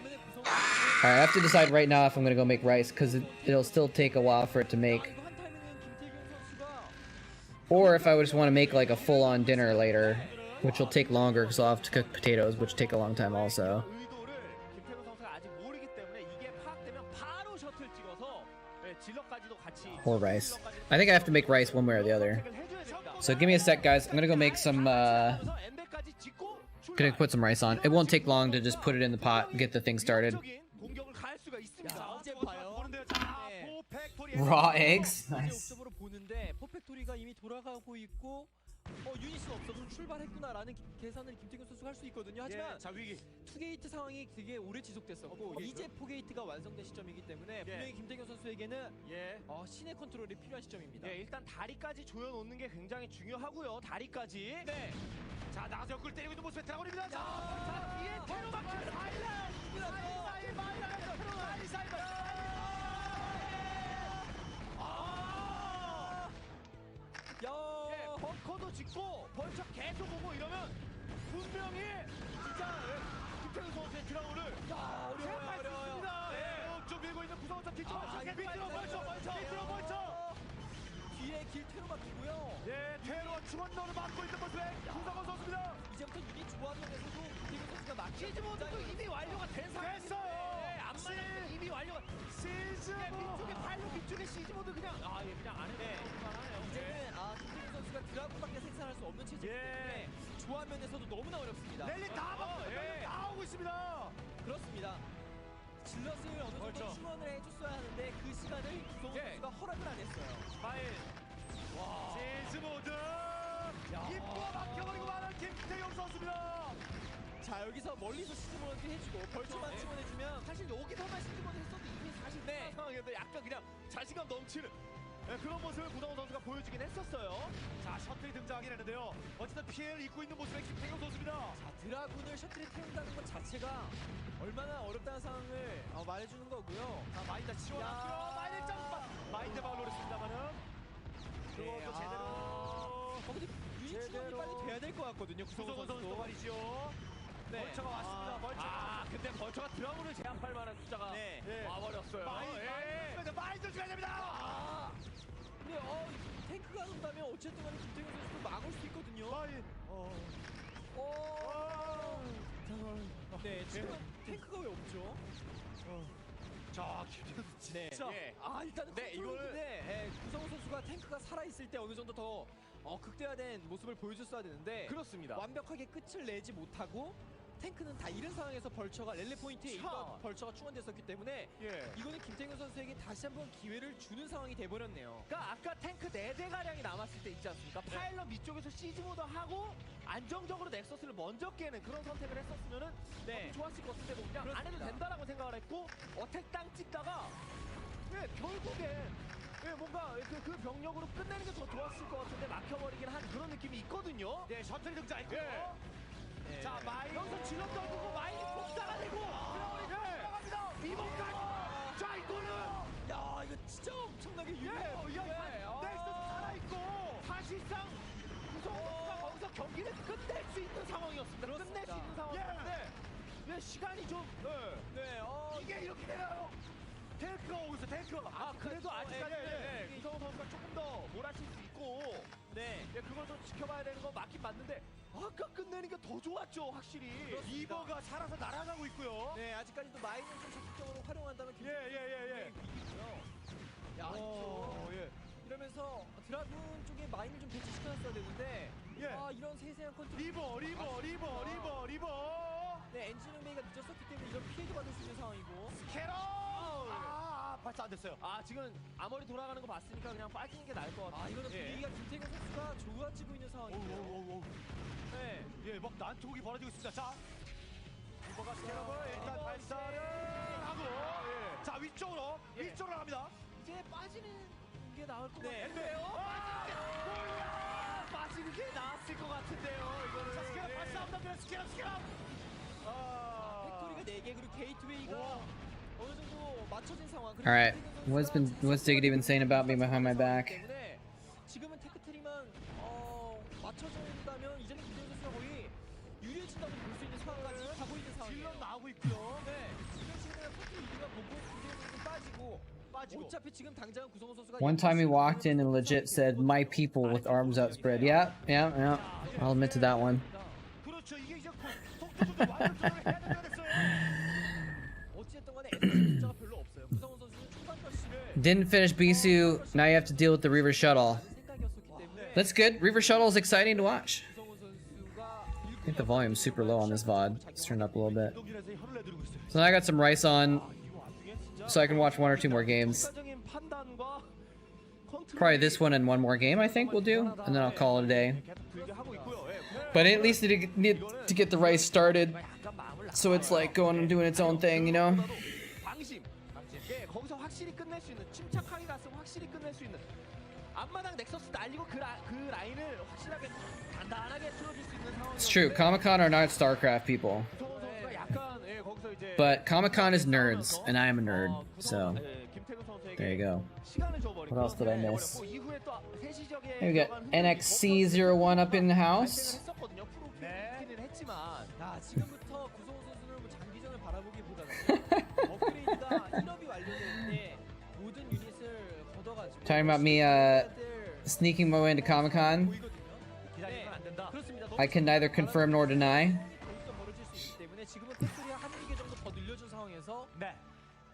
Alright, I have to decide right now if I'm gonna go make rice, because it'll still take a while for it to make. Or if I just want to make like a full-on dinner later, which will take longer because I'll have to cook potatoes, which take a long time also. 의도를 김태경 선수가 아직 모르기 때문에 이게 파악되면 바로 셔틀 찍어서 질럿까지도 같이 Or rice. I think I have to make rice one way or the other. So give me a sec, guys. I'm gonna go make some, 엠베까지 짓고 gonna put some rice on. It won't take long to just put it in the pot and get the thing started. 공격을 가할 수가 있습니다. 이제 봐요. Raw eggs? Nice. 적으로 보는데 퍼펙토리가 이미 돌아가고 있고 유닛은 없어서 출발했구나라는 계산을 김태균 선수가 할 수 있거든요. 하지만 자 위기. 투게이트 상황이 되게 오래 지속됐었고 이제 포게이트가 완성된 시점이기 때문에 분명히 김태균 선수에게는 신의 컨트롤이 필요한 시점입니다. 네, 일단 다리까지 조여놓는 게 굉장히 중요하고요. 다리까지. 네. 자 나가서 옆구리 때리고 있는 모습에 드라곤입니다. 자 뒤에 테러 막히는 하이라이트. 벙커도 짓고 벌쳐 계속 오고 이러면 분명히 진짜 김태균 선수의 드라운을 어려워요. 좀 밀고 있는 구성원선 뒤쪽으로 밑으로 벌쳐 뒤에 길 테러 막히고요. 예, 테러 중원도를 막고 있는 모습의 구성원 선수입니다. 이제부터 유닛 조합에서도 김태균 선수가 막히지 시즈모드도 이미 완료가 된 상황이에요. 앞마당 이미 완료가 밑쪽에 팔로 밑쪽에 시즈모드 그냥 그냥 안 해도 이제는 김태균 선수가 드라군밖에 생산할 수 없는 체제이기 때문에 조합 면에서도 너무나 어렵습니다. 랠리 다 막고 다 오고 있습니다. 그렇습니다. 질럿을 어느 정도 충원을 해줬어야 하는데 그 시간을 구성원 선수가 허락을 안 했어요. 파일. 와. 시즈모드. 입구가 막혀버리고 말한 김태경 선수입니다. 자 여기서 멀리서 시즈모드 해주고 벌초만 충원해주면 사실 여기서만 시즈모드 했어도 이미 사실 상황이었는데 약간 그냥 자신감 넘치는 그런 모습을 구성원 선수가 보여주긴 했었어요. 자 셔틀이 등장하긴 했는데요. 어쨌든 피해를 입고 있는 모습의 김태경 선수입니다. 자 드라군을 셔틀에 태운다는 것 자체가 얼마나 어렵다는 상황을 말해주는 거고요. 자 마인드 치워놨고요. 마인드 점프. 마인드 바로 노렸습니다만은 그것도 제대로. 근데 유닛 충원이 빨리 돼야 될 것 같거든요. 구성원 선수도 말이죠. 네. 벌처가 왔습니다. 벌처. 근데 벌처가 드라군을 제압할 만한 숫자가 와버렸어요. 마인드 줘야 됩니다. 근데 탱크가 온다면 어쨌든 간에 김태균 선수도 막을 수 있거든요. 네, 지금 탱크가 왜 없죠? 자, 김태균 네. 진짜. 일단은 이거는 구성훈 선수가 탱크가 살아있을 때 어느 정도 더 극대화된 모습을 보여줬어야 되는데 그렇습니다. 완벽하게 끝을 내지 못하고 탱크는 다 잃은 상황에서 벌처가 랠리 포인트에 있던 벌처가 충원됐었기 때문에 이거는 김태균 선수에게 다시 한번 기회를 주는 상황이 돼버렸네요. 그러니까 아까 탱크 4대가량이 남았을 때 있지 않습니까? 파일럿 밑쪽에서 시즈모드 하고 안정적으로 넥서스를 먼저 깨는 그런 선택을 했었으면은 좋았을 것 같은데 뭐 그냥 안 해도 된다라고 생각을 했고 어택 땅 찍다가 결국엔 뭔가 그 병력으로 끝내는 게 더 좋았을 것 같은데 막혀버리긴 한 그런 느낌이 있거든요. 네, 셔틀이 등장했고요. 자, 마인 여기서 질럿 떨구고 마인이 폭사가 되고 들어갑니다. 비번까지. 자, 이거는 이거 진짜 엄청나게 넥서스 살아있고 사실상 구성원가 거기서 경기를 끝낼 수 있는 상황이었습니다. 끝낼 수 있는 상황이었는데 시간이 좀 이게 이렇게 되나요? 탱크가 오고 있어, 탱크가. 그래도 아직까지는 구성원 선수가 조금 더 몰아칠 수 있고 그걸 좀 지켜봐야 되는 건 맞긴 맞는데 아까 끝내는 게 더 좋았죠, 확실히. 리버가 살아서 날아가고 있고요. 네, 아직까지도 마인을 좀 적극적으로 활용한다면 예. 위기고요. 야, 예. 이러면서 드라군 쪽에 마인을 좀 배치시켜놨어야 되는데 예. 이런 세세한 컨트롤 리버. 네, 엔진 음메이가 늦었었기 때문에 이런 피해도 받을 수 있는 상황이고 캐럿! 발사 안 됐어요. 지금 아머리 돌아가는 거 봤으니까 그냥 빠지는 게 나을 것 같아요. 이거는 분위기가 김태경 선수가 좋아지고 있는 상황이고요. 네. 예, 막 난투극이 벌어지고 있습니다. 자, 리버가 캐럿을 일단 발사를 하고, 자, 위쪽으로 갑니다. 이제 빠지는 게 나을 것 네, 같은데요. 빠지는 게 나았을 것 같은데요. 이거는. 자, 스캐럿 발사합니다. 스캐럿. 팩토리가 4개 그리고 게이트웨이가 어느 정도 맞춰진 상황. All right, what's Diggity been saying about me behind my back? 때문에 지금은 테크트리만 맞춰준다면 이제는 김태경 선수가 거의 유리해진다고 볼 수 있는 상황까지 가고 있는 상황이에요. 질럿 나오고 있고요. 네, 이런 식으로 포트 위기가 보고 김태경 선수 빠지고 어차피 지금 당장 구성호 선수가 One time he walked in and legit said, "My people" with arms outspread. Yeah. I'll admit to that one. 그렇죠. 이게 이제 속도도 완전 조절을 해야 된다고 했어요. 어찌됐든 간에 숫자가 별로 없어요. 구성호 선수는 초반 러시를 Didn't finish Bisu. Now you have to deal with the Reaver shuttle. 생각이었었기 때문에 That's good. Reaver shuttle is exciting to watch. 구성호 선수가 I think the volume's super low on this VOD. Let's turn it up a little bit. 동진에서 혀를 내두르고 있어요. So now I got some rice on, 이 와중에 진짜 so I can watch 1 or 2 more games. 국가적인 판단과 Probably this one and one more game I think we'll do, and then I'll call it a day. 계속 들게 하고 있고요. But at least need to get the rice started, so it's like going and doing its own thing, you know? 방심. 예, 거기서 확실히 끝낼 수 있는 침착하게 갔으면 확실히 끝낼 수 있는 앞마당 넥서스 날리고 그 라인을 확실하게 단단하게 틀어줄 수 있는 상황. It's true. Comic-Con are not Starcraft people, but Comic-Con is nerds, and I am a nerd, so there you go. What else did I miss? Here we got NXC01 up in the house. 지금부터 구성호 선수는 뭐 장기전을 바라보기보다는 업그레이드가 1업이 완료될 때 모든 유닛을 걷어가지고 Talking about me sneaking my way into Comic-Con. 그렇습니다. I can neither confirm nor deny. 거기서 벌어질 수 있기 때문에 지금은 팩토리가 한두 개 정도 더 늘려준 상황에서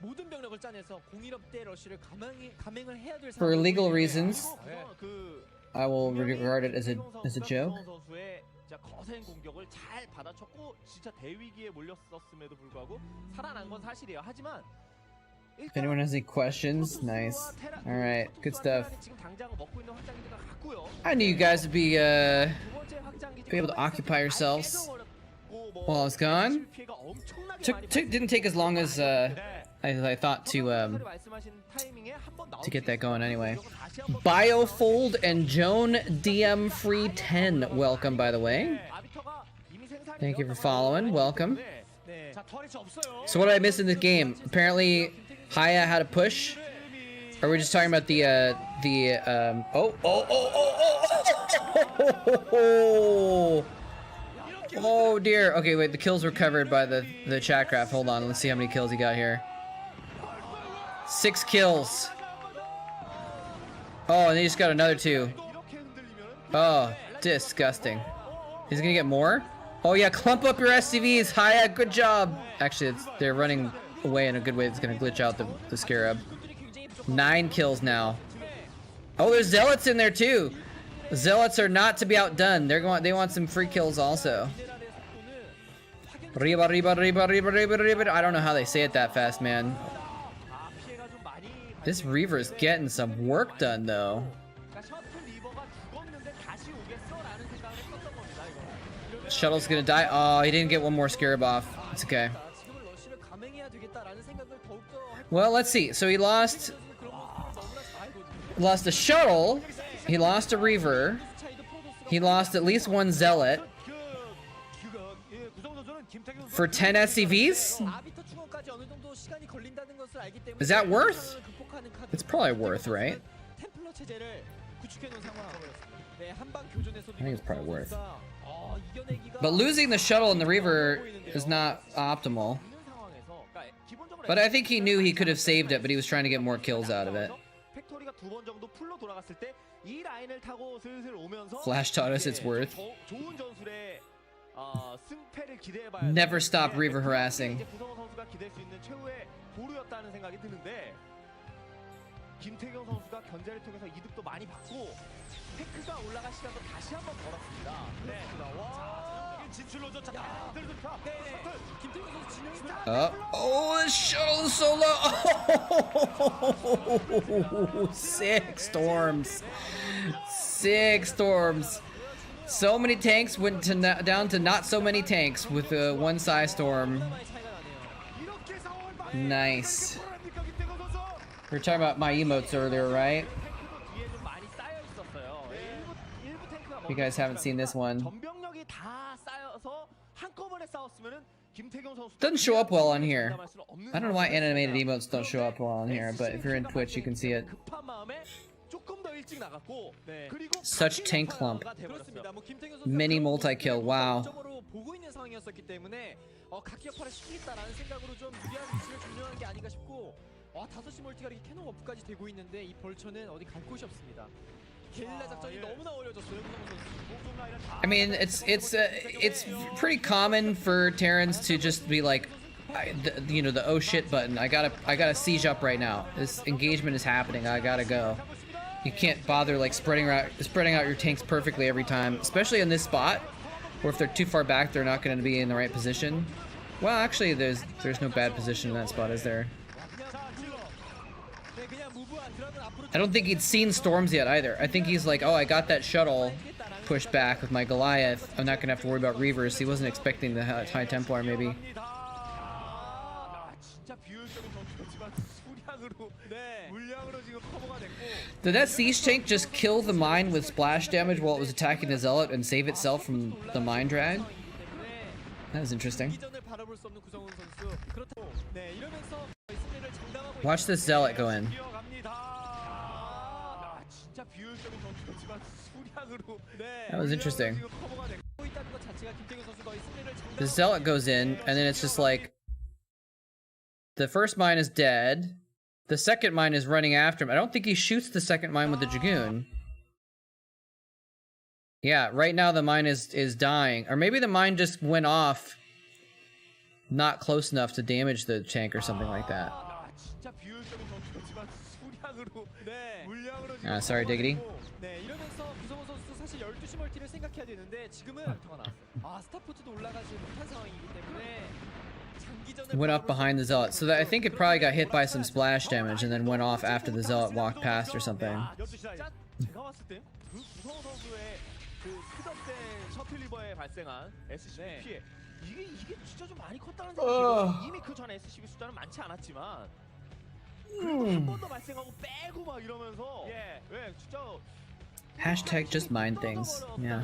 모든 병력을 짜내서 01업 때 러쉬를 감행을 해야 될 For 상황이 legal 보이는데 reasons, I will regard it as a joke. 선수의 거센 공격을 잘 받아쳤고 진짜 대위기에 몰렸었음에도 불구하고 살아난 건 사실이에요. 하지만 If anyone has any questions, nice. All right, good stuff. 지금 당장 먹고 있는 확장기지가 같고요. I knew you guys would be 두 번째 확장기지가 be able to occupy yourselves while I was gone. 피해가 엄청나게 Didn't take as long as I thought 말씀하신 타이밍에 한번 to get that going anyway. Biofold and Joan DM Free 10, welcome by the way. Thank you for following, welcome. So what did I miss in this game? Apparently Haya had a push. Or are we just talking about oh dear. Okay, wait, the kills were covered by the Chatcraft. Hold on, let's see how many kills he got here. 6 kills. Oh, and he just got another 2. Oh, disgusting. He's gonna get more? Oh yeah, clump up your SCVs, Haya, good job. Actually, they're running away in a good way. It's gonna glitch out the Scarab. 9 kills now. Oh, there's Zealots in there too. Zealots are not to be outdone. They want some free kills also. Riba, riba, riba, riba, riba, riba. I don't know how they say it that fast, man. This Reaver's getting some work done though. Shuttle's gonna die. Oh, he didn't get one more Scarab off. It's okay. Well, let's see. So he lost a Shuttle. He lost a Reaver. He lost at least 1 Zealot. For 10 SCVs? Is that worth? It's probably worth, right? I think it's probably worth. But losing the Shuttle and the Reaver is not optimal. But I think he knew he could have saved it, but he was trying to get more kills out of it. 팩토리가 2번 정도 풀로 돌아갔을 때 이 라인을 타고 슬슬 오면서 Flash taught us it's worth. 좋은 전술의 승패를 기대해봐야 Never stop Reaver harassing. 구성호 선수가 기댈 수 있는 최후의 보루였다는 생각이 드는데 김태경 선수가 견제를 통해서 이득도 많이 받고 테크가 올라갈 시간도 다시 한번 벌었습니다. 네. 와. 진출로죠. 자, 네. 김태경 선수 진영이 Oh, the shuttle solo. Oh, 6 storms. 6 storms. So many tanks went to down to not so many tanks with one Seige storm. Nice. We were talking about my emotes earlier, right? You guys haven't seen this one. Doesn't show up well on here. I don't know why animated emotes don't show up well on here, but if you're in Twitch, you can see it. Such tank clump. Mini multi-kill, wow. I mean, it's pretty common for Terrans to just be like, you know, the oh shit button. I gotta siege up right now. This engagement is happening. I gotta go. You can't bother like spreading out your tanks perfectly every time, especially in this spot, or if they're too far back, they're not going to be in the right position. Well, actually, there's no bad position in that spot, is there? I don't think he'd seen storms yet either. I think he's like, oh, I got that shuttle pushed back with my Goliath. I'm not gonna have to worry about Reavers. He wasn't expecting the High Templar, maybe. Did that siege tank just kill the mine with splash damage while it was attacking the zealot and save itself from the mine drag? That was interesting. Watch this zealot go in. That was interesting. The zealot goes in, and then it's just like the first mine is dead. The second mine is running after him. I don't think he shoots the second mine with the Dragoon. Yeah, right now the mine is dying. Or maybe the mine just went off not close enough to damage the tank or something like that. Sorry, Diggity. Went off behind the zealot, so that I think it probably got hit by some splash damage and then went off after the zealot walked past or something. Hashtag just mind things. Yeah.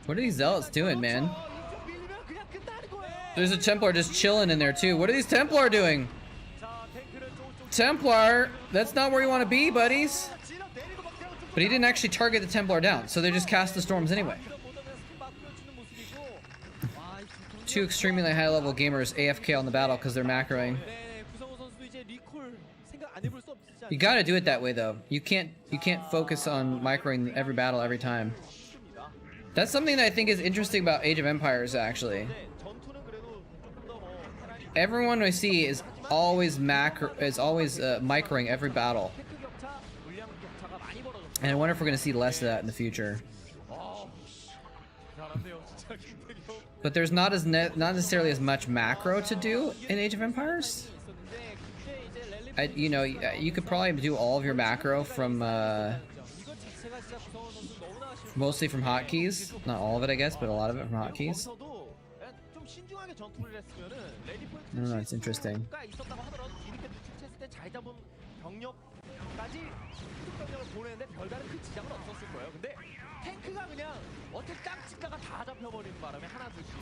What are these zealots doing, man? There's a Templar just chilling in there too. What are these Templar doing? Templar, that's not where you want to be, buddies. But he didn't actually target the Templar down, so they just cast the storms anyway. Two extremely high-level gamers AFK on the battle because they're macroing. You gotta do it that way though. You can't focus on microing every battle every time. That's something that I think is interesting about Age of Empires actually. Everyone I see is always microing every battle. And I wonder if we're gonna see less of that in the future. But there's not necessarily as much macro to do in Age of Empires. You know, you could probably do all of your macro from mostly from hotkeys. Not all of it, I guess, but a lot of it from hotkeys. I don't know, it's interesting.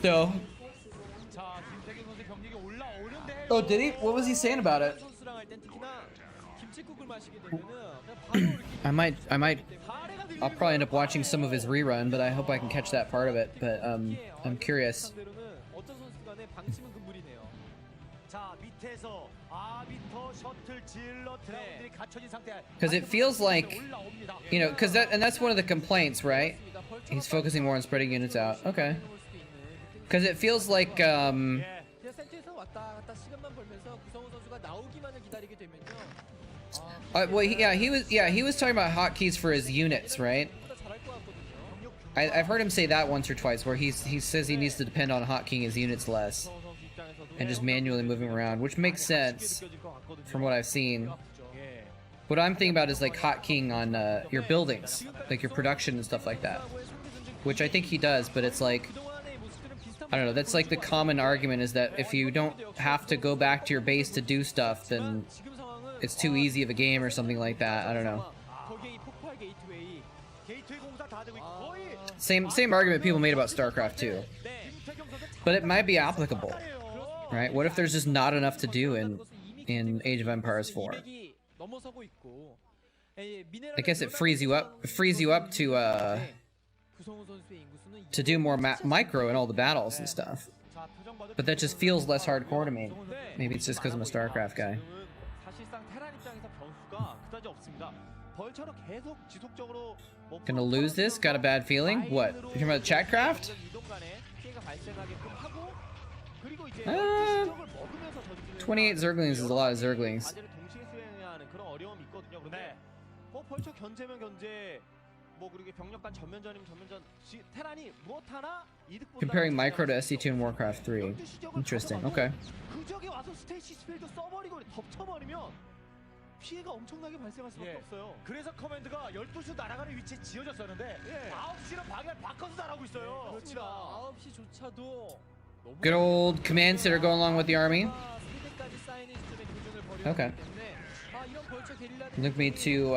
So. Oh, did he? What was he saying about it? I might I'll probably end up watching some of his rerun, but I hope I can catch that part of it. But I'm curious. 어떤 선수 간의 방침은 금물이네요. 자, 밑에서 아비터 셔틀 질러 드라군들이 갖춰진 상태. Because it feels like, you know, that's one of the complaints, right? He's focusing more on spreading units out. Okay. Because it feels like, 센터에서 왔다 갔다 시간만 벌면서 구성훈 선수가 나오기만을 기다리게 되면요. well, he was talking about hotkeys for his units, right? I've heard him say that once or twice, where he says he needs to depend on hotkeying his units less and just manually moving around, which makes sense from what I've seen. What I'm thinking about is like hotkeying on your buildings, like your production and stuff like that, which I think he does, but it's like, I don't know, that's like the common argument is that if you don't have to go back to your base to do stuff, then it's too easy of a game or something like that. I don't know. Same argument people made about Starcraft too. But it might be applicable, right? What if there's just not enough to do in Age of Empires 4? I guess it frees you up to do more micro in all the battles and stuff. But that just feels less hardcore to me. Maybe it's just because I'm a Starcraft guy. Gonna lose this? Got a bad feeling? What? You're talking about Chatcraft? 28 Zerglings is a lot of Zerglings. Comparing micro to SC2 and Warcraft 3. Interesting. Okay. 피해가 엄청나게 발생할 수밖에 없어요. 그래서 커맨드가 12시 날아가는 위치에 지어졌었는데 9시는 방향을 바꿔서 날아오고 있어요. 그렇습니다. 9시조차도 Good old commands that are going along with the army. Okay. Link me to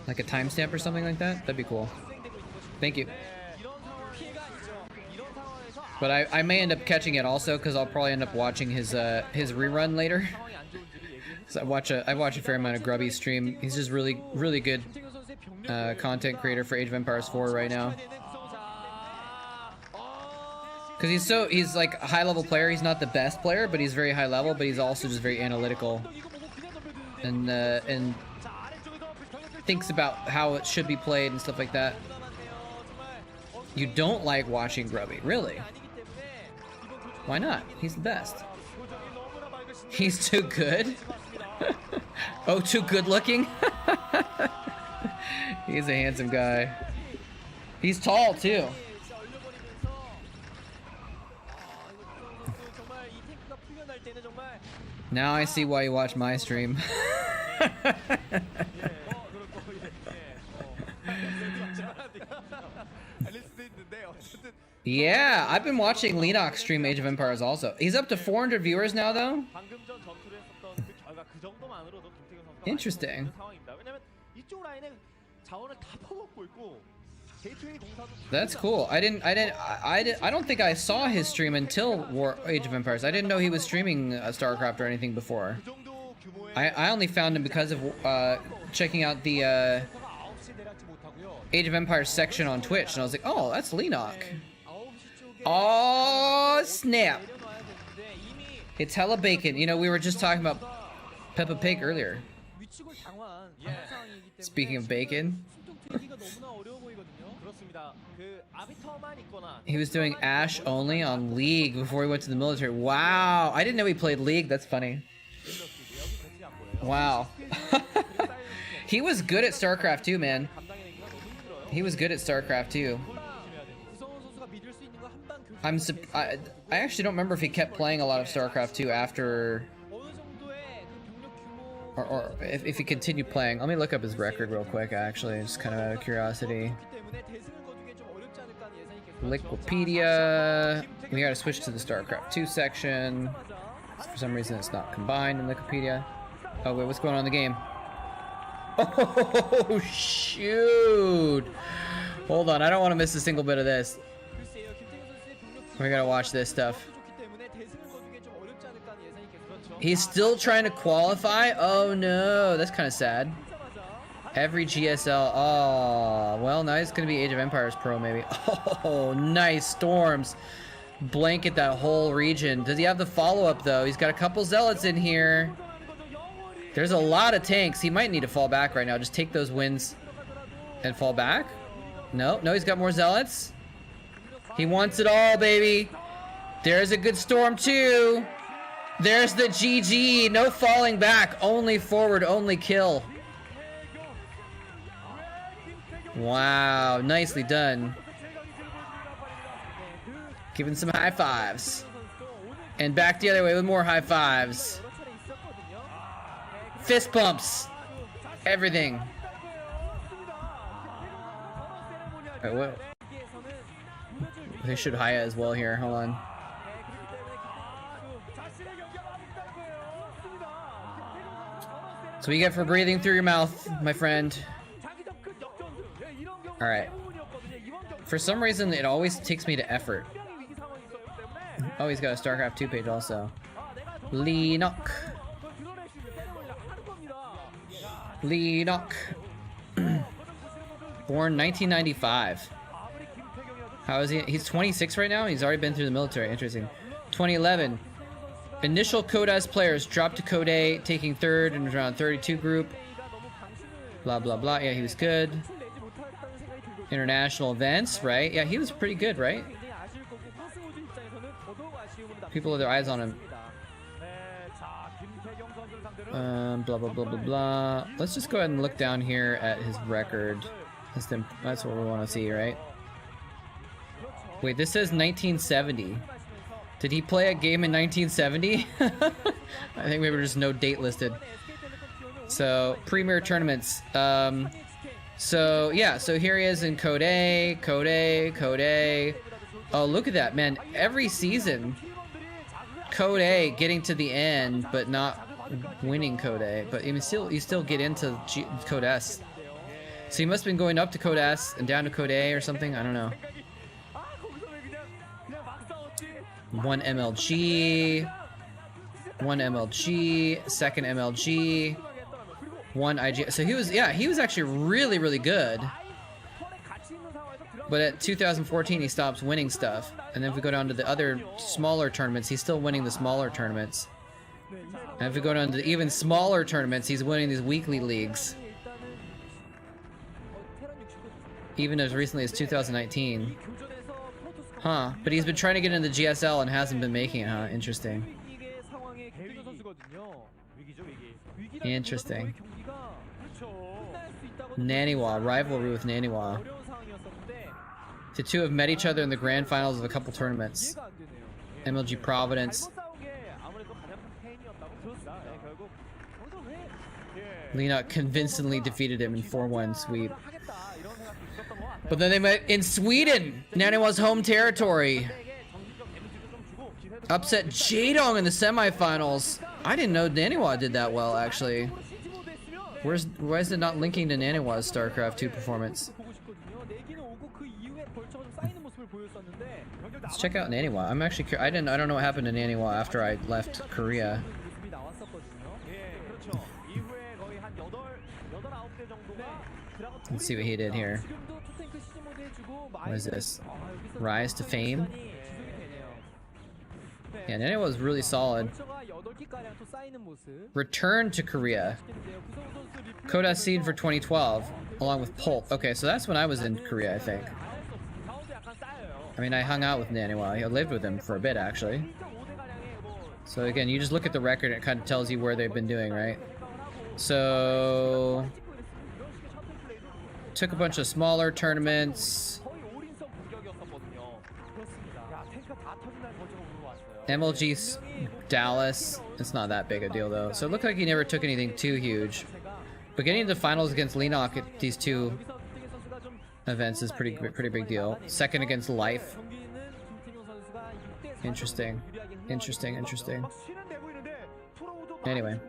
like a timestamp or something like that. That'd be cool. Thank you. But I may end up catching it also because I'll probably end up watching his rerun later. So I watch a fair amount of Grubby's stream. He's just really good content creator for Age of Empires 4 right now. Because he's like a high level player. He's not the best player, but he's very high level. But he's also just very analytical and thinks about how it should be played and stuff like that. You don't like watching Grubby, really? Why not? He's the best. He's too good? Oh, too good looking? He's a handsome guy. He's tall too. Now I see why you watch my stream. Yeah, I've been watching Leenox stream Age of Empires also. He's up to 400 viewers now though. Interesting. That's cool. I don't think I saw his stream until Age of Empires. I didn't know he was streaming Starcraft or anything before. I only found him because of checking out the Age of Empires section on Twitch, and I was like, oh, that's Leenox. Oh, snap. It's hella bacon. You know, we were just talking about Peppa Pig earlier. Speaking of bacon. He was doing Ash only on League before he went to the military. Wow. I didn't know he played League. That's funny. Wow. He was good at Starcraft too, man. He was good at Starcraft too. I actually don't remember if he kept playing a lot of Starcraft 2 after, or if he continued playing. Let me look up his record real quick, actually, just kind of out of curiosity. Wikipedia. We gotta switch to the Starcraft 2 section. For some reason, it's not combined in Wikipedia. Oh wait, what's going on in the game? Oh shoot! Hold on, I don't want to miss a single bit of this. We gotta watch this stuff. He's still trying to qualify? Oh no, that's kind of sad. Every GSL. Oh, well, now it's going to be Age of Empires Pro, maybe. Oh, nice. Storms. Blanket that whole region. Does he have the follow-up, though? He's got a couple Zealots in here. There's a lot of tanks. He might need to fall back right now. Just take those wins and fall back. No, he's got more Zealots. He wants it all, baby. There's a good Storm, too. There's the GG. No falling back. Only forward, only kill. Wow, nicely done. Giving some high fives. And back the other way with more high fives. Fist pumps. Everything. Alright, what? They should Haya as well here. Hold on. So you get for breathing through your mouth, my friend. Alright. For some reason, it always takes me to effort. Oh, he's got a Starcraft 2 page also. Leenock. Leenock. Born 1995. How is he? He's 26 right now? He's already been through the military. Interesting. 2011. Initial Code S players dropped to Code A, taking third in round 32 group. Blah, blah, blah. Yeah, he was good. International events, right? Yeah, he was pretty good, right? People have their eyes on him. Blah, blah, blah, blah, blah. Let's just go ahead and look down here at his record. That's what we want to see, right? Wait, this says 1970. Did he play a game in 1970? I think maybe there's no date listed. So, premier tournaments. So, yeah, so here he is in Code A, Code A, Code A. Oh, look at that, man. Every season, Code A getting to the end, but not winning Code A. But you still get into Code S. So he must have been going up to Code S and down to Code A or something. I don't know. 1 MLG. 1 MLG. Second MLG. 1 IG. So he was actually really, really good. But at 2014, he stops winning stuff. And then if we go down to the other smaller tournaments, he's still winning the smaller tournaments. And if we go down to the even smaller tournaments, he's winning these weekly leagues. Even as recently as 2019. Huh. But he's been trying to get into the GSL and hasn't been making it, huh? Interesting. Interesting. Naniwa. Rivalry with Naniwa. The two have met each other in the grand finals of a couple tournaments. MLG Providence. Lena convincingly defeated him in 4-1 sweep. But then they met in Sweden, Naniwa's home territory. Upset Jadong in the semifinals. I didn't know Naniwa did that well, actually. Why is it not linking to Naniwa's StarCraft 2 performance? Let's check out Naniwa. I'm actually I don't know what happened to Naniwa after I left Korea. Let's see what he did here. What is this? Rise to Fame? Yeah, Naniwa was really solid. Return to Korea. Koda Seed for 2012, along with Pulp. Okay, so that's when I was in Korea, I think. I mean, I hung out with Naniwa. I lived with him for a bit, actually. So again, you just look at the record and it kind of tells you where they've been doing, right? So... took a bunch of smaller tournaments. MLG Dallas. It's not that big a deal, though. So it looked like he never took anything too huge. But getting into the finals against Leenock at these two events is pretty big deal. Second against Life. Interesting. Interesting, interesting. Anyway.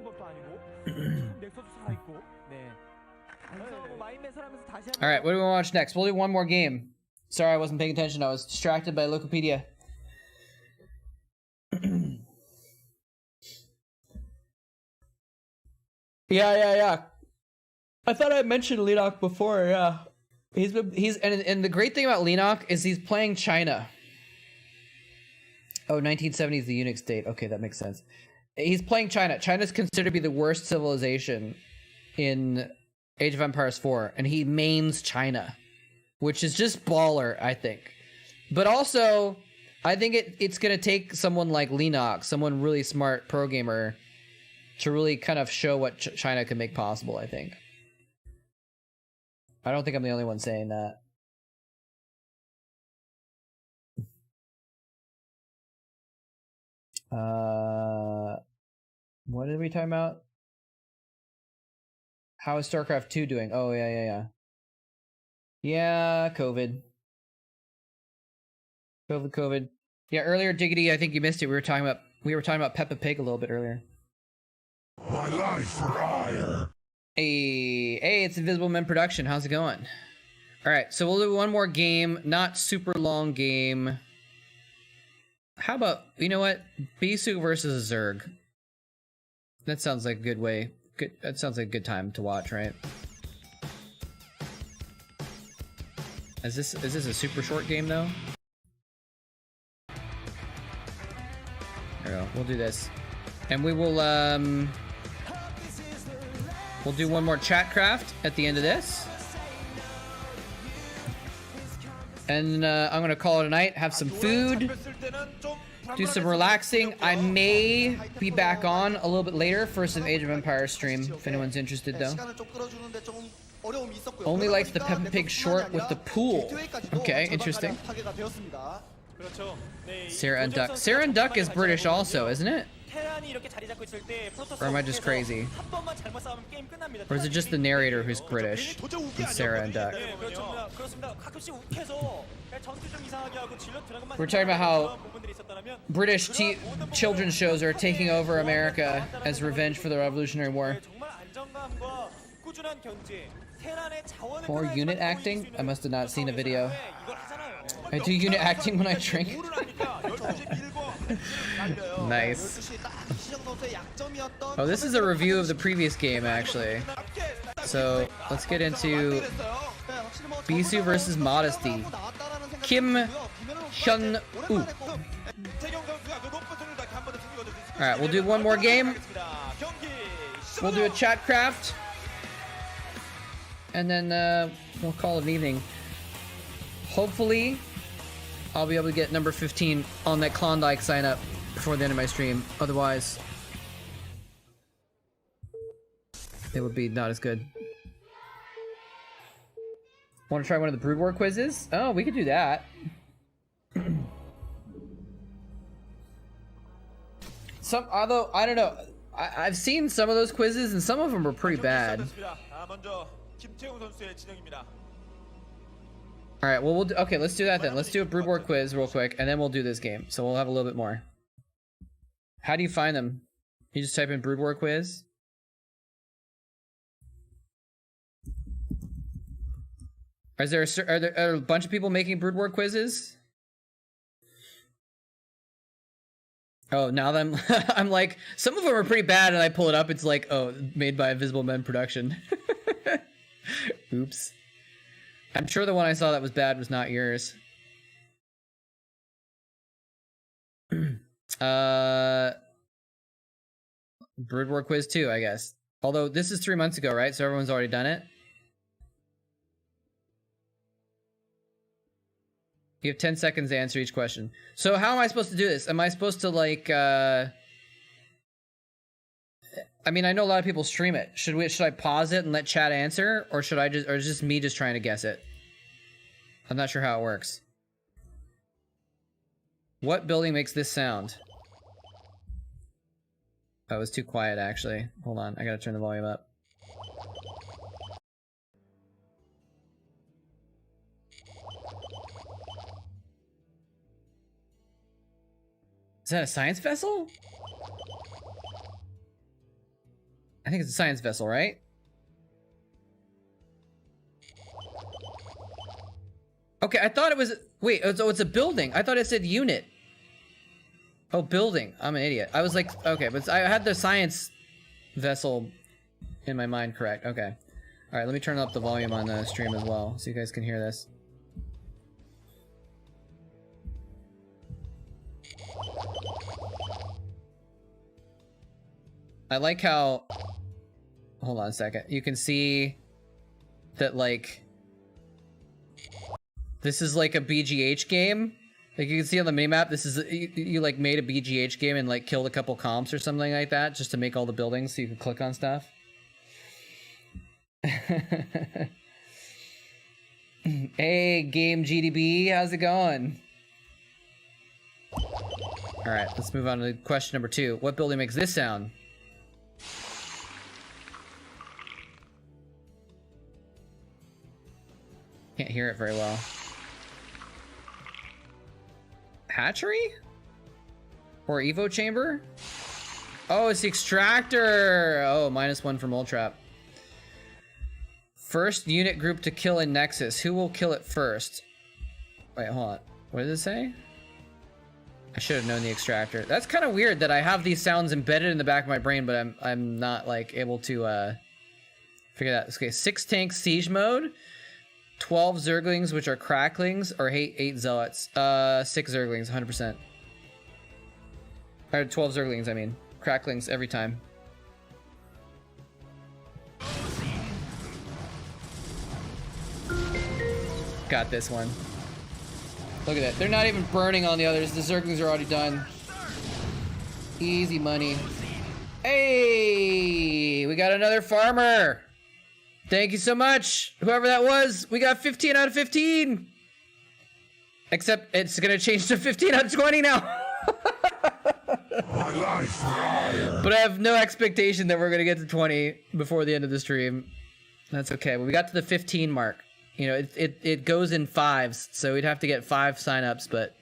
Alright, what do we want to watch next? We'll do one more game. Sorry, I wasn't paying attention. I was distracted by Wikipedia. Yeah. I thought I mentioned Leenock before. Yeah, and the great thing about Leenock is he's playing China. Oh, 1970 is the Unix date. Okay, that makes sense. He's playing China. China's considered to be the worst civilization in Age of Empires 4, and he mains China, which is just baller, I think. But also, I think it's going to take someone like Leenock, someone really smart pro gamer, to really kind of show what China can make possible, I think. I don't think I'm the only one saying that. What are we talking about? How is StarCraft 2 doing? Oh, yeah. Yeah, COVID. Yeah, earlier, Diggity, I think you missed it. We were talking about Peppa Pig a little bit earlier. My life for hire. Hey, it's Invisible Men Production. How's it going? All right, so we'll do one more game, not super long game. How about, you know what? Bisu versus a Zerg. That sounds like a good way. That sounds like a good time to watch, right? Is this a super short game though? There we go. We'll do this, and we will we'll do one more Chatcraft at the end of this, and I'm gonna call it a night. Have some food. Do some relaxing. I may be back on a little bit later for some Age of Empires stream, if anyone's interested though. Only likes the Peppa Pig short with the pool. Okay, interesting. Sarah and Duck. Sarah and Duck is British also, isn't it? Or am I just crazy? Or is it just the narrator who's British? And Sarah and Duck. We're talking about how British children's shows are taking over America as revenge for the Revolutionary War. More unit acting? I must have not seen a video. I do unit acting when I drink. Nice. Oh, this is a review of the previous game, actually. So, let's get into Bisu versus Modesty. Kim Hyun-woo. Alright, we'll do one more game. We'll do a Chatcraft. And then we'll call it an evening. Hopefully, I'll be able to get number 15 on that Klondike sign up before the end of my stream. Otherwise, it would be not as good. Want to try one of the Brood War quizzes? Oh, we could do that. Although, I don't know. I've seen some of those quizzes, and some of them are pretty bad. Alright, well, okay, let's do that then. Let's do a Brood War quiz real quick, and then we'll do this game. So we'll have a little bit more. How do you find them? You just type in Brood War quiz? Are there a bunch of people making Brood War quizzes? Oh, now that I'm like, some of them are pretty bad, and I pull it up, it's like, oh, made by Invisible Men Production. Oops. I'm sure the one I saw that was bad was not yours. Brood War quiz 2, I guess. Although this is 3 months ago, right? So everyone's already done it. You have 10 seconds to answer each question. So how am I supposed to do this? Am I supposed to like I mean, I know a lot of people stream it. Should I pause it and let chat answer, or is just me just trying to guess it? I'm not sure how it works. What building makes this sound? Oh, it was too quiet actually. Hold on, I gotta turn the volume up. Is that a science vessel? I think it's a science vessel, right? Okay, I thought it was... Wait, oh, it's a building. I thought it said unit. Oh, building. I'm an idiot. I was like... Okay, but I had the science vessel in my mind correct. Okay. Alright, let me turn up the volume on the stream as well, so you guys can hear this. I like how... Hold on a second. You can see that, like... This is like a BGH game. Like, you can see on the minimap, this is... You like, made a BGH game and, like, killed a couple comps or something like that, just to make all the buildings so you can click on stuff. Hey, Game GDB, how's it going? Alright, let's move on to question number 2. What building makes this sound? Can't hear it very well. Hatchery? Or Evo chamber? Oh, it's the extractor! Oh, -1 from moletrap. First unit group to kill in Nexus. Who will kill it first? Wait, hold on. What does it say? I should have known the extractor. That's kind of weird that I have these sounds embedded in the back of my brain, but I'm not like able to figure that out. Okay, 6 tanks siege mode, 12 Zerglings, which are cracklings, or 8 zealots. 6 Zerglings, 100%. Or 12 Zerglings, I mean. Cracklings every time. Got this one. Look at that. They're not even burning on the others. The Zerglings are already done. Easy money. Hey! We got another farmer! Thank you so much! Whoever that was, we got 15 out of 15! Except it's gonna change to 15 out of 20 now! But I have no expectation that we're gonna get to 20 before the end of the stream. That's okay. Well, we got to the 15 mark. You know, it goes in 5s, so we'd have to get 5 signups, but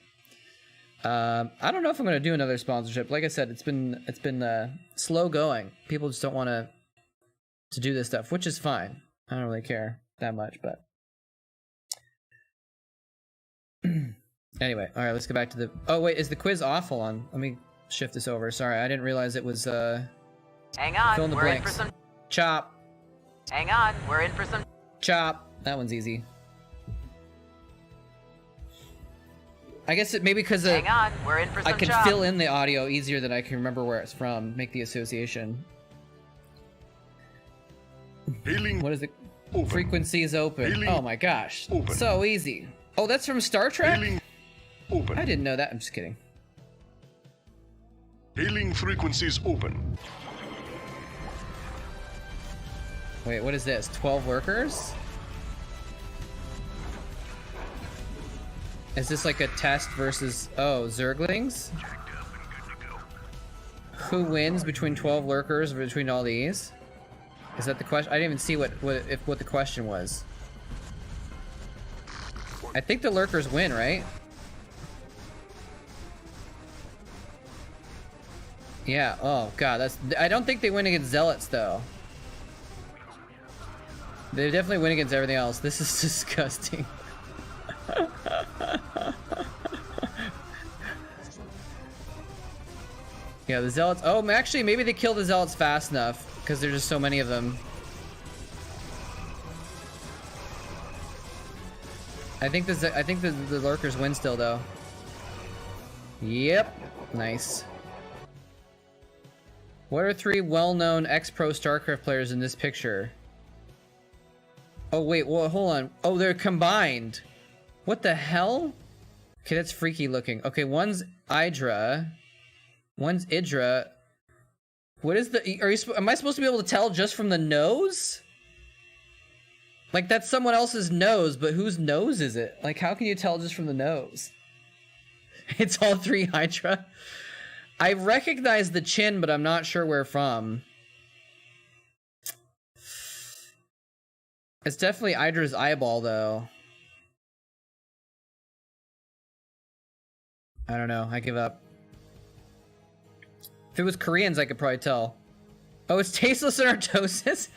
I don't know if I'm gonna do another sponsorship. Like I said, it's been slow going. People just don't want to do this stuff, which is fine. I don't really care that much, but anyway. All right, let's go back to the. Oh wait, is the quiz off? Hold on, let me shift this over. Sorry, I didn't realize it was. Hang on, fill in the we're blanks. in for some. Chop. Hang on, we're in for some. Chop. That one's easy. I guess it maybe because Hang on, we're in for some I can chop. fill in the audio easier than I can remember where it's from. Make the association. Hailing. What is it? Open. Frequencies open. Hailing. Oh my gosh. Open. So easy. Oh, that's from Star Trek? Hailing. Open. I didn't know that. I'm just kidding. Hailing frequencies open. Wait, what is this? 12 lurkers? Is this like a test versus... Oh, Zerglings? Who wins between 12 lurkers between all these? Is that the question? I didn't even see what the question was. I think the lurkers win, right? Yeah, oh god, that's... I don't think they win against Zealots, though. They definitely win against everything else. This is disgusting. Yeah, the Zealots... Oh, actually, maybe they kill the Zealots fast enough, because there's just so many of them. I think the lurkers win still, though. Yep. Nice. What are 3 well-known ex-pro Starcraft players in this picture? Oh, wait, well, hold on. Oh, they're combined. What the hell? Okay, that's freaky looking. Okay, one's Hydra. One's Idra. What is the... am I supposed to be able to tell just from the nose? Like, that's someone else's nose, but whose nose is it? Like, how can you tell just from the nose? It's all 3 Hydra. I recognize the chin, but I'm not sure where from. It's definitely Hydra's eyeball, though. I don't know. I give up. If it was Koreans, I could probably tell. Oh, it's tasteless in artosis?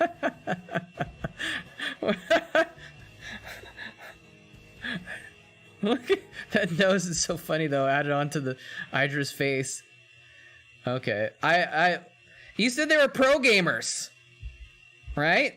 Look, that nose is so funny, though. Added onto the Hydra's face. Okay. You said they were pro gamers, right?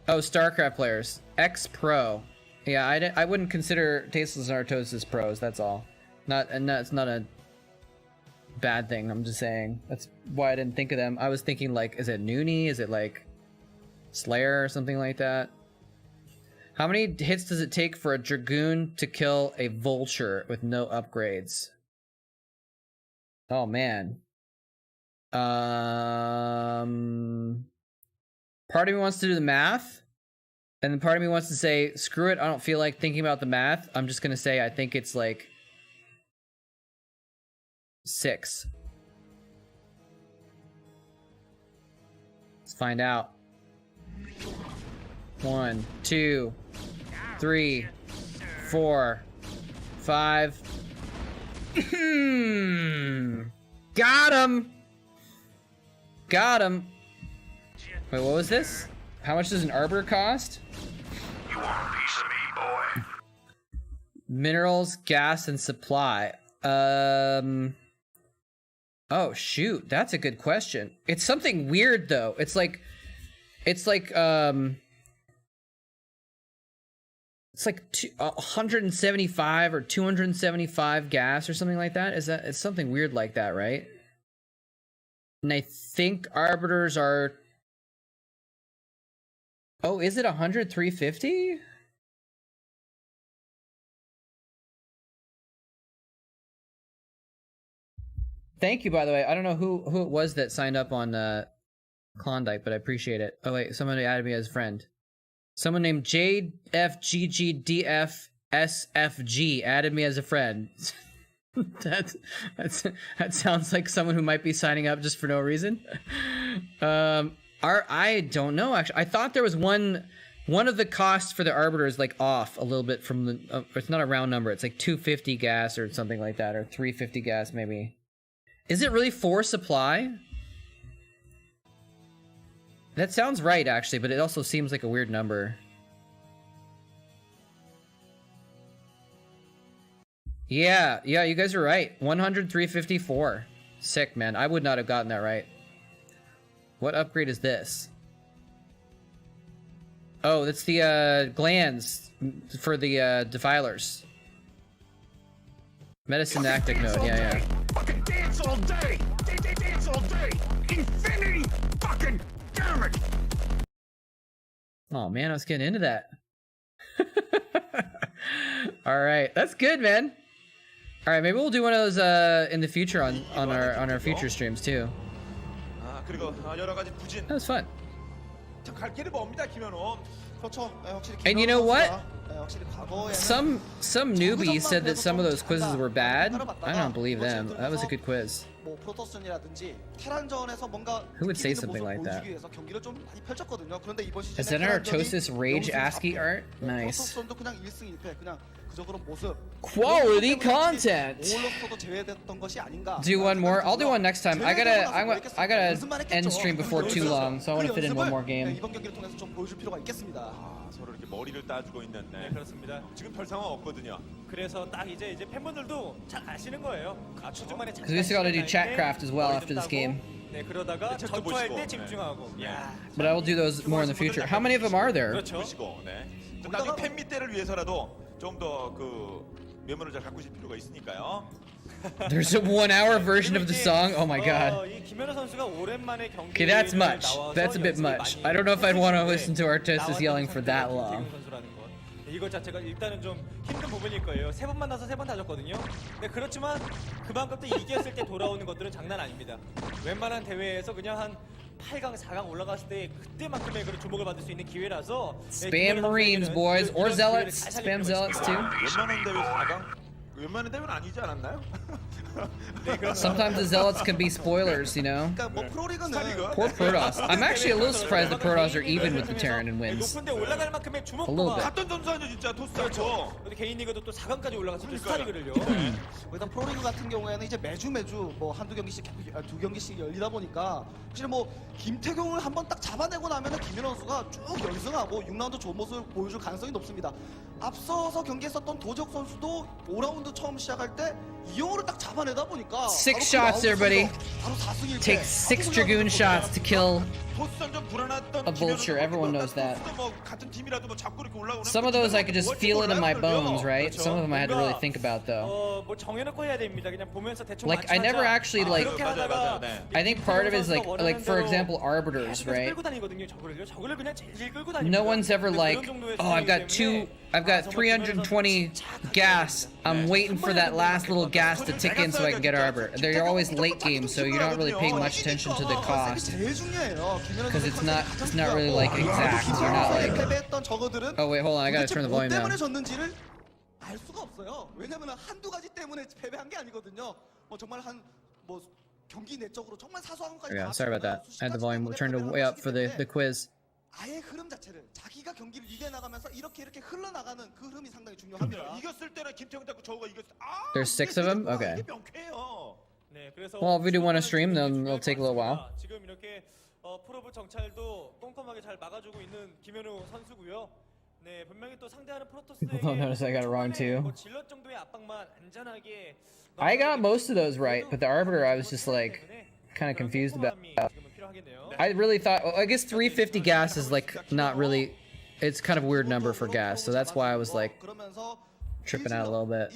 Oh, Starcraft players. Ex-pro. Yeah, I wouldn't consider Tasteless and Arctos as pros, that's all. It's not a bad thing, I'm just saying. That's why I didn't think of them. I was thinking, like, is it Noonie? Is it, like, Slayer or something like that? How many hits does it take for a Dragoon to kill a Vulture with no upgrades? Oh, man. Part of me wants to do the math, and then part of me wants to say, screw it, I don't feel like thinking about the math. I'm just gonna say I think it's like 6. Let's find out. 1, 2, 3, 4, 5. Got him! Got him! Wait, what was this? How much does an arbiter cost? You want a piece of me, boy? Minerals, gas, and supply. Oh shoot, that's a good question. It's something weird though. It's like 175 or 275 gas or something like that. It's something weird like that, right? And I think arbiters are. Oh, is it 100, 350? Thank you, by the way. I don't know who it was that signed up on Klondike, but I appreciate it. Oh wait, someone added me as a friend. Someone named JFGGDFSFG added me as a friend. that sounds like someone who might be signing up just for no reason. I don't know actually. I thought there was one of the costs for the arbiter is like off a little bit from the. It's not a round number. It's like 250 gas or something like that, or 350 gas maybe. Is it really 4 supply? That sounds right actually, but it also seems like a weird number. Yeah, you guys are right. 100, 354. Sick, man. I would not have gotten that right. What upgrade is this? Oh, that's the glands for the defilers. Medicine active node, yeah. Fucking dance all day! Dance all day! Infinity! Fucking damn it! Oh man, I was getting into that. Alright, that's good, man. Alright, maybe we'll do one of those in the future on our future streams too. 그리고 여러 가지 부진. That was fun. 참 갈 길이 멉니다, 김현우. 그렇죠. 확실히 And you know what? 확실히 과거에는 Some newbies said that some of those quizzes were bad. I don't believe them. That was a good quiz. 뭐 프로토스전이라든지 테란전에서 뭔가 Who would say something like that? 보여주기 위해서 경기를 좀 많이 펼쳤거든요. 그런데 이번 시즌에 Is that an Artosis Rage ASCII art? Nice. 프로토스전도 그냥 1승 1패 그냥 그저 그런 모습. Quality content. 오울로서도 제외됐던 것이 아닌가. Do one more. I'll do one next time. I gotta end stream before too long, so I want to fit in one more game. 이번 경기를 통해서 좀 보여줄 필요가 있겠습니다. 서로 이렇게 머리를 따주고 있는. 네, 그렇습니다. 지금 별 상황 없거든요. 그래서 딱 이제 팬분들도 잘 아시는 거예요. 초중반에 Because we still gotta do Chatcraft as well after this game. 네, 그러다가 전투할 때 집중하고. But I will do those more in the future. How many of them are there? 그렇죠. 네. 나중에 팬 밑대를 위해서라도 좀 더 그 메모를 잘 가꾸실 필요가 있으니까요. There's a 1-hour version of the song. Oh my god. 이 김현우 선수가 오랜만에 경기. Okay, that's much. That's a bit much. I don't know if I'd want to listen to Artosis yelling for that long. 이거 자체가 일단은 좀 힘든 부분일 거예요. 3번 만나서 3번 다 졌거든요. 네, 그렇지만 그만큼 또 이겼을 때 돌아오는 것들은 장난 아닙니다. 웬만한 대회에서 그냥 한 8강, 4강 올라갔을 때 그때만큼의 그런 주목을 받을 수 있는 기회라서. Spam Marines, boys, or Zealots. Spam Zealots too. 웬만한 대회 4강? 웬만한 대회는 아니지 않았나요? Sometimes the Zealots can be spoilers, you know? Poor Protoss. I'm actually a little surprised that Protoss are even with the Terran and wins. 높은데 올라갈 만큼의 A little bit. 같은 전수 아니야 진짜 토스하죠. 근데 개인 리그도 또 4강까지 올라갔었죠. 스타리그를요. 일단 프로리그 같은 경우에는 이제 매주 뭐 한두 경기씩, 두 경기씩 열리다 보니까 확실히 뭐 김태경을 한번 딱 잡아내고 나면은 김현우 선수가 쭉 연승하고 6라운드 좋은 모습을 보여줄 가능성이 높습니다. 앞서서 경기했었던 도적 선수도 5라운드 처음 시작할 때 이영호를 딱 잡아내다 보니까 6 shots, everybody. 바로 4승 1패. Takes 6 Dragoon shots to kill. A Vulture, everyone knows that. Some of those I could just feel it in my bones, right? Some of them I had to really think about though. 뭐 정해놓고 해야 됩니다. 그냥 보면서 대충 Like I never actually like. 그렇게 하다가 I think part of it is like for example arbiters, right? 끌고 다니거든요. 저글을 그냥 질질 끌고 다닙니다. No one's ever like, oh, I've got 320 gas. I'm waiting for that last little gas to tick in so I can get arbiter. They're always late game, so you're not really paying much attention to the cost. Because it's not really like exact. You're not like. Oh wait, hold on. I gotta turn the volume down. 알 수가 없어요. 왜냐면 한두 가지 때문에 패배한 게 아니거든요. 뭐 정말 뭐 경기 내적으로 정말 사소한 것까지. Yeah, sorry about that. I had the volume turned way up for the quiz. 아예 흐름 자체를 자기가 경기를 리드해 나가면서 이렇게 흘러나가는 그 흐름이 상당히 중요합니다. 이겼을 때는 김태형 잡고 저우가 이겼을 때 There's 6 of them? Okay. 이게 명쾌해요. 네, 그래서 Well, if we do want to stream, then it'll take a little while. 지금 이렇게 프로브 정찰도 꼼꼼하게 잘 막아주고 있는 김현우 선수고요. 네, 분명히 또 상대하는 프로토스에게 People notice I got it wrong too. 뭐 질럿 정도의 압박만 안전하게 I got most of those right, but the arbiter I was just like kind of confused about. I really thought, I guess 350 gas is like not really, it's kind of a weird number for gas, so that's why I was like tripping out a little bit.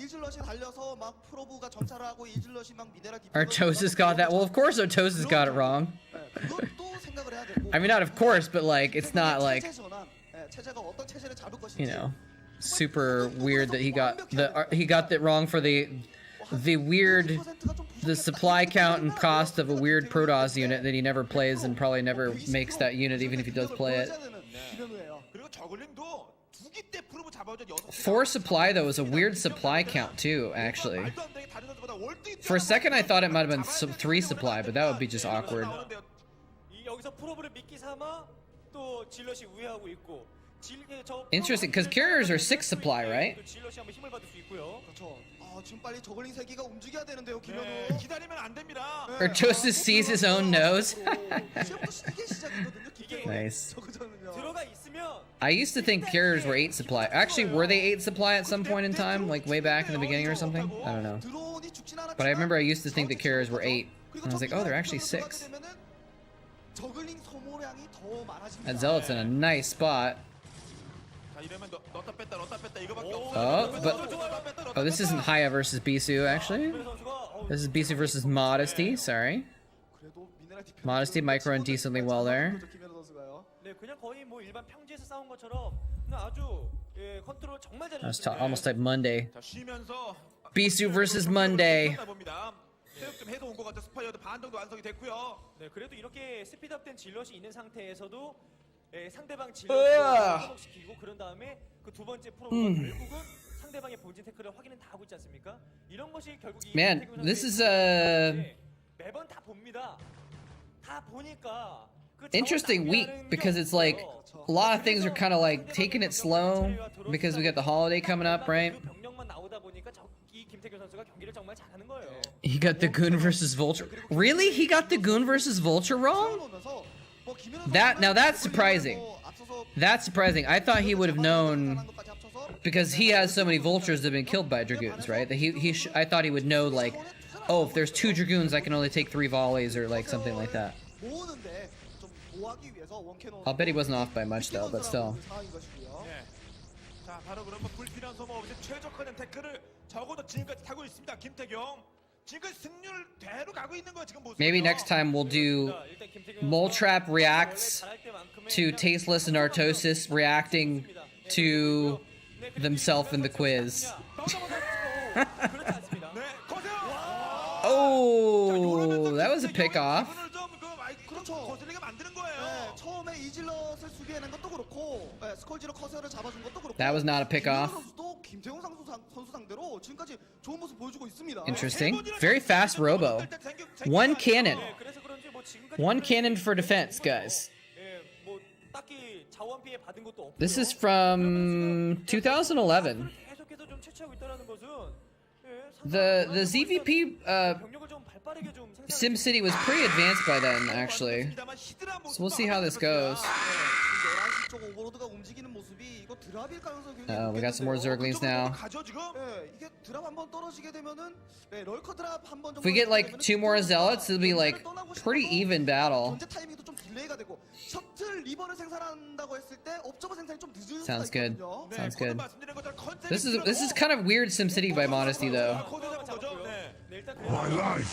Artosis got that. Well, of course Artosis got it wrong. I mean, not of course, but like it's not like, you know, super weird that he got that wrong for the supply count and cost of a weird Protoss unit that he never plays and probably never makes that unit even if he does play it. 4 supply though is a weird supply count too, actually. For a second I thought it might have been 3 supply, but that would be just awkward. Interesting, because carriers are 6 supply, right? Artosis sees his own nose. Nice. I used to think carriers were 8 supply. Actually, were they 8 supply at some point in time? Like way back in the beginning or something? I don't know. But I remember I used to think that carriers were 8. And I was like, oh, they're actually 6. That Zealot's in a nice spot. Oh, this isn't Haya versus Bisu, actually. This is Bisu versus Modesty, sorry. Modesty microing decently well there. Almost like Monday. Bisu versus Monday. 네, 그래도 이렇게 스피드업된 질럿이 있는 상태에서도 상대방 질럿을 회복시키고 그런 다음에 그 두 번째 프로가 결국은 상대방의 본진 태클을 확인은 다 하고 있지 않습니까? 이런 것이 결국 Man, this is 매번 다 봅니다. 다 보니까 interesting week because it's like a lot of things are kind of like taking it slow because we got the holiday coming up, right? He got the Goon versus Vulture. Really? He got the Goon versus Vulture wrong? Now that's surprising. That's surprising. I thought he would have known because he has so many Vultures that have been killed by Dragoons, right? That I thought he would know like, oh, if there's 2 Dragoons, I can only take 3 volleys or like something like that. I'll bet he wasn't off by much though, but still. Maybe next time we'll do moletrap reacts to Tasteless and Artosis reacting to themselves in the quiz. Oh, that was a pick off. That was not a pick off. Interesting. Very fast robo. 1 cannon. 1 cannon for defense, guys. This is from 2011. The ZVP SimCity was pretty advanced by then, actually. So we'll see how this goes. 앞쪽 오버로드가 움직이는 모습이 이거 드랍일 가능성이 We got some more Zerglings now. 가죠 지금. 예, 이게 드랍 한번 떨어지게 되면은 예, 럴커 드랍 한번 정도 If we get like 2 more zealots, it'll be like pretty even battle. 견제 타이밍도 좀 딜레이가 되고 셔틀 리버를 생산한다고 했을 때 옵저버 생산이 좀 늦을 수가 Sounds good. 있거든요. Sounds good. This is kind of weird SimCity by Modesty though. My life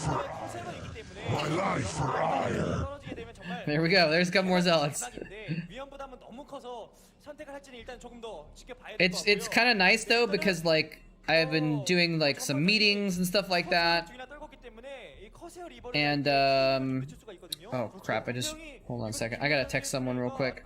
for hire. There we go. There's a couple more zealots. It's kind of nice though because like I've been doing like some meetings and stuff like that. And oh crap! I just hold on a second. I gotta text someone real quick.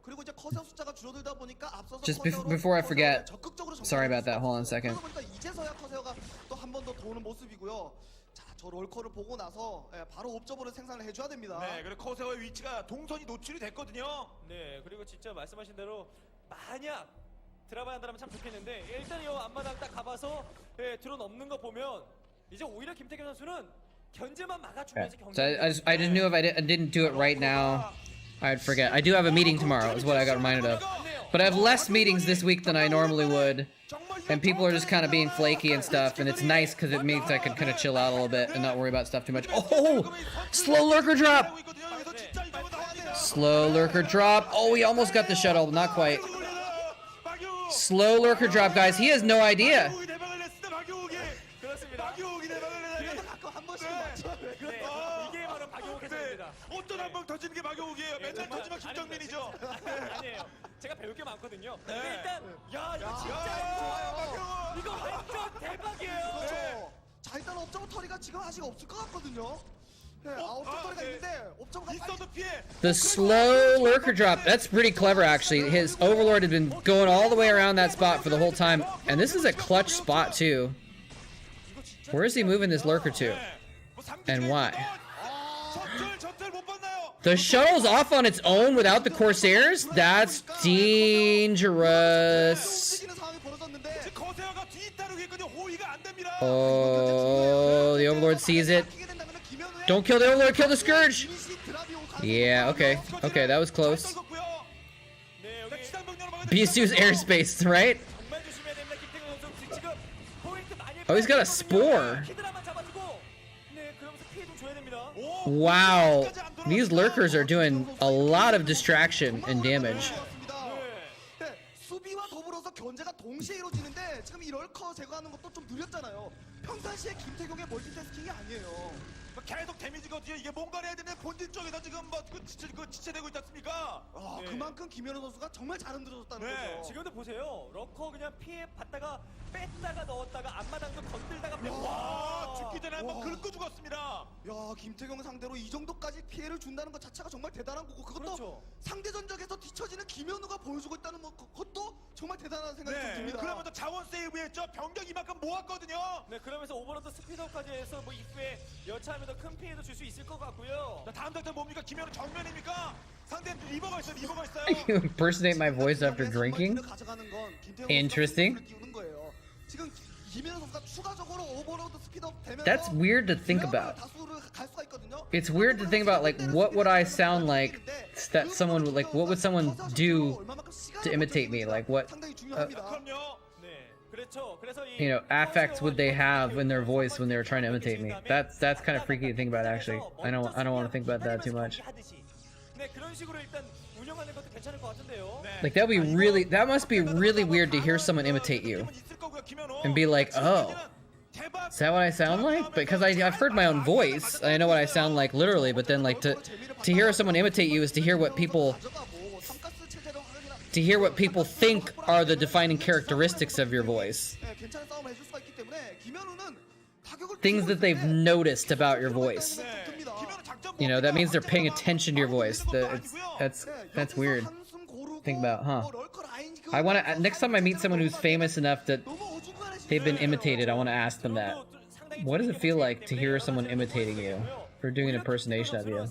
그리고 이제 커세어 숫자가 줄어들다 보니까 앞서서 Just 커세어로 before I forget. 적극적으로 Sorry about that. Hold on a second. 그러다 보니까 이제서야 커세어가 또 한 번 더 도는 모습이고요. 자, 저 롤커를 보고 나서 예, 바로 옵저버를 생산을 해줘야 됩니다. 네, 그리고 커세어의 위치가 동선이 노출이 됐거든요. 네, 그리고 진짜 말씀하신 대로 만약 드랍을 한다면 참 좋겠는데 일단 이 앞마당 딱 가봐서 예, 드론 없는 거 보면 이제 오히려 김태경 선수는 견제만 막아주면서 So I just knew if I didn't do it right now, I'd forget. I do have a meeting tomorrow, is what I got reminded of. But I have less meetings this week than I normally would. And people are just kind of being flaky and stuff, and it's nice because it means I can kind of chill out a little bit and not worry about stuff too much. Oh! Slow lurker drop! Slow lurker drop. Oh, he almost got the shuttle, but not quite. Slow lurker drop, guys. He has no idea. 어떤 한 방 터지는 게 박용욱이에요. 맨날 터지면 김정민이죠. 아니에요. 제가 배울 게 많거든요. 일단 야 이거 진짜 좋아요. 이거 완전 대박이에요. 그렇죠. 자, 일단 옵저버 터리가 지금 아직 없을 것 같거든요. 네, 옵저버 터리가 있는데 옵저버가 있어도 피해. The slow lurker drop. That's pretty clever, actually. His overlord had been going all the way around that spot for the whole time. And this is a clutch spot, too. Where is he moving this lurker to? And why? The shuttle's off on its own without the Corsairs? That's dangerous. Oh, the Overlord sees it. Don't kill the Overlord, kill the Scourge! Yeah, okay. Okay, that was close. Bisu's airspace, right? Oh, he's got a Spore. Wow, these lurkers are doing a lot of distraction and damage. 수비와 더불어서 견제가 동시에 이루어지는데 지금 이 럴커 제거하는 것도 좀 느렸잖아요. 평상시에 김태경의 멀티태스킹이 아니에요. 계속 데미지거든요. 이게 뭔가를 해야 되는데 본진 쪽에서 지금 지체되고 있지 않습니까? 아, 그만큼 김현우 선수가 정말 잘 흔들어줬다는 거죠. 지금도 보세요. 럭커 그냥 피해 받다가 뺐다가 넣었다가 앞마당도 건들다가 와, 죽기 전에 한번 긁고 죽었습니다. 야, 김태경 상대로 이 정도까지 피해를 준다는 것 자체가 정말 대단한 거고 그것도 상대 전적에서 뒤처지는 김현우가 보여주고 있다는 것도 정말 대단한 생각이 좀 듭니다. 그러면서 자원 세이브했죠. 병력 이만큼 모았거든요. 네, 그러면서 오버로드 스피드업까지 해서 뭐 이후에 여차하면 큰 피해도 줄 수 있을 것 같고요. 자, 다음 닥터 뭡니까? 김현우 정면입니까? 상대 리버가 있어요. 리버가 있어요. You impersonate my voice after drinking? Interesting. 지금 김현우 선수가 추가적으로 오버로드 스피드업 되면서 That's weird to think about. It's weird to think about, like, what would I sound like that someone would, like, what would someone do to imitate me? Like, what, you know, affects would they have in their voice when they were trying to imitate me? That's kind of freaky to think about, actually. I don't want to think about that too much. Like, that must be really weird to hear someone imitate you and be like, oh, is that what I sound like? Because I've heard my own voice, I know what I sound like literally, but then like to hear someone imitate you is to hear what people think are the defining characteristics of your voice. Things that they've noticed about your voice. You know, that means they're paying attention to your voice. That's weird. Think about, huh? I want to, next time I meet someone who's famous enough that they've been imitated, I want to ask them that. What does it feel like to hear someone imitating you? Or doing an impersonation of you?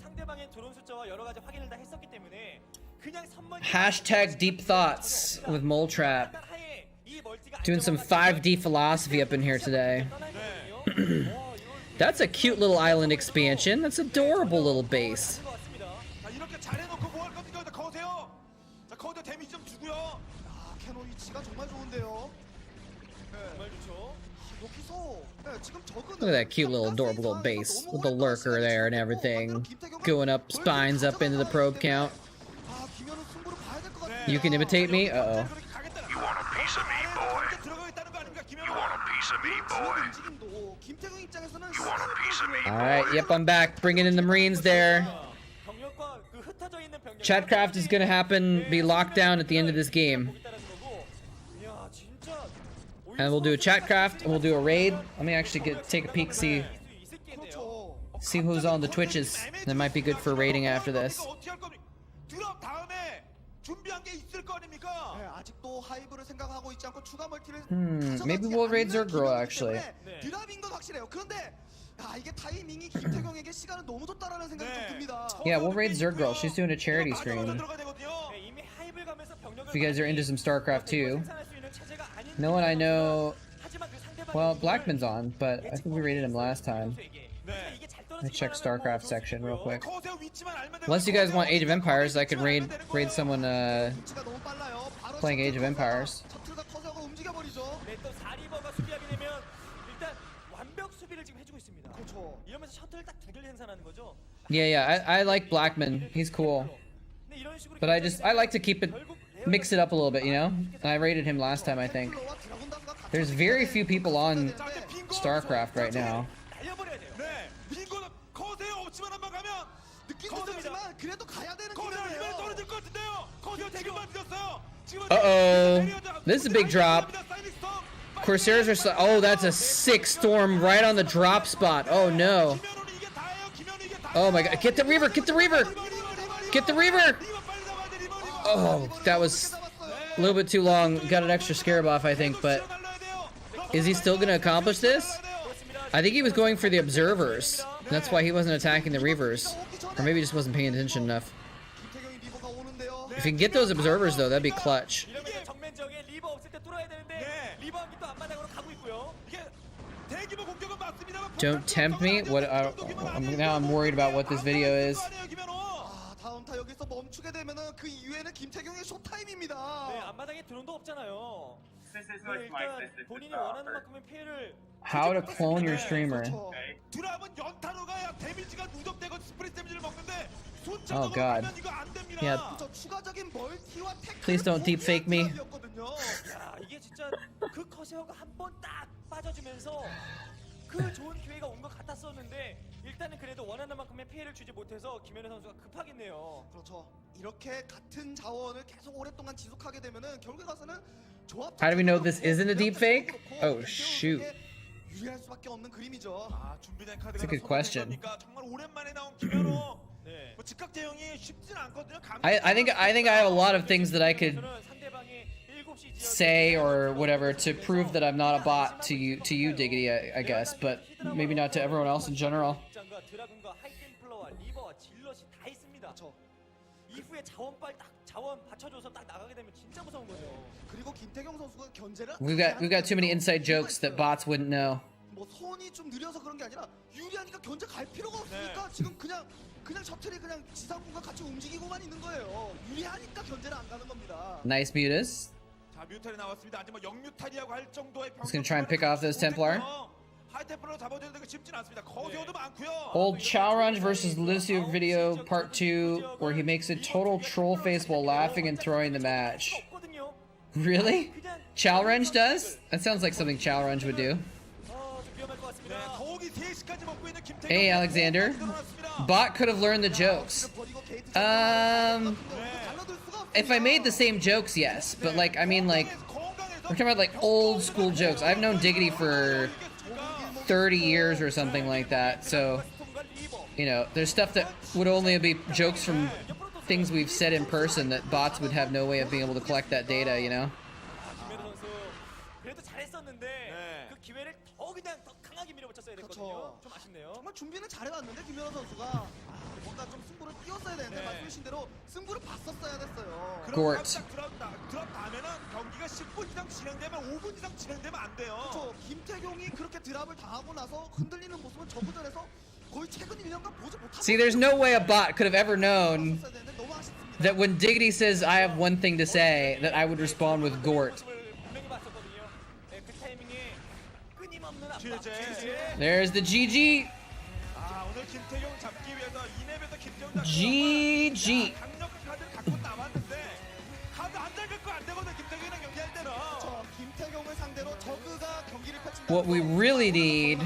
Hashtag deep thoughts with moletrap. Doing some 5D philosophy up in here today. That's a cute little island expansion. That's adorable little base. 거기다 데미지 좀 주고요. 아, 캐논 위치가 정말 좋은데요. 정말 좋죠. 여기서 지금 적은 Look at that cute little adorable little base with the lurker there and everything. Going up, spines up into the probe count. 아, 김현우 승부를 봐야 될 것 같아요. You can imitate me? Uh-oh. You want a piece of me, boy? You want a piece of me, boy? 움직임도 김태경 입장에서는 You want a piece of me, Alright, yep, I'm back. Bringing in the Marines there. 병력과 그 흩어져 있는 병력. Chatcraft is gonna happen, be locked down at the end of this game. 야, 진짜 And we'll do a Chatcraft, and we'll do a raid. Let me actually take a peek, see who's on the Twitches. That might be good for raiding after this. 드랍 다음에 준비한 게 있을 거 아닙니까? 네, 아직도 하이브를 생각하고 있지 않고 추가 멀티를 Maybe we'll raid Zerg girl actually. 드랍인 건 확실해요. 그런데 이게 타이밍이 김태경에게 시간을 너무 줬다라는 생각이 좀 듭니다. Yeah, we'll raid Zerg girl. She's doing a charity stream. 이미 하이브를 가면서 병력을 If you guys are into some Starcraft too. No one I know. Well, Blackman's on, but I think we raided him last time. Let me check Starcraft section real quick. Unless you guys want Age of Empires, I could raid someone 위치가 너무 빨라요. 바로 playing Age of Empires. 셔틀과 커서가 움직여버리죠. 네, 또 사리버가 수비하게 되면 일단 완벽 수비를 지금 해주고 있습니다. 그렇죠. 이러면서 셔틀을 딱 두 개를 생산하는 거죠. Yeah, I like Blackman. He's cool. 근데 이런 식으로 But I like to keep it, mix it up a little bit, you know? And I raided him last time, I think. There's very few people on Starcraft right now. 날려버려야 돼요. 네, 빈곤은 거세요. 없지만 한번 가면 느낌이 없지만 그래도 가야 되는 거세요. 이번에 기회예요. 떨어질 것 같은데요. 거세요 대금만 드렸어요. Uh-oh. This is a big drop. Corsairs are oh, that's a sick storm right on the drop spot. Oh no. Oh my god. Get the Reaver, get the Reaver! Get the Reaver! Oh, that was a little bit too long. Got an extra scare buff, I think, but is he still gonna accomplish this? I think he was going for the observers. That's why he wasn't attacking the Reavers. Or maybe he just wasn't paying attention enough. 김태경이 리버가 오는데요. If you can get those observers though, that'd be clutch. 이러면서 정면 지역에 리버 없을 때 뚫어야 되는데 리버 한 개 또 앞마당으로 가고 있고요. 이게 대규모 공격은 맞습니다만 Don't tempt me. What? Now I'm worried about what this video is. 아, 다음 타 여기서 멈추게 되면은 그 이후에는 김태경의 쇼타임입니다. 네, 앞마당에 드론도 없잖아요. 일단 본인이 원하는 만큼의 피해를 How to clone your streamer. 드랍은 연타로 가야 데미지가 누적되고 스프릿 데미지를 먹는데 Oh god. Yeah. 저 추가적인 멀티와 태클 Please don't deepfake me. 야, 이게 진짜 그 커세어가 한 번 딱 빠져주면서 그 좋은 기회가 온 것 같았었는데 일단은 그래도 원하는 만큼의 피해를 주지 못해서 김현우 선수가 급하겠네요. 그렇죠. 이렇게 같은 자원을 계속 오랫동안 지속하게 되면은 결국에 가서는 조합 How do we know this isn't a deepfake? Oh shoot. 유리할 수밖에 없는 그림이죠. 아, 준비된 카드가 That's a good question. 정말 오랜만에 나온 김현우. 네. 뭐 즉각 대응이 쉽진 않거든요. I think I have a lot of things that I could say or whatever to prove that I'm not a bot to you Diggity, I guess, but maybe not to everyone else in general. 드라군과 하이템플러와 리버와 질럿이 다 있습니다. 이후에 자원 받쳐줘서 딱 나가게 되면 진짜 무서운 거죠. 그리고 김태경 선수가 견제를 We've got too many inside jokes that bots wouldn't know. 뭐 손이 좀 느려서 그런 게 아니라 유리하니까 견제 갈 필요가 없으니까 지금 그냥 셔틀이 그냥 지상군과 같이 움직이고만 있는 거예요. 유리하니까 견제를 안 가는 겁니다. Nice mutas. 자, 뮤탈이 나왔습니다. 아직 뭐 영뮤탈이라고 할 정도의 He's gonna try and pick off those Templar. 하이템플러 잡아주는 게 쉽진 않습니다. 거세어도 많고요. Old Challenge versus Lucio video part 2 where he makes a total troll face while laughing and throwing the match. Really? Challenge does? That sounds like something Challenge would do. Hey Alexander. Bot could have learned the jokes. If I made the same jokes, yes. But like, I mean like, we're talking about like old school jokes. I've known Diggity for 30 years or something like that. So, you know, there's stuff that would only be jokes from things we've said in person that bots would have no way of being able to collect that data, you know? 좀 아쉽네요. 정말 준비는 잘해왔는데 김연아 선수가 뭔가 좀 승부를 띄웠어야 되는데 말씀하신 대로 승부를 봤었어야 됐어요. Gort. 드랍 다음에는 경기가 10분 이상 진행되면 5분 이상 진행되면 안 돼요. 그렇죠. 김태경이 그렇게 드랍을 당하고 나서 흔들리는 모습은 저구전에서 거의 최근 1년간 보지 못하고. See, there's no way a bot could have ever known 너무 아쉽습니다. that when Diggity says I have one thing to say, that I would respond with Gort. There's the GG. 아, 오늘 김태경 잡기 위해서 이맵에서 김태경 GG. 강력한 카드를 갖고 나왔는데 카드 한장 갖고 안 되거든 김태경이랑 경기할 때는. 김태경을 상대로 저그가 경기를 펼친다. What we really need.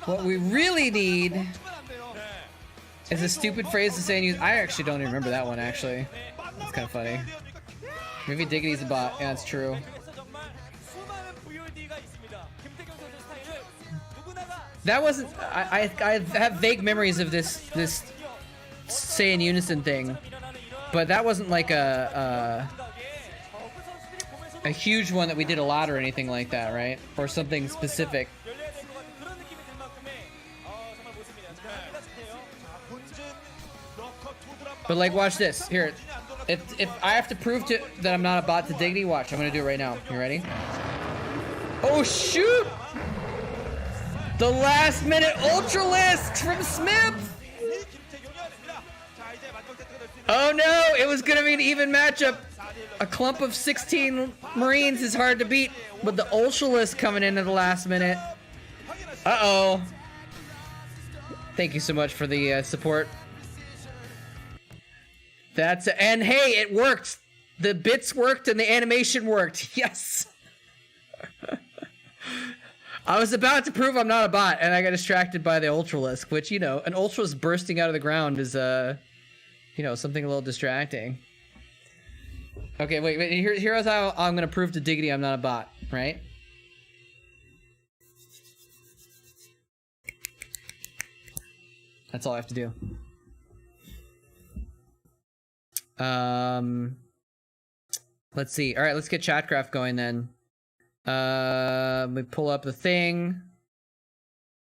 What we really need is a stupid phrase to say and use. I actually don't even remember that one, actually. That's kind of funny. Maybe Diggity's a bot. Yeah, that's true. That wasn't. I have vague memories of this say in unison thing, but that wasn't like a huge one that we did a lot or anything like that, right? Or something specific. But like, watch this. Here, if I have to prove that I'm not a bot to Diggity, watch. I'm gonna do it right now. You ready? Oh shoot! The last minute Ultralisk from Smith! Oh no, it was gonna be an even matchup. A clump of 16 Marines is hard to beat, but the Ultralisk coming in at the last minute. Uh-oh. Thank you so much for the support. And hey, it worked! The bits worked and the animation worked. Yes! I was about to prove I'm not a bot, and I got distracted by the Ultralisk, which, you know, an Ultralisk bursting out of the ground is, you know, something a little distracting. Okay, wait, here's how I'm gonna prove to Diggity I'm not a bot, right? That's all I have to do. Let's see. Alright, let's get Chatcraft going then. Let me pull up the thing.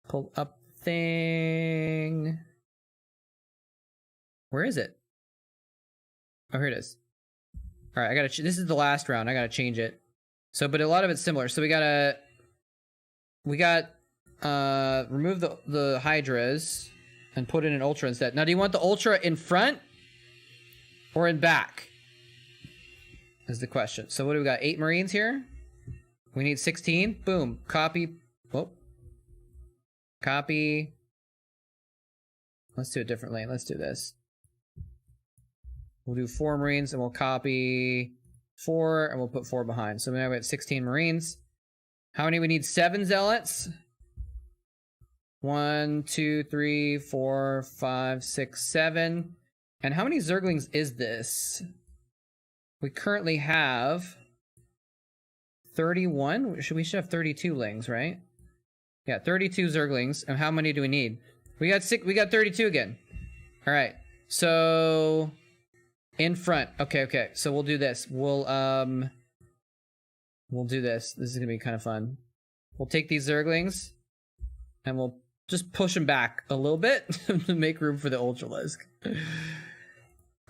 Pull up thing. Where is it? Oh, here it is. All right, I gotta. This is the last round. I gotta change it. So, but a lot of it's similar. So we got remove the Hydras and put in an Ultra instead. Now, do you want the Ultra in front or in back? Is the question. So what do we got? 8 Marines here. We need 16. Boom. Copy. Oh. Copy. Let's do it differently. Let's do this. We'll do 4 Marines and we'll copy 4 and we'll put 4 behind. So now we have 16 Marines. How many? We need 7 Zealots. 1, 2, 3, 4, 5, 6, 7. And how many Zerglings is this? We currently have 31. We should have 32 lings, right? Yeah, 32 Zerglings. And how many do we need? We got 32 again. All right. So in front. Okay. So we'll do this. We'll do this. This is gonna be kind of fun. We'll take these Zerglings and we'll just push them back a little bit to make room for the Ultralisk.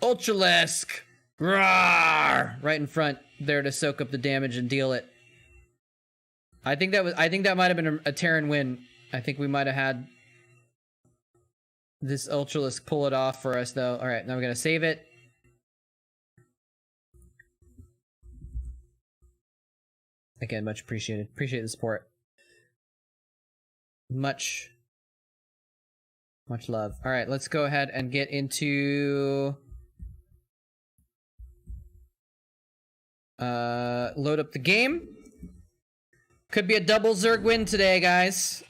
Ultralisk! Roar! Right in front there to soak up the damage and deal it. I think that might have been a Terran win. I think we might have had this Ultralisk pull it off for us though. Alright, now we're gonna save it. Again, much appreciated. Appreciate the support. Much love. Alright, let's go ahead and get into load up the game. Could be a double Zerg win today, guys.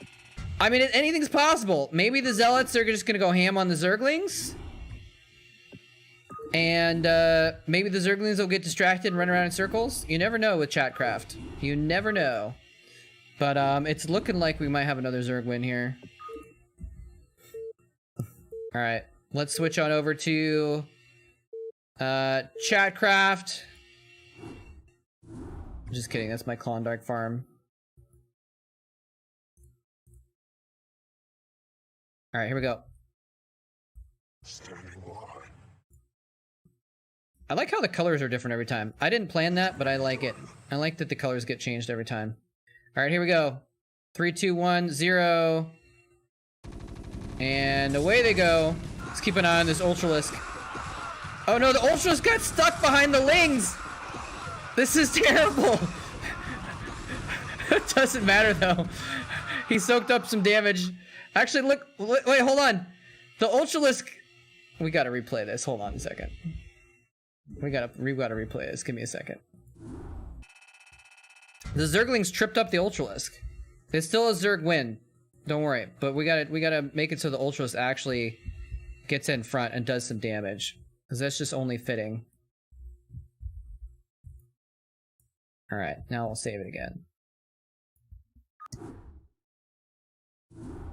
I mean, anything's possible. Maybe the Zealots are just gonna go ham on the Zerglings. And maybe the Zerglings will get distracted and run around in circles. You never know with Chatcraft. You never know. But it's looking like we might have another Zerg win here. Alright, let's switch on over to Chatcraft. Just kidding, that's my Klondike farm. Alright, here we go. I like how the colors are different every time. I didn't plan that, but I like it. I like that the colors get changed every time. Alright, here we go. 3, 2, 1, 0. And away they go. Let's keep an eye on this Ultralisk. Oh no, the Ultras got stuck behind the Lings! This is terrible! It doesn't matter though. He soaked up some damage. Actually, look, wait, hold on. The Ultralisk... We gotta replay this. Hold on a second. We gotta replay this. Give me a second. The Zerglings tripped up the Ultralisk. It's still a Zerg win. Don't worry. But we gotta make it so the Ultralisk actually gets in front and does some damage. Because that's just only fitting. Alright, now we'll save it again.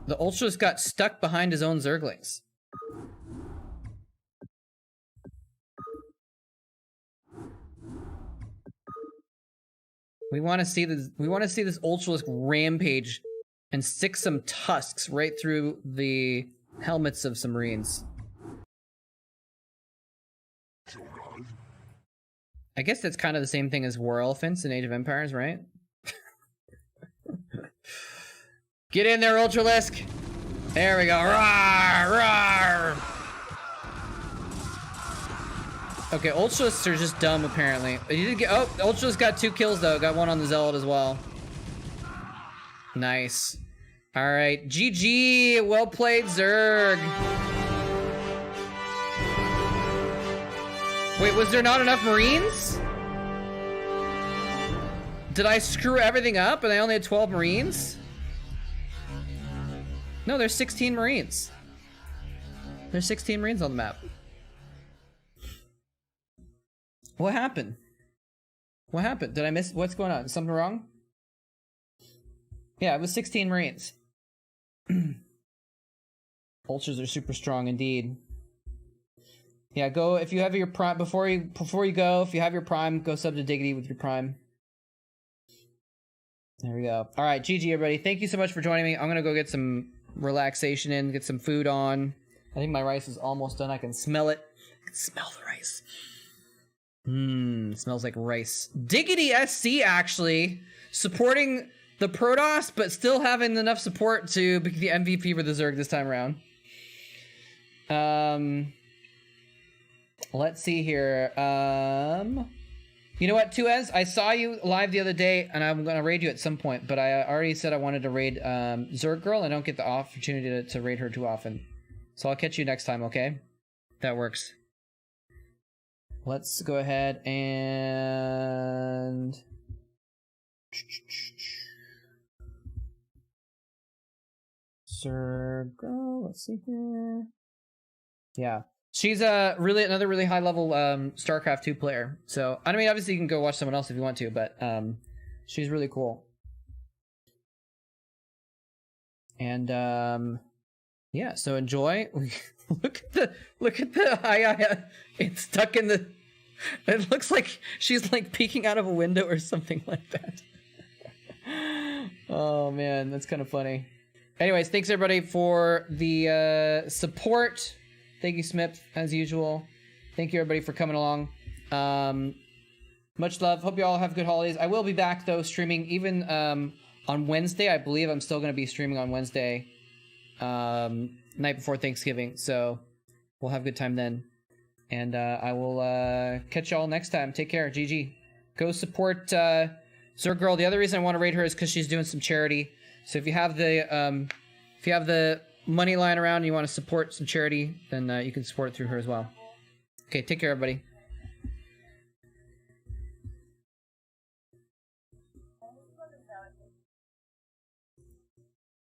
The Ultras got stuck behind his own Zerglings. We want to see this Ultralisk rampage and stick some tusks right through the helmets of some Marines. I guess that's kind of the same thing as war elephants in Age of Empires, right? Get in there, Ultralisk! There we go. Rawr, rawr. Okay, Ultralisks are just dumb, apparently. You did get, oh, Ultralisk got 2 kills, though. Got 1 on the Zealot as well. Nice. Alright, GG! Well played, Zerg! Wait, was there not enough Marines? Did I screw everything up and I only had 12 Marines? No, there's 16 Marines. There's 16 Marines on the map. What happened? What happened? Did I miss? What's going on? Is something wrong? Yeah, it was 16 Marines. Ultras are super strong indeed. Yeah, go if you have your prime before you go. If you have your prime, go sub to Diggity with your prime. There we go. All right, GG everybody. Thank you so much for joining me. I'm gonna go get some relaxation in, get some food on. I think my rice is almost done. I can smell it. I can smell the rice. Smells like rice. Diggity SC actually supporting the Protoss, but still having enough support to be the MVP for the Zerg this time around. Let's see here. You know what, Tuez? I saw you live the other day, and I'm gonna raid you at some point. But I already said I wanted to raid Zerg Girl. I don't get the opportunity to raid her too often, so I'll catch you next time. Okay, that works. Let's go ahead and Zerg Girl. Let's see here. Yeah. She's another really high level Starcraft 2 player. So I mean, obviously you can go watch someone else if you want to, but she's really cool. And yeah, so enjoy. look at the it's stuck in the. It looks like she's like peeking out of a window or something like that. Oh man, that's kind of funny. Anyways, thanks everybody for the support. Thank you, Smith, as usual. Thank you, everybody, for coming along. Much love. Hope you all have good holidays. I will be back, though, streaming even on Wednesday. I believe I'm still going to be streaming on Wednesday, night before Thanksgiving. So we'll have a good time then. And I will catch y'all next time. Take care. GG. Go support Zerg Girl. The other reason I want to raid her is because she's doing some charity. So if you have the money lying around and you want to support some charity, then you can support it through her as well. Okay, take care, everybody.